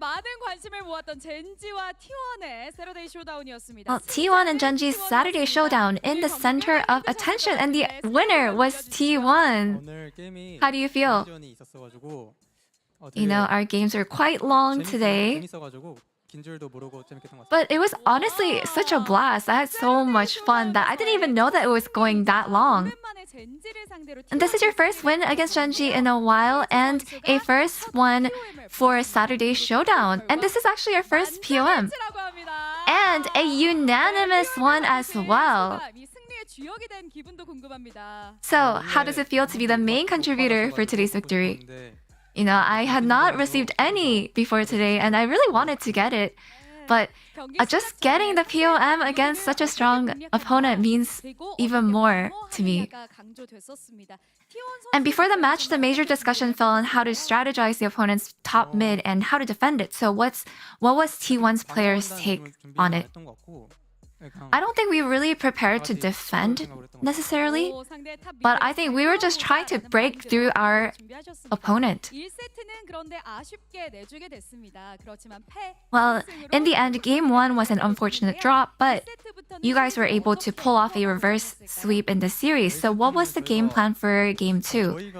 S17: T1 and Gen G's Saturday showdown in the center of attention, and the winner was T1. How do you feel? You know, our games are quite long today, but it was honestly such a blast. I had so much fun that I didn't even know that it was going that long. And this is your first win against Gen G in a while, and a first one for Saturday Showdown. And this is actually your first POM. And a unanimous one as well. So, how does it feel to be the main contributor for today's victory? You know, I had not received any before today, and I really wanted to get it. But just getting the POM against such a strong opponent means even more to me. And before the match, the major discussion fell on how to strategize the opponent's top mid and how to defend it. So what was T1's players' take on it? I don't think we really prepared to defend necessarily, but I think we were just trying to break through our opponent. Well, in the end, game 1 was an unfortunate drop, but you guys were able to pull off a reverse sweep in the series. So what was the game plan for game 2?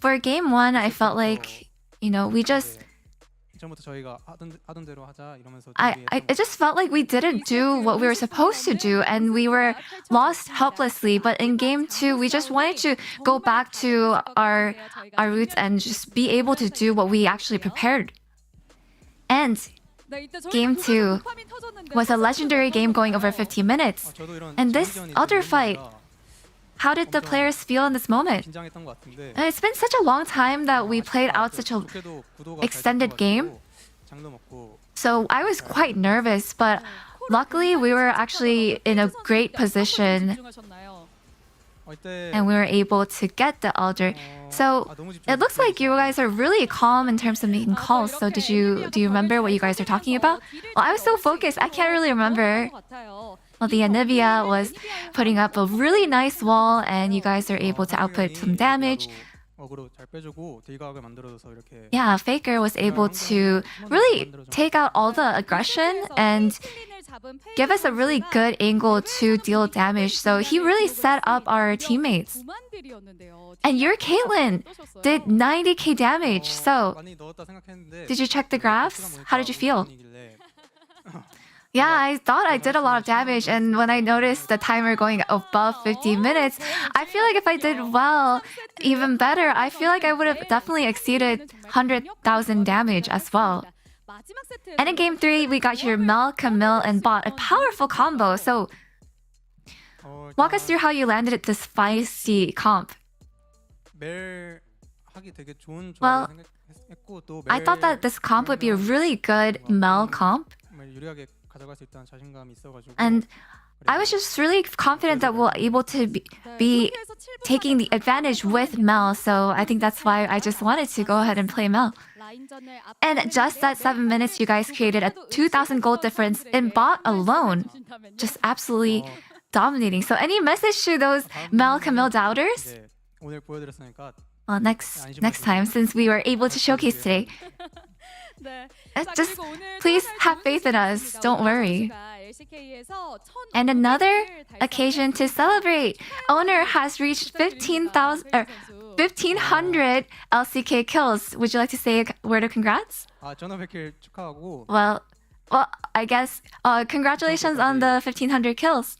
S17: For game 1, I felt like, you know, we just I just felt like we didn't do what we were supposed to do and we were lost helplessly. But in game 2, we just wanted to go back to our roots and just be able to do what we actually prepared. And game 2 was a legendary game going over 15 minutes. And this other fight, how did the players feel in this moment? It's been such a long time that we played out such an extended game. So I was quite nervous, but luckily we were actually in a great position and we were able to get the Elder. So it looks like you guys are really calm in terms of making calls. So do you remember what you guys are talking about? Well, I was so focused, I can't really remember. Well, the Anivia was putting up a really nice wall and you guys are able to output some damage. Yeah, Faker was able to really take out all the aggression and give us a really good angle to deal damage. So he really set up our teammates. And your Caitlyn did 90k damage. So did you check the graphs? How did you feel? Yeah, I thought I did a lot of damage, and when I noticed the timer going above 50 minutes, I feel like if I did well, even better, I feel like I would have definitely exceeded 100,000 damage as well. And in game 3, we got your Mel, Camille, and Bot, a powerful combo. So walk us through how you landed this feisty comp. Well, I thought that this comp would be a really good Mel comp. And I was just really confident that we'll able to be taking the advantage with Mel, so I think that's why I just wanted to go ahead and play Mel. And just at 7 minutes, you guys created a 2,000 gold difference in bot alone. Just absolutely dominating. So any message to those Mel Camille doubters? Well, next time, since we were able to showcase today. Just please have faith in us. Don't worry. And another occasion to celebrate. Owner has reached 1,500 LCK kills. Would you like to say a word of congrats? Well, I guess congratulations on the 1,500 kills.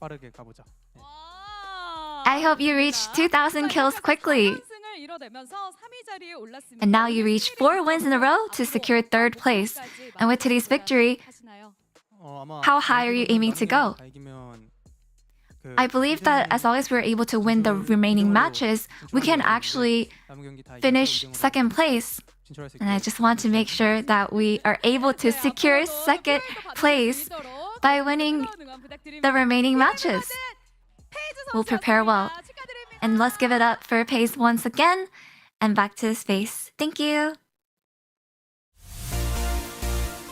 S17: I hope you reach 2,000 kills quickly. And now you reach 4 wins in a row to secure 3rd place. And with today's victory, how high are you aiming to go? I believe that as long as we're able to win the remaining matches, we can actually finish 2nd place. And I just want to make sure that we are able to secure 2nd place by winning the remaining matches. We'll prepare well. And let's give it up for Pace once again. And back to the space. Thank you.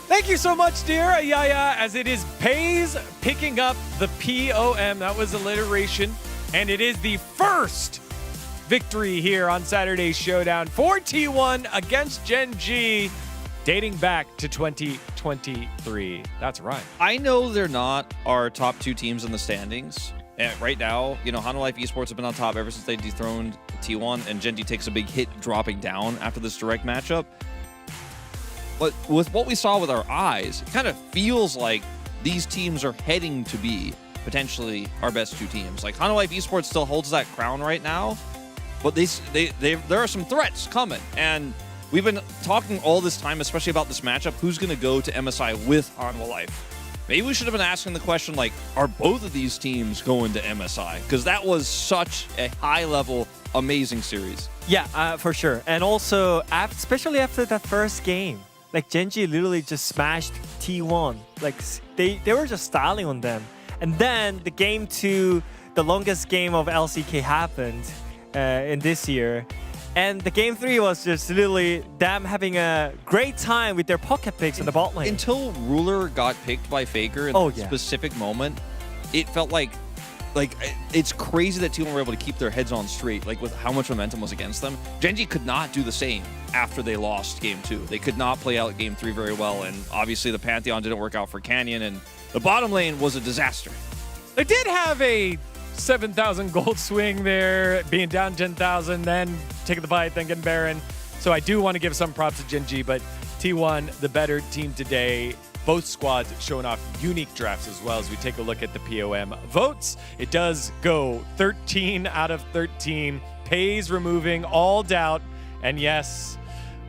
S9: Thank you so much, dear Ayaya, as it is Pays picking up the POM. That was alliteration. And it is the first victory here on Saturday's Showdown for T1 against Gen G, dating back to 2023. That's right.
S10: I know they're not our top 2 teams in the standings. And right now, you know, Hanwha Esports have been on top ever since they dethroned T1, and Gen G takes a big hit dropping down after this direct matchup. But with what we saw with our eyes, it kind of feels like these teams are heading to be potentially our best 2 teams. Like Hanwha Esports still holds that crown right now, but there are some threats coming. And we've been talking all this time, especially about this matchup, who's going to go to MSI with Hanwha Life. Maybe we should have been asking the question, like, are both of these teams going to MSI? Because that was such a high-level, amazing series.
S11: Yeah, for sure. And also, especially after that first game, like Gen G literally just smashed T1. Like they were just styling on them. And then the game 2, the longest game of LCK happened in this year. And the game 3 was just literally them having a great time with their pocket picks in the bot lane.
S10: Until Ruler got picked by Faker in that specific moment, it felt like it's crazy that T1 were able to keep their heads on straight, like with how much momentum was against them. Gen G could not do the same after they lost game 2. They could not play out game 3 very well, and obviously the Pantheon didn't work out for Canyon, and the bottom lane was a disaster.
S9: They did have a 7,000 gold swing there, being down 10,000, then taking the fight, then getting Baron. So I do want to give some props to Gen G, but T1, the better team today. Both squads showing off unique drafts as well as we take a look at the POM votes. It does go 13 out of 13. Pays removing all doubt. And yes,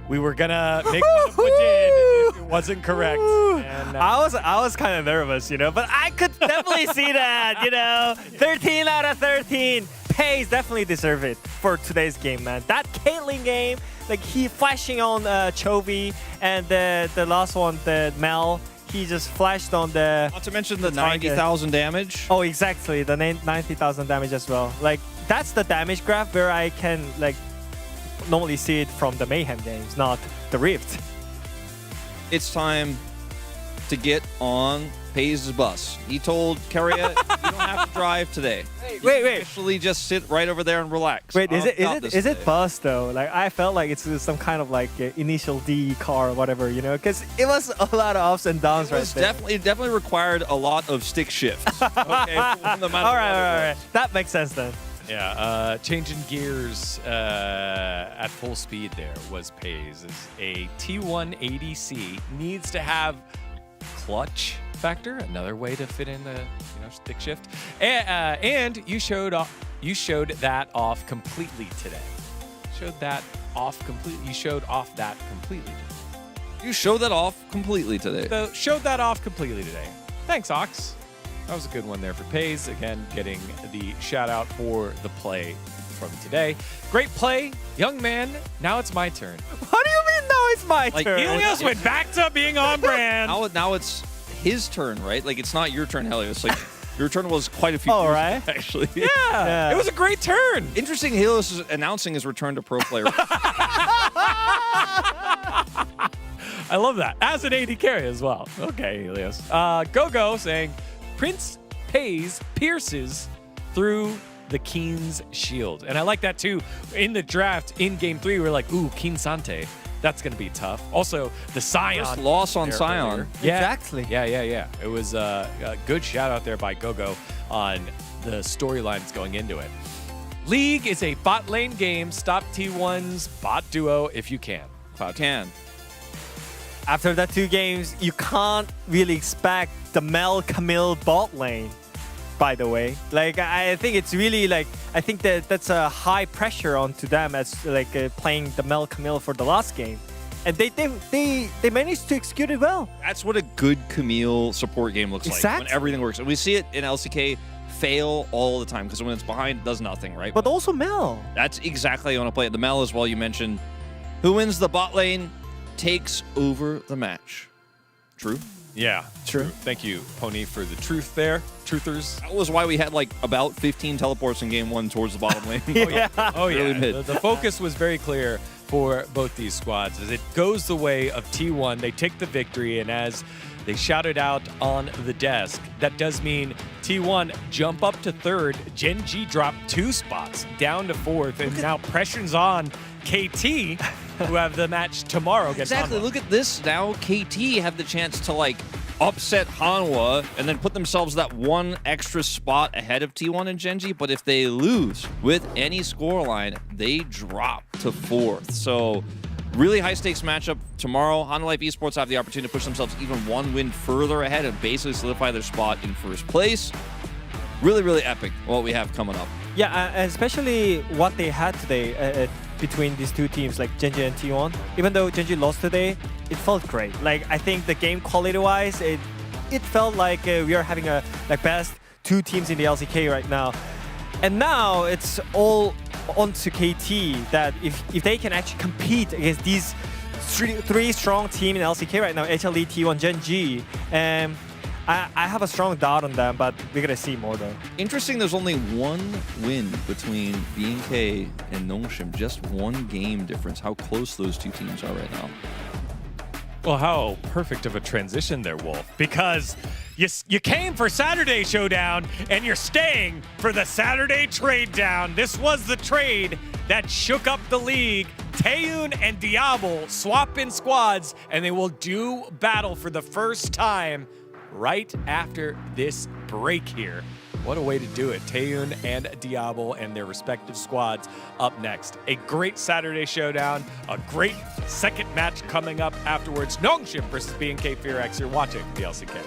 S9: we were gonna make fun of Wadid if it wasn't correct. And,
S11: I was kind of nervous, but I could definitely see that, 13 out of 13. Pays definitely deserve it for today's game, man. That Caitlyn game, like he flashing on Chovy, and the last one, the Mel, he just flashed on the...
S10: Not to mention the 90,000 damage.
S11: Oh, exactly, the 90,000 damage as well. Like, that's the damage graph where I can, like, normally see it from the Mayhem games, not the Rift.
S10: It's time to get on Pays' bus. He told Keria, you don't have to drive today.
S11: Wait.
S10: Actually, just sit right over there and relax.
S11: Wait, is it bus though? Like, I felt like it's some kind of like initial D car or whatever, because it was a lot of ups and downs right there.
S10: It definitely required a lot of stick shifts. Okay, all
S11: right. That makes sense then.
S9: Yeah, changing gears at full speed there was Pays. A T1 ADC needs to have clutch factor, another way to fit in the stick shift, and you showed that off completely today. You showed that off completely today. So showed that off completely today. Thanks, Ox. That was a good one there for Pays. Again, getting the shout out for the play from today. Great play, young man. Now it's my turn.
S11: What do you mean now it's my turn?
S9: Helios went back to being on brand.
S10: Now it's his turn, right? Like, it's not your turn, Helios. Like, your turn was quite a few years
S11: right?
S10: ago, actually.
S9: Yeah, it was a great turn.
S10: Interesting, Helios is announcing his return to pro player.
S9: I love that. As an AD carry as well. Okay, Helios. Go saying, Prince Pays pierces through the Keen's shield. And I like that too. In the draft, in game 3, we're like, ooh, Keen Sante. That's going to be tough. Also, the Scion.
S10: First loss on Scion.
S9: Earlier. Yeah.
S11: Exactly.
S9: Yeah. It was a good shout out there by Gogo on the storylines going into it. League is a bot lane game. Stop T1's bot duo if you can.
S11: After that 2 games, you can't really expect the Mel Camille bot lane, by the way. Like, I think it's really like, I think that's a high pressure onto them as like playing the Mel Camille for the last game. And they managed to execute it well.
S10: That's what a good Camille support game looks like.
S11: Exactly.
S10: When everything works. And we see it in LCK fail all the time because when it's behind, it does nothing, right?
S11: But also Mel.
S10: That's exactly how you want to play it. The Mel as well, you mentioned. Who wins the bot lane takes over the match. True?
S9: Yeah, true. Thank you, Pony, for the truth there. Truthers.
S10: That was why we had like about 15 teleports in game 1 towards the bottom lane.
S9: Oh yeah.
S10: Really
S9: The focus was very clear for both these squads as it goes the way of T1. They take the victory, and as they shouted out on the desk, that does mean T1 jump up to 3rd. Gen G dropped 2 spots down to 4th, and now pressure's on KT, who have the match tomorrow against
S10: Exactly.
S9: Hanwha.
S10: Look at this. Now KT have the chance to like upset Hanwha and then put themselves that 1 extra spot ahead of T1 and Gen G. But if they lose with any scoreline, they drop to 4th. So really high stakes matchup tomorrow. Hanwha Life Esports have the opportunity to push themselves even 1 win further ahead and basically solidify their spot in 1st place. Really, really epic what we have coming up.
S11: Yeah, especially what they had today between these 2 teams, like Gen G and T1. Even though Gen G lost today, it felt great. Like, I think the game quality-wise, it felt like we are having a best 2 teams in the LCK right now. And now it's all onto KT that if they can actually compete against these 3 strong teams in LCK right now, HLE, T1, Gen G, and I have a strong doubt on them, but we're gonna see more though.
S10: Interesting, there's only 1 win between BNK and Nongshim. Just 1 game difference. How close those 2 teams are right now.
S9: Well, how perfect of a transition there, Wolf. Because you came for Saturday Showdown, and you're staying for the Saturday Trade Down. This was the trade that shook up the league. Taeyun and Diablo swap in squads, and they will do battle for the first time right after this break here. What a way to do it. Taeyun and Diablo and their respective squads up next. A great Saturday showdown, a great second match coming up afterwards. Nongshim versus B&K FearX. You're watching the LCK.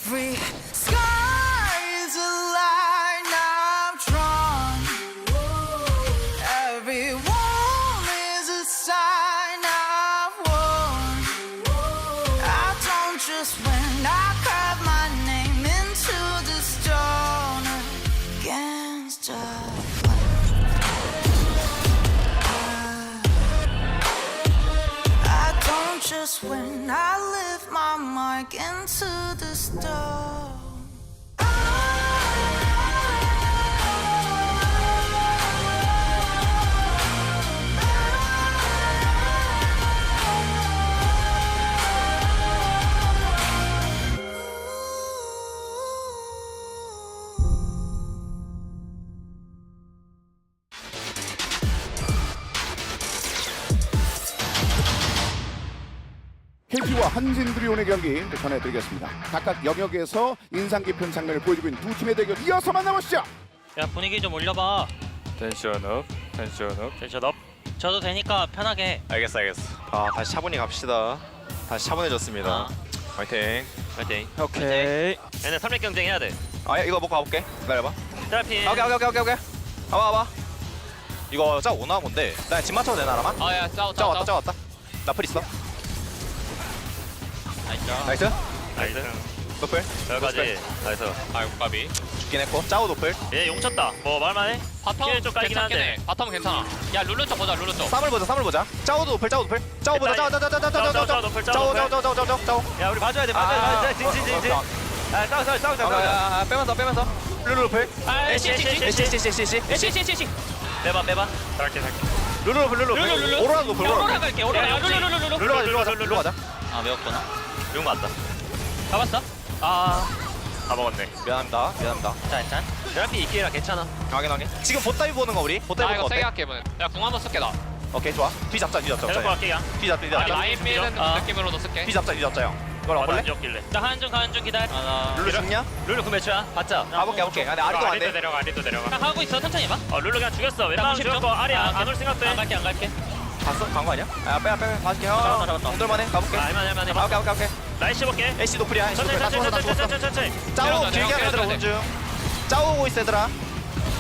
S8: Every sky is a line I've drawn. Every wall is a sign I've worn. I don't just win, I carve my name into the stone against a I don't just win, I lift my mark into the stone.
S12: KT와 한진 드리온의 경기 전해드리겠습니다. 각각 영역에서 인상 깊은 장면을 보여주고 있는 두 팀의 대결 이어서 만나보시죠.
S18: 야 분위기 좀 올려봐.
S7: 텐션 업, 텐션 업.
S18: 텐션 업. 저도 되니까 편하게.
S19: 알겠어. 다시 차분히 갑시다. 다시 차분해졌습니다. 화이팅.
S18: 파이팅.
S7: 오케이.
S18: 얘네 3렙 경쟁 해야 돼.
S19: 이거 먹고 가볼게. 기다려봐.
S18: 트래피.
S19: 오케이. 와봐. 이거 짜 오나 본데. 나 집 맞춰도 되나 라만?
S13: 아야
S19: 짜 왔다. 나 풀 있어. 나이스. 노플.
S18: 여기까지. 나이스.
S13: 아이고 까비.
S19: 죽긴 했고. 짜오 노플.
S18: 얘 용쳤다. 뭐 말만해?
S13: 바텀
S18: 좀 깔긴 한데.
S13: 바텀은 괜찮아. 야 룰루 쪽 보자 룰루 쪽.
S19: 쌈을 보자. 짜오도 노플. 짜오 보자. 짜오.
S18: 야 우리 봐줘야 돼. 진. 싸우자.
S19: 빼면서. 룰루 노플.
S18: 에시. 빼봐. 잘할게.
S19: 룰루 노플. 오로라 노플.
S13: 오로라 갈게. 오로라.
S19: 룰루 가자.
S18: 아 매웠구나. 매운 거 같다. 잡았어? 다 먹었네.
S19: 미안합니다.
S18: 짠. 트래피 이끼라 괜찮아.
S19: 확인. 지금 보따위 보는 거 우리? 보따위 보는 거 어때?
S13: 세게 할게 이번엔. 야궁 한번 쓸게 나.
S19: 오케이 좋아. 뒤 잡자.
S18: 해놓고 갈게 그냥.
S19: 뒤 잡자.
S13: 라인 미는 느낌으로도 쓸게.
S19: 뒤 잡자 형. 이걸 와볼래?
S18: 나 가는 중 기다려.
S19: 룰루 죽냐?
S18: 룰루 그 매치야. 봤자.
S19: 가볼게. 근데 아리도 안 돼.
S18: 아리도 내려가. 그냥 하고 있어. 천천히 해봐. 룰루 그냥 죽였어. 웬만하면 죽였고 아리 안 올 생각도 해. 안 갈게.
S19: 봤어? 간 거 아니야? 빼. 봐줄게 형.
S18: 잡았다.
S19: 공돌만해. 가볼게.
S18: 할만해. 해봐.
S19: 오케이.
S18: 나이스 볼게.
S19: 애쉬 노플이야.
S18: 천천히.
S19: 짜오 길게 하는 애들아 원중. 짜오 오고 있어 얘들아.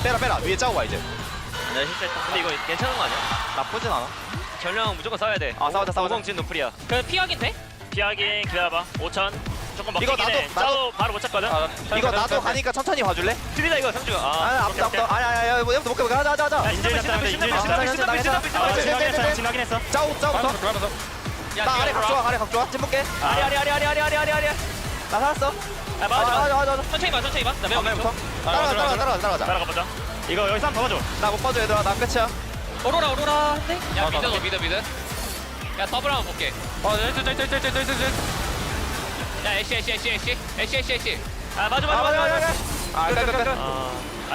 S19: 빼라. 위에 짜오 와 이제.
S18: 나 실수했다. 근데 이거 괜찮은 거 아니야?
S19: 나쁘진 않아.
S18: 전령 무조건 싸워야 돼.
S19: 싸우자.
S18: 오공진 노플이야. 그 피하긴 돼? 피하긴 기다려봐. 5천. 조금
S19: 이거
S18: 먹히긴 해. 짜오 바로 못 찾거든.
S19: 이거 나도 가니까 천천히 봐줄래?
S18: 틀리다 이거 상주가.
S19: 앞서. 아야. 얘부터 못 가. 가자.
S18: 인질 지나긴 했어.
S19: 짜오부터. 나 아래 각 좋아. 찜볼게.
S18: 아리.
S19: 나 살았어.
S18: 아 맞아.
S19: 맞아.
S18: 천천히 봐. 나 매우
S19: 맨부터. 따라가자.
S18: 따라가보자. 이거 여기서 한번 더 봐줘.
S19: 나 못 봐줘 얘들아. 나 끝이야.
S18: 오로라. 네?
S13: 야 미드. 야 더블 한번 볼게. 야 애쉬.
S18: 아 맞아.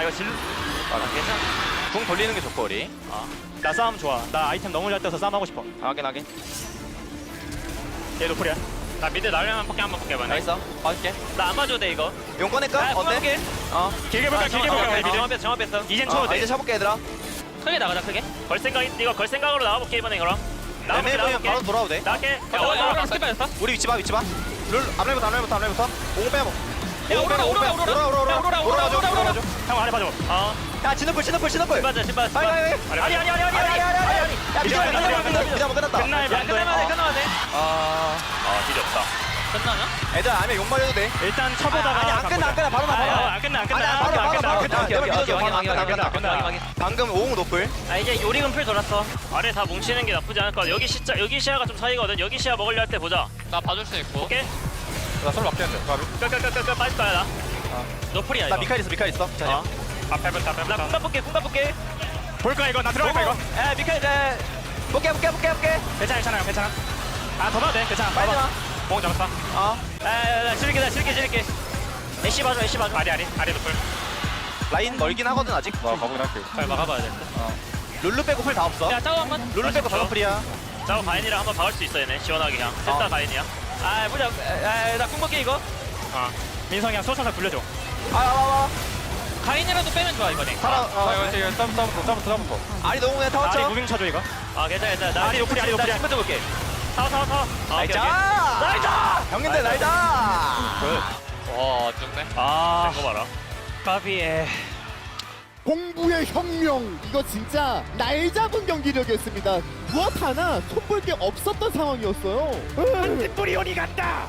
S18: 이거 질. 괜찮아.
S19: 궁 돌리는 게 좋고 우리.
S18: 나 싸움 좋아. 나 아이템 너무 잘 떠서 싸움 하고 싶어.
S19: 확인.
S18: 얘 노플이야. 나 미드 날려면 포켓 한번 볼게.
S19: 나 있어. 봐줄게.
S18: 나 안 봐줘도 돼 이거.
S19: 용 꺼낼까? 어때?
S18: 길게 볼까? 정합 뺐어. 이젠 쳐도 돼.
S19: 이제 쳐볼게 얘들아.
S18: 크게 나가자 크게. 이거 걸 생각으로 나가볼게 이번에 그럼.
S19: 나가면 바로 돌아오도 돼.
S18: 나갈게. 스킵 빠졌어?
S19: 우리 위치 봐. 룰 앞라인부터. 공 빼먹.
S18: 오로라. 형 아래 봐줘.
S19: 야 진너플.
S18: 진 빠졌어. 아니.
S19: 미드 끝났다.
S18: 끝나야 돼. 딜이 없다. 끝나냐?
S19: 애들 아니면 용 말려도 돼.
S18: 일단 쳐보다가.
S19: 아니 안 끝나. 바로 나가.
S18: 안 끝나.
S19: 방금 오공 노플.
S18: 이제 요리금 풀 돌았어. 아래 다 뭉치는 게 나쁘지 않을 것 같아. 여기 시야가 좀 차이거든. 여기 시야 먹으려 할 때 보자.
S13: 나 봐줄 수 있고.
S18: 오케이?
S19: 나 솔로 막혔는데.
S18: 끝 빠질 거야 나. 노플이야 이거.
S19: 나 미카엘 있어. 자.
S18: 앞에부터. 나 궁각 볼게. 볼 거야 이거. 나 들어갈 거야 이거.
S19: 미카엘 볼게.
S18: 괜찮아요. 더 봐도 돼. 괜찮아.
S19: 빨리 와.
S18: 공 잡았어. 나 지를게. 애쉬 봐줘. 아리 노플.
S19: 라인 멀긴 하거든 아직.
S18: 가보긴 할게. 잘 막아봐야 돼.
S19: 룰루 빼고 풀 다 없어.
S18: 야 짜오 한번.
S19: 룰루 빼고 바로 풀이야.
S18: 짜오 가인이랑 한번 박을 수 있어 얘네. 시원하게 그냥. 셋다 가인이야. 보자. 나 궁극기 이거. 민성이 형 소사사 굴려줘.
S19: 와.
S18: 가인이라도 빼면 좋아 이번에.
S19: 싸움부터. 아리 너무 그냥 타워
S18: 아리
S19: 쳐.
S18: 무빙 쳐줘 이거. 괜찮아. 나 아리 노플이야.
S19: 친구 볼게.
S18: 타워.
S19: 나이자. 형님들 나이자.
S13: 와 죽네.
S18: 이거 봐라. 까비에.
S12: 공부의 혁명. 이거 진짜 날 잡은 경기력이었습니다. 무엇 하나 손볼 게 없었던 상황이었어요.
S18: 뿌리온이 간다.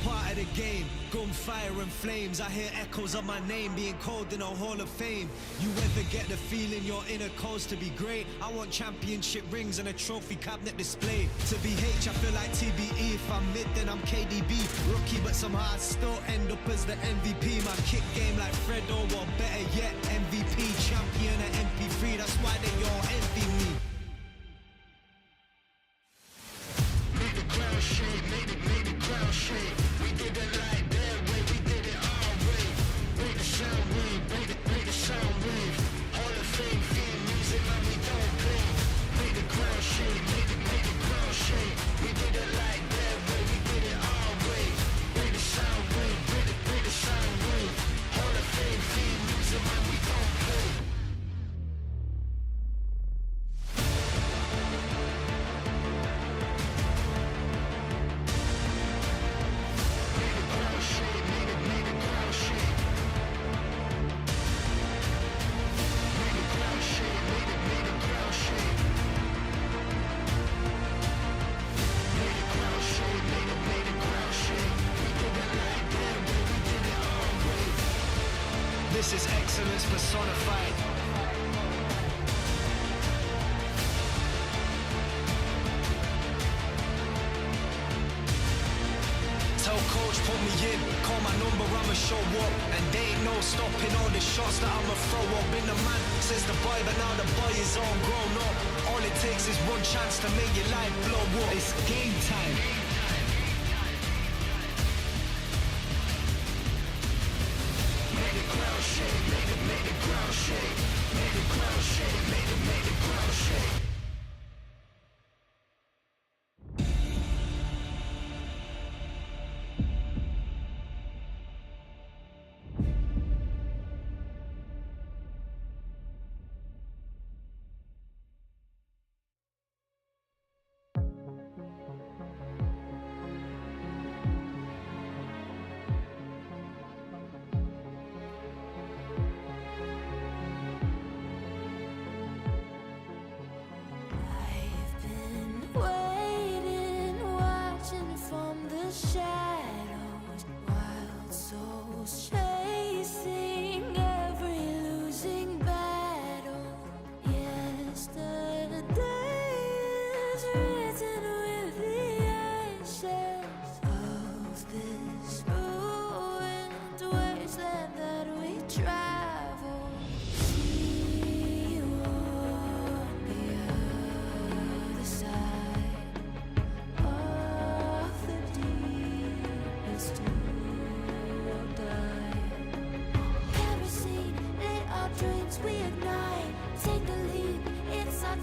S1: Part of the game, gunfire and flames. I hear echoes of my name being called in a Hall of Fame. You ever get the feeling your inner cause to be great? I want championship rings and a trophy cabinet display. To be H, I feel like TBE. If I'm mid, then I'm KDB. Rookie, but somehow I still end up as the MVP. My kick game like Fredo, or better yet, MVP. Champion at MP3, that's why they all envy me. Make the ground shake, make the ground shake. We did it like that way, we did it our way. Make the sound wave, make the sound wave. Hall of Fame, feel music like we don't play. Make the ground shake, make the ground shake. We did it like that way, we did it our way. Make the sound wave, make the sound wave. Hall of Fame, feel music like we don't play. This is excellence personified. Tell coach put me in, call my number, I'ma show up. And they ain't no stopping all the shots that I'ma throw up. Been the man since the boy, but now the boy is all grown up. All it takes is one chance to make your life blow up. It's game time. Make the ground shake, make the ground shake. Make the ground shake, make the ground shake.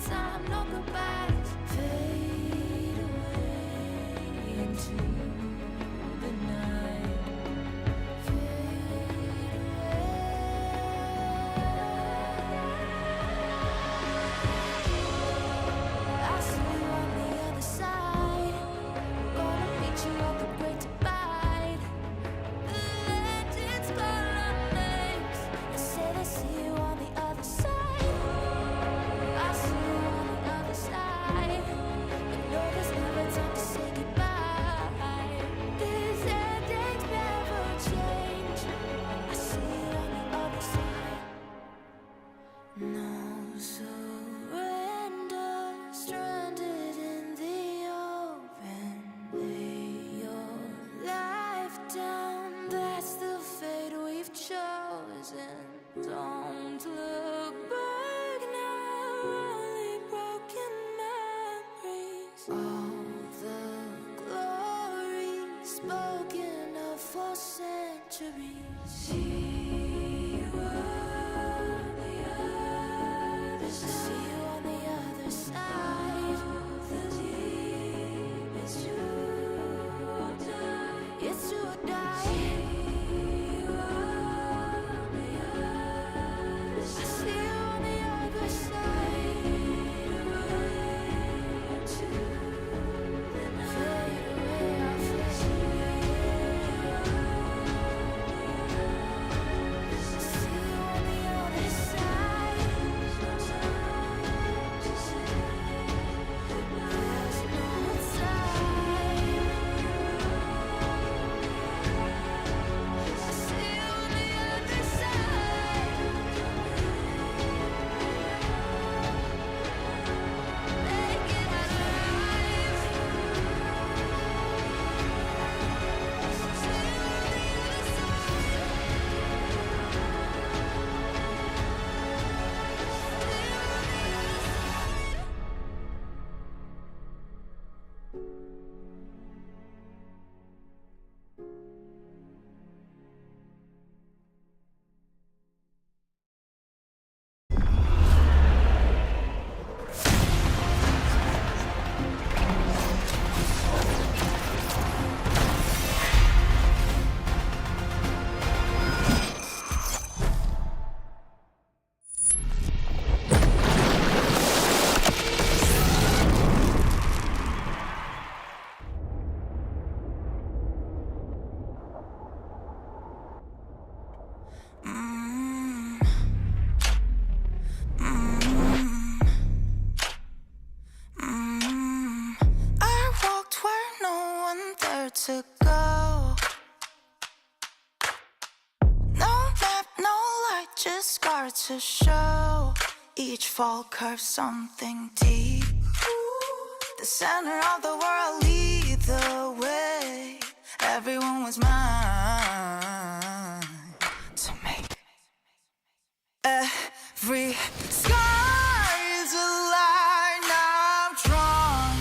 S8: time, no goodbyes. Fade away into the night. I see you on the other side. Gonna meet you at the great divide. The legends call our names. They say they see you on the other side. I see you on the other side. But no, there's never time to say goodbye. These endings never change. I see you on the other side. No surrender, stranded in the open. Lay your life down, that's the fate we've chosen. Don't look back now, only broken memories. All the glory spoken of for centuries. See you on the other side. See you on the other side. The deep is true or die. It's true or die. See you on the other side. I see you on the other side. Fade away, I'll fade away. See you on the other side. There's no time. I see you on the other side. Make it alive. See you on the other side. I walked where no one dared to go. No map, no light, just scars to show. Each fall curves something deep. The center of the world lead the way. Everyone was mine to make. Every sky's a line I've drawn.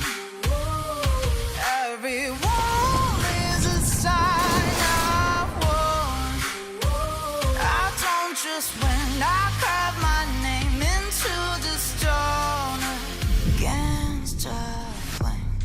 S8: Every wall is a sign I've worn. I don't just win, I carve my name into the stone against a flame.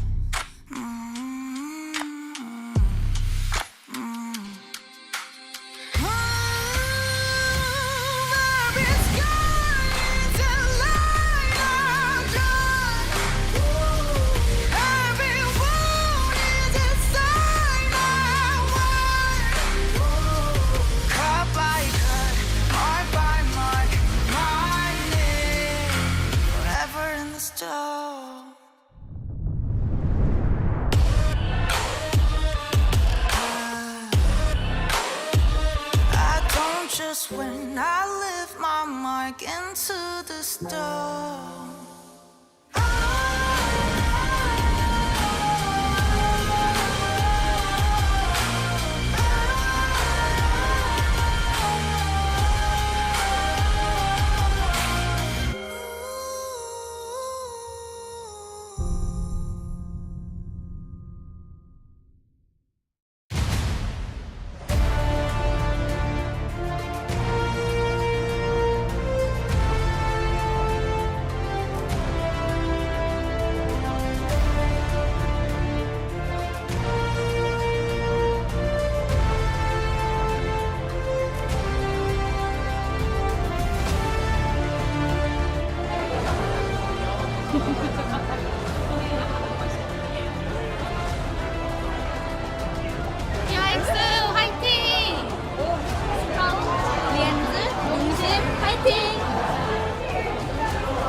S8: Just when I lift my mark into the stone.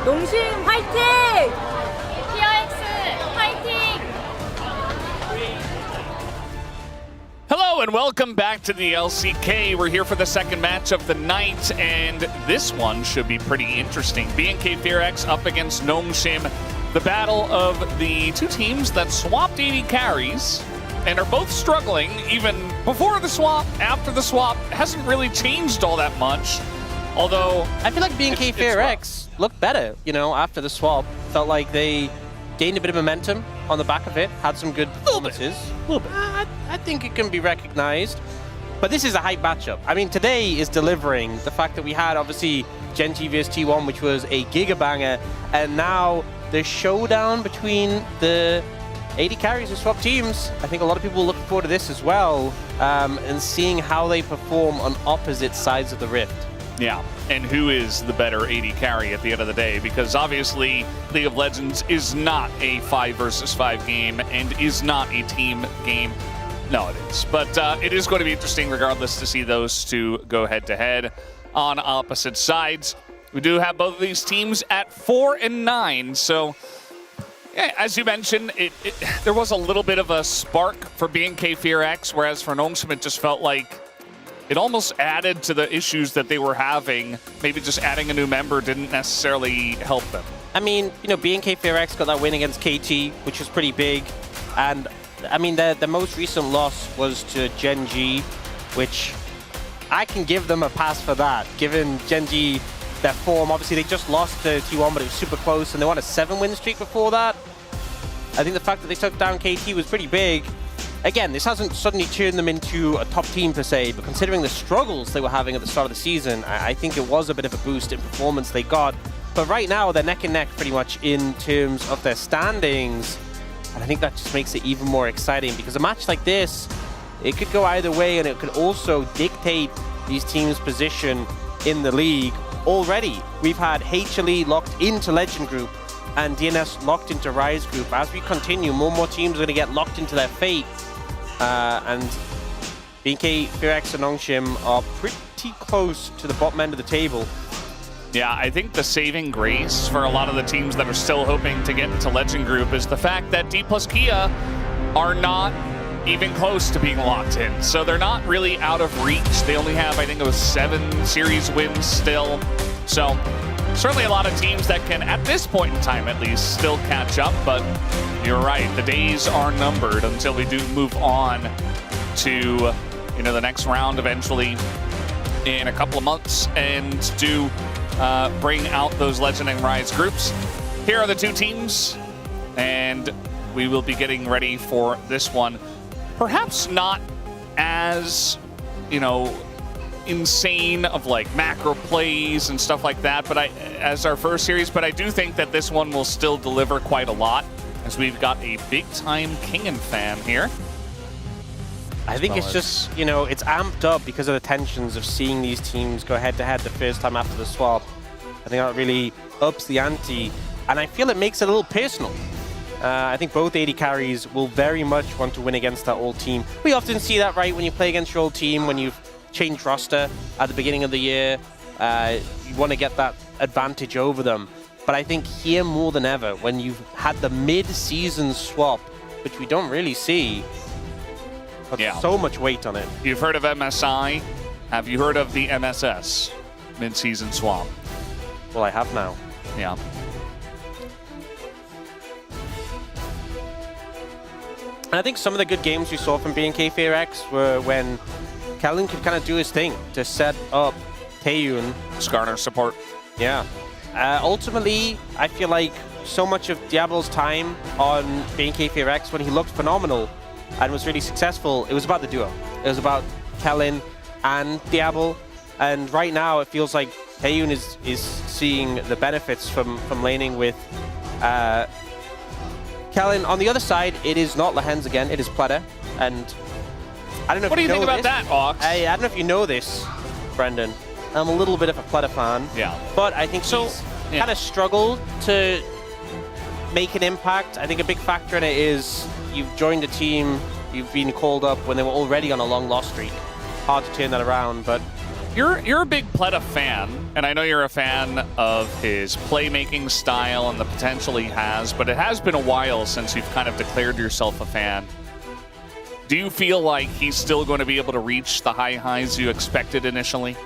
S6: 농심 화이팅! BFX 화이팅!
S14: Hello and welcome back to the LCK. We're here for the second match of the night, and this one should be pretty interesting. BFX up against Nongshim, the battle of the two teams that swapped 80 carries and are both struggling even before the swap, after the swap. Hasn't really changed all that much, although
S15: I feel like BFX looked better, you know, after the swap. Felt like they gained a bit of momentum on the back of it, had some good performances. A little bit. I think it can be recognized. But this is a hype matchup. I mean, today is delivering. The fact that we had, obviously, Gen G vs T1, which was a gigabanger, and now the showdown between the 80 carries who swap teams. I think a lot of people are looking forward to this as well, and seeing how they perform on opposite sides of the rift.
S14: Yeah, and who is the better 80 carry at the end of the day? Because obviously, League of Legends is not a 5 versus 5 game and is not a team game. No, it is. But it is going to be interesting regardless to see those two go head-to-head on opposite sides. We do have both of these teams at 4 and 9, so yeah, as you mentioned, there was a little bit of a spark for BFX, whereas for Nongshim it just felt like it almost added to the issues that they were having. Maybe just adding a new member didn't necessarily help them.
S15: I mean, you know, BFX got that win against KT, which was pretty big. And, I mean, the most recent loss was to Gen G, which I can give them a pass for that, given Gen G their form. Obviously, they just lost to T1, but it was super close, and they won a 7-win streak before that. I think the fact that they took down KT was pretty big. Again, this hasn't suddenly turned them into a top team per se, but considering the struggles they were having at the start of the season, I think it was a bit of a boost in performance they got. But right now, they're neck and neck pretty much in terms of their standings. And I think that just makes it even more exciting, because a match like this, it could go either way, and it could also dictate these teams' position in the league. Already, we've had HLE locked into Legend Group and DNS locked into Rise Group. As we continue, more and more teams are going to get locked into their fate. And BFX and Nongshim are pretty close to the bottom end of the table.
S14: Yeah, I think the saving grace for a lot of the teams that are still hoping to get into Legend Group is the fact that D plus Kia are not even close to being locked in. So they're not really out of reach. They only have, I think it was 7 series wins still. So certainly a lot of teams that can, at this point in time at least, still catch up. But you're right, the days are numbered until we do move on to, you know, the next round eventually in a couple of months, and do bring out those Legend and Rise groups. Here are the two teams, and we will be getting ready for this one. Perhaps not as, you know, insane of like macro plays and stuff like that, but as our first series, but I do think that this one will still deliver quite a lot, as we've got a big-time Kingen fan here.
S15: I think it's just, you know, it's amped up because of the tensions of seeing these teams go head-to-head the first time after the swap. I think that really ups the ante, and I feel it makes it a little personal. I think both 80 carries will very much want to win against that old team. We often see that, right, when you play against your old team, when you've changed roster at the beginning of the year, you want to get that advantage over them. But I think here more than ever, when you've had the mid-season swap, which we don't really see, got so much weight on it.
S14: You've heard of MSI. Have you heard of the MSS, mid-season swap?
S15: Well, I have now.
S14: Yeah.
S15: And I think some of the good games we saw from BFX were when Kellen could kind of do his thing to set up Taeyun.
S14: Skarner support.
S15: Yeah. Ultimately, I feel like so much of Diablo's time on BFX, when he looked phenomenal and was really successful, it was about the duo. It was about Kellen and Diablo. And right now, it feels like Taeyun is seeing the benefits from laning with Kellen. On the other side, it is not Lehens again, it is Pleta. And I don't know
S14: what
S15: if you
S14: do you think
S15: know
S14: about that, Ox?
S15: I don't know if you know this, Brendan. I'm a little bit of a Pleta fan.
S14: Yeah.
S15: But I think he's kind of struggled to make an impact. I think a big factor in it is you've joined a team, you've been called up when they were already on a long loss streak. Hard to turn that around, but
S14: You're a big Pleta fan, and I know you're a fan of his playmaking style and the potential he has, but it has been a while since you've kind of declared yourself a fan. Do you feel like he's still going to be able to reach the high highs you expected initially?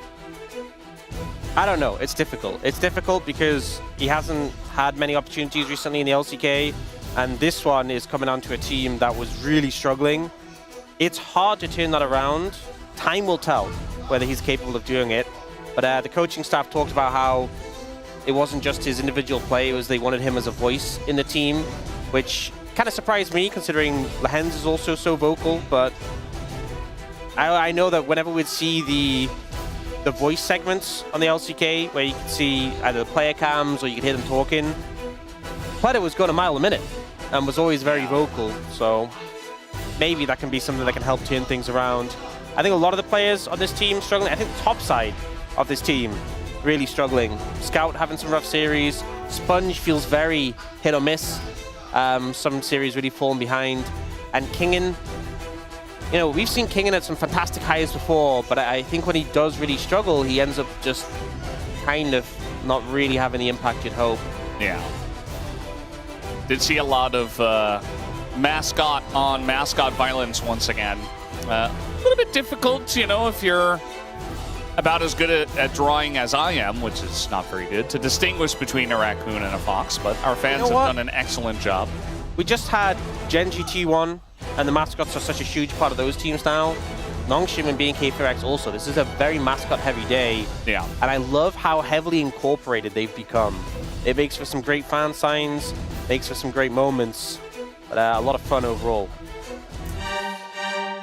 S15: I don't know. It's difficult. It's difficult because he hasn't had many opportunities recently in the LCK, and this one is coming onto a team that was really struggling. It's hard to turn that around. Time will tell whether he's capable of doing it. But the coaching staff talked about how it wasn't just his individual play, it was they wanted him as a voice in the team, which kind of surprised me considering Lehens is also so vocal. But I know that whenever we'd see the voice segments on the LCK, where you could see either the player cams or you could hear them talking, Pleta was going a mile a minute and was always very vocal. So maybe that can be something that can help turn things around. I think a lot of the players on this team struggling. I think the top side of this team really struggling. Scout having some rough series. Sponge feels very hit or miss. Some series really falling behind. And Kingen, you know, we've seen Kingen at some fantastic highs before, but I think when he does really struggle, he ends up just kind of not really having the impact you'd hope.
S14: Yeah. Did see a lot of mascot on mascot violence once again. A little bit difficult, you know, if you're about as good at drawing as I am, which is not very good, to distinguish between a raccoon and a fox, but our fans have done an excellent job.
S15: We just had Gen G T1, and the mascots are such a huge part of those teams now. Nongshim and BNK4X also. This is a very mascot-heavy day.
S14: Yeah.
S15: And I love how heavily incorporated they've become. It makes for some great fan signs, makes for some great moments, but a lot of fun overall.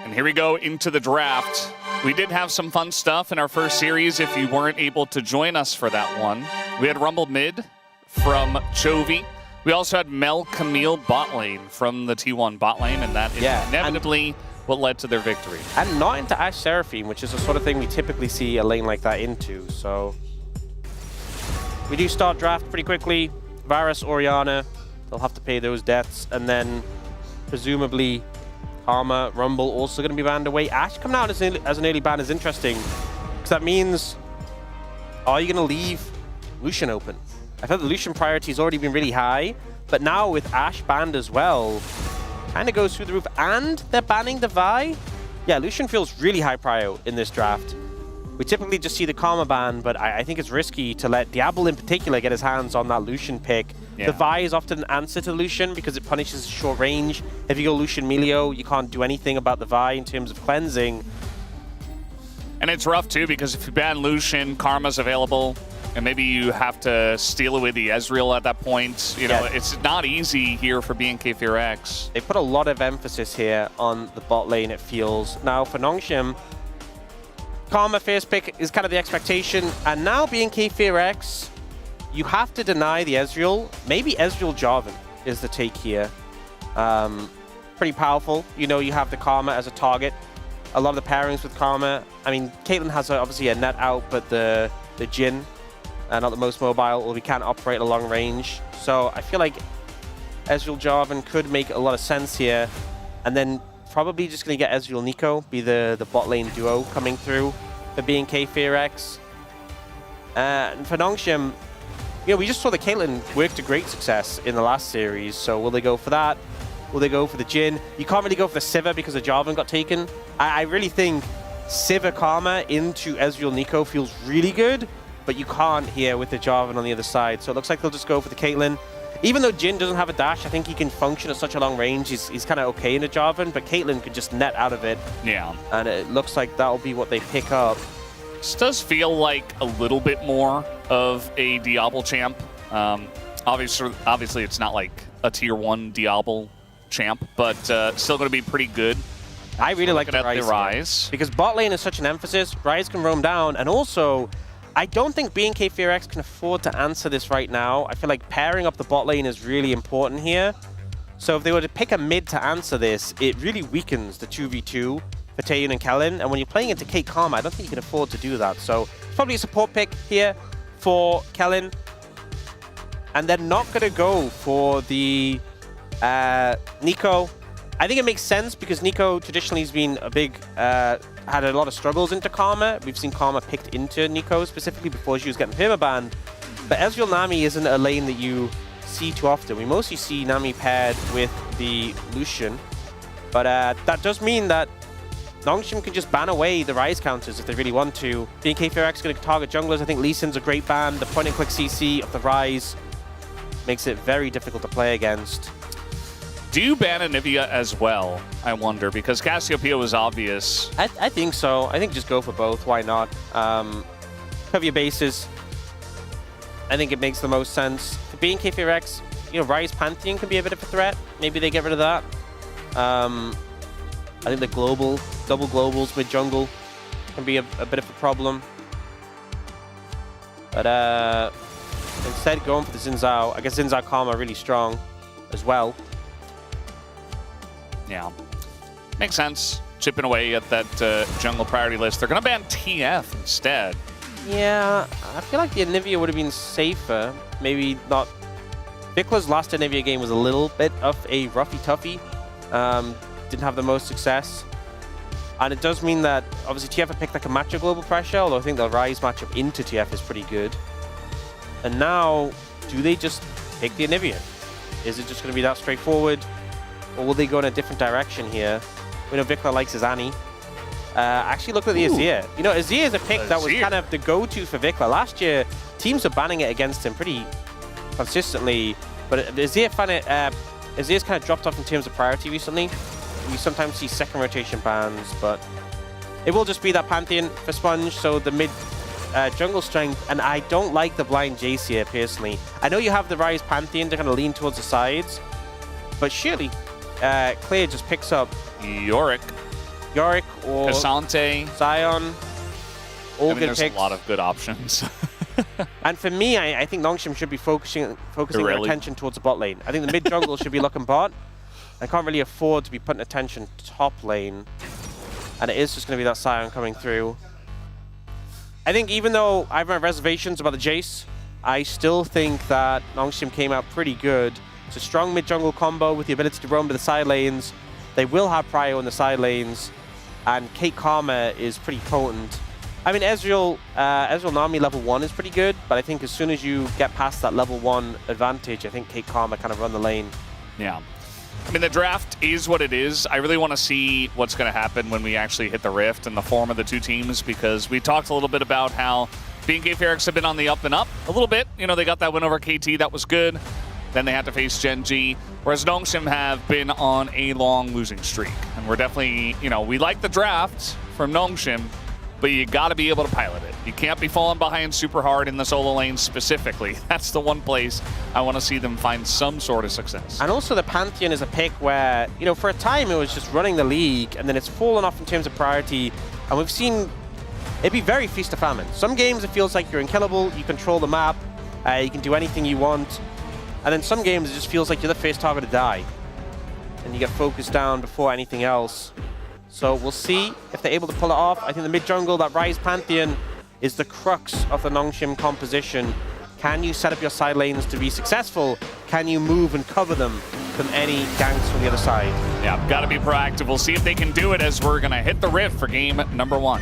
S14: And here we go into the draft. We did have some fun stuff in our first series if you weren't able to join us for that one. We had Rumble mid from Chovy. We also had Mel Camille bot lane from the T1 bot lane, and that is inevitably what led to their victory.
S15: And not into Ashe Seraphine, which is the sort of thing we typically see a lane like that into. So we do start draft pretty quickly. Varus, Orianna, they'll have to pay those debts, and then presumably Karma, Rumble also going to be banned away. Ashe coming out as an early ban is interesting, because that means, are you going to leave Lucian open? I thought the Lucian priority has already been really high, but now with Ashe banned as well, kind of goes through the roof. And they're banning the Vi. Yeah, Lucian feels really high prio in this draft. We typically just see the Karma ban, but I think it's risky to let Diablo in particular get his hands on that Lucian pick. Yeah. The Vi is often an answer to Lucian because it punishes short range. If you go Lucian Melio, you can't do anything about the Vi in terms of cleansing.
S14: And it's rough too, because if you ban Lucian, Karma's available, and maybe you have to steal away the Ezreal at that point. You know, it's not easy here for BNK4X.
S15: They put a lot of emphasis here on the bot lane, it feels. Now for Nongshim, Karma first pick is kind of the expectation, and now BNK4X, you have to deny the Ezreal. Maybe Ezreal Jarvan is the take here. Pretty powerful. You know, you have the Karma as a target. A lot of the pairings with Karma. I mean, Caitlyn has obviously a net out, but the Jhin, not the most mobile, or we can't operate at long range. So I feel like Ezreal Jarvan could make a lot of sense here. And then probably just going to get Ezreal Nico, be the bot lane duo coming through for BNK4X. And for Nongshim, you know, we just saw the Caitlyn work to great success in the last series. So will they go for that? Will they go for the Jhin? You can't really go for the Sivir because the Jarvan got taken. I really think Sivir Karma into Ezreal Nico feels really good, but you can't here with the Jarvan on the other side. So it looks like they'll just go for the Caitlyn. Even though Jhin doesn't have a dash, I think he can function at such a long range. He's kind of okay in a Jarvan, but Caitlyn could just net out of it.
S14: Yeah.
S15: And it looks like that'll be what they pick up.
S14: This does feel like a little bit more of a Diablo champ. Obviously, it's not like a tier 1 Diablo champ, but still going to be pretty good.
S15: I really like the
S14: Ryze.
S15: Because bot lane is such an emphasis. Ryze can roam down, and also, I don't think BNK4X can afford to answer this right now. I feel like pairing up the bot lane is really important here. So if they were to pick a mid to answer this, it really weakens the 2v2 for Taeyun and Kellen. And when you're playing into Kate Karma, I don't think you can afford to do that. So it's probably a support pick here for Kellen. And they're not going to go for the Nico. I think it makes sense because Nico traditionally has been a big had a lot of struggles into Karma. We've seen Karma picked into Nico specifically before she was getting permabanned. But Ezreal Nami isn't a lane that you see too often. We mostly see Nami paired with the Lucian. But that does mean that Nongshim can just ban away the Ryze counters if they really want to. BNK4X is going to target junglers. I think Lee Sin's a great ban. The point-and-click CC of the Ryze makes it very difficult to play against.
S14: Do you ban Anivia as well, I wonder? Because Cassiopeia was obvious.
S15: I think so. I think just go for both. Why not? Cover your bases. I think it makes the most sense. For BNK4X, you know, Ryze Pantheon can be a bit of a threat. Maybe they get rid of that. I think the double globals mid jungle can be a bit of a problem. But instead going for the Xin Zhao. I guess Xin Zhao Karma are really strong as well.
S14: Yeah, makes sense. Chipping away at that jungle priority list. They're going to ban TF instead.
S15: Yeah, I feel like the Anivia would have been safer. Maybe not. Vicla's last Anivia game was a little bit of a roughy-toughy. Didn't have the most success. And it does mean that, obviously, TF have picked like a matchup global pressure, although I think the Ryze matchup into TF is pretty good. And now, do they just pick the Anivia? Is it just going to be that straightforward? Or will they go in a different direction here? We know Vikla likes his Annie. Actually, look at the Azir. You know, Azir is a pick that was kind of the go-to for Vikla. Last year, teams were banning it against him pretty consistently. But Azir's kind of dropped off in terms of priority recently. You sometimes see second rotation bans, but it will just be that Pantheon for Sponge, so the mid jungle strength. And I don't like the blind Jace here, personally. I know you have the Ryze Pantheon to kind of lean towards the sides, but surely Claire just picks up
S14: Yorick
S15: or
S14: Cassante,
S15: Zion. All good
S14: there's
S15: picks.
S14: a lot of good options.
S15: And for me, I think Nongshim should be focusing their attention towards the bot lane. I think the mid jungle should be looking bot. I can't really afford to be putting attention top lane. And it is just going to be that Zion coming through. I think even though I have my reservations about the Jace, I still think that Nongshim came out pretty good. It's a strong mid-jungle combo with the ability to roam to the side lanes. They will have prio in the side lanes. And Kate Karma is pretty potent. I mean, Ezreal Nami level 1 is pretty good, but I think as soon as you get past that level 1 advantage, I think Kate Karma kind of run the lane.
S14: Yeah. I mean, the draft is what it is. I really want to see what's going to happen when we actually hit the Rift and the form of the two teams, because we talked a little bit about how BNK4X have been on the up and up a little bit. You know, they got that win over KT. That was good. Then they had to face Gen G, whereas Nongshim have been on a long losing streak. And we're definitely, you know, we like the draft from Nongshim, but you got to be able to pilot it. You can't be falling behind super hard in the solo lane specifically. That's the one place I want to see them find some sort of success.
S15: And also the Pantheon is a pick where, you know, for a time it was just running the league, and then it's fallen off in terms of priority. And we've seen it be very feast or famine. Some games it feels like you're unkillable, you control the map, you can do anything you want. And then some games it just feels like you're the first target to die. And you get focused down before anything else. So we'll see if they're able to pull it off. I think the mid-jungle, that Ryze Pantheon, is the crux of the Nongshim composition. Can you set up your side lanes to be successful? Can you move and cover them from any ganks from the other side?
S14: Yeah, got to be proactive. We'll see if they can do it as we're going to hit the Rift for game number 1.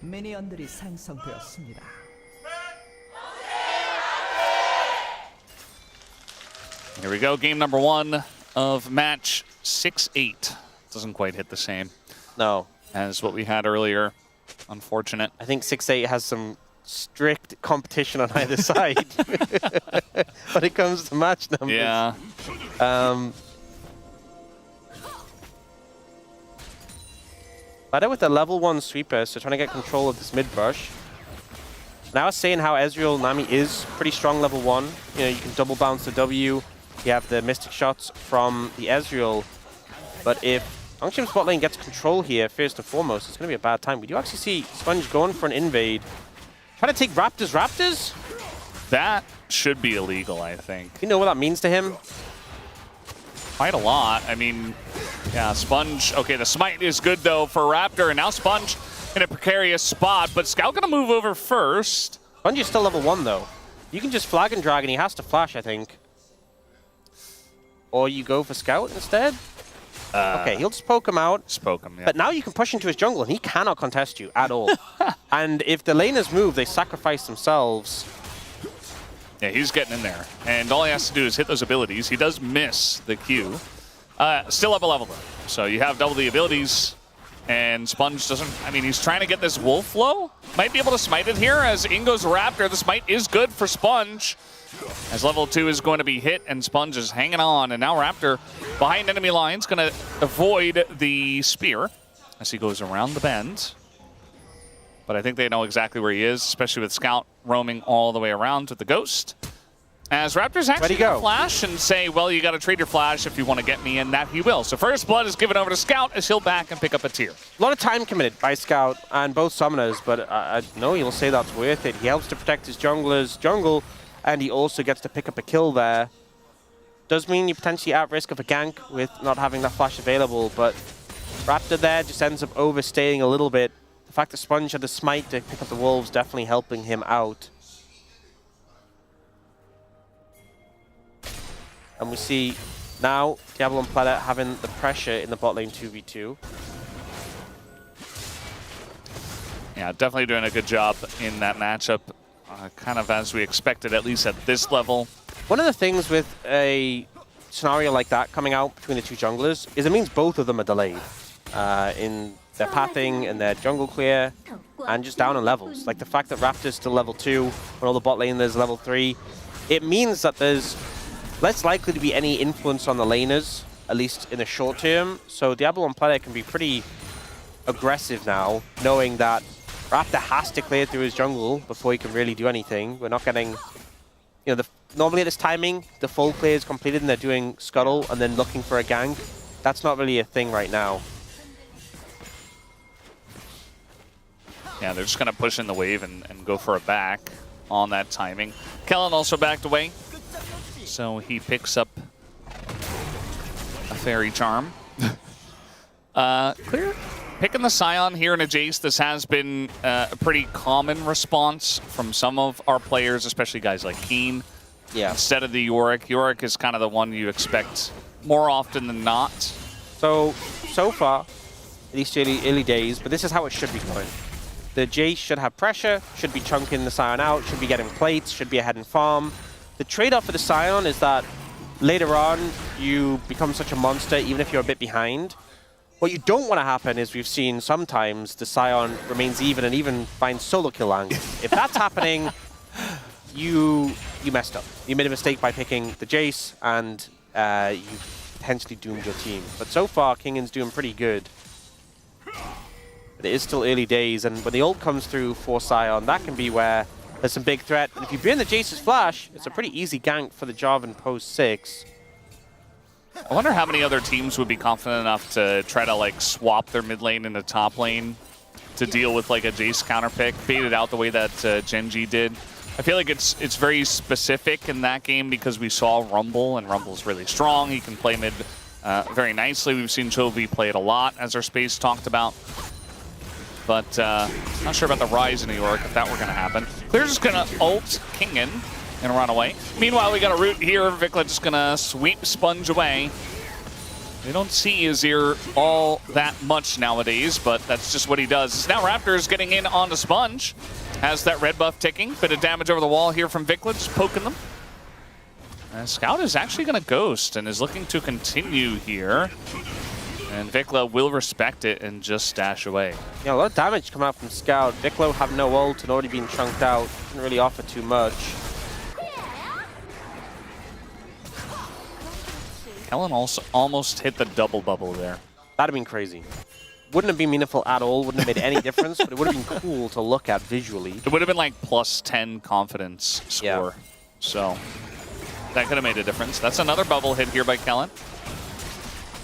S20: 미니언들이 생성되었습니다.
S14: Here we go, game number 1 of match 6-8. Doesn't quite hit the same.
S15: No.
S14: As what we had earlier. Unfortunate.
S15: I think 6-8 has some strict competition on either side. When it comes to match numbers.
S14: Yeah.
S15: Ladder with the level 1 sweeper, so trying to get control of this mid-brush. Now I was saying how Ezreal Nami is pretty strong level 1. You know, you can double bounce the W. You have the Mystic shots from the Ezreal. But if Nongshim's bot lane gets control here, first and foremost, it's going to be a bad time. We do actually see Sponge going for an invade. Trying to take Raptors.
S14: That should be illegal, I think.
S15: You know what that means to him?
S14: Quite a lot. I mean, yeah, Sponge. Okay, the smite is good, though, for Raptor. And now Sponge in a precarious spot. But Scout going to move over first.
S15: Sponge is still level 1, though. You can just flag and drag, and he has to flash, I think. Or you go for Scout instead? Okay, he'll just poke him out.
S14: Just poke him, yeah.
S15: But now you can push into his jungle, and he cannot contest you at all. And if the laners move, they sacrifice themselves.
S14: Yeah, he's getting in there. And all he has to do is hit those abilities. He does miss the Q. Still up a level, though. So you have double the abilities. And Sponge doesn't... I mean, he's trying to get this Wolf Flow. Might be able to smite it here as in goes Raptor. The smite is good for Sponge. As level 2 is going to be hit, and Sponge is hanging on. And now Raptor, behind enemy lines, going to avoid the spear as he goes around the bend. But I think they know exactly where he is, especially with Scout roaming all the way around with the Ghost. As Raptor's actually going to flash and say, well, you got to trade your flash if you want to get me, and that he will. So first blood is given over to Scout as he'll back and pick up a tier.
S15: A lot of time committed by Scout and both summoners, but I know you'll say that's worth it. He helps to protect his jungler's jungle, and he also gets to pick up a kill there. Does mean you're potentially at risk of a gank with not having that flash available, but Raptor there just ends up overstaying a little bit. The fact that Sponge had the smite to pick up the wolves definitely helping him out. And we see now Diablo and Plata having the pressure in the bot lane 2v2.
S14: Yeah, definitely doing a good job in that matchup. Kind of as we expected, at least at this level.
S15: One of the things with a scenario like that coming out between the two junglers is it means both of them are delayed in their pathing and their jungle clear and just down in levels. Like the fact that Raptor's still level 2 when all the bot lane is level 3, it means that there's less likely to be any influence on the laners, at least in the short term. So Diablo and Plata can be pretty aggressive now, knowing that Raptor has to clear through his jungle before he can really do anything. We're not getting, you know, normally at this timing, the full clear is completed and they're doing Scuttle and then looking for a gank. That's not really a thing right now.
S14: Yeah, they're just going to push in the wave and go for a back on that timing. Kellen also backed away, so he picks up a Fairy Charm. Clear. Picking the Scion here in a Jace, this has been a pretty common response from some of our players, especially guys like Keen.
S15: Yeah.
S14: Instead of the Yorick. Yorick is kind of the one you expect more often than not.
S15: So far, at least early days, but this is how it should be going. The Jace should have pressure, should be chunking the Scion out, should be getting plates, should be ahead in farm. The trade-off for the Scion is that later on, you become such a monster, even if you're a bit behind. What you don't want to happen is we've seen sometimes the Scion remains even and even finds solo kill angles. If that's happening, you messed up. You made a mistake by picking the Jace, and you potentially doomed your team. But so far, Kingan's doing pretty good. But it is still early days, and when the ult comes through for Scion, that can be where there's some big threat. And if you burn the Jace's flash, it's a pretty easy gank for the Jarvan post 6.
S14: I wonder how many other teams would be confident enough to try to like swap their mid lane into top lane to deal with like a Jace counter pick, bait it out the way that Gen.G did. I feel like it's very specific in that game because we saw Rumble, and Rumble's really strong. He can play mid very nicely. We've seen Chovy play it a lot, as our space talked about. But not sure about the rise in New York, if that were going to happen. Clear's just going to ult Kingan and run away. Meanwhile, we got a root here. Vikla just going to sweep Sponge away. We don't see Azir all that much nowadays, but that's just what he does. Now Raptor's getting in onto Sponge. Has that red buff ticking. Bit of damage over the wall here from Vikla, just poking them. And Scout is actually going to ghost and is looking to continue here. And Vikla will respect it and just dash away.
S15: Yeah, a lot of damage coming out from Scout. Vikla have no ult and already been chunked out. Didn't really offer too much.
S14: Kellen also almost hit the double bubble there.
S15: That'd have been crazy. Wouldn't have been meaningful at all. Wouldn't have made any difference, but it would have been cool to look at visually.
S14: It would have been like plus 10 confidence score.
S15: Yeah.
S14: So that could have made a difference. That's another bubble hit here by Kellen.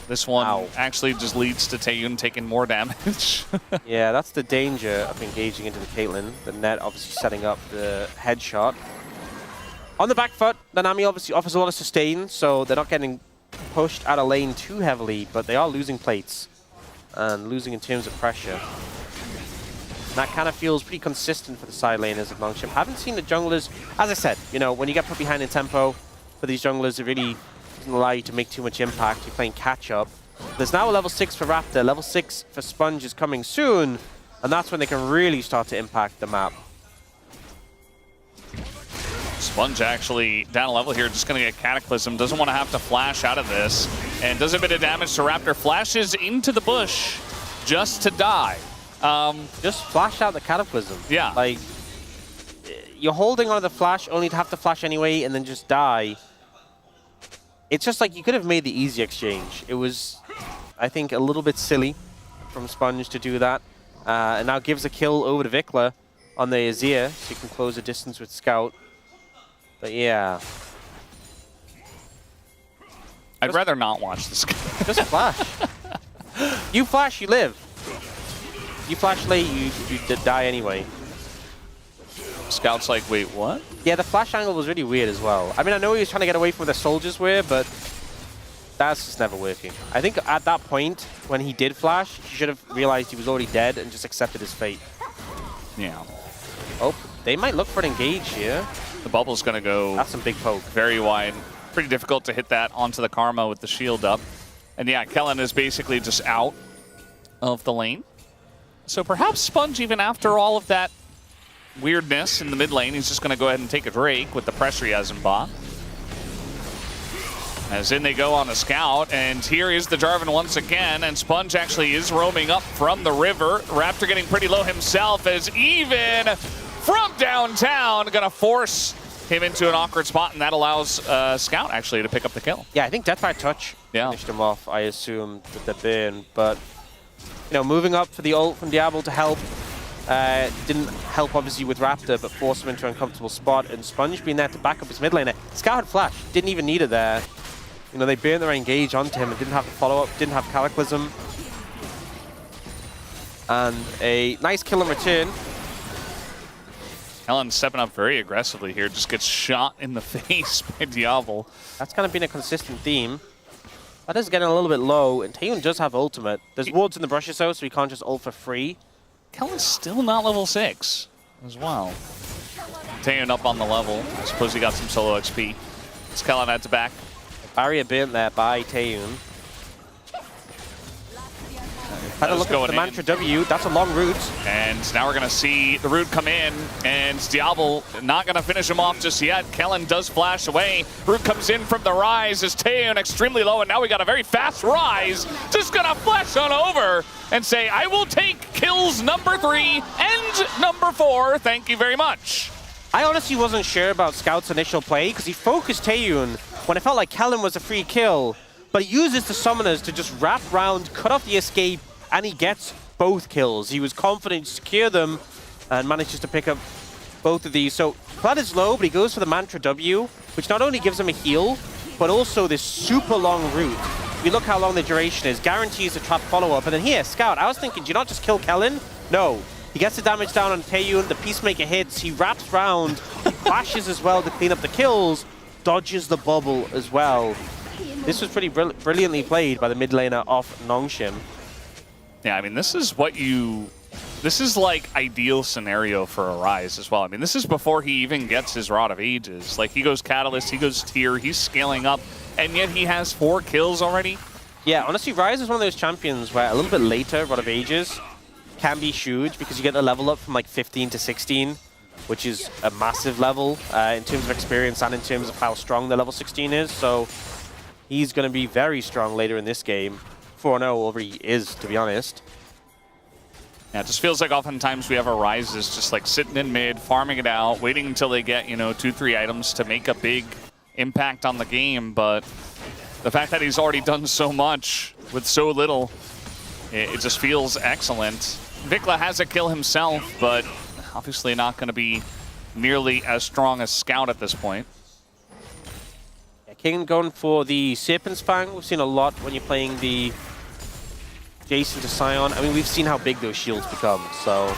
S14: This one actually just leads to Taeyun taking more damage.
S15: Yeah, that's the danger of engaging into the Caitlyn. The net obviously setting up the headshot. On the back foot, the Nami obviously offers a lot of sustain, so they're not getting pushed out of lane too heavily, but they are losing plates and losing in terms of pressure. And that kind of feels pretty consistent for the side laners of Longship. Haven't seen the junglers, as I said, you know, when you get put behind in tempo for these junglers, it really doesn't allow you to make too much impact. You're playing catch-up. There's now a level 6 for Raptor. Level 6 for Sponge is coming soon. And that's when they can really start to impact the map.
S14: Sponge actually down a level here, just going to get Cataclysm. Doesn't want to have to flash out of this. And does a bit of damage to Raptor. Flashes into the bush just to die.
S15: Just flash out the Cataclysm.
S14: Yeah.
S15: Like, you're holding on to the flash only to have to flash anyway and then just die. It's just like you could have made the easy exchange. It was, I think, a little bit silly from Sponge to do that. And now gives a kill over to Vikla on the Azir, so you can close the distance with Scout. But yeah.
S14: I'd rather not watch this.
S15: Just flash. You flash, you live. You flash late, you die anyway.
S14: Scout's like, wait, what?
S15: Yeah, the flash angle was really weird as well. I mean, I know he was trying to get away from where the soldiers were, but that's just never working. I think at that point, when he did flash, he should have realized he was already dead and just accepted his fate.
S14: Yeah.
S15: Oh, they might look for an engage here.
S14: The bubble's going to go...
S15: That's some big poke.
S14: Very wide. Pretty difficult to hit that onto the Karma with the shield up. And yeah, Kellen is basically just out of the lane. So perhaps Sponge, even after all of that weirdness in the mid lane, he's just going to go ahead and take a Drake with the pressure he has in bot. As in they go on a Scout, and here is the Jarvan once again, and Sponge actually is roaming up from the river. Raptor getting pretty low himself, as even from downtown gonna force him into an awkward spot, and that allows Scout actually to pick up the kill.
S15: Yeah, I think Death by Touch finished him off, I assume, with the burn, but you know, moving up for the ult from Diablo to help didn't help obviously with Raptor, but forced him into an uncomfortable spot, and Sponge being there to back up his mid laner. Scout had flash, didn't even need it there. You know, they burned their engage onto him and didn't have to follow up, didn't have Cataclysm. And a nice kill in return.
S14: Helen stepping up very aggressively here, just gets shot in the face by Diablo.
S15: That's kind of been a consistent theme. That is getting a little bit low, and Taeyun does have ultimate. There's wards in the brushes though, so he can't just ult for free.
S14: Kellen's still not level 6 as well. Taeyun up on the level. I suppose he got some solo XP. It's Kellen at the back.
S15: Barrier burnt there by Taeyun. Had a look at the Mantra W. That's a long route.
S14: And now we're going to see the route come in, and Diablo not going to finish him off just yet. Kellen does flash away. Route comes in from the Rise as Taeyun extremely low, and now we got a very fast Rise. Just going to flash on over and say, I will take kills number 3 and number 4. Thank you very much.
S15: I honestly wasn't sure about Scout's initial play because he focused Taeyun when it felt like Kellen was a free kill, but he uses the summoners to just wrap round, cut off the escape, and he gets both kills. He was confident to secure them and manages to pick up both of these. So Vlad is low, but he goes for the Mantra W, which not only gives him a heal, but also this super long route. If you look how long the duration is, guarantees a trap follow-up. And then here, Scout, I was thinking, do you not just kill Kellen? No. He gets the damage down on Taeyun, the Peacemaker hits, he wraps round, he flashes as well to clean up the kills, dodges the bubble as well. This was pretty brilliantly played by the mid laner off Nongshim.
S14: Yeah, I mean, this is like ideal scenario for a Rise as well. I mean, this is before he even gets his Rod of Ages. Like, he goes Catalyst, he goes Tier, he's scaling up, and yet he has 4 kills already.
S15: Yeah, honestly, Rise is one of those champions where a little bit later, Rod of Ages can be huge because you get the level up from like 15 to 16, which is a massive level in terms of experience and in terms of how strong the level 16 is. So he's going to be very strong later in this game. 4-0 over he is, to be honest.
S14: Yeah, it just feels like oftentimes we have our Rises just like sitting in mid, farming it out, waiting until they get, 2-3 items to make a big impact on the game. But the fact that he's already done so much with so little, it just feels excellent. Vikla has a kill himself, but obviously not going to be nearly as strong as Scout at this point.
S15: Yeah, King going for the Serpent's Fang. We've seen a lot when you're playing the Jason to Sion. I mean, we've seen how big those shields become, so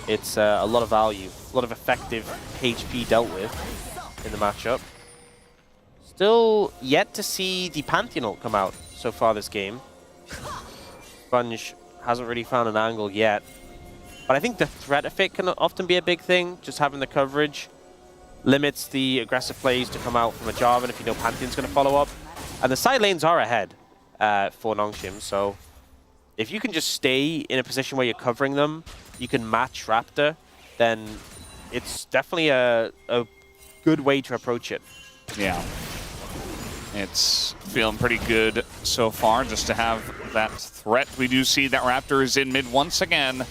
S15: it's a lot of value, a lot of effective HP dealt with in the matchup. Still yet to see the Pantheon ult come out so far this game. Sponge hasn't really found an angle yet. But I think the threat of it can often be a big thing. Just having the coverage limits the aggressive plays to come out from a Jarvan if you know Pantheon's going to follow up. And the side lanes are ahead for Nongshim, so if you can just stay in a position where you're covering them, you can match Raptor, then it's definitely a good way to approach it.
S14: Yeah. It's feeling pretty good so far just to have that threat. We do see that Raptor is in mid once again.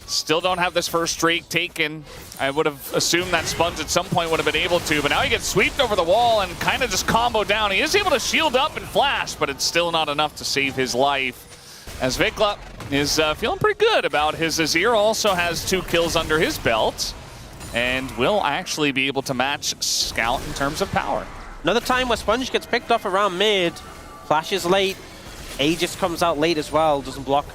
S14: Still don't have this first streak taken. I would have assumed that Sponge at some point would have been able to, but now he gets sweeped over the wall and kind of just combo down. He is able to shield up and flash, but it's still not enough to save his life. As Vikla is feeling pretty good about his Azir, also has 2 kills under his belt, and will actually be able to match Scout in terms of power.
S15: Another time where Sponge gets picked off around mid, flashes late, Aegis comes out late as well, doesn't block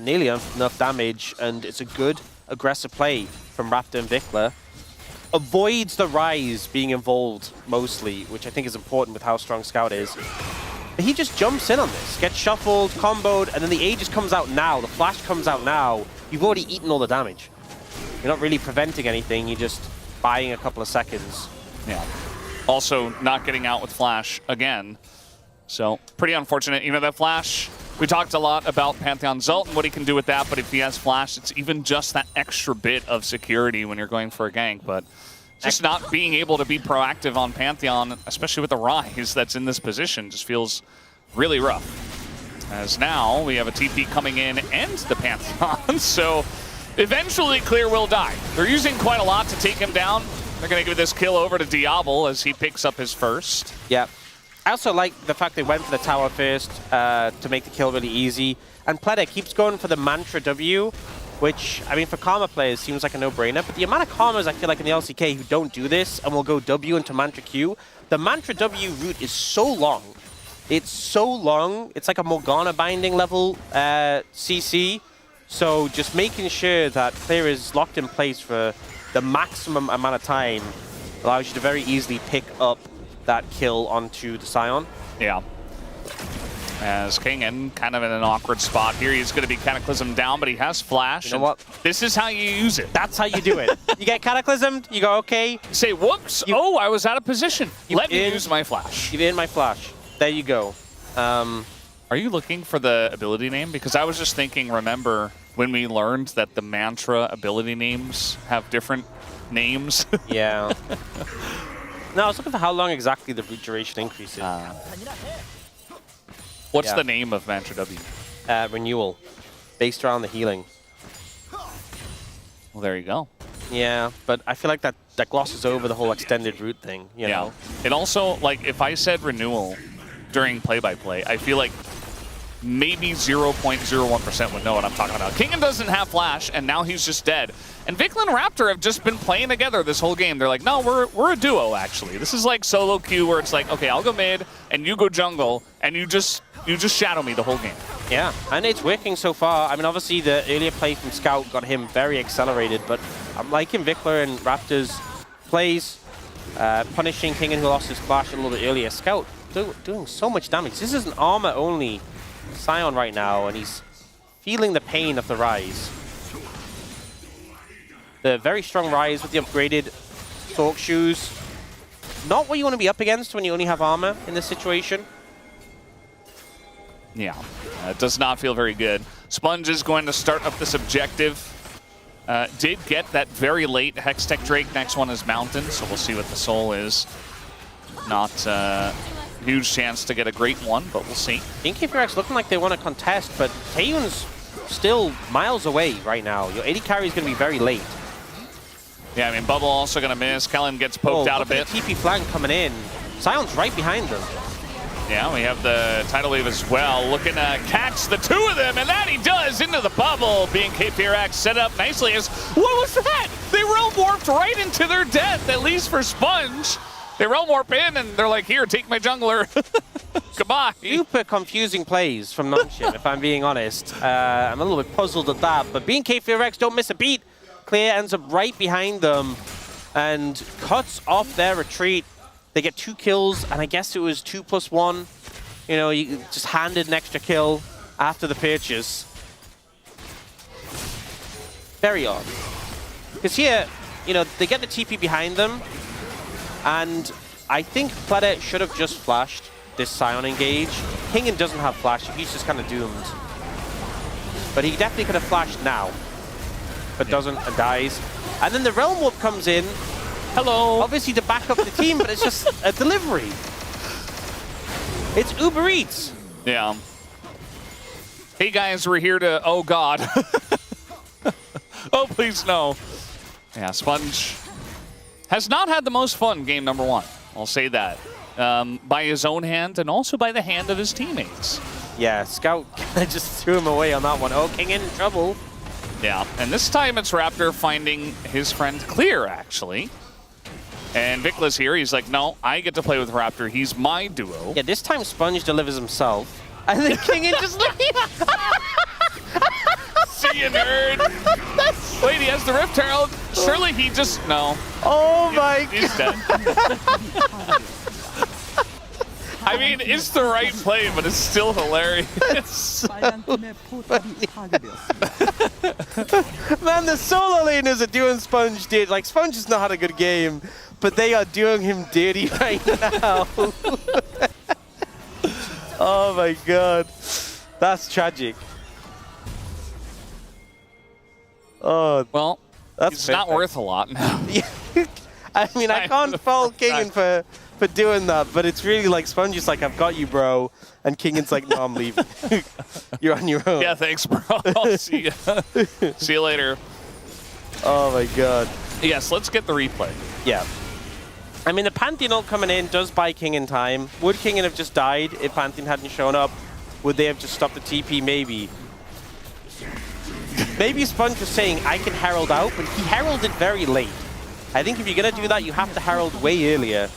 S15: nearly enough damage, and it's a good aggressive play from Raptor and Vikla. Avoids the Ryze being involved mostly, which I think is important with how strong Scout is. But he just jumps in on this, gets shuffled, comboed, and then the Aegis comes out now, the flash comes out now. You've already eaten all the damage. You're not really preventing anything, you're just buying a couple of seconds.
S14: Yeah. Also not getting out with flash again. So pretty unfortunate. You know, that flash, we talked a lot about Pantheon's ult and what he can do with that, but if he has flash, it's even just that extra bit of security when you're going for a gank. But just not being able to be proactive on Pantheon, especially with the Ryze that's in this position, just feels really rough. As now we have a TP coming in and the Pantheon, so eventually Clear will die. They're using quite a lot to take him down. They're going to give this kill over to Diablo as he picks up his first.
S15: Yeah. I also like the fact they went for the tower first to make the kill really easy. And Pleda keeps going for the Mantra W, which, I mean, for Karma players seems like a no-brainer. But the amount of Karmas I feel like in the LCK who don't do this and will go W into Mantra Q, the Mantra W route is so long. It's so long. It's like a Morgana binding level CC. So just making sure that Clear is locked in place for the maximum amount of time allows you to very easily pick up that kill onto the Scion.
S14: Yeah. As Kingen kind of in an awkward spot here. He's going to be Cataclysm down, but he has flash.
S15: You know what?
S14: This is how you use it.
S15: That's how you do it. You get Cataclysmed, you go, okay.
S14: Say, whoops, oh, I was out of position. Let me use my flash.
S15: You've in my flash. There you go.
S14: Are you looking for the ability name? Because I was just thinking, remember when we learned that the Mantra ability names have different names?
S15: Yeah. No, I was looking for how long exactly the root duration increases.
S14: What's the name of Mantra W?
S15: Renewal, based around the healing.
S14: Well, there you go.
S15: Yeah, but I feel like that glosses over the whole extended root thing, you know?
S14: It also, like, if I said renewal during play-by-play, I feel like maybe 0.01% would know what I'm talking about. Kingen doesn't have flash, and now he's just dead. And Vikla and Raptor have just been playing together this whole game. They're like, no, we're a duo, actually. This is like solo queue where it's like, okay, I'll go mid, and you go jungle, and you just shadow me the whole game.
S15: Yeah, and it's working so far. I mean, obviously, the earlier play from Scout got him very accelerated, but I'm liking Vikla and Raptor's plays, punishing Kingen who lost his flash a little bit earlier. Scout doing so much damage. This is an armor-only Scion right now, and he's feeling the pain of the Ryze. The very strong Ryze with the upgraded Sork shoes. Not what you want to be up against when you only have armor in this situation.
S14: Yeah, it does not feel very good. Sponge is going to start up this objective. Did get that very late Hextech Drake. Next one is Mountain, so we'll see what the soul is. Not huge chance to get a great one, but we'll see.
S15: BFX looking like they want to contest, but Taeyun's still miles away right now. Your AD carry is going to be very late.
S14: Yeah, I mean, Bubble also going to miss. Kellen gets poked out a bit.
S15: TP flank coming in. Sion's right behind them.
S14: Yeah, we have the tidal wave as well. Looking to catch the two of them, and that he does into the bubble. BFX set up nicely as, what was that? They realm warped right into their death, at least for Sponge. They realm warp in, and they're like, here, take my jungler. Goodbye.
S15: Super confusing plays from Nongshim, if I'm being honest. I'm a little bit puzzled at that, but BFX don't miss a beat. Clear ends up right behind them and cuts off their retreat. They get 2 kills, and I guess it was 2+1. You know, you just handed an extra kill after the purchase. Very odd. Because here, you know, they get the TP behind them, and I think Pleda should have just flashed this Scion engage. Kingen doesn't have flash, he's just kind of doomed. But he definitely could have flashed now, but doesn't and dies. And then the Realm Warp comes in.
S7: Hello.
S15: Obviously to back up the team, but it's just a delivery. It's Uber Eats.
S14: Yeah. Hey guys, we're here to, oh God. Oh, please no. Yeah, Sponge has not had the most fun game number 1. I'll say that. By his own hand and also by the hand of his teammates.
S15: Yeah, Scout just threw him away on that one. Oh, King in trouble.
S14: Yeah, and this time it's Raptor finding his friend Clear, actually. And Vicla's here. He's like, no, I get to play with Raptor. He's my duo.
S15: Yeah, this time Sponge delivers himself. And then King in just leaves.
S14: See you, nerd. Wait, he has the Rift Herald. Surely he just, no.
S15: Oh my
S14: He's dead. I mean, it's the right play, but it's still hilarious.
S15: Man, the solo laners are doing Sponge dirty. Like, Sponge has not had a good game, but they are doing him dirty right now. Oh my god. That's tragic. Oh,
S14: well,
S15: that's
S14: it's not worth a lot now.
S15: I mean, I can't fault Kingen for doing that, but it's really like Sponge is like, I've got you, bro. And Kingen's like, no, I'm leaving. You're on your own.
S14: Yeah, thanks, bro. I'll see you. See you later.
S15: Oh my god.
S14: Yes, let's get the replay.
S15: Yeah. I mean, the Pantheon ult coming in does buy Kingen time. Would Kingen have just died if Pantheon hadn't shown up? Would they have just stopped the TP? Maybe. Maybe Sponge was saying, I can herald out, but he heralded very late. I think if you're going to do that, you have to herald way earlier.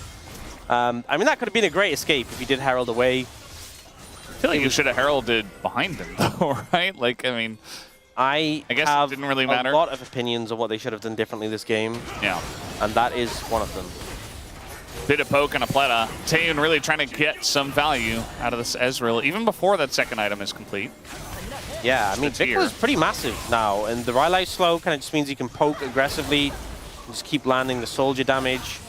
S15: I mean, that could have been a great escape if he did herald away.
S14: I feel like you should have heralded behind him, though, right? Like, I mean,
S15: I
S14: guess
S15: have
S14: it didn't really matter.
S15: A lot of opinions on what they should have done differently this game.
S14: Yeah.
S15: And that is one of them.
S14: Bit of poke and a Pleta. Taeyoon really trying to get some value out of this Ezreal, even before that second item is complete.
S15: Yeah, I mean, Vicla's pretty massive now, and the Rylai slow kind of just means you can poke aggressively and just keep landing the soldier damage.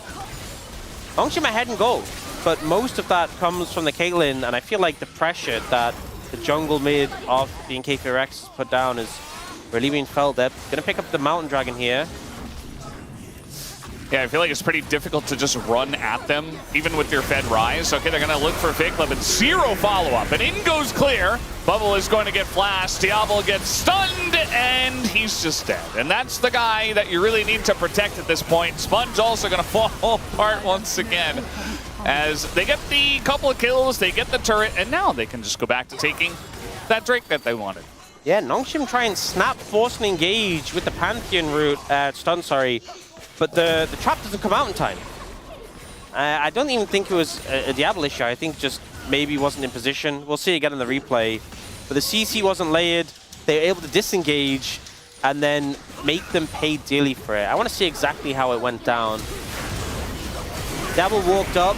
S15: Nongshim ahead and go, but most of that comes from the Caitlyn, and I feel like the pressure that the jungle mid of the NK4X put down is really being felt. They're going to pick up the Mountain Dragon here.
S14: Yeah, I feel like it's pretty difficult to just run at them, even with your Fed Rise. Okay, they're going to look for Vicla, but 0 follow-up. And in goes Clear. Bubble is going to get flashed. Diablo gets stunned, and he's just dead. And that's the guy that you really need to protect at this point. Sponge also going to fall apart once again. As they get the couple of kills, they get the turret, and now they can just go back to taking that Drake that they wanted.
S15: Yeah, Nongshim try and snap, force, and engage with the Pantheon route, stun, sorry. But the trap doesn't come out in time. I don't even think it was a Diablo issue. I think just maybe wasn't in position. We'll see again in the replay. But the CC wasn't layered. They were able to disengage and then make them pay dearly for it. I want to see exactly how it went down. Diablo walked up.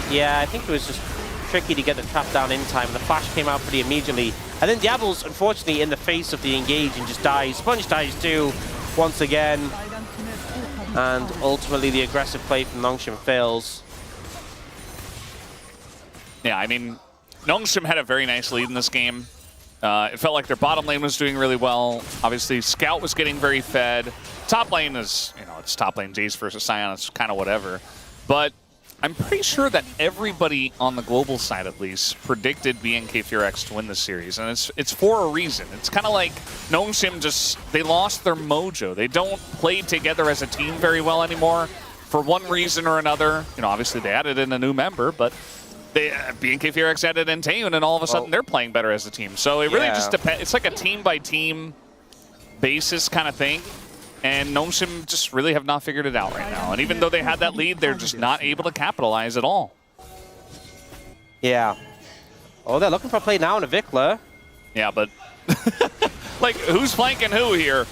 S15: Yeah, I think it was just tricky to get the trap down in time. The flash came out pretty immediately. And then Diablo's unfortunately in the face of the engage and just dies. Sponge dies too, once again. And ultimately, the aggressive play from Nongshim fails.
S14: Yeah, I mean, Nongshim had a very nice lead in this game. It felt like their bottom lane was doing really well. Obviously, Scout was getting very fed. Top lane is, you know, it's top lane Jace versus Sion. It's kind of whatever. But I'm pretty sure that everybody on the global side, at least, predicted BNK4X to win this series. And it's for a reason. It's kind of like Nongshim just, they lost their mojo. They don't play together as a team very well anymore for one reason or another. You know, obviously they added in a new member, but they BNK4X added in Taeyoon, and all of a sudden they're playing better as a team. So it really just depends. It's like a team-by-team basis kind of thing. And Nongshim just really have not figured it out right now. And even though they had that lead, they're just not able to capitalize at all.
S15: Yeah. Oh, they're looking for a play now in a Vicla.
S14: Yeah, but like, who's flanking who here?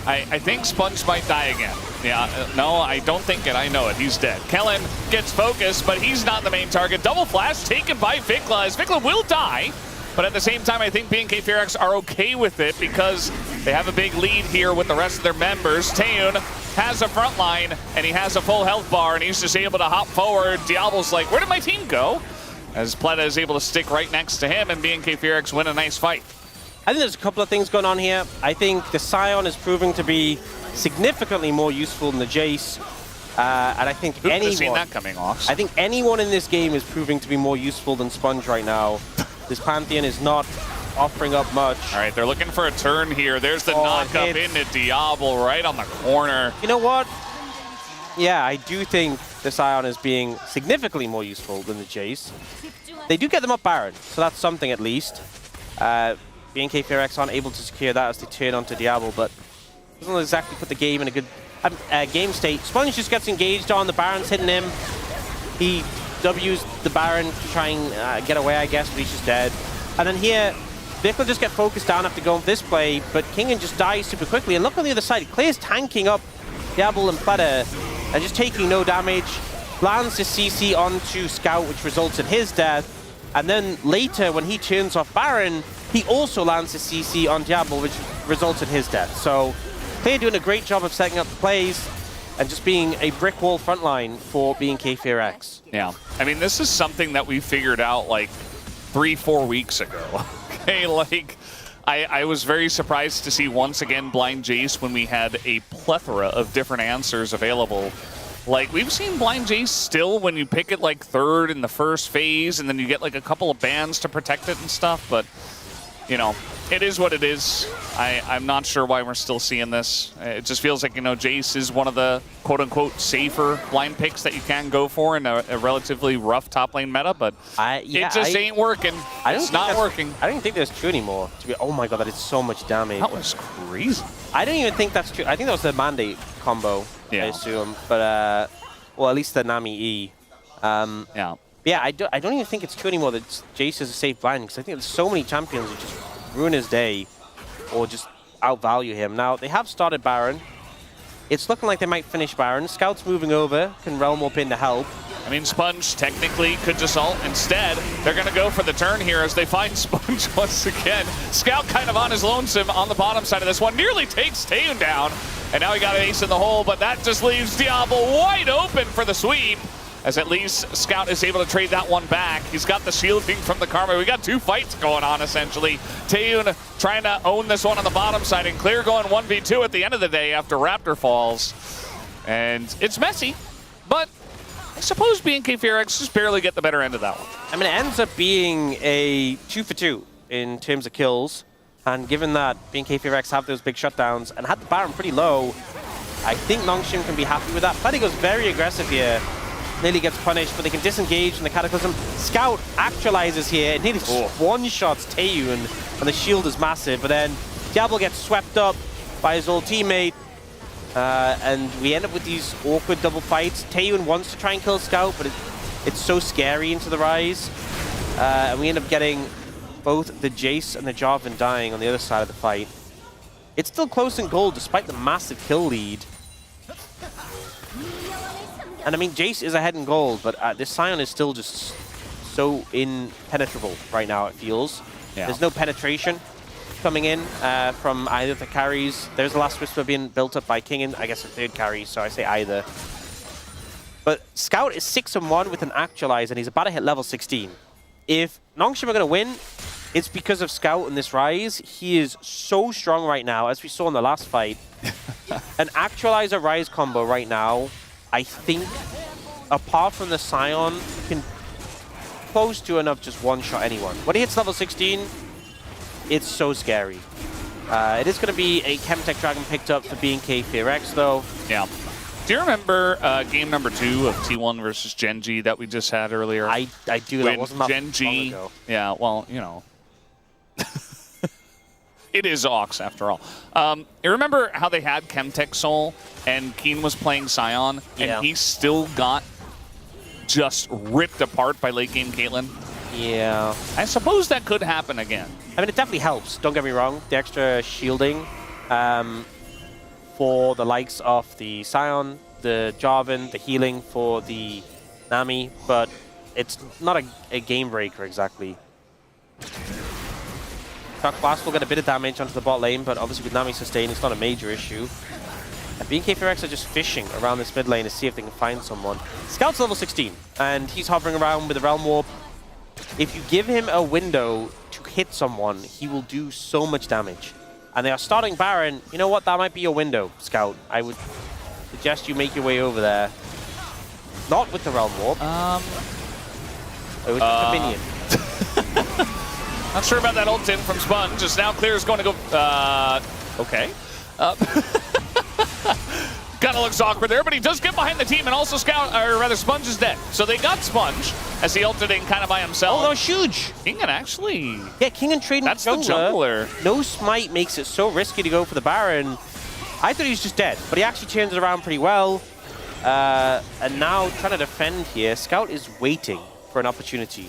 S14: I think Sponge might die again. Yeah, no, I don't think it. I know it. He's dead. Kellen gets focused, but he's not the main target. Double flash taken by Vicla, as Vicla will die. But at the same time, I think BNK Fearax are okay with it because they have a big lead here with the rest of their members. Taeyun has a front line, and he has a full health bar, and he's just able to hop forward. Diablo's like, where did my team go? As Pleta is able to stick right next to him, and BNK Fearax win a nice fight.
S15: I think there's a couple of things going on here. I think the Scion is proving to be significantly more useful than the Jace. And I think
S14: seen that coming off.
S15: I think anyone in this game is proving to be more useful than Sponge right now. This Pantheon is not offering up much.
S14: All right, they're looking for a turn here. There's the knock up into Diablo right on the corner.
S15: You know what? Yeah, I do think the Scion is being significantly more useful than the Jace. They do get them up Baron, so that's something at least. BNK Fearax aren't able to secure that as they turn onto Diablo, but doesn't exactly put the game in a good game state. Sponge just gets engaged on, the Baron's hitting him. He W's the Baron to try and get away, I guess, but he's just dead. And then here, Vic will just get focused down after going for this play, but Kingen just dies super quickly. And look on the other side, Clay's tanking up Diablo and Pleta and just taking no damage. Lands the CC onto Scout, which results in his death. And then later, when he turns off Baron, he also lands the CC on Diablo, which results in his death. So Clay doing a great job of setting up the plays and just being a brick wall frontline for BNK Fearax.
S14: Yeah, I mean, this is something that we figured out like 3-4 weeks ago. Okay, like I was very surprised to see once again Blind Jace when we had a plethora of different answers available. Like, we've seen Blind Jace still when you pick it like third in the first phase and then you get like a couple of bans to protect it and stuff, but you know, it is what it is. I'm not sure why we're still seeing this. It just feels like, you know, Jace is one of the quote-unquote safer blind picks that you can go for in a relatively rough top lane meta, but it just ain't working. It's not working.
S15: I don't even think that's true anymore. Oh my god, that is so much damage.
S14: That was crazy.
S15: I don't even think that's true. I think that was the Mandate combo, I assume. But, well, at least the Nami E. Yeah, I don't even think it's true anymore that Jace is a safe blind, because I think there's so many champions who just ruin his day or just outvalue him. Now, they have started Baron. It's looking like they might finish Baron. Scout's moving over, can Realm Warp in to help.
S14: I mean, Sponge technically could just ult. Instead, they're going to go for the turn here as they find Sponge once again. Scout kind of on his lonesome on the bottom side of this one. Nearly takes Taeyun down. And now he got an ace in the hole, but that just leaves Diablo wide open for the sweep. As at least Scout is able to trade that one back. He's got the shielding from the Karma. We got two fights going on, essentially. Taeyun trying to own this one on the bottom side, and Clear going 1v2 at the end of the day after Raptor falls. And it's messy, but I suppose BNK Fearax just barely get the better end of that one.
S15: I mean, it ends up being a 2-for-2 in terms of kills. And given that BNK Fearax have those big shutdowns and had the Baron pretty low, I think Nongshim can be happy with that. Pleta goes very aggressive here. Nearly gets punished, but they can disengage in the Cataclysm. Scout actualizes here and nearly one-shots Taeyun, and the shield is massive. But then Diablo gets swept up by his old teammate, and we end up with these awkward double fights. Taeyun wants to try and kill Scout, but it's so scary into the Rise. And we end up getting both the Jace and the Jarvan dying on the other side of the fight. It's still close in gold despite the massive kill lead. And I mean, Jace is ahead in gold, but this Scion is still just so impenetrable right now, it feels. Yeah. There's no penetration coming in from either of the carries. There's the last Whisper being built up by Kingen, I guess a third carry, so I say either. But Scout is 6-1 with an Actualize, and he's about to hit level 16. If Nongshim are going to win, it's because of Scout in this Rise. He is so strong right now, as we saw in the last fight. An Actualizer Rise combo right now, I think, apart from the Scion, can close to enough just one-shot anyone. When he hits level 16, it's so scary. It is going to be a Chemtech Dragon picked up for BNK Fearax, though.
S14: Yeah. Do you remember game number 2 of T1 versus Gen G that we just had earlier?
S15: I do. That wasn't that
S14: Gen G,
S15: long ago.
S14: Yeah, well, you know. It is Ox, after all. You remember how they had Chemtech Soul and Keen was playing Scion, and he still got just ripped apart by late game Caitlyn?
S15: Yeah.
S14: I suppose that could happen again.
S15: I mean, it definitely helps, don't get me wrong. The extra shielding for the likes of the Scion, the Jarvan, the healing for the Nami, but it's not a game breaker exactly. Shock Blast will get a bit of damage onto the bot lane, but obviously with Nami sustain, it's not a major issue. And BNK4X are just fishing around this mid lane to see if they can find someone. Scout's level 16, and he's hovering around with the Realm Warp. If you give him a window to hit someone, he will do so much damage. And they are starting Baron. You know what? That might be your window, Scout. I would suggest you make your way over there. Not with the Realm Warp. With the minion.
S14: Not sure about that ult in from Sponge. Just now Clear is going to go... okay. Kind of looks awkward there, but he does get behind the team, and also Scout, or rather Sponge is dead. So they got Sponge as he ulted in kind of by himself.
S15: Oh, that was huge.
S14: Kingen actually...
S15: Yeah, Kingen trading
S14: That's
S15: with
S14: the jungler.
S15: No smite makes it so risky to go for the Baron. I thought he was just dead, but he actually turns it around pretty well. And now trying to defend here. Scout is waiting for an opportunity.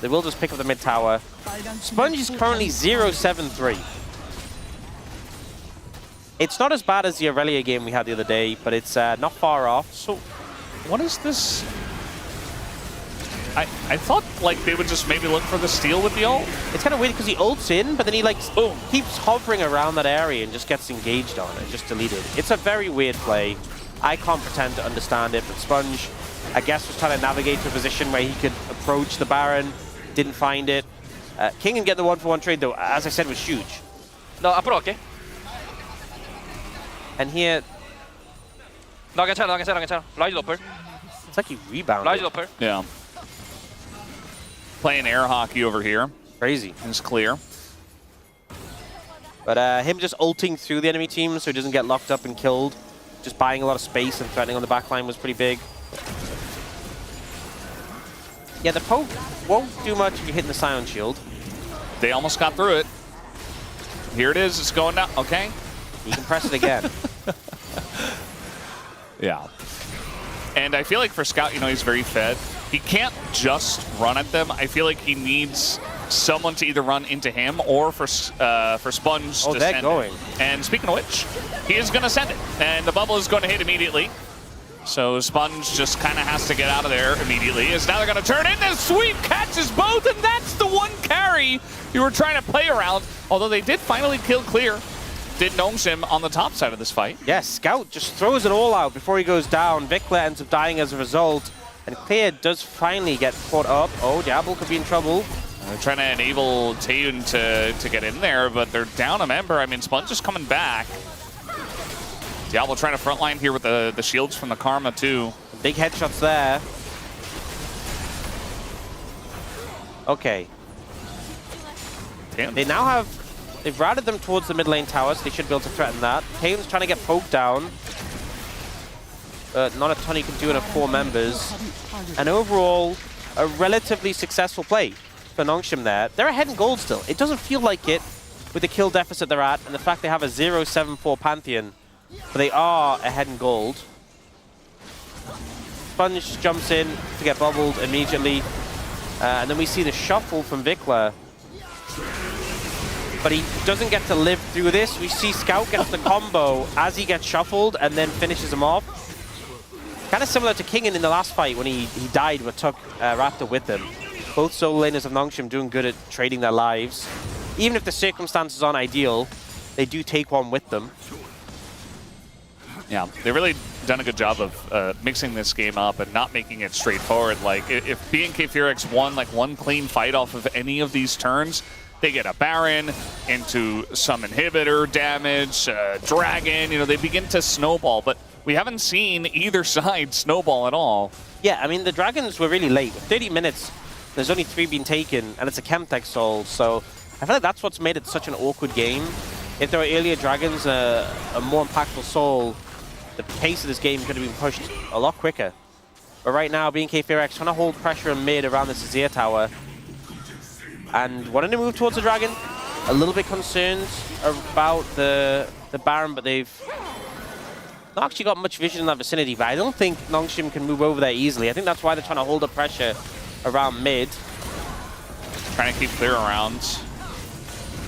S15: They will just pick up the mid tower. Sponge is currently 0-7-3. It's not as bad as the Aurelia game we had the other day, but it's not far off.
S14: So, what is this? I thought like they would just maybe look for the steal with the ult.
S15: It's kind of weird because he ults in, but then he like keeps hovering around that area and just gets engaged on it, just deleted. It's a very weird play. I can't pretend to understand it, but Sponge, I guess, was trying to navigate to a position where he could approach the Baron. Didn't find it. King can get the 1-for-1 trade though, as I said, was huge.
S13: 나 앞으로 갈게.
S15: And here,
S13: 나 괜찮아. 라이즈 노플.
S15: it's like he rebounded.
S13: 라이즈 노플.
S14: Yeah. Playing air hockey over here.
S15: Crazy.
S14: It's Clear.
S15: But him just ulting through the enemy team so he doesn't get locked up and killed, just buying a lot of space and threatening on the backline was pretty big. Yeah, the poke won't do much if you're hitting the Scion Shield.
S14: They almost got through it. Here it is. It's going down. Okay.
S15: You can press it again.
S14: Yeah. And I feel like for Scout, you know, he's very fed. He can't just run at them. I feel like he needs someone to either run into him or for Sponge to
S15: they're
S14: send
S15: going.
S14: it. And speaking of which, he is going to send it. And the bubble is going to hit immediately. So Sponge just kind of has to get out of there immediately. As now they're going to turn in. This sweep catches both, and that's the one carry you were trying to play around. Although they did finally kill Clear. Did Gnome on the top side of this fight.
S15: Yes, Scout just throws it all out before he goes down. Vikla ends up dying as a result. And Clear does finally get caught up. Oh, Diablo could be in trouble.
S14: They're trying to enable Taeyun to get in there, but they're down a member. I mean, Sponge is coming back. Diablo trying to frontline here with the shields from the Karma, too.
S15: Big headshots there. Okay.
S14: Damn.
S15: They now have... They've routed them towards the mid lane tower, so they should be able to threaten that. Taeyun's trying to get poked down. Not a ton he can do in a 4 members. And overall, a relatively successful play for Nongshim there. They're ahead in gold still. It doesn't feel like it with the kill deficit they're at and the fact they have a 0-7-4 Pantheon. But they are ahead in gold. Sponge jumps in to get bubbled immediately. And then we see the shuffle from Vikla. But he doesn't get to live through this. We see Scout gets the combo as he gets shuffled and then finishes him off. Kind of similar to Kingen in the last fight when he died but took Raptor with him. Both solo laners of Nongshim doing good at trading their lives. Even if the circumstances aren't ideal, they do take one with them.
S14: Yeah, they've really done a good job of mixing this game up and not making it straightforward. Like, if BNK4X won like one clean fight off of any of these turns, they get a Baron into some inhibitor damage, Dragon, you know, they begin to snowball. But we haven't seen either side snowball at all.
S15: Yeah, I mean, the Dragons were really late. 30 minutes, there's only 3 being taken, and it's a Chemtech soul. So I feel like that's what's made it such an awkward game. If there were earlier Dragons, a more impactful soul, the pace of this game could have been pushed a lot quicker. But right now, BNK4X trying to hold pressure in mid around this Azir tower. And wanting to move towards the Dragon. A little bit concerned about the Baron, but they've not actually got much vision in that vicinity. But I don't think Nongshim can move over there easily. I think that's why they're trying to hold up pressure around mid.
S14: Trying to keep Clear around.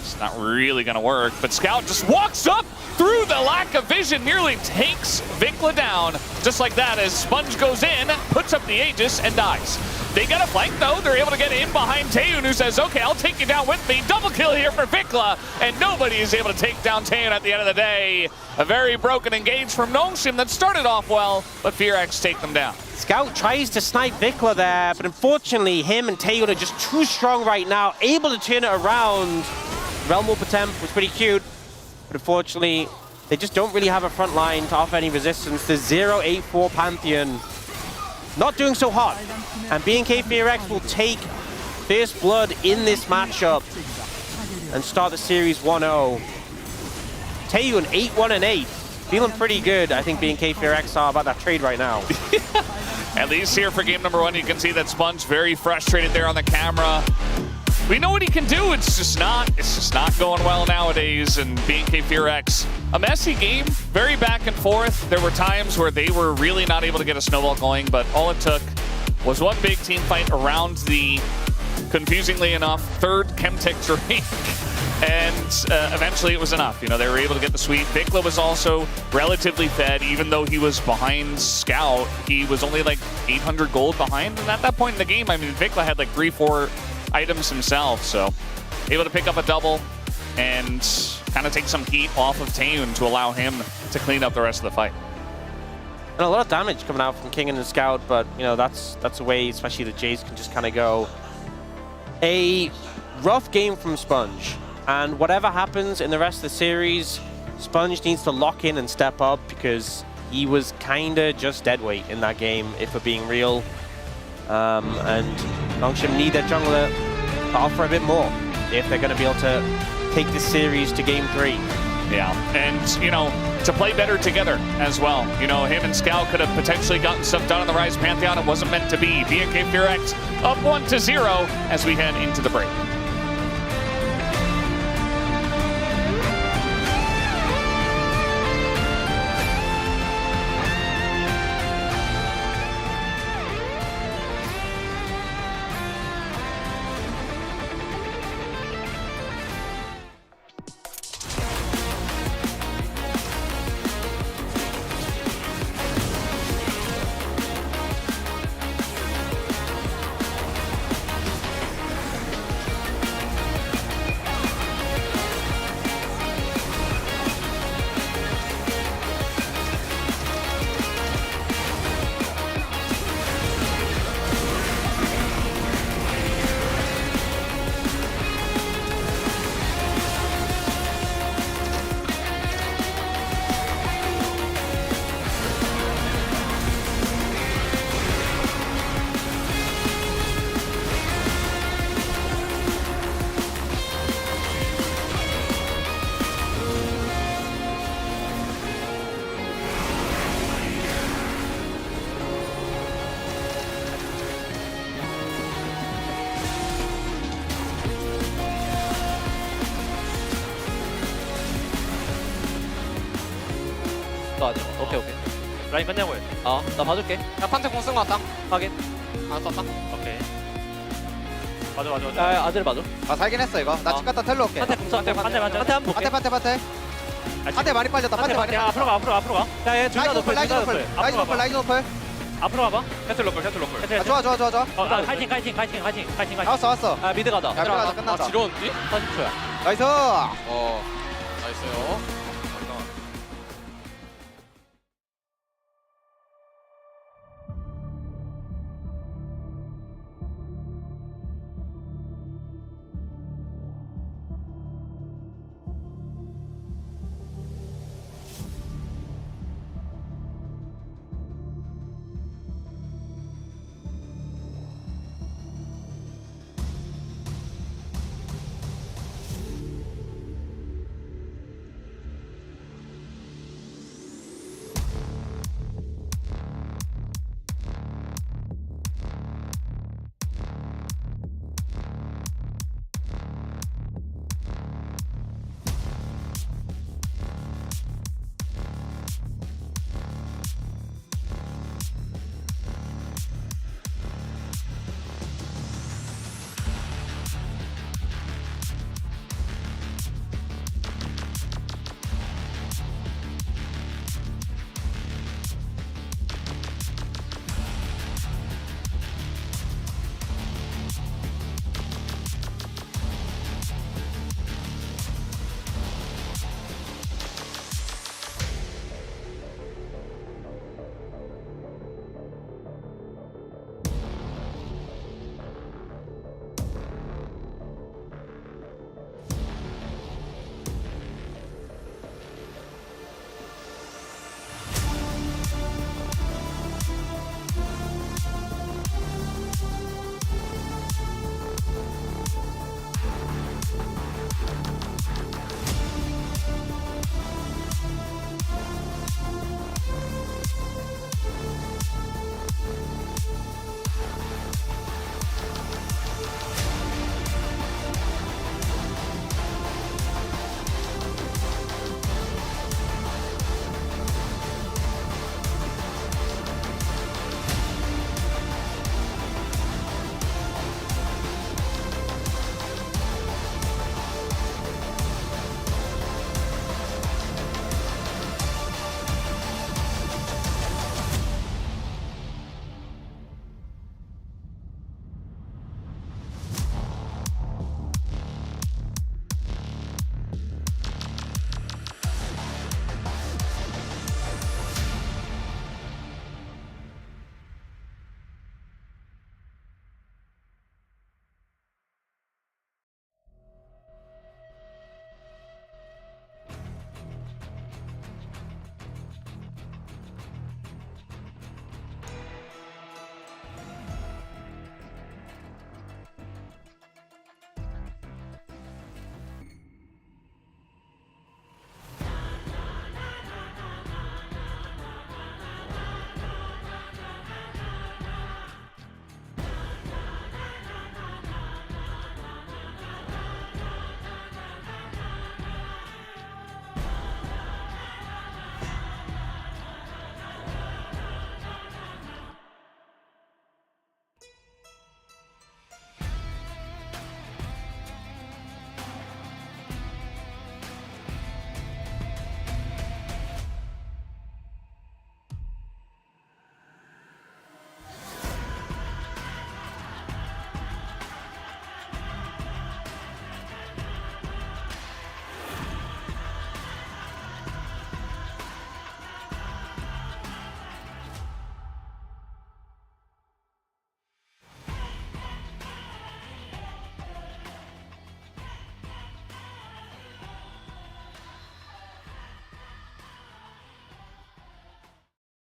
S14: It's not really going to work, but Scout just walks up through the lack of vision, nearly takes Vikla down. Just like that, as Sponge goes in, puts up the Aegis, and dies. They got a flank, though. They're able to get in behind Taeyun, who says, okay, I'll take you down with me. Double kill here for Vikla, and nobody is able to take down Taeyun at the end of the day. A very broken engage from Nongshim that started off well, but FearX take them down.
S15: Scout tries to snipe Vikla there, but unfortunately, him and Taeyun are just too strong right now, able to turn it around. Realm Warp attempt was pretty cute, but unfortunately, they just don't really have a front line to offer any resistance. The 0-8-4 Pantheon not doing so hot, and BNK FearX will take first blood in this matchup and start the series 1-0. Taeyun 8-1-8, feeling pretty good. I think BNK FearX are about that trade right now.
S14: At least here for game number 1, you can see that Sponge very frustrated there on the camera. We know what he can do, it's just not going well nowadays, and BNK FearX, a messy game, very back and forth. There were times where they were really not able to get a snowball going, but all it took was one big team fight around the, confusingly enough, third Chemtech drink. And eventually it was enough. You know, they were able to get the sweep. Vikla was also relatively fed, even though he was behind Scout. He was only like 800 gold behind, and at that point in the game, I mean, Vikla had like 3-4 items himself, so able to pick up a double and kind of take some heat off of Taeyun to allow him to clean up the rest of the fight.
S15: And a lot of damage coming out from King and Scout, but you know, that's a way, especially the Jays can just kind of go. A rough game from Sponge, and whatever happens in the rest of the series, Sponge needs to lock in and step up, because he was kind of just dead weight in that game, if we're being real. And Nongshim need their jungler to offer a bit more if they're going to be able to take this series to game 3.
S14: Yeah, and you know, to play better together as well. You know, him and Scout could have potentially gotten stuff done on the Rise Pantheon. It wasn't meant to be. BNK FearX up 1-0 as we head into the break.
S2: 오케이 오케이.
S18: 라인 끝내고 해.
S2: 나 봐줄게.
S13: 야 판테 공 쓴 거 같다.
S2: 확인.
S13: 썼다.
S18: 오케이. 맞아.
S2: 야 아들 봐줘.
S4: 살긴 했어 이거. 나 집 갔다 텔로 올게.
S2: 판테 공사. 판테 한번 볼게.
S4: 판테 많이 빠졌다. 판테 많이 빠졌다.
S18: 앞으로 가.
S2: 야얘 둘 다 높여.
S4: 라이즈 노플.
S18: 앞으로 가봐.
S16: 캐슬 로컬.
S4: 좋아.
S18: 파이팅.
S4: 왔어.
S2: 아 미드 가자.
S4: 미드 가자. 끝났다.
S16: 지러운디?
S2: 40초야.
S4: 나이스.
S16: 나이스요.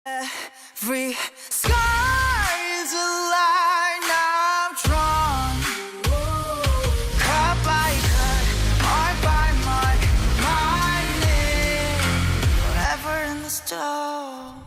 S8: Every scar is a line I've drawn. Cut by cut, mark by mark, mining forever in the stone.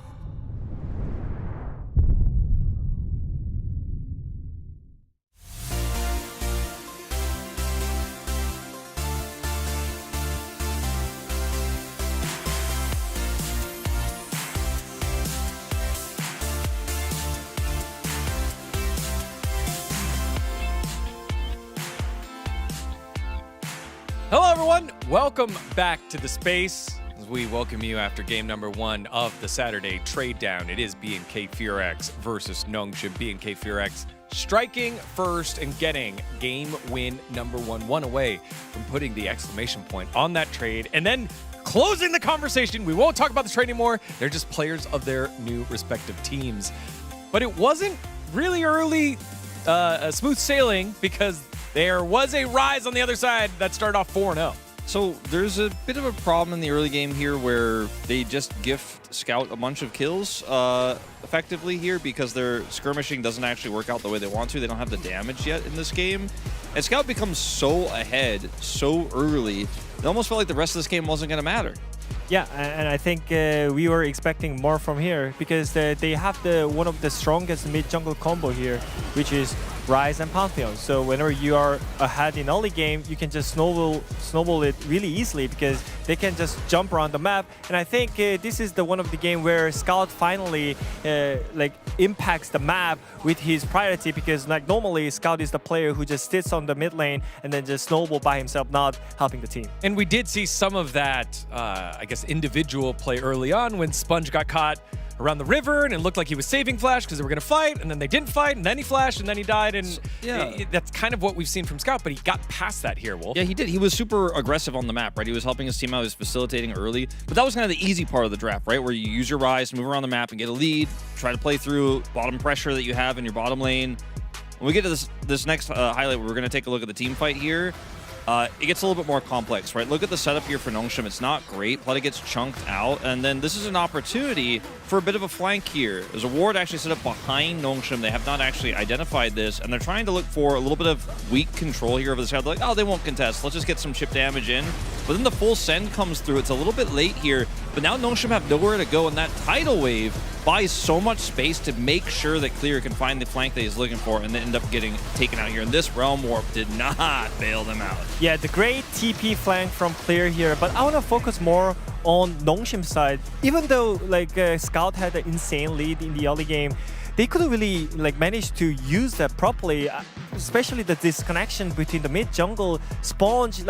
S9: Hello, everyone. Welcome back to the space as we welcome you after game number 1 of the Saturday trade down. It is BNK Furex versus Nongshim. BNK Furex striking first and getting game win number 1 away from putting the exclamation point on that trade and then closing the conversation. We won't talk about the trade anymore. They're just players of their new respective teams. But it wasn't really early smooth sailing because there was a rise on the other side that started off 4-0.
S10: So there's a bit of a problem in the early game here where they just gift Scout a bunch of kills effectively here because their skirmishing doesn't actually work out the way they want to. They don't have the damage yet in this game. And Scout becomes so ahead so early, it almost felt like the rest of this game wasn't going to matter.
S11: Yeah, and I think we were expecting more from here because they have one of the strongest mid-jungle combo here, which is Ryze and Pantheon. So whenever you are ahead in early game, you can just snowball it really easily because they can just jump around the map. And I think this is the one of the game where Scout finally impacts the map with his priority because like normally Scout is the player who just sits on the mid lane and then just snowball by himself, not helping the team.
S9: And we did see some of that, I guess, individual play early on when Sponge got caught around the river and it looked like he was saving Flash because they were going to fight, and then they didn't fight, and then he flashed, and then he died, and that's kind of what we've seen from Scout, but he got past that here, Wolf.
S10: Yeah, he did. He was super aggressive on the map, right? He was helping his team out, he was facilitating early, but that was kind of the easy part of the draft, right? Where you use your Ryze, move around the map, and get a lead, try to play through bottom pressure that you have in your bottom lane. When we get to this next highlight, we're going to take a look at the team fight here. It gets a little bit more complex, right? Look at the setup here for Nongshim. It's not great. Plata gets chunked out, and then this is an opportunity for a bit of a flank here. There's a ward actually set up behind Nongshim. They have not actually identified this, and they're trying to look for a little bit of weak control here over the side. They're like, oh, they won't contest. Let's just get some chip damage in. But then the full send comes through. It's a little bit late here, but now Nongshim have nowhere to go, and that tidal wave buys so much space to make sure that Clear can find the flank that he's looking for and then end up getting taken out here. And this Realm Warp did not bail them out.
S11: Yeah, the great TP flank from Clear here, but I want to focus more on Nongshim's side. Even though Scout had an insane lead in the early game, they couldn't really manage to use that properly, especially the disconnection between the mid jungle. Sponge,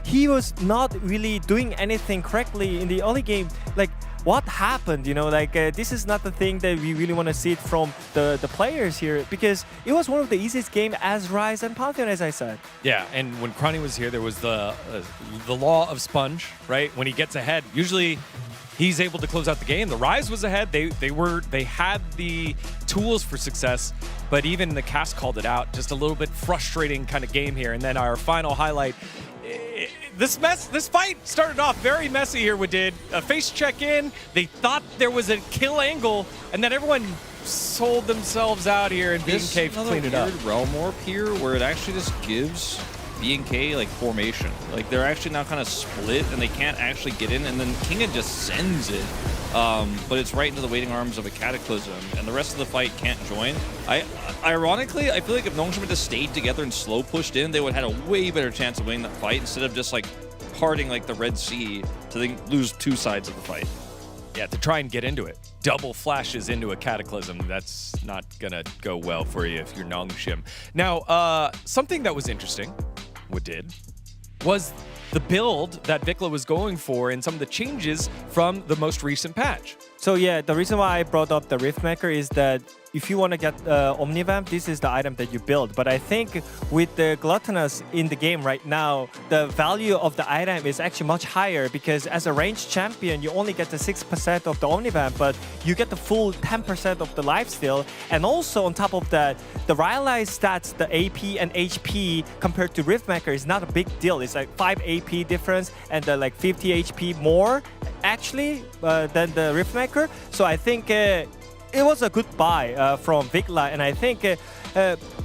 S11: he was not really doing anything correctly in the early game. What happened? This is not the thing that we really want to see it from the players here, because it was one of the easiest game as Ryze and Pantheon, as I said.
S9: Yeah, and when Crony was here, there was the law of Sponge, right? When he gets ahead, usually he's able to close out the game. The Ryze was ahead. They had the tools for success, but even the cast called it out. Just a little bit frustrating kind of game here. And then our final highlight. This fight started off very messy here. We did a face check in. They thought there was a kill angle, and then everyone sold themselves out here, and BNK cleaned it up.
S10: This Realm Warp here where it actually just gives BNK formation. They're actually now kind of split, and they can't actually get in, and then Kinga just sends it. But it's right into the waiting arms of a Cataclysm, and the rest of the fight can't join. Ironically, I feel like if Nongshim had just stayed together and slow pushed in, they would have had a way better chance of winning that fight instead of just parting like the Red Sea to then lose two sides of the fight.
S9: Yeah, to try and get into it. Double flashes into a Cataclysm. That's not gonna go well for you if you're Nongshim. Now, something that was interesting, was the build that Vikla was going for and some of the changes from the most recent patch.
S11: So yeah, the reason why I brought up the Riftmaker is that if you want to get Omnivamp, this is the item that you build. But I think with the Gluttonous in the game right now, the value of the item is actually much higher because as a ranged champion, you only get the 6% of the Omnivamp, but you get the full 10% of the lifesteal. And also on top of that, the Rylai's stats, the AP and HP compared to Riftmaker is not a big deal. It's like 5 AP difference and like 50 HP more actually than the Riftmaker. So I think it was a good buy from Vikla, and I think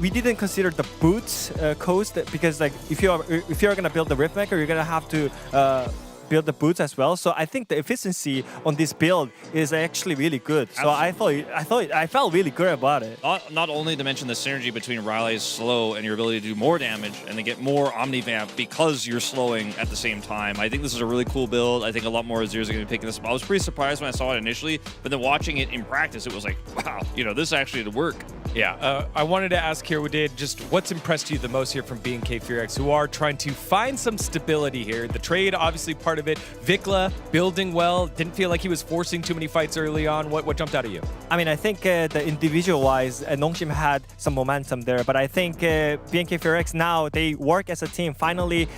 S11: we didn't consider the boots cost because like if you're gonna build the Riftmaker, you're gonna have to build the boots as well. So I think the efficiency on this build is actually really good. So I felt really good about it.
S10: Not only to mention the synergy between Rylai's slow and your ability to do more damage and to get more Omnivamp because you're slowing at the same time. I think this is a really cool build. I think a lot more Azirs are going to be picking this up. I was pretty surprised when I saw it initially, but then watching it in practice, it was like, wow, this actually did work.
S9: Yeah, I wanted to ask here, Wadid, just what's impressed you the most here from BNK FuryX, who are trying to find some stability here. The trade, obviously part of it. Vikla building well, didn't feel like he was forcing too many fights early on. What jumped out at you?
S11: I mean, I think the individual-wise, Nongshim had some momentum there, but I think BNK FuryX now, they work as a team. Finally,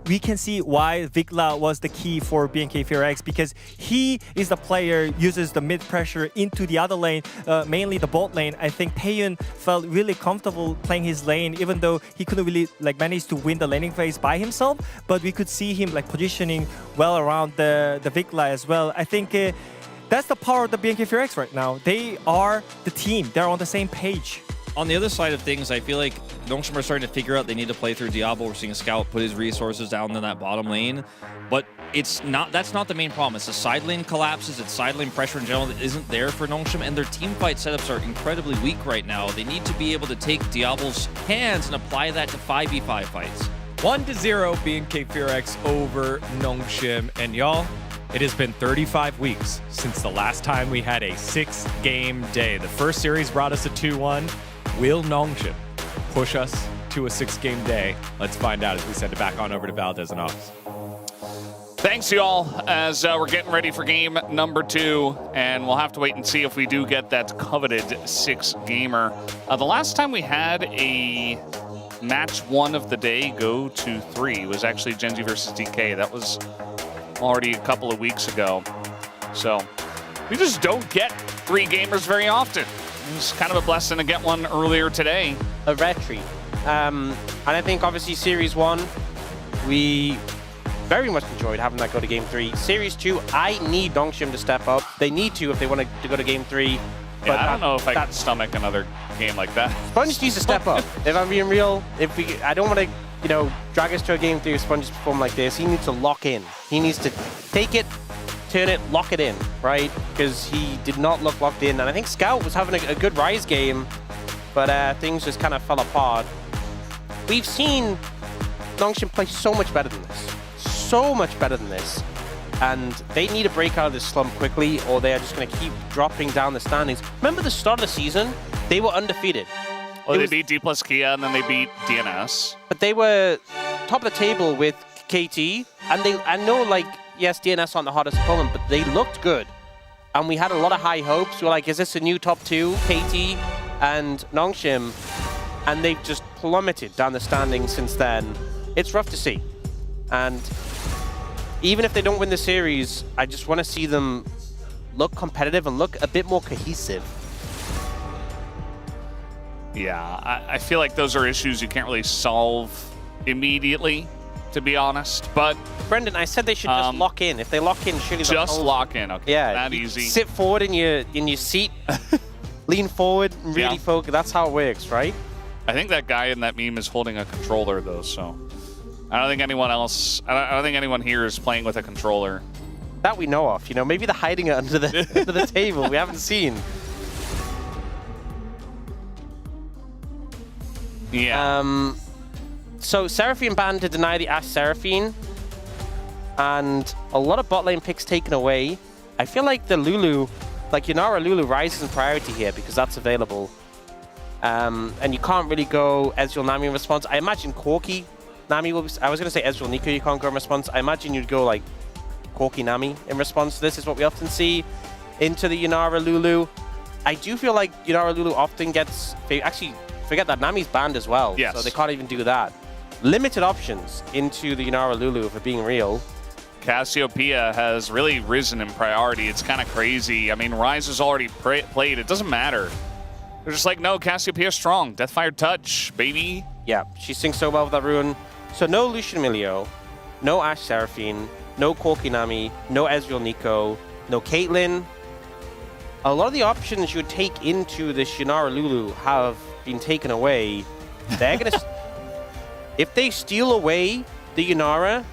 S11: we can see why Vikla was the key for BNK FuryX because he is the player uses the mid pressure into the other lane, mainly the bot lane. I think Taeyun felt really comfortable playing his lane, even though he couldn't really manage to win the laning phase by himself. But we could see him positioning well around the Vikla as well. I think that's the power of the BNK FuryX right now. They are the team. They're on the same page.
S10: On the other side of things, I feel like Nongshim are starting to figure out they need to play through Diablo. We're seeing Scout put his resources down in that bottom lane, but that's not the main problem. It's the side lane collapses, it's side lane pressure in general that isn't there for Nongshim, and their team fight setups are incredibly weak right now. They need to be able to take Diablo's hands and apply that to 5v5 fights.
S9: 1-0 BNK FuryX over Nongshim, and y'all, it has been 35 weeks since the last time we had a 6-game day. The first series brought us a 2-1. Will Nongshim push us to a 6-game day? Let's find out as we send it back on over to Valdez and Ox.
S14: Thanks, y'all, as we're getting ready for game number 2, and we'll have to wait and see if we do get that coveted 6-gamer. The last time we had a match 1 of the day go to 3 was actually Gen G versus DK. That was already a couple of weeks ago. So we just don't get 3 gamers very often. It's kind of a blessing to get one earlier today.
S15: A retreat. And I think obviously Series 1, we very much enjoyed having that go to Game 3. Series 2, I need Nongshim to step up. They need to if they want to go to Game 3. But
S14: yeah, I don't know if I can stomach another game like that.
S15: Sponge needs to step up. If I'm being real, I don't want to, drag us to a Game 3 if Sponge perform like this. He needs to lock in. He needs to take it, turn it, lock it in, right? Because he did not look locked in. And I think Scout was having a good Rise game, but things just kind of fell apart. We've seen Nongshim play so much better than this. So much better than this. And they need to break out of this slump quickly, or they are just going to keep dropping down the standings. Remember the start of the season? They were undefeated.
S14: Well, they beat D plus Kia, and then they beat DNS.
S15: But they were top of the table with KT, and I know, yes, DNS aren't the hardest opponent, but they looked good. And we had a lot of high hopes. We were like, is this a new top 2, KT and Nongshim? And they've just plummeted down the standings since then. It's rough to see. And even if they don't win the series, I just want to see them look competitive and look a bit more cohesive.
S14: Yeah, I feel like those are issues you can't really solve immediately, to be honest. But
S15: Brendan, I said they should just lock in. If they lock in, surely
S14: just lock in. Okay,
S15: yeah,
S14: that easy.
S15: Sit forward in your seat, lean forward, and really focus. That's how it works, right?
S14: I think that guy in that meme is holding a controller, though. So I don't think anyone else. I don't think anyone here is playing with a controller
S15: that we know of. Maybe they're hiding it under the under the table. We haven't seen.
S14: Yeah.
S15: So Seraphine banned to deny the Ashe Seraphine, and a lot of bot lane picks taken away. I feel like the Lulu, Yunara Lulu, rises in priority here because that's available. And you can't really go Ezreal Nami in response. I imagine Corki Nami will be, I was going to say Ezreal Nico you can't go in response. I imagine you'd go Corki Nami in response to this is what we often see into the Yunara Lulu. I do feel like Yunara Lulu often gets... Actually, forget that Nami's banned as well.
S14: Yes.
S15: So they can't even do that. Limited options into the Yunara Lulu, if we're being real.
S14: Cassiopeia has really risen in priority. It's kind of crazy. I mean, Rise has already played. It doesn't matter. They're just like, no, Cassiopeia's strong. Deathfire Touch, baby.
S15: Yeah, she sings so well with that rune. So no Lucian Emilio, no Ashe Seraphine, no Corki Nami, no Ezreal Nico, no Caitlyn. A lot of the options you would take into this Yunara Lulu have been taken away. They're going to... If they steal away the Yunara,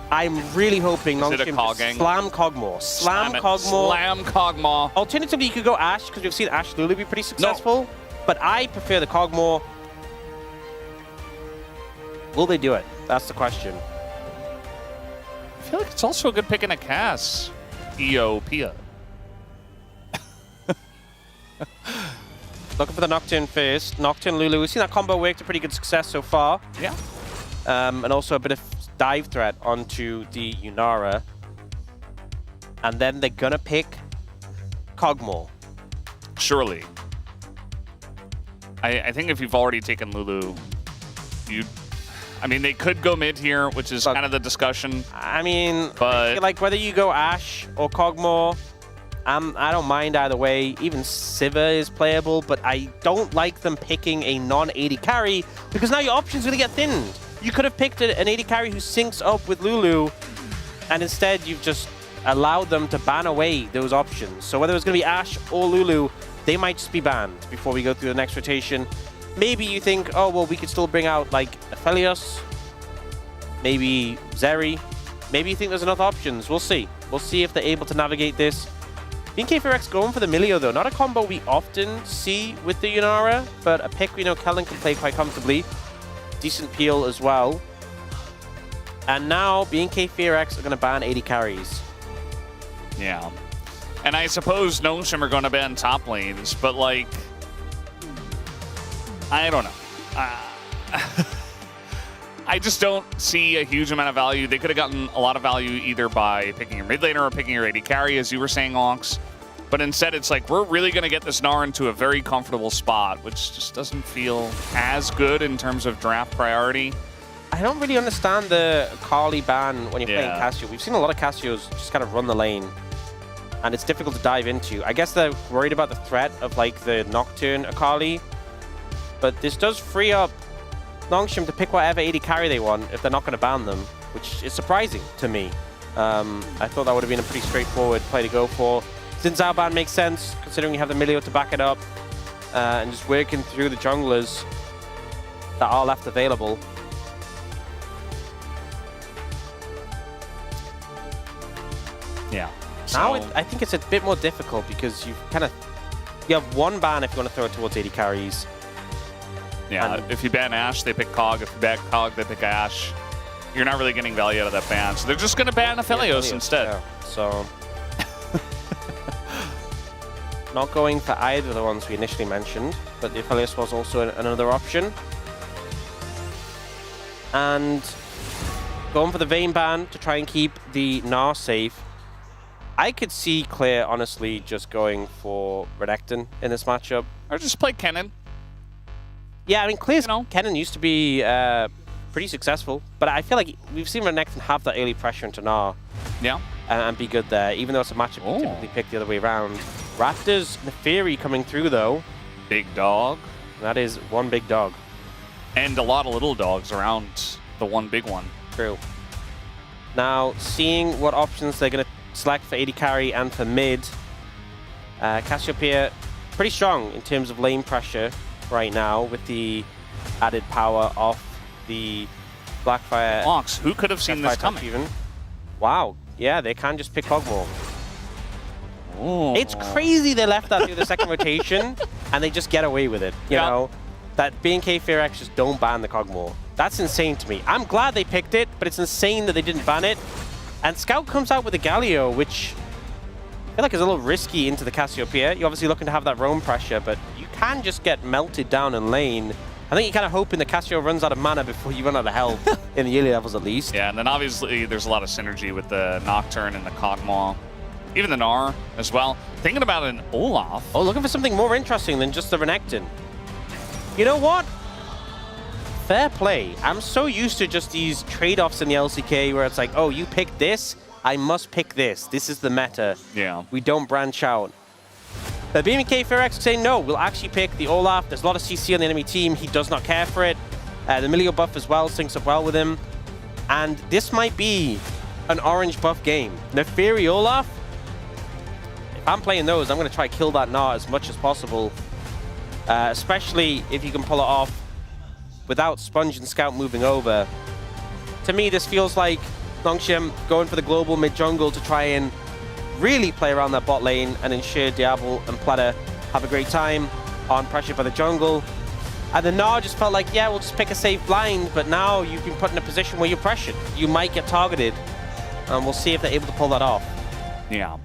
S15: I'm really hoping Longstream slam Kog'Maw. Slam Kog'Maw.
S14: Slam Kog'Maw.
S15: Alternatively, you could go Ashe, because we've seen Ashe Lulu be pretty successful. No. But I prefer the Kog'Maw. Will they do it? That's the question.
S14: I feel like it's also a good pick in a Cass. Pia.
S15: Looking for the Nocturne first. Nocturne Lulu. We've seen that combo work to pretty good success so far.
S14: Yeah.
S15: And also a bit of dive threat onto the Yunara. And then they're gonna pick Kog'Maw.
S14: Surely. I think if you've already taken Lulu, I mean, they could go mid here, which is kind of the discussion.
S15: I mean,
S14: but
S15: I feel like whether you go Ashe or Kog'Maw, I don't mind either way. Even Sivir is playable, but I don't like them picking a non-AD carry because now your options are going to get thinned. You could have picked an AD carry who syncs up with Lulu, and instead you've just allowed them to ban away those options. So whether it's going to be Ashe or Lulu, they might just be banned before we go through the next rotation. Maybe you think, oh, well, we could still bring out, like, Aphelios, maybe Zeri. Maybe you think there's enough options. We'll see. We'll see if they're able to navigate this. BNK4X going for the Milio, though. Not a combo we often see with the Yunara, but a pick we know Kellen can play quite comfortably. Decent peel as well. And now BNK4X are going to ban 80 carries.
S14: Yeah. And I suppose Noshim are going to ban top lanes, but, like, I don't know. I just don't see a huge amount of value. They could have gotten a lot of value either by picking your mid laner or picking your AD carry, as you were saying, Lonks. But instead, it's like, we're really going to get this Gnar into a very comfortable spot, which just doesn't feel as good in terms of draft priority.
S15: I don't really understand the Carly ban when you're playing Cassio. We've seen a lot of Cassios just kind of run the lane, and it's difficult to dive into. I guess they're worried about the threat of, like, the Nocturne Akali, but this does free up Longstream to pick whatever AD carry they want if they're not going to ban them, which is surprising to me. I thought that would have been a pretty straightforward play to go for. Xin Zhao ban makes sense, considering you have the Milio to back it up, and just working through the junglers that are left available.
S14: Yeah.
S15: Now I think it's a bit more difficult because you have one ban if you want to throw it towards AD carries.
S14: Yeah, and if you ban Ashe, they pick Cog. If you ban Cog, they pick Ashe. You're not really getting value out of that ban. So they're just going to ban Aphelios instead.
S15: Yeah. So not going for either of the ones we initially mentioned, but the Aphelios was also another option. And going for the Vayne ban to try and keep the Gnar safe. I could see Claire, honestly, just going for Renekton in this matchup.
S14: Or just play Kennen.
S15: Yeah, I mean, Claire's Kennen used to be pretty successul, but I feel like we've seen Renekton have that early pressure into Gnar.
S14: Yeah.
S15: And be good there, even though it's a matchup you typically pick the other way around. Raptors Neferi coming through, though.
S14: Big dog.
S15: That is one big dog.
S14: And a lot of little dogs around the one big one.
S15: True. Now, seeing what options they're going to select for AD carry and for mid. Cassiopeia, pretty strong in terms of lane pressure right now with the added power of the Blackfire.
S14: Ox, who could have seen this coming?
S15: Even. Wow, yeah, they can just pick Kog'Maw. It's crazy they left that through the second rotation and they just get away with it. You know, that BNK4X just don't ban the Kog'Maw. That's insane to me. I'm glad they picked it, but it's insane that they didn't ban it. And Scout comes out with a Galio, which I feel like is a little risky into the Cassiopeia. You're obviously looking to have that roam pressure, but you can just get melted down in lane. I think you're kind of hoping the Cassio runs out of mana before you run out of health, in the early levels at least.
S14: Yeah, and then obviously there's a lot of synergy with the Nocturne and the Kog'Maw. even the Gnar as well. Thinking about an Olaf.
S15: Oh, looking for something more interesting than just the Renekton. You know what? Fair play. I'm so used to just these trade-offs in the LCK where it's like, oh, you pick this, I must pick this. This is the meta.
S14: Yeah.
S15: We don't branch out. But BMK FairX saying no, we'll actually pick the Olaf. There's a lot of CC on the enemy team. He does not care for it. The Milio buff as well syncs up well with him. And this might be an orange buff game. Neferi Olaf, if I'm playing those, I'm going to try kill that Gnar as much as possible. Especially if you can pull it off without Sponge and Scout moving over. To me, this feels like Nongshim going for the global mid-jungle to try and really play around that bot lane and ensure Diablo and Plata have a great time on pressure by the jungle. And the Gnar just felt like, yeah, we'll just pick a safe blind, but now you've been put in a position where you're pressured. You might get targeted, and we'll see if they're able to pull that off.
S14: Yeah.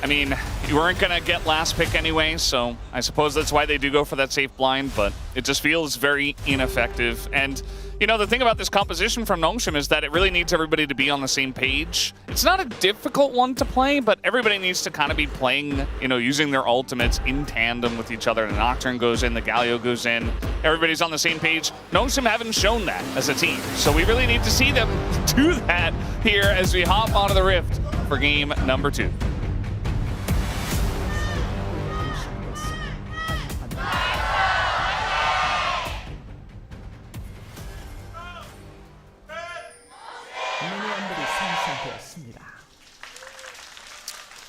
S14: I mean, you weren't going to get last pick anyway, so I suppose that's why they do go for that safe blind, but it just feels very ineffective. And, you know, the thing about this composition from Nongshim is that it really needs everybody to be on the same page. It's not a difficult one to play, but everybody needs to kind of be playing, you know, using their ultimates in tandem with each other. The Nocturne goes in, the Galio goes in, everybody's on the same page. Nongshim haven't shown that as a team, so we really need to see them do that here as we hop onto the Rift for game number 2.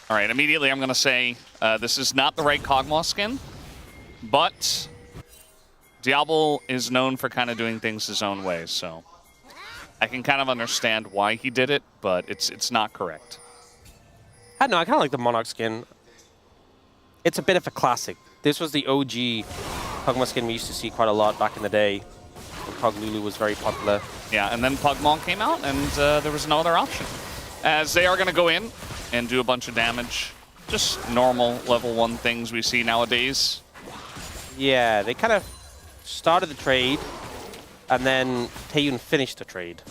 S14: All right, immediately I'm going to say this is not the right Kog'Maw skin, but Diablo is known for kind of doing things his own way, so I can kind of understand why he did it, but it's not correct.
S15: I don't know, I kind of like the Monarch skin. It's a bit of a classic. This was the OG Kog'Maw skin we used to see quite a lot back in the day when Kog Lulu was very popular.
S14: Yeah, and then Pugmon came out, and there was no other option. As they are going to go in and do a bunch of damage. Just normal level 1 things we see nowadays.
S15: Yeah, they kind of started the trade, and then Taeyun finished the trade.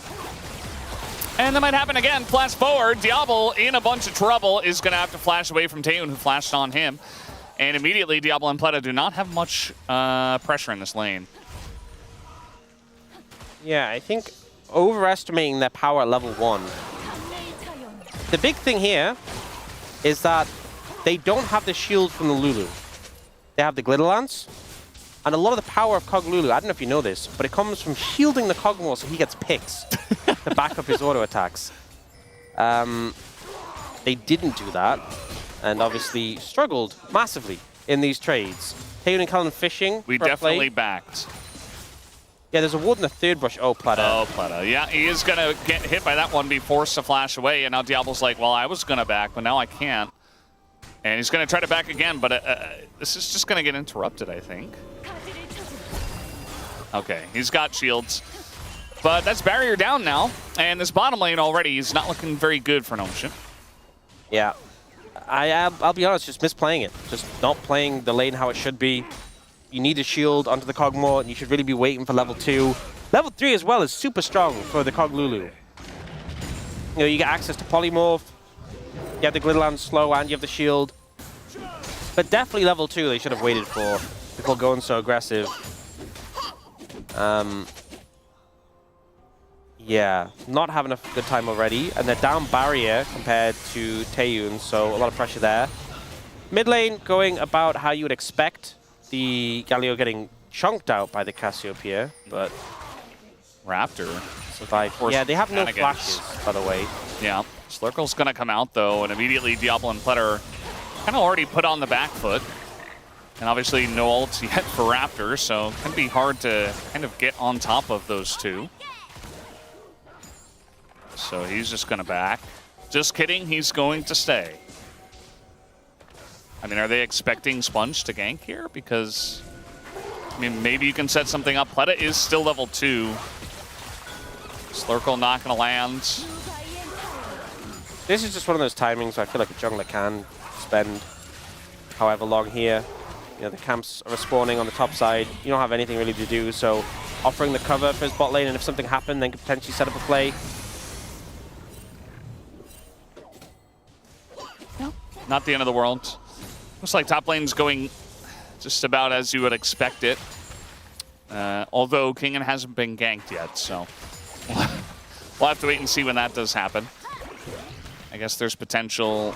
S14: And that might happen again. Flash forward. Diablo, in a bunch of trouble, is going to have to flash away from Taeyun, who flashed on him. And immediately, Diablo and Plata do not have much pressure in this lane.
S15: Yeah, I think overestimating their power at level 1. The big thing here is that they don't have the shield from the Lulu. They have the Glitter Lance, and a lot of the power of Kog Lulu, I don't know if you know this, but it comes from shielding the Kog'Maw so he gets picks to back up his auto attacks. They didn't do that, and obviously struggled massively in these trades. Taeyun and Cullen fishing.
S14: We definitely backed.
S15: Yeah, there's a ward in the third brush. Oh, Plata.
S14: Oh, Plata. Yeah, he is going to get hit by that one, be forced to flash away, and now Diablo's like, well, I was going to back, but now I can't. And he's going to try to back again, but this is just going to get interrupted, I think. Okay, he's got shields. But that's barrier down now, and this bottom lane already is not looking very good for Nongshim.
S15: Yeah. I'll be honest, just misplaying it. Just not playing the lane how it should be. You need a shield onto the Kog'Maw, and you should really be waiting for level 2. Level 3 as well is super strong for the Kog Lulu. You know, you get access to Polymorph, you have the Glitter Lance slow, and you have the shield. But definitely level 2 they should have waited for before going so aggressive. Yeah, not having a good time already, and they're down barrier compared to Taeyun, so a lot of pressure there. Mid lane going about how you would expect. The Galio getting chunked out by the Cassiopeia, but
S14: Raptor
S15: survived. Yeah, they have no flashes, by the way.
S14: Yeah, Slurkle's going to come out, though, and immediately Diablo and Plata are kind of already put on the back foot. And obviously no ults yet for Raptor, so it's going to be hard to kind of get on top of those two. So he's just going to back. Just kidding, he's going to stay. I mean, are they expecting Sponge to gank here? Because, I mean, maybe you can set something up. Plata is still level 2. Slurkle not going to land.
S15: This is just one of those timings where I feel like a jungler can spend however long here. You know, the camps are respawning on the top side. You don't have anything really to do, so offering the cover for his bot lane, and if something happened, then could potentially set up a play.
S14: not the end of the world. Looks like top lane's going just about as you would expect it. Although Kingen hasn't been ganked yet, so we'll have to wait and see when that does happen. I guess there's potential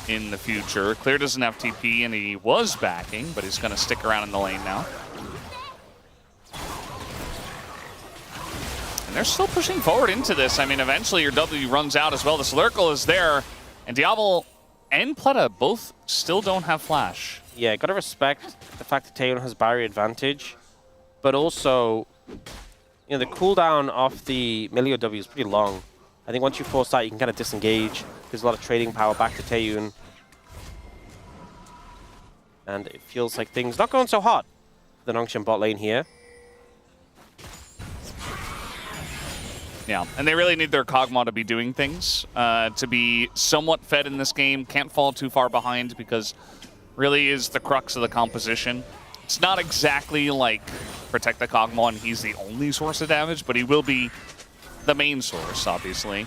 S14: in the future. Clear doesn't have TP, and he was backing, but he's going to stick around in the lane now. And they're still pushing forward into this. I mean, eventually your W runs out as well. This Lurkle is there, and Diablo and Pleta both still don't have flash.
S15: Yeah, gotta respect the fact that Taeyeon has barrier advantage, but also, you know, the cooldown of the Milio W is pretty long. I think once you force that, you can kind of disengage. There's a lot of trading power back to Taeyeon. And it feels like things not going so hot for the Nongshim bot lane here.
S14: Yeah, and they really need their Kog'Maw to be doing things, to be somewhat fed in this game. Can't fall too far behind because really is the crux of the composition. It's not exactly like protect the Kog'Maw and he's the only source of damage, but he will be the main source, obviously.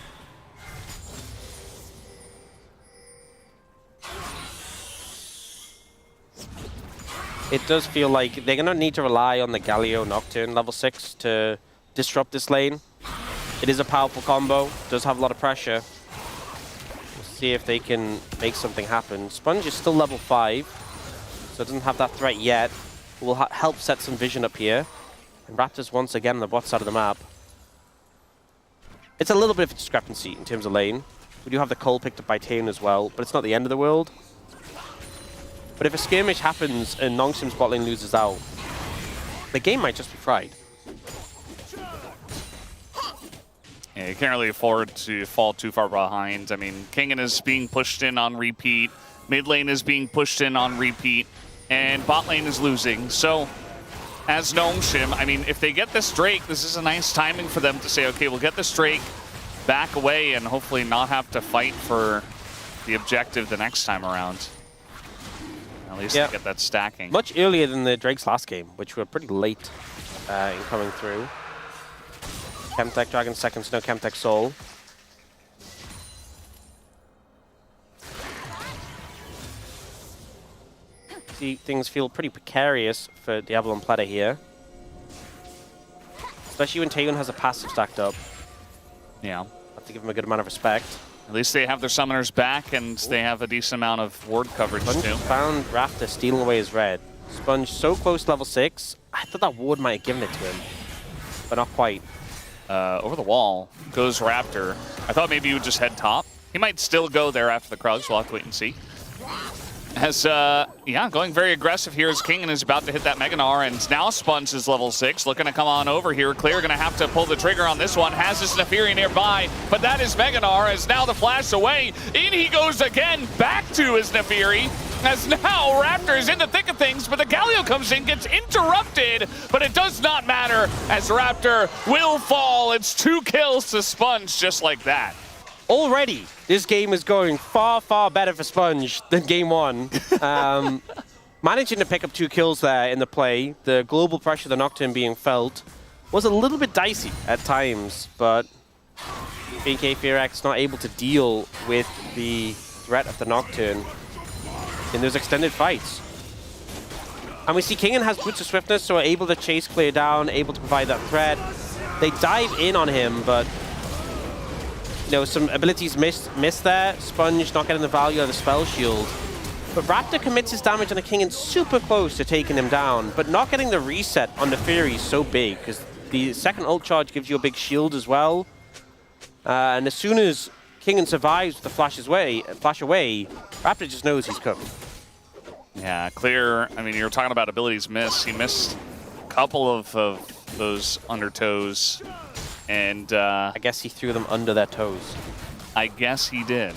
S15: It does feel like they're going to need to rely on the Galio Nocturne level 6 to disrupt this lane. It is a powerful combo, does have a lot of pressure. We'll see if they can make something happen. Sponge is still level 5, so it doesn't have that threat yet. It will help set some vision up here. And Raptors once again on the bot side of the map. It's a little bit of a discrepancy in terms of lane. We do have the Cole picked up by Taeyeon as well, but it's not the end of the world. But if a skirmish happens and Nongshim's bot lane loses out, the game might just be fried.
S14: Yeah, you can't really afford to fall too far behind. I mean, Kingen is being pushed in on repeat, mid lane is being pushed in on repeat, and bot lane is losing. So, as Nongshim, I mean, if they get this Drake, this is a nice timing for them to say, okay, we'll get this Drake, back away, and hopefully not have to fight for the objective the next time around. At least they get that stacking.
S15: Much earlier than the Drake's last game, which were pretty late in coming through. Chemtech Dragon seconds, no Chemtech Soul. See, things feel pretty precarious for Diablo and Pleta here. Especially when Taeyeon has a passive stacked up.
S14: Yeah.
S15: Have to give him a good amount of respect.
S14: At least they have their summoners back, and they have a decent amount of ward coverage
S15: Sponge
S14: too.
S15: found Raptor stealing away his red. Sponge so close to level 6. I thought that ward might have given it to him, but not quite.
S14: Over the wall goes Raptor. I thought maybe he would just head top. He might still go there after the Krugs. We'll have to wait and see. As, yeah, going very aggressive here as Kingen is about to hit that Meganar, and now Sponge is level 6, looking to come on over here. Clear going to have to pull the trigger on this one. Has his Nefiri nearby, but that is Meganar, as now the flash away. In he goes again, back to his Nefiri, as now Raptor is in the thick of things, but the Galio comes in, gets interrupted, but it does not matter, as Raptor will fall. It's 2 kills to Sponge just like that.
S15: Already, this game is going far, far better for Sponge than game 1. Managing to pick up 2 kills there in the play, the global pressure of the Nocturne being felt, was a little bit dicey at times, but BK Fearax not able to deal with the threat of the Nocturne in those extended fights. And we see Kingen has Boots of Swiftness, so are able to chase Clear down, able to provide that threat. They dive in on him, but you know, some abilities missed there. Sponge not getting the value of the spell shield. But Raptor commits his damage on a Kingen super close to taking him down, but not getting the reset on the Fury is so big, because the second ult charge gives you a big shield as well. And as soon as Kingen survives with the flash away, Raptor just knows he's cooked.
S14: Yeah, Clear, I mean, you're talking about abilities miss. He missed a couple of those undertows. And
S15: I guess he threw them under their toes.
S14: I guess he did.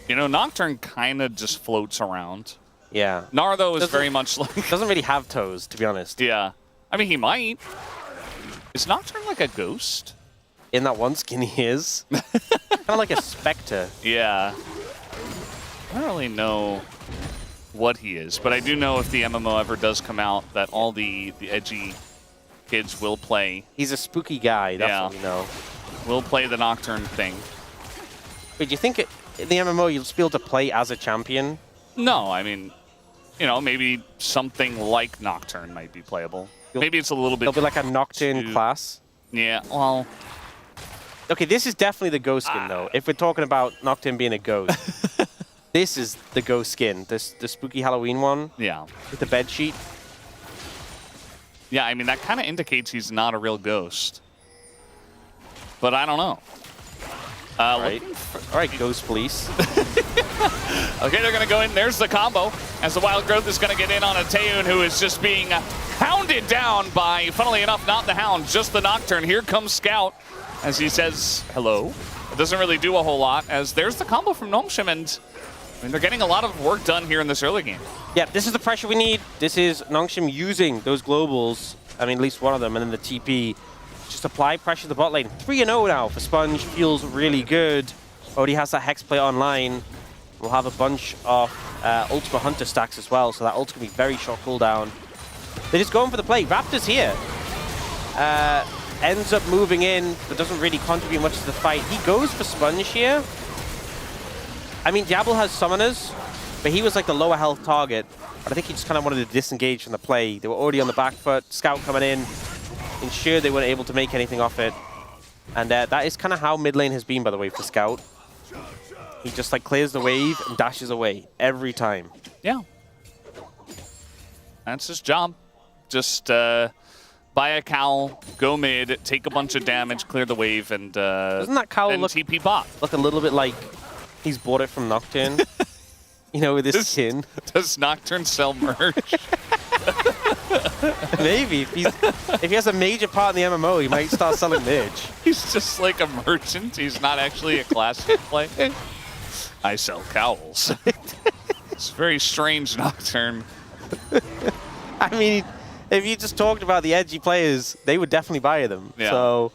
S14: You know, Nocturne kind of just floats around.
S15: Yeah.
S14: Gnar, though, is very much like...
S15: Doesn't really have toes, to be honest.
S14: Yeah. I mean, he might. Is Nocturne like a ghost?
S15: In that one skin, he is. Kind of like a specter.
S14: Yeah. I don't really know what he is, but I do know if the MMO ever does come out that all the edgy kids will play.
S15: He's a spooky guy, that's what we know.
S14: Will play the Nocturne thing.
S15: But do you think in the MMO you'll be able to play as a champion?
S14: No, I mean, you know, maybe something like Nocturne might be playable. Maybe it's a little bit...
S15: It'll be like a Nocturne class.
S14: Yeah, well...
S15: Okay, this is definitely the ghost skin, though. If we're talking about Nocturne being a ghost, this is the ghost skin. The spooky Halloween one.
S14: Yeah.
S15: With the bed sheet.
S14: Yeah, I mean, that kind of indicates he's not a real ghost. But I don't know.
S15: All right, Ghost Police.
S14: Okay, they're going to go in. There's the combo as the Wild Growth is going to get in on a Taehoon who is just being hounded down by, funnily enough, not the Hound, just the Nocturne. Here comes Scout as he says hello. It doesn't really do a whole lot as there's the combo from Nongshim, and I mean, they're getting a lot of work done here in this early game.
S15: Yeah, this is the pressure we need. This is Nongshim using those globals. I mean, at least one of them, and then the TP. Just apply pressure to the bot lane. 3-0 now for Sponge. Feels really good. Already has that Hex play online. We'll have a bunch of Ultima Hunter stacks as well, so that ult's going to be very short cooldown. They're just going for the play. Raptor's here. Ends up moving in, but doesn't really contribute much to the fight. He goes for Sponge here. I mean, Diablo has summoners, but he was like the lower health target. But I think he just kind of wanted to disengage from the play. They were already on the back foot. Scout coming in. Ensure they weren't able to make anything off it. And that is kind of how mid lane has been, by the way, for Scout. He just like clears the wave and dashes away every time.
S14: Yeah. That's his job. Just buy a cowl, go mid, take a bunch of damage, clear the wave, and
S15: doesn't that cowl look
S14: TP bot?
S15: Look a little bit like he's bought it from Nocturne? You know, with his skin.
S14: Does Nocturne sell merch?
S15: Maybe. If he has a major part in the MMO, he might start selling merch.
S14: He's just like a merchant. He's not actually a classic play. I sell cowls. It's very strange, Nocturne.
S15: I mean, if you just talked about the edgy players, they would definitely buy them.
S14: Yeah.
S15: So,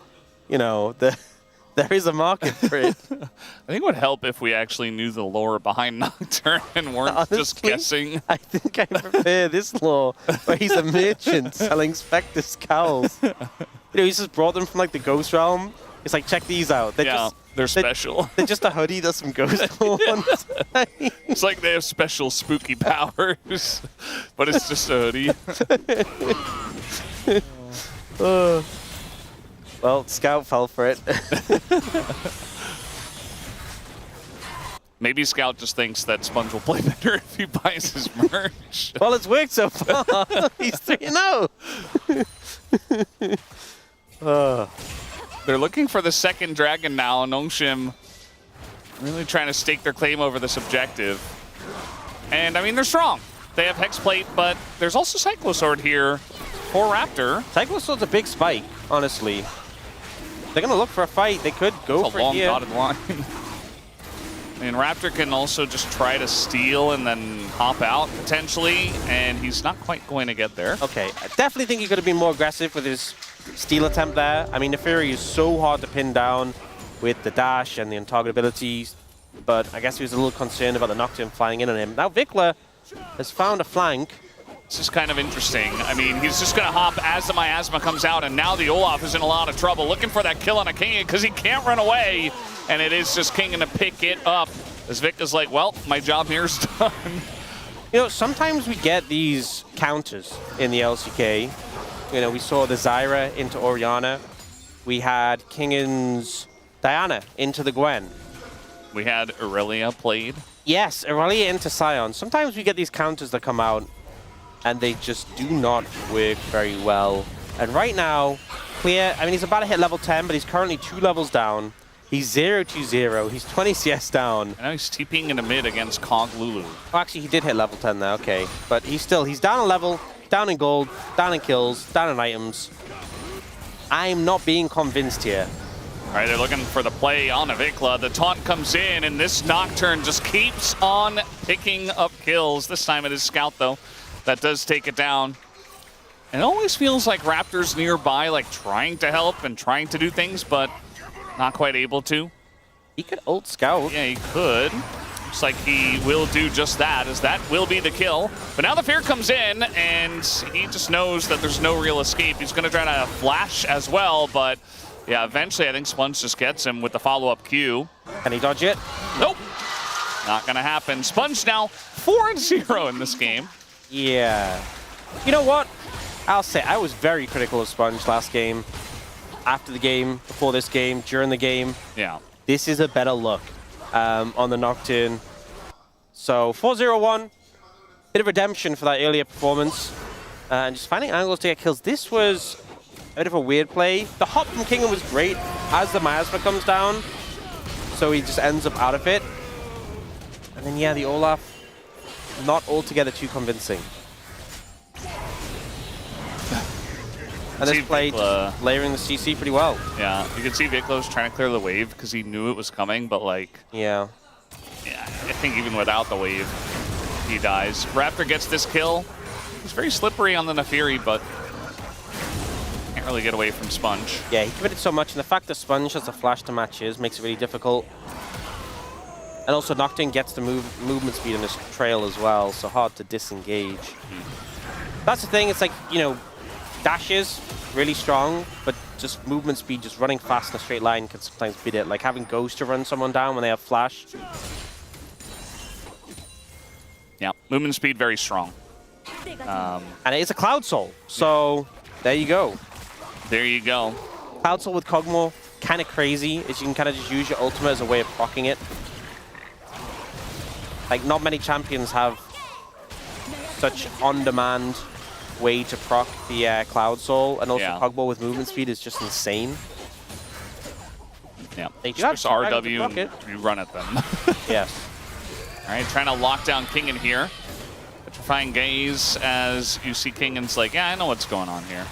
S15: you know, there is a market for it.
S14: I think it would help if we actually knew the lore behind Nocturne and weren't
S15: Honestly,
S14: just guessing.
S15: I think I prefer this lore, where he's a merchant selling Spectre's cowls. You know, he's just brought them from like the Ghost Realm. It's like, check these out.
S14: They're special.
S15: They're just a hoodie, does some ghost ones.
S14: It's like they have special spooky powers, but it's just a hoodie.
S15: Well, Scout fell for it.
S14: Maybe Scout just thinks that Sponge will play better if he buys his merch.
S15: Well, it's worked so far. He's 3-0.
S14: They're looking for the second dragon now. Nongshim really trying to stake their claim over this objective. And, I mean, they're strong. They have Hexplate, but there's also Cyclosword here for Raptor.
S15: Cyclosword's a big spike, honestly. They're going to look for a fight. They could go for it here.
S14: It's a long dotted line. And Raptor can also just try to steal and then hop out, potentially, and he's not quite going to get there.
S15: Okay, I definitely think he could have been more aggressive with his steal attempt there. I mean, the Fury is so hard to pin down with the dash and the on-target abilities, but I guess he was a little concerned about the Nocturne flying in on him. Now Vikla has found a flank.
S14: This is kind of interesting. I mean, he's just going to hop as the Miasma comes out, and now the Olaf is in a lot of trouble, looking for that kill on a King because he can't run away, and it is just King to pick it up. As Vic is like, well, my job here is done.
S15: You know, sometimes we get these counters in the LCK. You know, we saw the Zyra into Orianna. We had Kingan's Diana into the Gwen.
S14: We had Aurelia played.
S15: Yes, Aurelia into Sion. Sometimes we get these counters that come out, and they just do not work very well. And right now, Clear, I mean, he's about to hit level 10, but he's currently 2 levels down. He's 0-2-0. He's 20 CS down.
S14: I know he's TPing in the mid against Cog Lulu.
S15: Oh, actually, he did hit level 10 there, okay. But he's down a level, down in gold, down in kills, down in items. I'm not being convinced here.
S14: All right, they're looking for the play on Vikla. The taunt comes in, and this Nocturne just keeps on picking up kills. This time it is Scout, though. That does take it down. And it always feels like Raptor's nearby, like trying to help and trying to do things, but not quite able to.
S15: He could ult Scout.
S14: Yeah, he could. Looks like he will do just that, as that will be the kill. But now the fear comes in, and he just knows that there's no real escape. He's going to try to flash as well, but Yeah, eventually I think Sponge just gets him with the follow-up Q.
S15: Can he dodge it?
S14: Nope. Not gonna happen. Sponge now 4-0 in this game.
S15: Yeah. You know what? I'll say I was very critical of Sponge last game. After the game, before this game, during the game.
S14: Yeah.
S15: This is a better look on the Nocturne. So 4-0-1. Bit of redemption for that earlier performance. And just finding angles to get kills. This was a bit of a weird play. The hop from Kingham was great as the miasma comes down. So he just ends up out of it. And then, yeah, the Olaf, not altogether too convincing. And this played layering the CC pretty well.
S14: Yeah, you can see Viklo's trying to clear the wave because he knew it was coming, but like...
S15: Yeah,
S14: I think even without the wave, he dies. Raptor gets this kill. He's very slippery on the Nefiri, but can't really get away from Sponge.
S15: Yeah, he committed so much, and the fact that Sponge has a flash to match his makes it really difficult. And also Nocturne gets the movement speed in his trail as well, so hard to disengage. That's the thing, it's like, you know, dashes, really strong, but just movement speed, just running fast in a straight line can sometimes beat it. Like having Ghost to run someone down when they have flash.
S14: Yeah, movement speed very strong.
S15: And it is a Cloud Soul, so there you go.
S14: There you go.
S15: Cloud Soul with Kog'Maw, kind of crazy, is you can kind of just use your ultimate as a way of proccing it. Like, not many champions have such on-demand way to proc the Cloud Soul, and also Kog'Maw with movement speed is just insane.
S14: Yeah,
S15: they
S14: just RW and you run at them.
S15: Yes.
S14: All right, trying to lock down Kingan here. Petrifying Gaze as you see Kingan's like, yeah, I know what's going on here.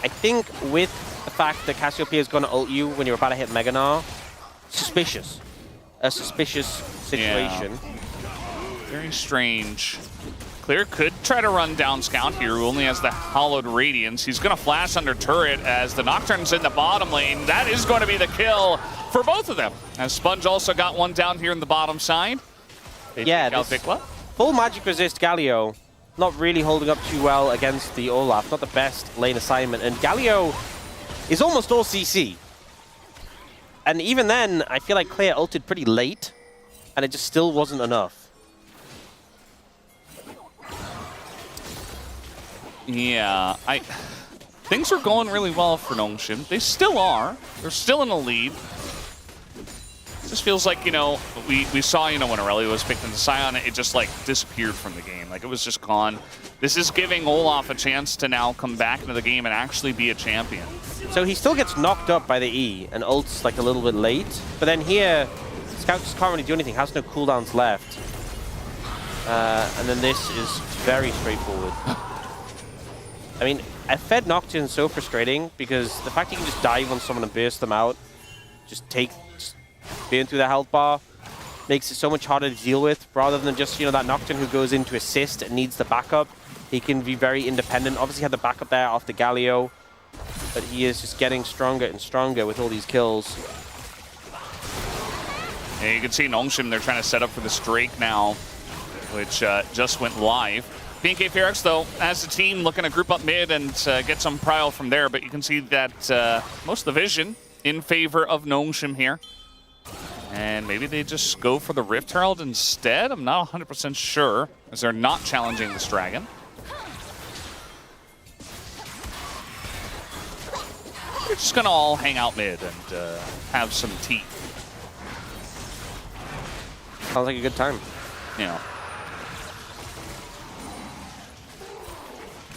S15: I think with the fact that Cassiopeia is going to ult you when you're about to hit Mega Gnar, suspicious. A suspicious situation.
S14: Yeah. Very strange. Clear could try to run down Scout here, who only has the Hallowed Radiance. He's going to flash under turret as the Nocturne's in the bottom lane. That is going to be the kill for both of them. As Sponge also got one down here in the bottom side.
S15: Yeah, this full magic resist Galio, not really holding up too well against the Olaf. Not the best lane assignment. And Galio is almost all CC. And even then, I feel like Clear ulted pretty late, and it just still wasn't enough.
S14: Yeah, things are going really well for Nongshim. They still are. They're still in the lead. It just feels like, you know, we saw, you know, when Aurelia was picked into Sion, it just, like, disappeared from the game. Like, it was just gone. This is giving Olaf a chance to now come back into the game and actually be a champion.
S15: So he still gets knocked up by the E and ults, like, a little bit late. But then here, Scout just can't really do anything. Has no cooldowns left. And then this is very straightforward. I mean, I fed Nocturne is so frustrating because the fact you can just dive on someone and burst them out, just burn through the health bar, makes it so much harder to deal with, rather than just, you know, that Nocturne who goes in to assist and needs the backup. He can be very independent. Obviously had the backup there off the Galio, but he is just getting stronger and stronger with all these kills.
S14: And you can see Nongshim, they're trying to set up for this Drake now, which just went live. BNK Ferox, though, as a team, looking to group up mid and get some prio from there, but you can see that most of the vision in favor of Nongshim here. And maybe they just go for the Rift Herald instead? I'm not 100% sure, as they're not challenging this dragon. They're just going to all hang out mid and have some tea.
S15: Sounds like a good time.
S14: Yeah.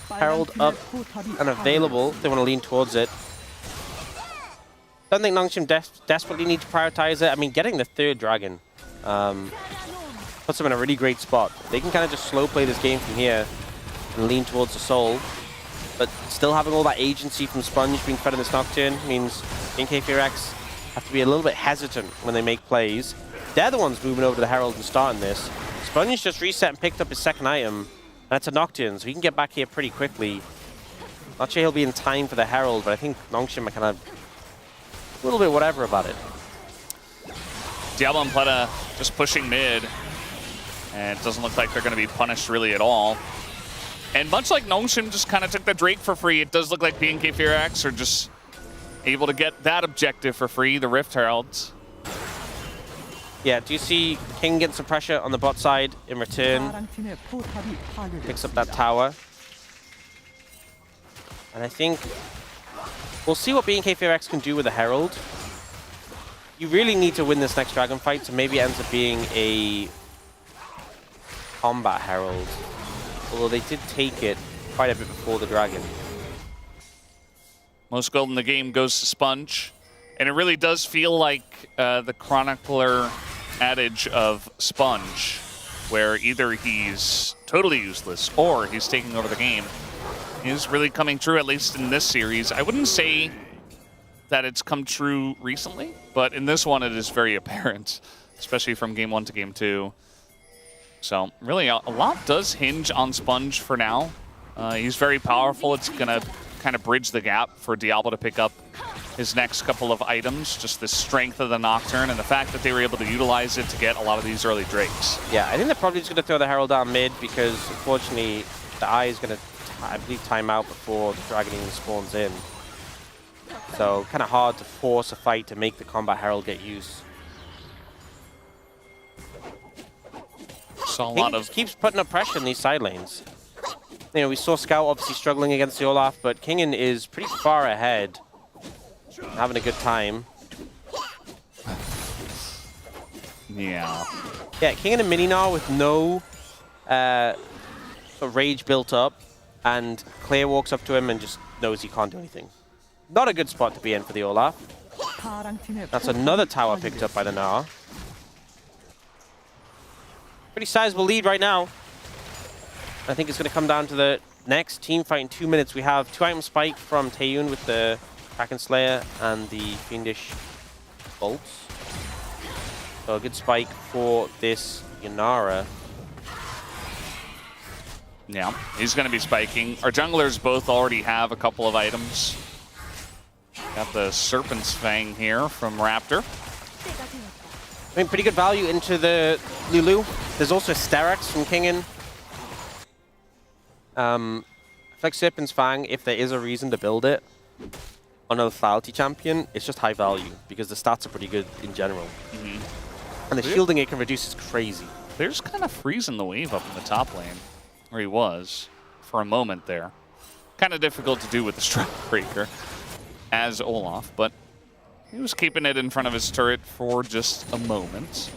S15: Herald up and available. They want to lean towards it. Don't think Nongshim desperately need to prioritize it. I mean, getting the third dragon puts them in a really great spot. They can kind of just slow play this game from here and lean towards the soul. But still having all that agency from Sponge being fed in this Nocturne means BNK Ferox have to be a little bit hesitant when they make plays. They're the ones moving over to the Herald and starting this. Sponge just reset and picked up his second item. That's a Nocturne, so he can get back here pretty quickly. Not sure he'll be in time for the Herald, but I think Nongshim are kind of a little bit whatever about it.
S14: Diablo and Pleta just pushing mid, and it doesn't look like they're going to be punished really at all. And much like Nongshim just kind of took the Drake for free, it does look like BNK Ferox are just able to get that objective for free, the Rift Heralds.
S15: Yeah, do you see King getting some pressure on the bot side in return? Picks up that tower. And I think we'll see what BNK4X can do with the Herald. You really need to win this next Dragon fight, so maybe it ends up being a combat Herald. Although they did take it quite a bit before the Dragon.
S14: Most gold in the game goes to Sponge. And it really does feel like the chronicler adage of Sponge, where either he's totally useless or he's taking over the game, is really coming true, at least in this series. I wouldn't say that it's come true recently, but in this one it is very apparent, especially from game 1 to game 2. So really a lot does hinge on Sponge for now. He's very powerful. It's going to kind of bridge the gap for Diablo to pick up his next couple of items, just the strength of the Nocturne and the fact that they were able to utilize it to get a lot of these early Drakes.
S15: Yeah, I think they're probably just going to throw the Herald down mid because, unfortunately, the Eye is going to, I believe, time out before the Dragon even spawns in. So, kind of hard to force a fight to make the Combat Herald get used.
S14: So a lot of
S15: keeps putting up pressure in these side lanes. You know, we saw Scout obviously struggling against the Olaf, but Kingen is pretty far ahead. Having a good time.
S14: Yeah.
S15: Yeah, Kingen and Mininar with no rage built up, and Claire walks up to him and just knows he can't do anything. Not a good spot to be in for the Olaf. That's another tower picked up by the Gnar. Pretty sizable lead right now. I think it's going to come down to the next team fight in 2 minutes. We have 2-item spike from Taeyun with the Kraken Slayer and the Fiendish Bolts. So a good spike for this Yanara.
S14: Yeah, he's going to be spiking. Our junglers both already have a couple of items. Got the Serpent's Fang here from Raptor.
S15: I mean, pretty good value into the Lulu. There's also Sterak's from Kingen. I feel like Serpent's Fang, if there is a reason to build it on a lethality champion, it's just high value because the stats are pretty good in general. And the shielding it can reduce is crazy.
S14: There's kind of freezing the wave up in the top lane, where he was for a moment there. Kind of difficult to do with the Strikebreaker as Olaf, but he was keeping it in front of his turret for just a moment.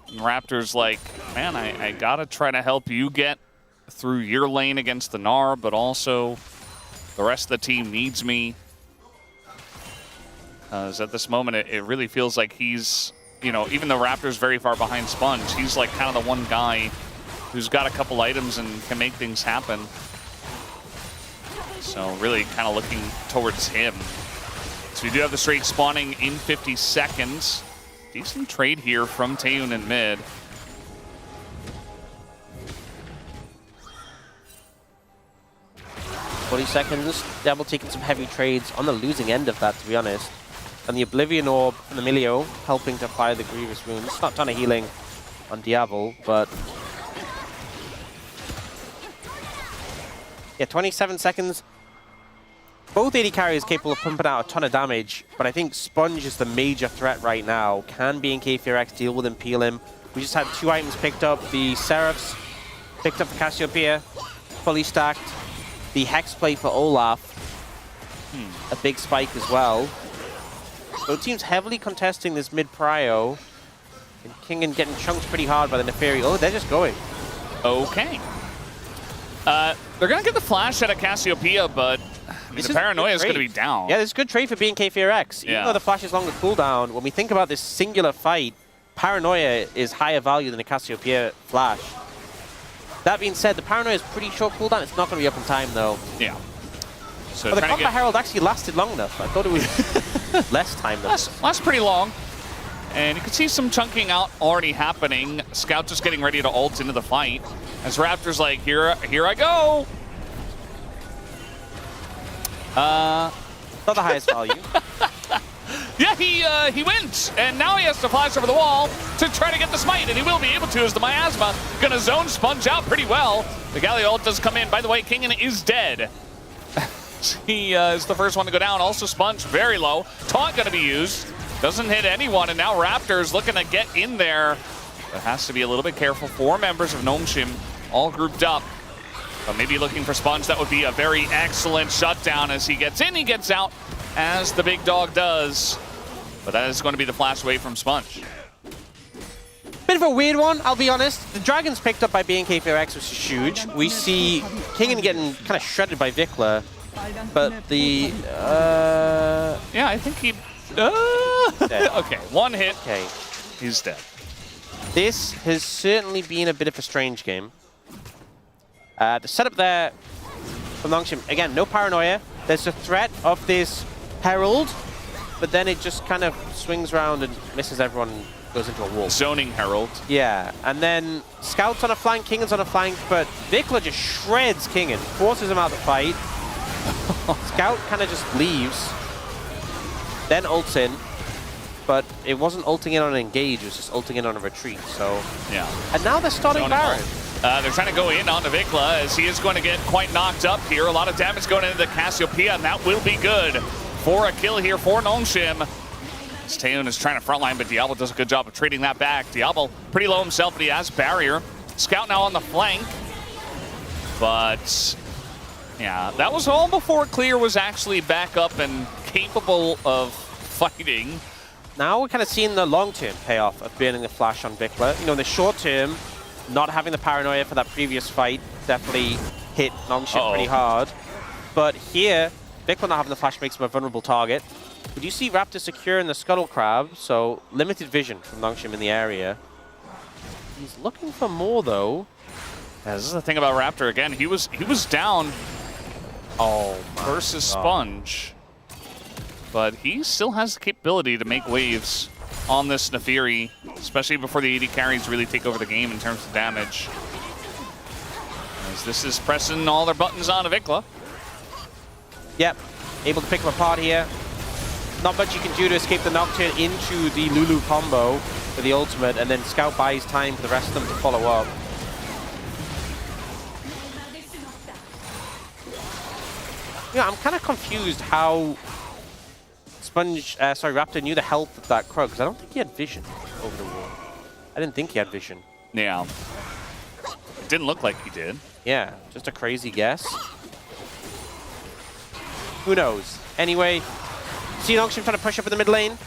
S14: And Raptor's like, man, I gotta try to help you get through your lane against the Gnar, but also the rest of the team needs me. Because at this moment, it really feels like he's, you know, even though Raptor's very far behind Sponge, he's like kind of the one guy who's got a couple items and can make things happen. So really kind of looking towards him. So we do have the straight spawning in 50 seconds. Decent trade here from Taeyun in mid.
S15: $40. Diablo taking some heavy trades on the losing end of that, to be honest. And the Oblivion Orb from the Emilio helping to apply the Grievous Runes. Not a ton of healing on Diablo, but yeah, 27 seconds. Both AD carriers capable of pumping out a ton of damage, but I think Sponge is the major threat right now. Can BNK4X deal with him, peel him? We just had 2 items picked up. The Seraphs picked up the Cassiopeia, fully stacked. The Hex play for Olaf, a big spike as well. Both teams heavily contesting this mid-prio. And Kingen getting chunked pretty hard by the Neferi. Oh, they're just going.
S14: Okay. They're going to get the flash out of Cassiopeia, but I mean, the Paranoia is going to be down.
S15: Yeah, this is a good trade for BNK4X. Even though the flash is longer cooldown, when we think about this singular fight, Paranoia is higher value than the Cassiopeia flash. That being said, the Paranoia is pretty short cooldown. It's not going to be up in time, though.
S14: Yeah. So
S15: but the Combat Herald actually lasted long enough. I thought it was less time than
S14: Lasts pretty long. And you can see some chunking out already happening. Scout just getting ready to ult into the fight. As Raptor's like, here I go.
S15: Not the highest value.
S14: Yeah, he went, and now he has to flash over the wall to try to get the smite, and he will be able to as the Miasma gonna zone Sponge out pretty well. The Galio ult does come in. By the way, Kingen is dead. He is the first one to go down. Also Sponge very low. Taunt going to be used. Doesn't hit anyone, and now Raptors looking to get in there. But has to be a little bit careful. 4 members of Gnome all grouped up. But maybe looking for Sponge, that would be a very excellent shutdown. As he gets in, he gets out, as the big dog does. But that is going to be the flash away from Sponge.
S15: Bit of a weird one, I'll be honest. The Dragon's picked up by BFX, which is huge. We see Kingen getting kind of shredded by Vikla. But the...
S14: yeah, I think he... okay, 1 hit.
S15: Okay.
S14: He's dead.
S15: This has certainly been a bit of a strange game. The setup there from Nongshim, again, no paranoia. There's a threat of this Herald, but then it just kind of swings around and misses everyone and goes into a wall.
S14: Zoning Herald.
S15: Yeah, and then Scout's on a flank, Kingen's on a flank, but Vikla just shreds Kingen, forces him out of the fight. Scout kind of just leaves, then ults in, but it wasn't ulting in on an engage, it was just ulting in on a retreat, so...
S14: Yeah.
S15: And now they're starting Baron.
S14: They're trying to go in onto Vikla, as he is going to get quite knocked up here. A lot of damage going into the Cassiopeia, and that will be good for a kill here for Nongshim. Taeyun is trying to frontline, but Diablo does a good job of trading that back. Diablo pretty low himself, but he has barrier. Scout now on the flank. But, yeah, that was all before Clear was actually back up and capable of fighting.
S15: Now we're kind of seeing the long-term payoff of burning the flash on Vikla. You know, in the short term, not having the paranoia for that previous fight definitely hit Nongshim pretty hard. But here, Vikla not having the flash makes him a vulnerable target. But you see Raptor secure in the Scuttle Crab, so limited vision from Nongshim in the area. He's looking for more, though.
S14: Yeah, this is the thing about Raptor. Again, he was down versus Sponge. But he still has the capability to make waves on this Nefiri, especially before the AD carries really take over the game in terms of damage. As this is pressing all their buttons on Vikla.
S15: Yep, able to pick him apart here. Not much you can do to escape the Nocturne into the Lulu combo with the ultimate, and then Scout buys time for the rest of them to follow up. Yeah, I'm kind of confused how Raptor knew the health of that Krug, because I don't think he had vision over the wall. I didn't think he had vision.
S14: Yeah. It didn't look like he did.
S15: Yeah, just a crazy guess. Who knows? Anyway, see Nongshim trying to push up in the mid lane.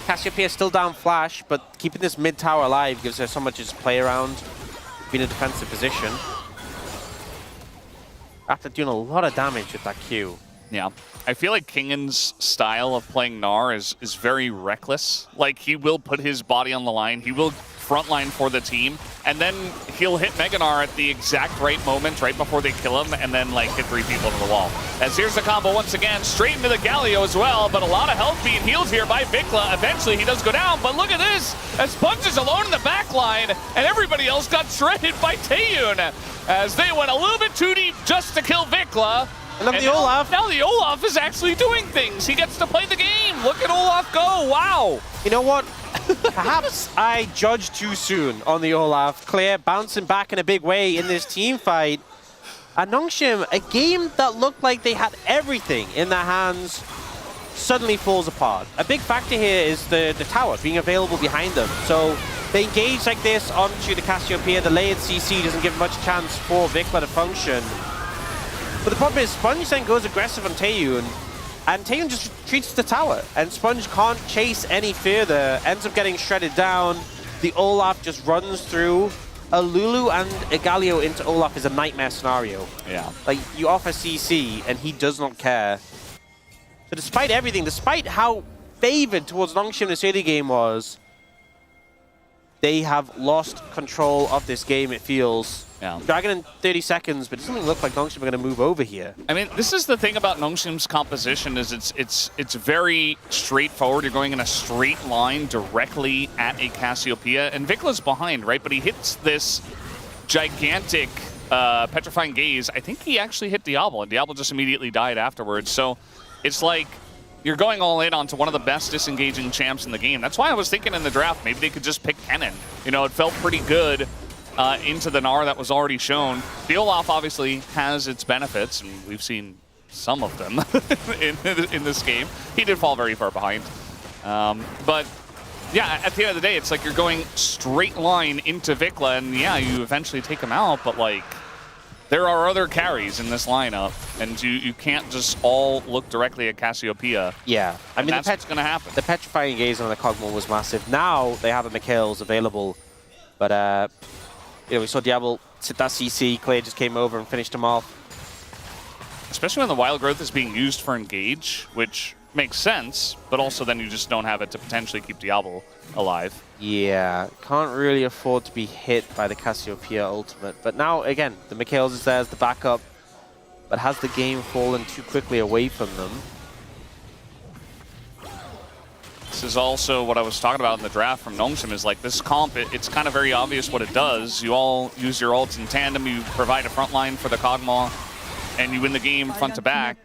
S15: Cassiopeia still down flash, but keeping this mid tower alive gives her so much as play around, being in a defensive position. After doing a lot of damage with that Q.
S14: Yeah. I feel like Kingen's style of playing Gnar is very reckless. Like, he will put his body on the line. He will frontline for the team. And then he'll hit Mega Gnar at the exact right moment, right before they kill him, and then, like, hit 3 people to the wall. As here's the combo once again, straight into the Galio as well, but a lot of health being healed here by Vikla. Eventually, he does go down, but look at this! As Sponge is alone in the back line, and everybody else got shredded by Taeyun, as they went a little bit too deep just to kill Vikla.
S15: And then the Olaf.
S14: Now the Olaf is actually doing things. He gets to play the game. Look at Olaf go. Wow.
S15: You know what? Perhaps I judged too soon on the Olaf. Claire bouncing back in a big way in this team fight. And Nongshim, a game that looked like they had everything in their hands, suddenly falls apart. A big factor here is the tower being available behind them. So they engage like this onto the Cassiopeia. The layered CC doesn't give much chance for Vikla to function. But the problem is Sponge then goes aggressive on Taeyun, and Taeyun just retreats to the tower, and Sponge can't chase any further, ends up getting shredded down. The Olaf just runs through. A Lulu and a Galio into Olaf is a nightmare scenario.
S14: Yeah.
S15: Like, you offer CC, and he does not care. So despite everything, despite how favored towards Nongshim this early game was, they have lost control of this game, it feels.
S14: Yeah.
S15: Dragon in 30 seconds, but it doesn't look like Nongshim are going to move over here.
S14: I mean, this is the thing about Nongshim's composition is it's very straightforward. You're going in a straight line directly at a Cassiopeia, and Vikla's behind, right? But he hits this gigantic petrifying gaze. I think he actually hit Diablo, and Diablo just immediately died afterwards. So it's like you're going all in onto one of the best disengaging champs in the game. That's why I was thinking in the draft, maybe they could just pick Kennen. You know, it felt pretty good into the Gnar that was already shown. The Olaf obviously has its benefits, and we've seen some of them in this game. He did fall very far behind. But yeah, at the end of the day, it's like you're going straight line into Vikla, and yeah, you eventually take him out, but like, there are other carries in this lineup, and you can't just all look directly at Cassiopeia.
S15: Yeah, I mean,
S14: that's what's going to happen.
S15: The Petrifying Gaze on the Kog'Maw was massive. Now they have the Mikhails available, but you know, we saw Diablo sit that CC. Clay just came over and finished him off.
S14: Especially when the Wild Growth is being used for Engage, which makes sense, but also then you just don't have it to potentially keep Diablo alive.
S15: Yeah, can't really afford to be hit by the Cassiopeia ultimate. But now, again, the Mikhails is there as the backup, but has the game fallen too quickly away from them?
S14: This is also what I was talking about in the draft from Nongshim, is like this comp, it's kind of very obvious what it does. You all use your ults in tandem, you provide a front line for the Kog'Maw, and you win the game front to back,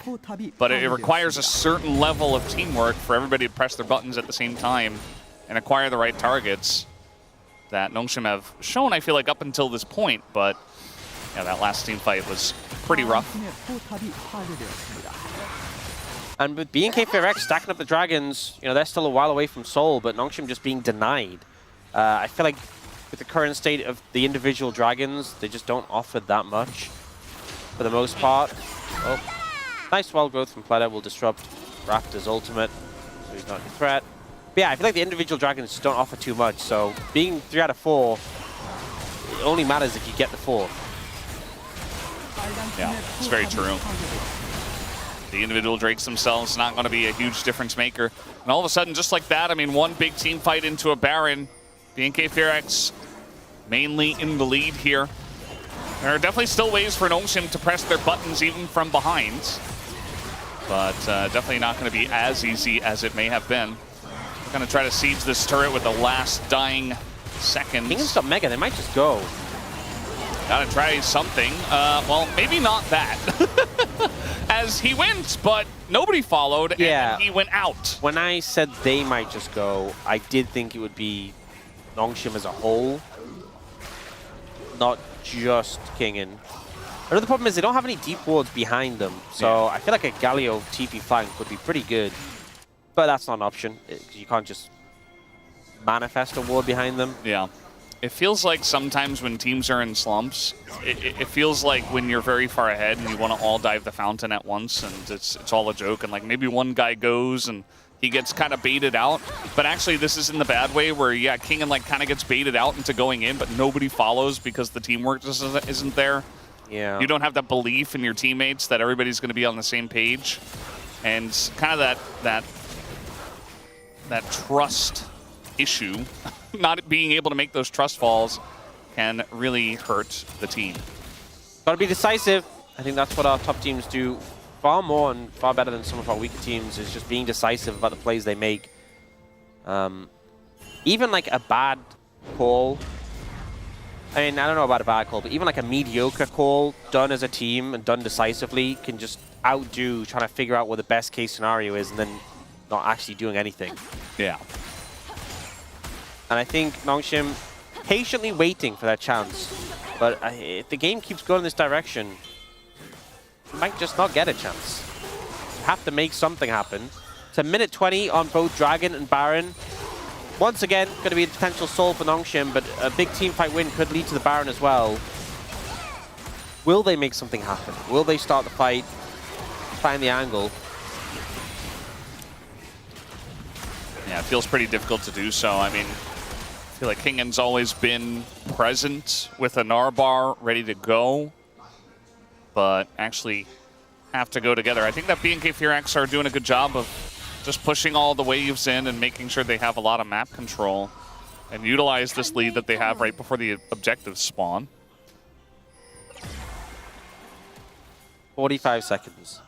S14: but it requires a certain level of teamwork for everybody to press their buttons at the same time and acquire the right targets that Nongshim have shown, I feel like, up until this point, but yeah, that last team fight was pretty rough.
S15: And with BNK FairX stacking up the dragons, you know, they're still a while away from Seoul, but Nongshim just being denied. I feel like with the current state of the individual dragons, they just don't offer that much for the most part. Oh, nice Wild Growth from Pleta will disrupt Raptor's ultimate, so he's not a threat. But yeah, I feel like the individual dragons just don't offer too much, so being 3 out of 4, it only matters if you get the 4.
S14: Yeah, it's very true. The individual Drakes themselves not going to be a huge difference maker. And all of a sudden, just like that, I mean, one big team fight into a Baron. BNK FairX mainly in the lead here. There are definitely still ways for Nongshim to press their buttons even from behind. But definitely not going to be as easy as it may have been. We're going to try to siege this turret with the last dying seconds.
S15: King's got Mega, they might just go.
S14: Gotta try something. Well, maybe not that. As he went, but nobody followed, and he went out.
S15: When I said they might just go, I did think it would be Nongshim as a whole, not just Kingen. Another problem is they don't have any deep wards behind them, so I feel like a Galio TP flank would be pretty good. But that's not an option. You can't just manifest a ward behind them.
S14: Yeah. It feels like sometimes when teams are in slumps, it feels like when you're very far ahead and you want to all dive the fountain at once, and it's all a joke, and like maybe one guy goes and he gets kind of baited out. But actually this is in the bad way where, yeah, Kingen like kind of gets baited out into going in, but nobody follows because the teamwork just isn't there.
S15: Yeah.
S14: You don't have that belief in your teammates that everybody's going to be on the same page. And kind of that trust issue, not being able to make those trust falls, can really hurt the team.
S15: Gotta be decisive. I think that's what our top teams do far more and far better than some of our weaker teams, is just being decisive about the plays they make. Even like a bad call, I mean, I don't know about a bad call, but even like a mediocre call done as a team and done decisively can just outdo trying to figure out what the best case scenario is and then not actually doing anything.
S14: Yeah.
S15: And I think Nongshim patiently waiting for that chance. But if the game keeps going in this direction, you might just not get a chance. You have to make something happen. It's a minute 20 on both Dragon and Baron. Once again, going to be a potential soul for Nongshim, but a big team fight win could lead to the Baron as well. Will they make something happen? Will they start the fight, find the angle?
S14: Yeah, it feels pretty difficult to do so. I mean, I feel like Kingen's always been present with a Narbar ready to go, but actually have to go together. I think that BNK FairX are doing a good job of just pushing all the waves in and making sure they have a lot of map control and utilize this lead that they have right before the objectives spawn.
S15: 45 seconds.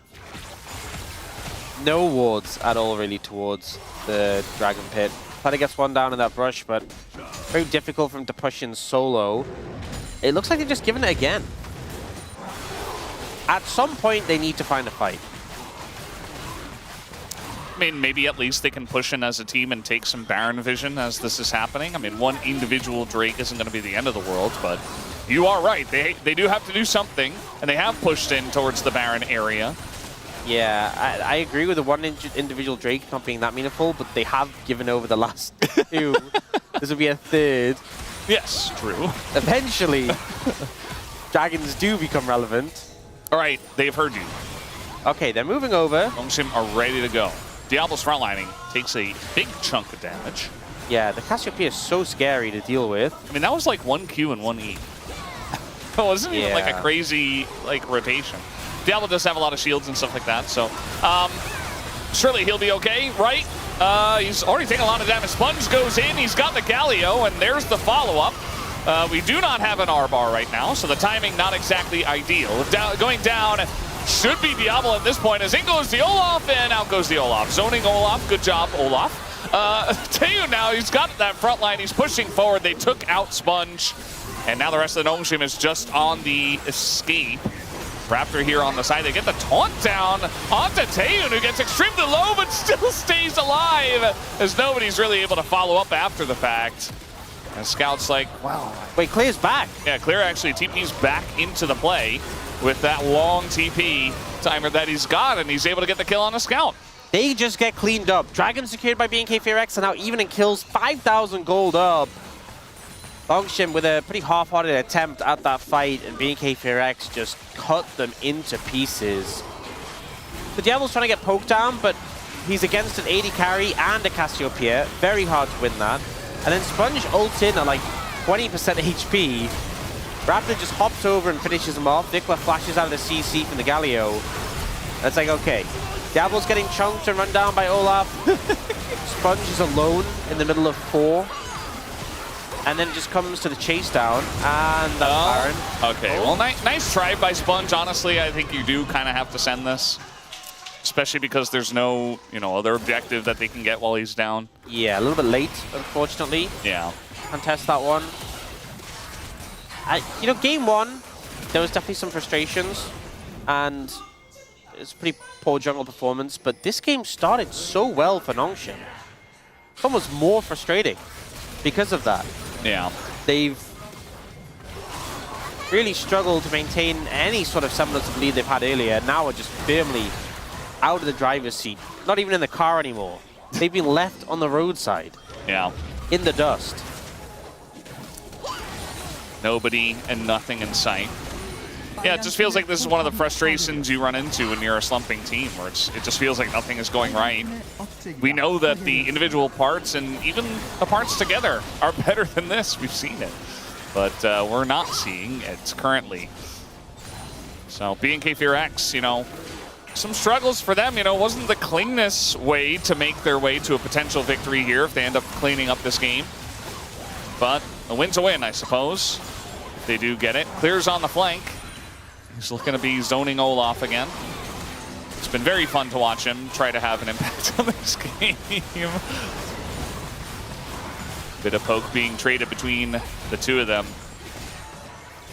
S15: No wards at all really towards the Dragon Pit. Pleta gets one down in that brush, but very difficult for him to push in solo. It looks like they've just given it again. At some point, they need to find a fight.
S14: I mean, maybe at least they can push in as a team and take some Baron vision as this is happening. I mean, one individual Drake isn't going to be the end of the world, but you are right. They do have to do something, and they have pushed in towards the Baron area.
S15: Yeah, I agree with the one individual Drake not being that meaningful, but they have given over the last two. This will be a third.
S14: Yes, true.
S15: Eventually, dragons do become relevant.
S14: All right, they've heard you.
S15: Okay, they're moving over.
S14: Nongshim are ready to go. Diablo's frontlining takes a big chunk of damage.
S15: Yeah, the Cassiopeia is so scary to deal with.
S14: I mean, that was like 1 Q and 1 E. It wasn't even like a crazy rotation. Diablo does have a lot of shields and stuff like that, so surely he'll be okay, right? He's already taken a lot of damage. Sponge goes in, he's got the Galio, and there's the follow-up. We do not have an R-bar right now, so the timing not exactly ideal. Going down should be Diablo at this point, as in goes the Olaf, and out goes the Olaf. Zoning Olaf, good job, Olaf. Taeyu now, he's got that front line, he's pushing forward. They took out Sponge, and now the rest of the Nongshim is just on the escape. Raptor here on the side, they get the taunt down onto Taeyu, who gets extremely low but still stays alive, as nobody's really able to follow up after the fact. And Scout's like, wow.
S15: Wait, Clear's back.
S14: Yeah, Clear actually TP's back into the play with that long TP timer that he's got, and he's able to get the kill on the Scout.
S15: They just get cleaned up. Dragon secured by BNK FearX, and now even in kills, 5,000 gold up. Nongshim with a pretty half-hearted attempt at that fight, and BNK FearX just cut them into pieces. The Diablo's trying to get poked down, but he's against an 80 carry and a Cassiopeia. Very hard to win that. And then Sponge ults in at like 20% HP. Raptor just hops over and finishes him off. Vikla flashes out of the CC from the Galio. And it's like, okay. Diablo's getting chunked and run down by Olaf. Sponge is alone in the middle of 4. And then it just comes to the chase down, and that's Baron.
S14: Okay, well, nice try by Sponge. Honestly, I think you do kind of have to send this, especially because there's no, other objective that they can get while he's down.
S15: Yeah, a little bit late, unfortunately.
S14: Yeah.
S15: Contest that one. Game 1, there was definitely some frustrations, and it's a pretty poor jungle performance, but this game started so well for Nongshim. It's almost more frustrating because of that.
S14: Yeah.
S15: They've really struggled to maintain any sort of semblance of lead they've had earlier. Now are just firmly out of the driver's seat. Not even in the car anymore. They've been left on the roadside.
S14: Yeah.
S15: In the dust.
S14: Nobody and nothing in sight. Yeah, it just feels like this is one of the frustrations you run into when you're a slumping team, where it just feels like nothing is going right. We know that the individual parts and even the parts together are better than this. We've seen it. But we're not seeing it currently. So BNK FearX, some struggles for them. Wasn't the cleanness way to make their way to a potential victory here if they end up cleaning up this game. But a win's a win, I suppose, if they do get it. Clear's on the flank. He's looking to be zoning Olaf again. It's been very fun to watch him try to have an impact on this game. Bit of poke being traded between the two of them.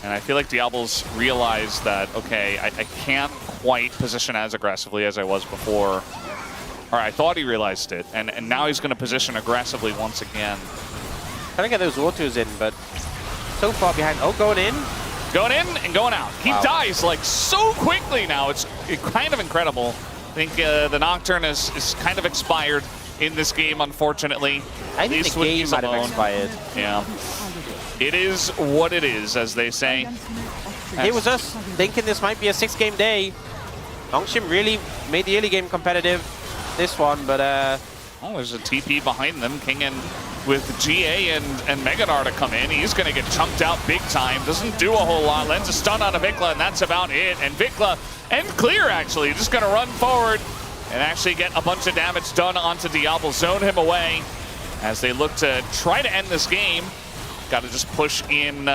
S14: And I feel like Diablo's realized that, okay, I can't quite position as aggressively as I was before. Or I thought he realized it, and now he's going to position aggressively once again.
S15: Trying to get those autos in, but so far behind. Oh, going in.
S14: Going in and going out. He dies like so quickly now. It's kind of incredible. I think the Nocturne is kind of expired in this game, unfortunately.
S15: I think the game might have expired.
S14: Yeah. It is what it is, as they say.
S15: It was us thinking this might be a 6-game day. Nongshim really made the early game competitive, this one, but
S14: oh, there's a TP behind them. King in with GA and Megadar to come in. He's going to get chunked out big time. Doesn't do a whole lot. Lands a stun on a Vikla, and that's about it. And Vikla and Clear, actually, just going to run forward and actually get a bunch of damage done onto Diablo. Zone him away as they look to try to end this game. Got to just push in.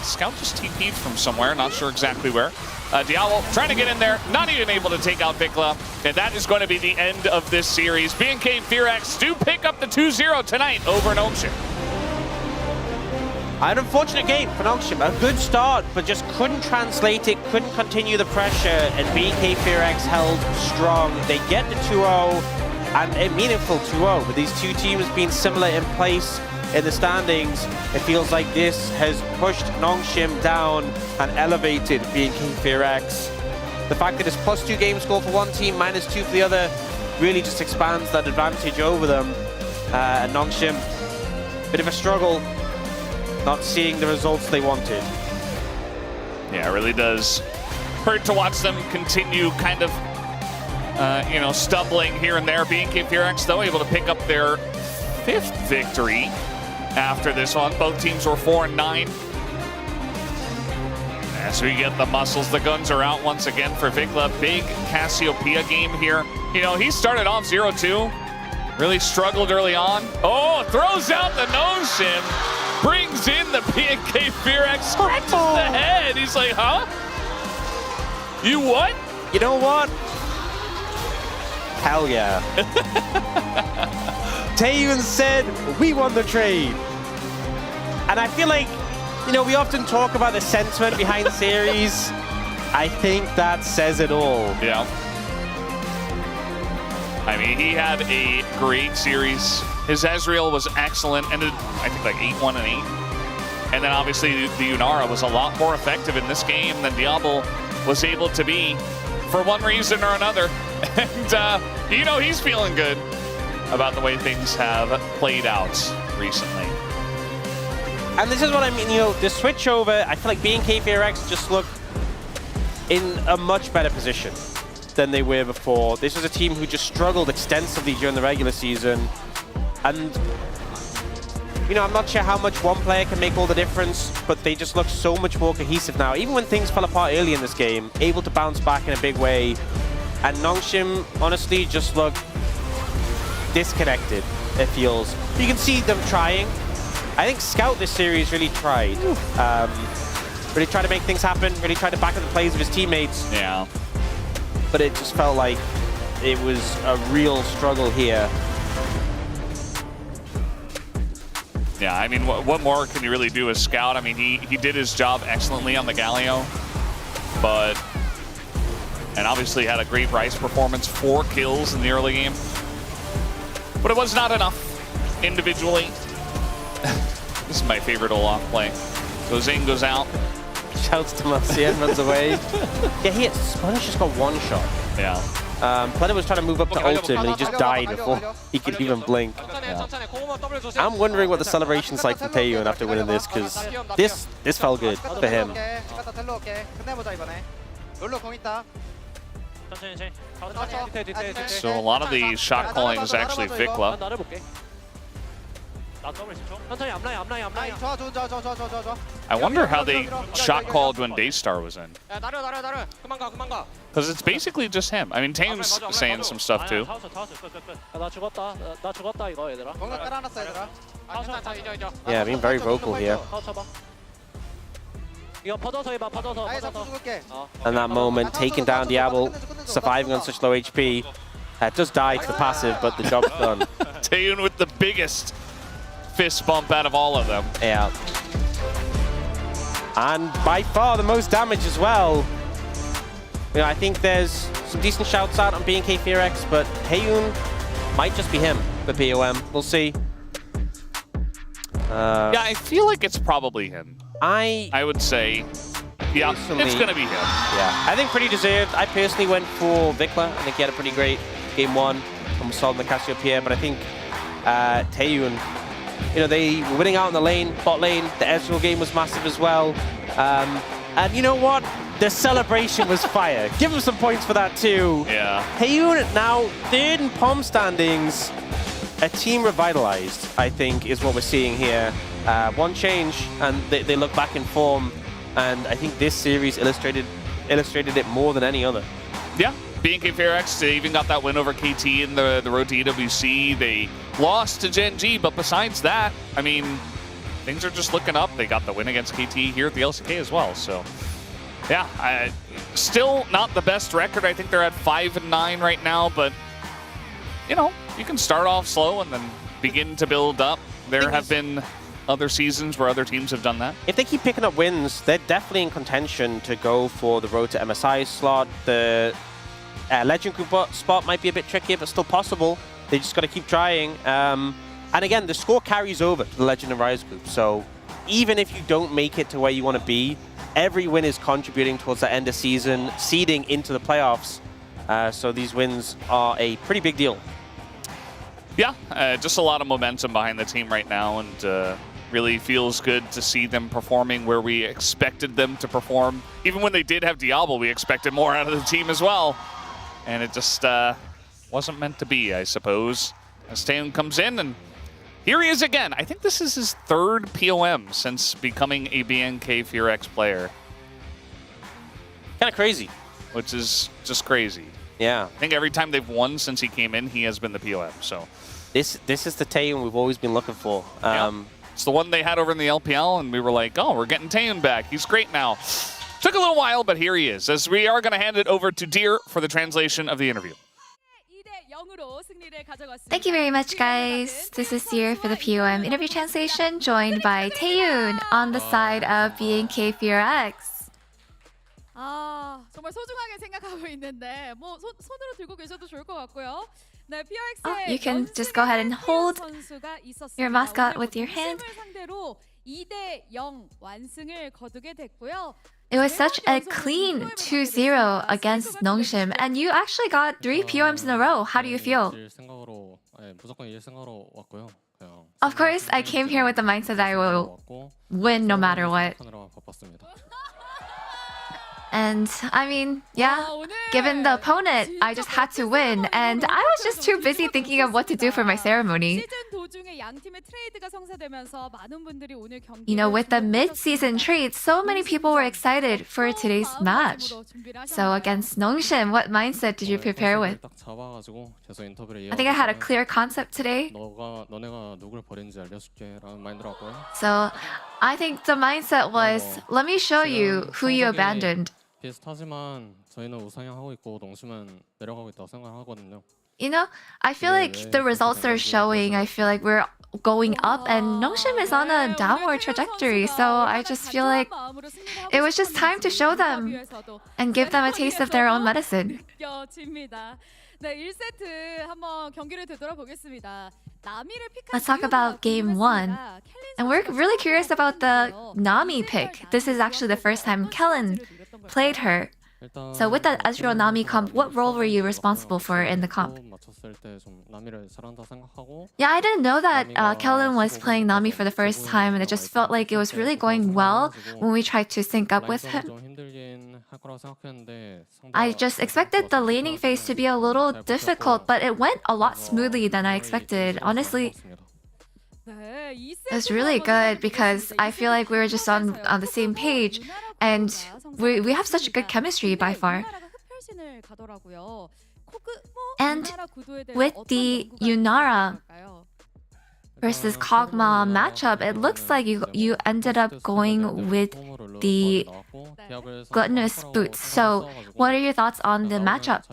S14: Scout just TP'd from somewhere. Not sure exactly where. Diablo trying to get in there, not even able to take out Vikla, and that is going to be the end of this series. BNK FearX do pick up the 2-0 tonight over Nongshim.
S15: An unfortunate game for Nongshim. A good start, but just couldn't translate it, couldn't continue the pressure, and BNK FearX held strong. They get the 2-0, and a meaningful 2-0, with these two teams being similar in place in the standings. It feels like this has pushed Nongshim down and elevated BNK FearX. The fact that it's +2 game score for one team, -2 for the other, really just expands that advantage over them. And Nongshim, bit of a struggle, not seeing the results they wanted.
S14: Yeah, it really does hurt to watch them continue kind of, stumbling here and there. BNK FearX, though, able to pick up their 5th victory after this one. Both teams were 4-9. As we get the muscles, the guns are out once again for Vikla. Big Cassiopeia game here. He started off 0-2, really struggled early on. Oh, throws out the Nongshim, brings in the BNK FearX, scratches the head. He's like, huh? You what?
S15: You know what? Hell yeah. Taeyun said, we won the trade. And I feel like, we often talk about the sentiment behind series. I think that says it all.
S14: Yeah. I mean, he had a great series. His Ezreal was excellent, ended, I think, like 8-1 and 8. And then obviously the Yunara was a lot more effective in this game than Diablo was able to be for one reason or another. And, he's feeling good about the way things have played out recently.
S15: And this is what I mean, the switch over, I feel like BNK FearX just look in a much better position than they were before. This was a team who just struggled extensively during the regular season. And, I'm not sure how much one player can make all the difference, but they just look so much more cohesive now. Even when things fell apart early in this game, able to bounce back in a big way. And Nongshim, honestly, just look disconnected, it feels. You can see them trying. I think Scout this series really tried. Really tried to make things happen, really tried to back up the plays of his teammates.
S14: Yeah.
S15: But it just felt like it was a real struggle here.
S14: Yeah, I mean, what more can you really do as Scout? I mean, he did his job excellently on the Galio, and obviously had a great Rice performance, 4 kills in the early game. But it was not enough individually. This is my favorite Olaf play. So Zane goes out.
S15: Shouts to Marcian, runs away. Yeah, Spanish just got one shot.
S14: Yeah.
S15: Planet was trying to move up to ult him and he just died before he could even blink. Yeah. I'm wondering what the celebration's like for Taeyun after winning this, because this felt good for him.
S14: So a lot of the shot calling is actually Vikla. I wonder how they shot called when Daystar was in. Because it's basically just him. I mean, Tame's saying some stuff too.
S15: Yeah, being very vocal here. And that moment, taking down Diablo, surviving on such low HP. Does die to the passive, but the job's done.
S14: Taeyun with the biggest fist bump out of all of them.
S15: Yeah. And by far the most damage as well. I think there's some decent shouts out on BNK FearX, but Taeyun might just be him for POM. We'll see.
S14: Yeah, I feel like it's probably him. I would say, yeah, it's going to be him.
S15: Yeah, I think pretty deserved. I personally went for Vikla. I think he had a pretty great game 1. Almost solved the Cassiopeia, but I think Taeyun, they were winning out in the lane, bot lane. The Ezreal game was massive as well. And you know what? The celebration was fire. Give him some points for that too.
S14: Yeah.
S15: Taeyun now 3rd in POM standings. A team revitalized, I think, is what we're seeing here. One change, and they look back in form. And I think this series illustrated it more than any other.
S14: Yeah. BNK FearX, they even got that win over KT in the road to EWC. They lost to Gen G, but besides that, I mean, things are just looking up. They got the win against KT here at the LCK as well. So, yeah, still not the best record. I think they're at 5-9 right now, but, you can start off slow and then begin to build up. There have been other seasons where other teams have done that.
S15: If they keep picking up wins, they're definitely in contention to go for the road to MSI slot. The Legend Group spot might be a bit trickier, but still possible. They just got to keep trying. And again, the score carries over to the Legend and Rise group. So even if you don't make it to where you want to be, every win is contributing towards the end of season, seeding into the playoffs. So these wins are a pretty big deal.
S14: Yeah, just a lot of momentum behind the team right now, and really feels good to see them performing where we expected them to perform. Even when they did have Diablo, we expected more out of the team as well. And it just wasn't meant to be, I suppose. As Taeyoon comes in, and here he is again. I think this is his third POM since becoming a BNK FearX player.
S15: Kind of crazy.
S14: Which is just crazy.
S15: Yeah.
S14: I think every time they've won since he came in, he has been the POM. So
S15: this is the Taeyoon we've always been looking for.
S14: It's the one they had over in the LPL, and we were like, oh, we're getting Taeyoon back. He's great now. Took a little while, but here he is. As we are going to hand it over to Deer for the translation of the interview.
S17: Thank you very much, guys. This is Deer for the POM interview translation, joined by Taeyoon on the side of BNK FearX.
S6: 정말 소중하게 생각하고 있는데 뭐 손으로 들고 계셔도 좋을 것 같고요. 네,
S17: You can just go ahead and hold your mascot with your hand.
S6: 상대로 2대0 완승을 거두게 됐고요.
S17: It was such a clean 2-0 against Nongshim, and you actually got 3 POMs in a row. How do you feel? Of course, I came here with the mindset that I will win no matter what. And I mean, yeah, given the opponent, I just had to win. And I was just too busy thinking of what to do for my ceremony. You know, with the mid-season trade, so many people were excited for today's match. So against Nongshim, what mindset did you prepare with? I think I had a clear concept today. So I think the mindset was, let me show you who you abandoned. You know, I feel like the results are showing. I feel like we're going up and Nongshim is on a downward trajectory. So I just feel like it was just time to show them and give them a taste of their own medicine.
S6: 네, 1세트 한번 경기를 되돌아보겠습니다.
S17: Let's talk about game 1. And we're really curious about the Nami pick. This is actually the first time Kellen played her. So with that Ezreal Nami comp, what role were you responsible for in the comp? Yeah, I didn't know that Kellen was playing Nami for the first time, and it just felt like it was really going well when we tried to sync up with him. I just expected the laning phase to be a little difficult, but it went a lot smoothly than I expected. Honestly, it was really good because I feel like we were just on the same page, and we have such good chemistry by far. And with the Yunara versus Kog'Maw matchup, it looks like you ended up going with the Gluttonous Boots. So what are your thoughts on the matchup?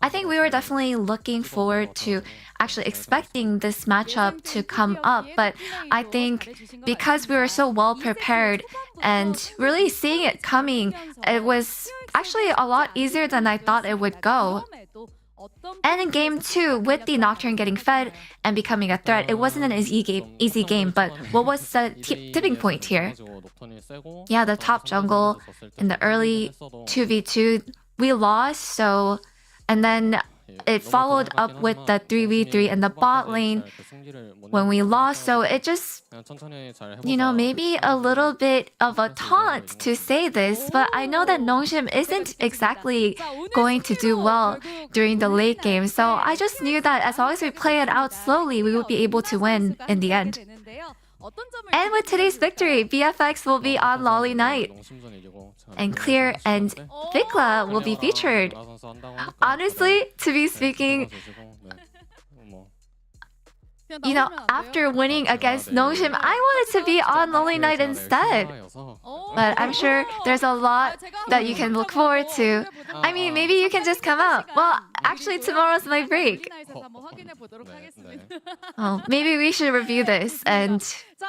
S17: I think we were definitely looking forward to actually expecting this matchup to come up, but I think because we were so well prepared and really seeing it coming, it was actually a lot easier than I thought it would go. And in game 2, with the Nocturne getting fed and becoming a threat, it wasn't an easy game, but what was the tipping point here? Yeah, the top jungle in the early 2v2, we lost, and then it followed up with the 3v3 in the bot lane when we lost, so it just, you know, maybe a little bit of a taunt to say this, but I know that Nongshim isn't exactly going to do well during the late game, so I just knew that as long as we play it out slowly, we would be able to win in the end. And with today's victory, BFX will be on Lolly Night. And Clear and Vikla will be featured. Honestly, to be speaking, you know, after winning against Nongshim, I wanted to be on Lonely Night instead. But I'm sure there's a lot that you can look forward to. I mean, maybe you can just come out. Well, actually, tomorrow's my break. Oh, maybe we should review this and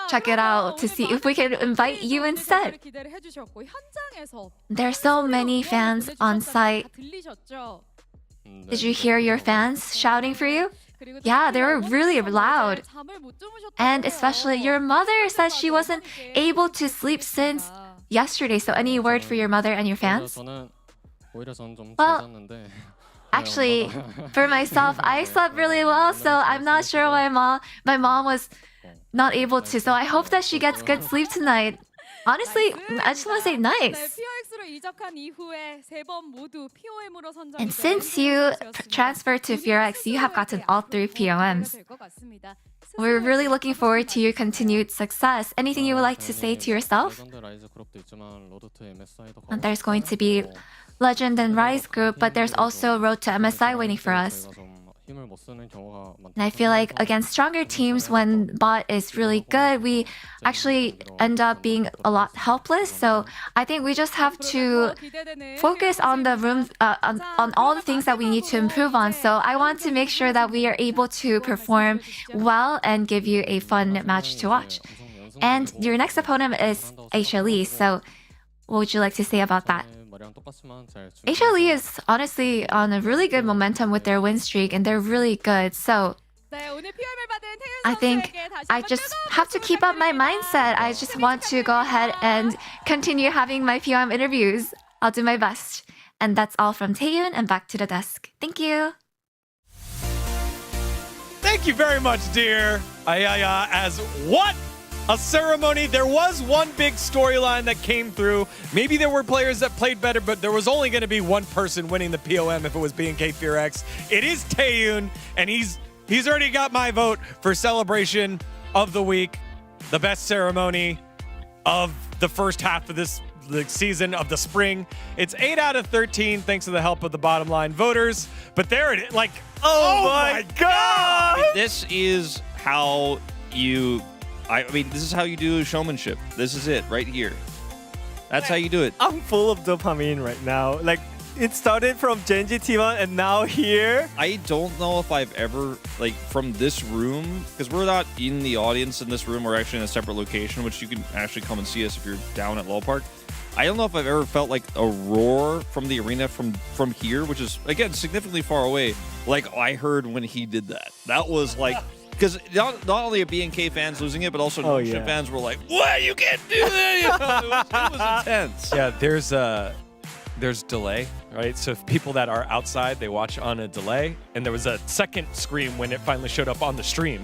S17: check it out to see if we can invite you instead. There are so many fans on site. Did you hear your fans shouting for you? Yeah, they were really loud. And especially your mother says she wasn't able to sleep since yesterday. So any word for your mother and your fans? Well, actually, for myself, I slept really well, so I'm not sure why my mom was not able to. So I hope that she gets good sleep tonight. Honestly, I just want to say nice. And since you transferred to FearX, you have gotten all 3 POMs. We're really looking forward to your continued success. Anything you would like to say to yourself? And there's going to be Legend and Rise group, but there's also Road to MSI waiting for us. And I feel like against stronger teams, when bot is really good, we actually end up being a lot helpless. So I think we just have to focus on the room, on all the things that we need to improve on. So I want to make sure that we are able to perform well and give you a fun match to watch. And your next opponent is HLE. So what would you like to say about that? HLE is honestly on a really good momentum with their win streak, and they're really good. So I think I just have to keep up my mindset. I just want to go ahead and continue having my POM interviews. I'll do my best. And that's all from Taeyoon, and back to the desk. Thank you.
S9: Thank you very much, dear. As what a ceremony. There was one big storyline that came through. Maybe there were players that played better, but there was only going to be one person winning the POM if it was BNK FearX. It is Taeyoon, and he's already got my vote for celebration of the week, the best ceremony of the first half of the season of the spring. It's 8 out of 13 thanks to the help of the bottom line voters. But there it is. Like, oh my God!
S10: This is how you... I mean, this is how you do showmanship. This is it right here. That's how you do it.
S11: I'm full of dopamine right now. Like, it started from Genji T1 and now here.
S10: I don't know if I've ever, like, from this room, because we're not in the audience in this room. We're actually in a separate location, which you can actually come and see us if you're down at Lowell Park. I don't know if I've ever felt like a roar from the arena from here, which is, again, significantly far away, like I heard when he did that. That was like... Because not only are BNK fans losing it, but also Nongshim fans were like, "What? You can't do that!" It was intense.
S9: Yeah, there's delay, right? So if people that are outside, they watch on a delay, and there was a second scream when it finally showed up on the stream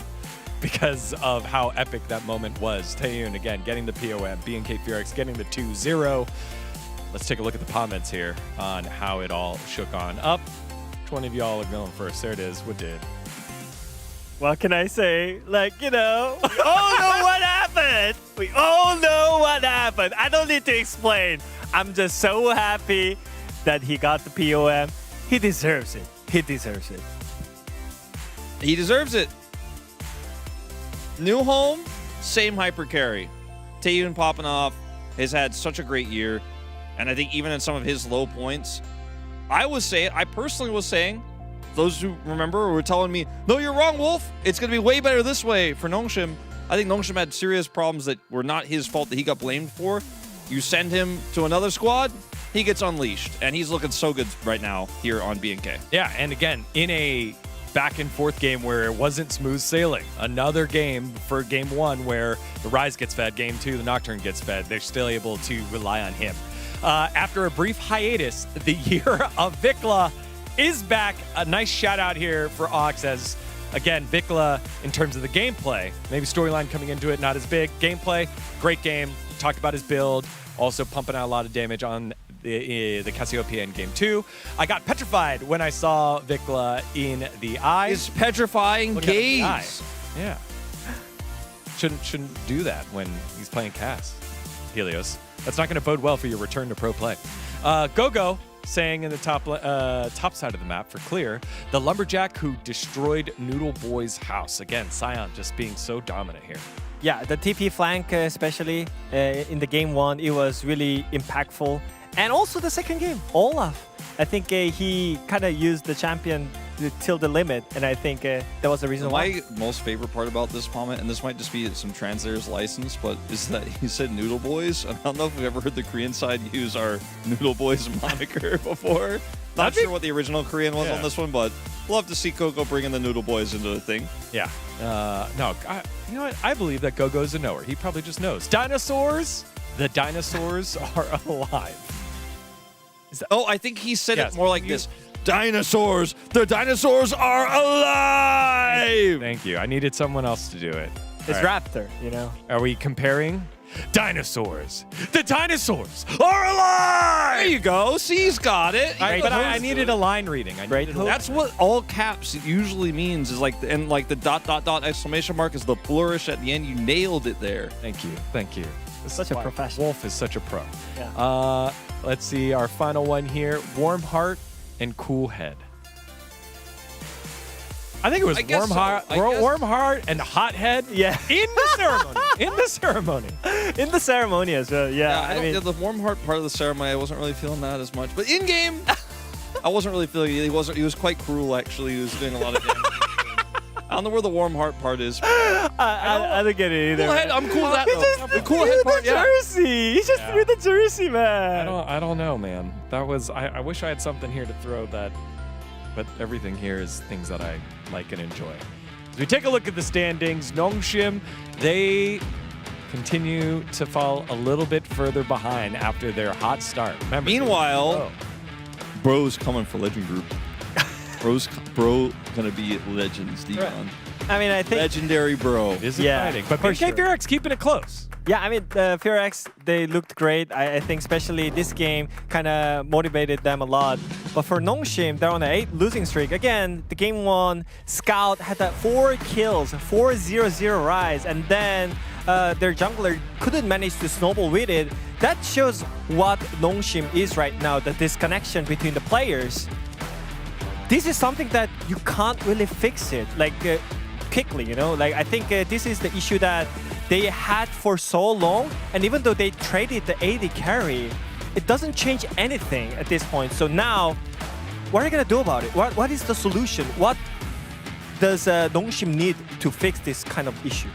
S9: because of how epic that moment was. Taeyoon again getting the POM, BNK FearX getting the 2-0. Let's take a look at the comments here on how it all shook on up. Which one of y'all are going first? There it is. What did?
S11: What can I say? Like, you know, we all know what happened. We all know what happened. I don't need to explain. I'm just so happy that he got the POM. He deserves it. He deserves it.
S10: He deserves it. New home, same hyper carry. Taeyoon popping off has had such a great year. And I think even in some of his low points, I personally was saying, those who remember were telling me, no, you're wrong, Wolf. It's going to be way better this way for Nongshim. I think Nongshim had serious problems that were not his fault that he got blamed for. You send him to another squad, he gets unleashed. And he's looking so good right now here on BNK.
S9: Yeah, and again, in a back and forth game where it wasn't smooth sailing. Another game for game 1 where the Rise gets fed, game 2, the Nocturne gets fed. They're still able to rely on him. After a brief hiatus, the year of Vikla is back. A nice shout out here for Ox as, again, Vikla in terms of the gameplay. Maybe storyline coming into it, not as big. Gameplay, great game. Talked about his build. Also pumping out a lot of damage on the Cassiopeia in game 2. I got petrified when I saw Vikla in the eye.
S10: His petrifying gaze.
S9: Yeah. Shouldn't do that when he's playing Cass, Helios. That's not going to bode well for your return to pro play. Gogo saying in the top side of the map for clear, the lumberjack who destroyed Noodle Boy's house. Again, Sion just being so dominant here.
S11: Yeah, the TP flank, especially in the game 1, it was really impactful. And also the second game, Olaf. I think he kind of used the champion till the limit, and I think that was the reason why.
S10: My most favorite part about this comment, and this might just be some translator's license, but is that he said Noodle Boys. I don't know if we've ever heard the Korean side use our Noodle Boys moniker before. Not sure what the original Korean was on this one, but love to see Coco bringing the Noodle Boys into the thing.
S9: Yeah. No, you know what? I believe that Gogo's a knower. He probably just knows. Dinosaurs? The dinosaurs are alive.
S10: I think he said it more like this. Dinosaurs! The dinosaurs are alive!
S9: Thank you. I needed someone else to do it.
S11: It's Raptor, you know.
S9: Are we comparing? Dinosaurs! The dinosaurs are alive!
S10: There you go. See, he's got it.
S9: I needed a line reading.
S10: That's what all caps usually means, is like, and like the ... exclamation mark is the flourish at the end. You nailed it there.
S9: Thank you. Thank you.
S11: Such a professional.
S9: Wolf is such a pro.
S11: Yeah.
S9: Let's see our final one here. Warm heart and cool head. I think it was warm heart and hot head.
S11: Yeah.
S9: In the ceremony.
S11: In the ceremony as well. Yeah.
S10: I mean, the warm heart part of the ceremony, I wasn't really feeling that as much. But in game, I wasn't really feeling it. He was quite cruel, actually. He was doing a lot of damage. I don't know where the warm heart part is.
S11: I don't get it either.
S10: Cool head, I'm cool with that.
S11: He just
S10: The cool head part, yeah.
S11: jersey. He just threw the jersey, man.
S9: I don't know, man. That was I wish I had something here to throw that, but everything here is things that I like and enjoy. As we take a look at the standings, Nongshim, they continue to fall a little bit further behind after their hot start. Remember,
S10: Meanwhile, bro's coming for Legend Group. Bro gonna be legends, Dion.
S11: I mean, I think
S10: legendary bro.
S9: It is exciting, but BK Furex keeping it close.
S11: Yeah, I mean, Furex, they looked great. I think especially this game kind of motivated them a lot. But for Nongshim, they're on an 8 losing streak. Again, the game 1, Scout had that 4 kills, 4-0-0 rise, and then their jungler couldn't manage to snowball with it. That shows what Nongshim is right now, the disconnection between the players. This is something that you can't really fix it, like quickly, you know? Like, I think this is the issue that they had for so long, and even though they traded the AD carry, it doesn't change anything at this point. So now, what are you gonna do about it? What is the solution? What does Nongshim need to fix this kind of issue?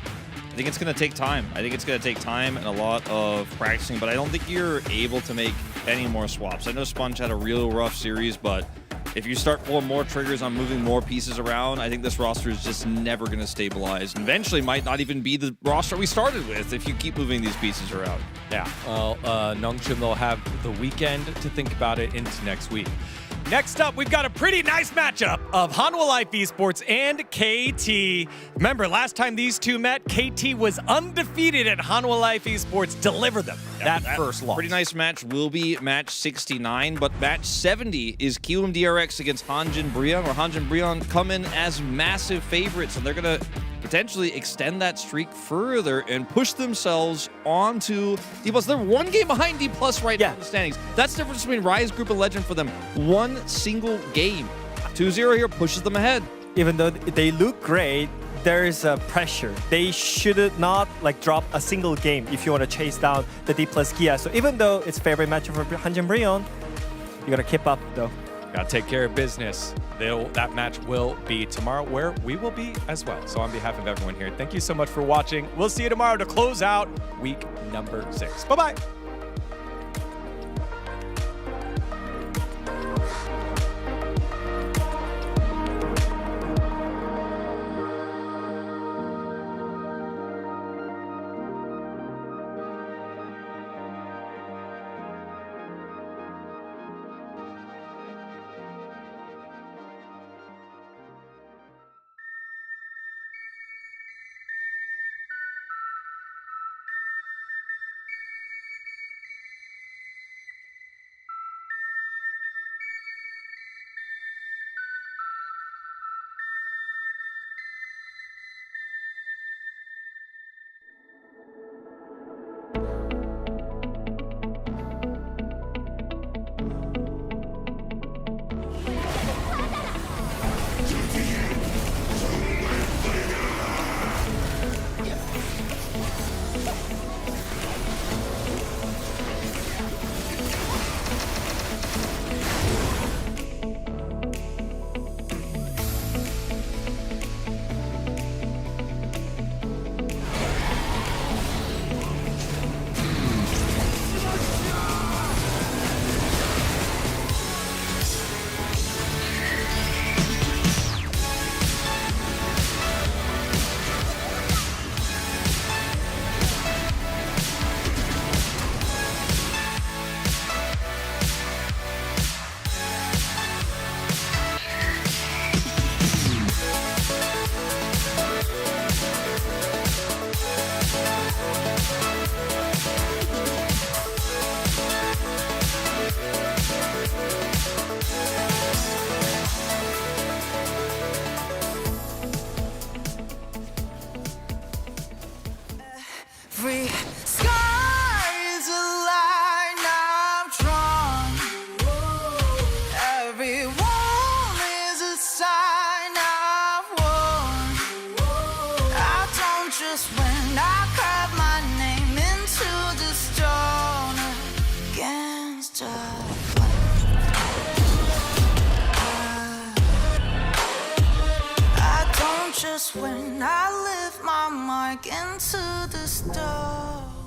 S10: I think it's going to take time. I think it's going to take time and a lot of practicing, but I don't think you're able to make any more swaps. I know Sponge had a real rough series, but if you start pulling more triggers on moving more pieces around, I think this roster is just never going to stabilize. And eventually might not even be the roster we started with if you keep moving these pieces around.
S9: Yeah, well, Nongshim, they'll have the weekend to think about it into next week. Next up, we've got a pretty nice matchup of Hanwha Life Esports and KT. Remember, last time these two met, KT was undefeated at Hanwha Life Esports. Deliver them that first loss.
S10: Pretty nice match will be match 69, but match 70 is QMDRX against Hanjin Brion, where Hanjin Brion come in as massive favorites, and they're going to potentially extend that streak further and push themselves onto D+. They're 1 game behind D+ right now in the standings. That's the difference between Rise Group and Legend for them. 1 single game. 2-0 here pushes them ahead.
S11: Even though they look great, there is a pressure. They should not drop a single game if you want to chase down the D+ Gia. So even though it's favorite matchup for Hanjin Brion, you gotta keep up though.
S9: Gotta take care of business. That match will be tomorrow, where we will be as well. So on behalf of everyone here, thank you so much for watching. We'll see you tomorrow to close out week number 6. Bye-bye.
S8: Every scar is a line I've drawn. Every wall is a sign I've worn. I don't just win, I carve my name into the stone against a I don't just win, I live my mark into the stone.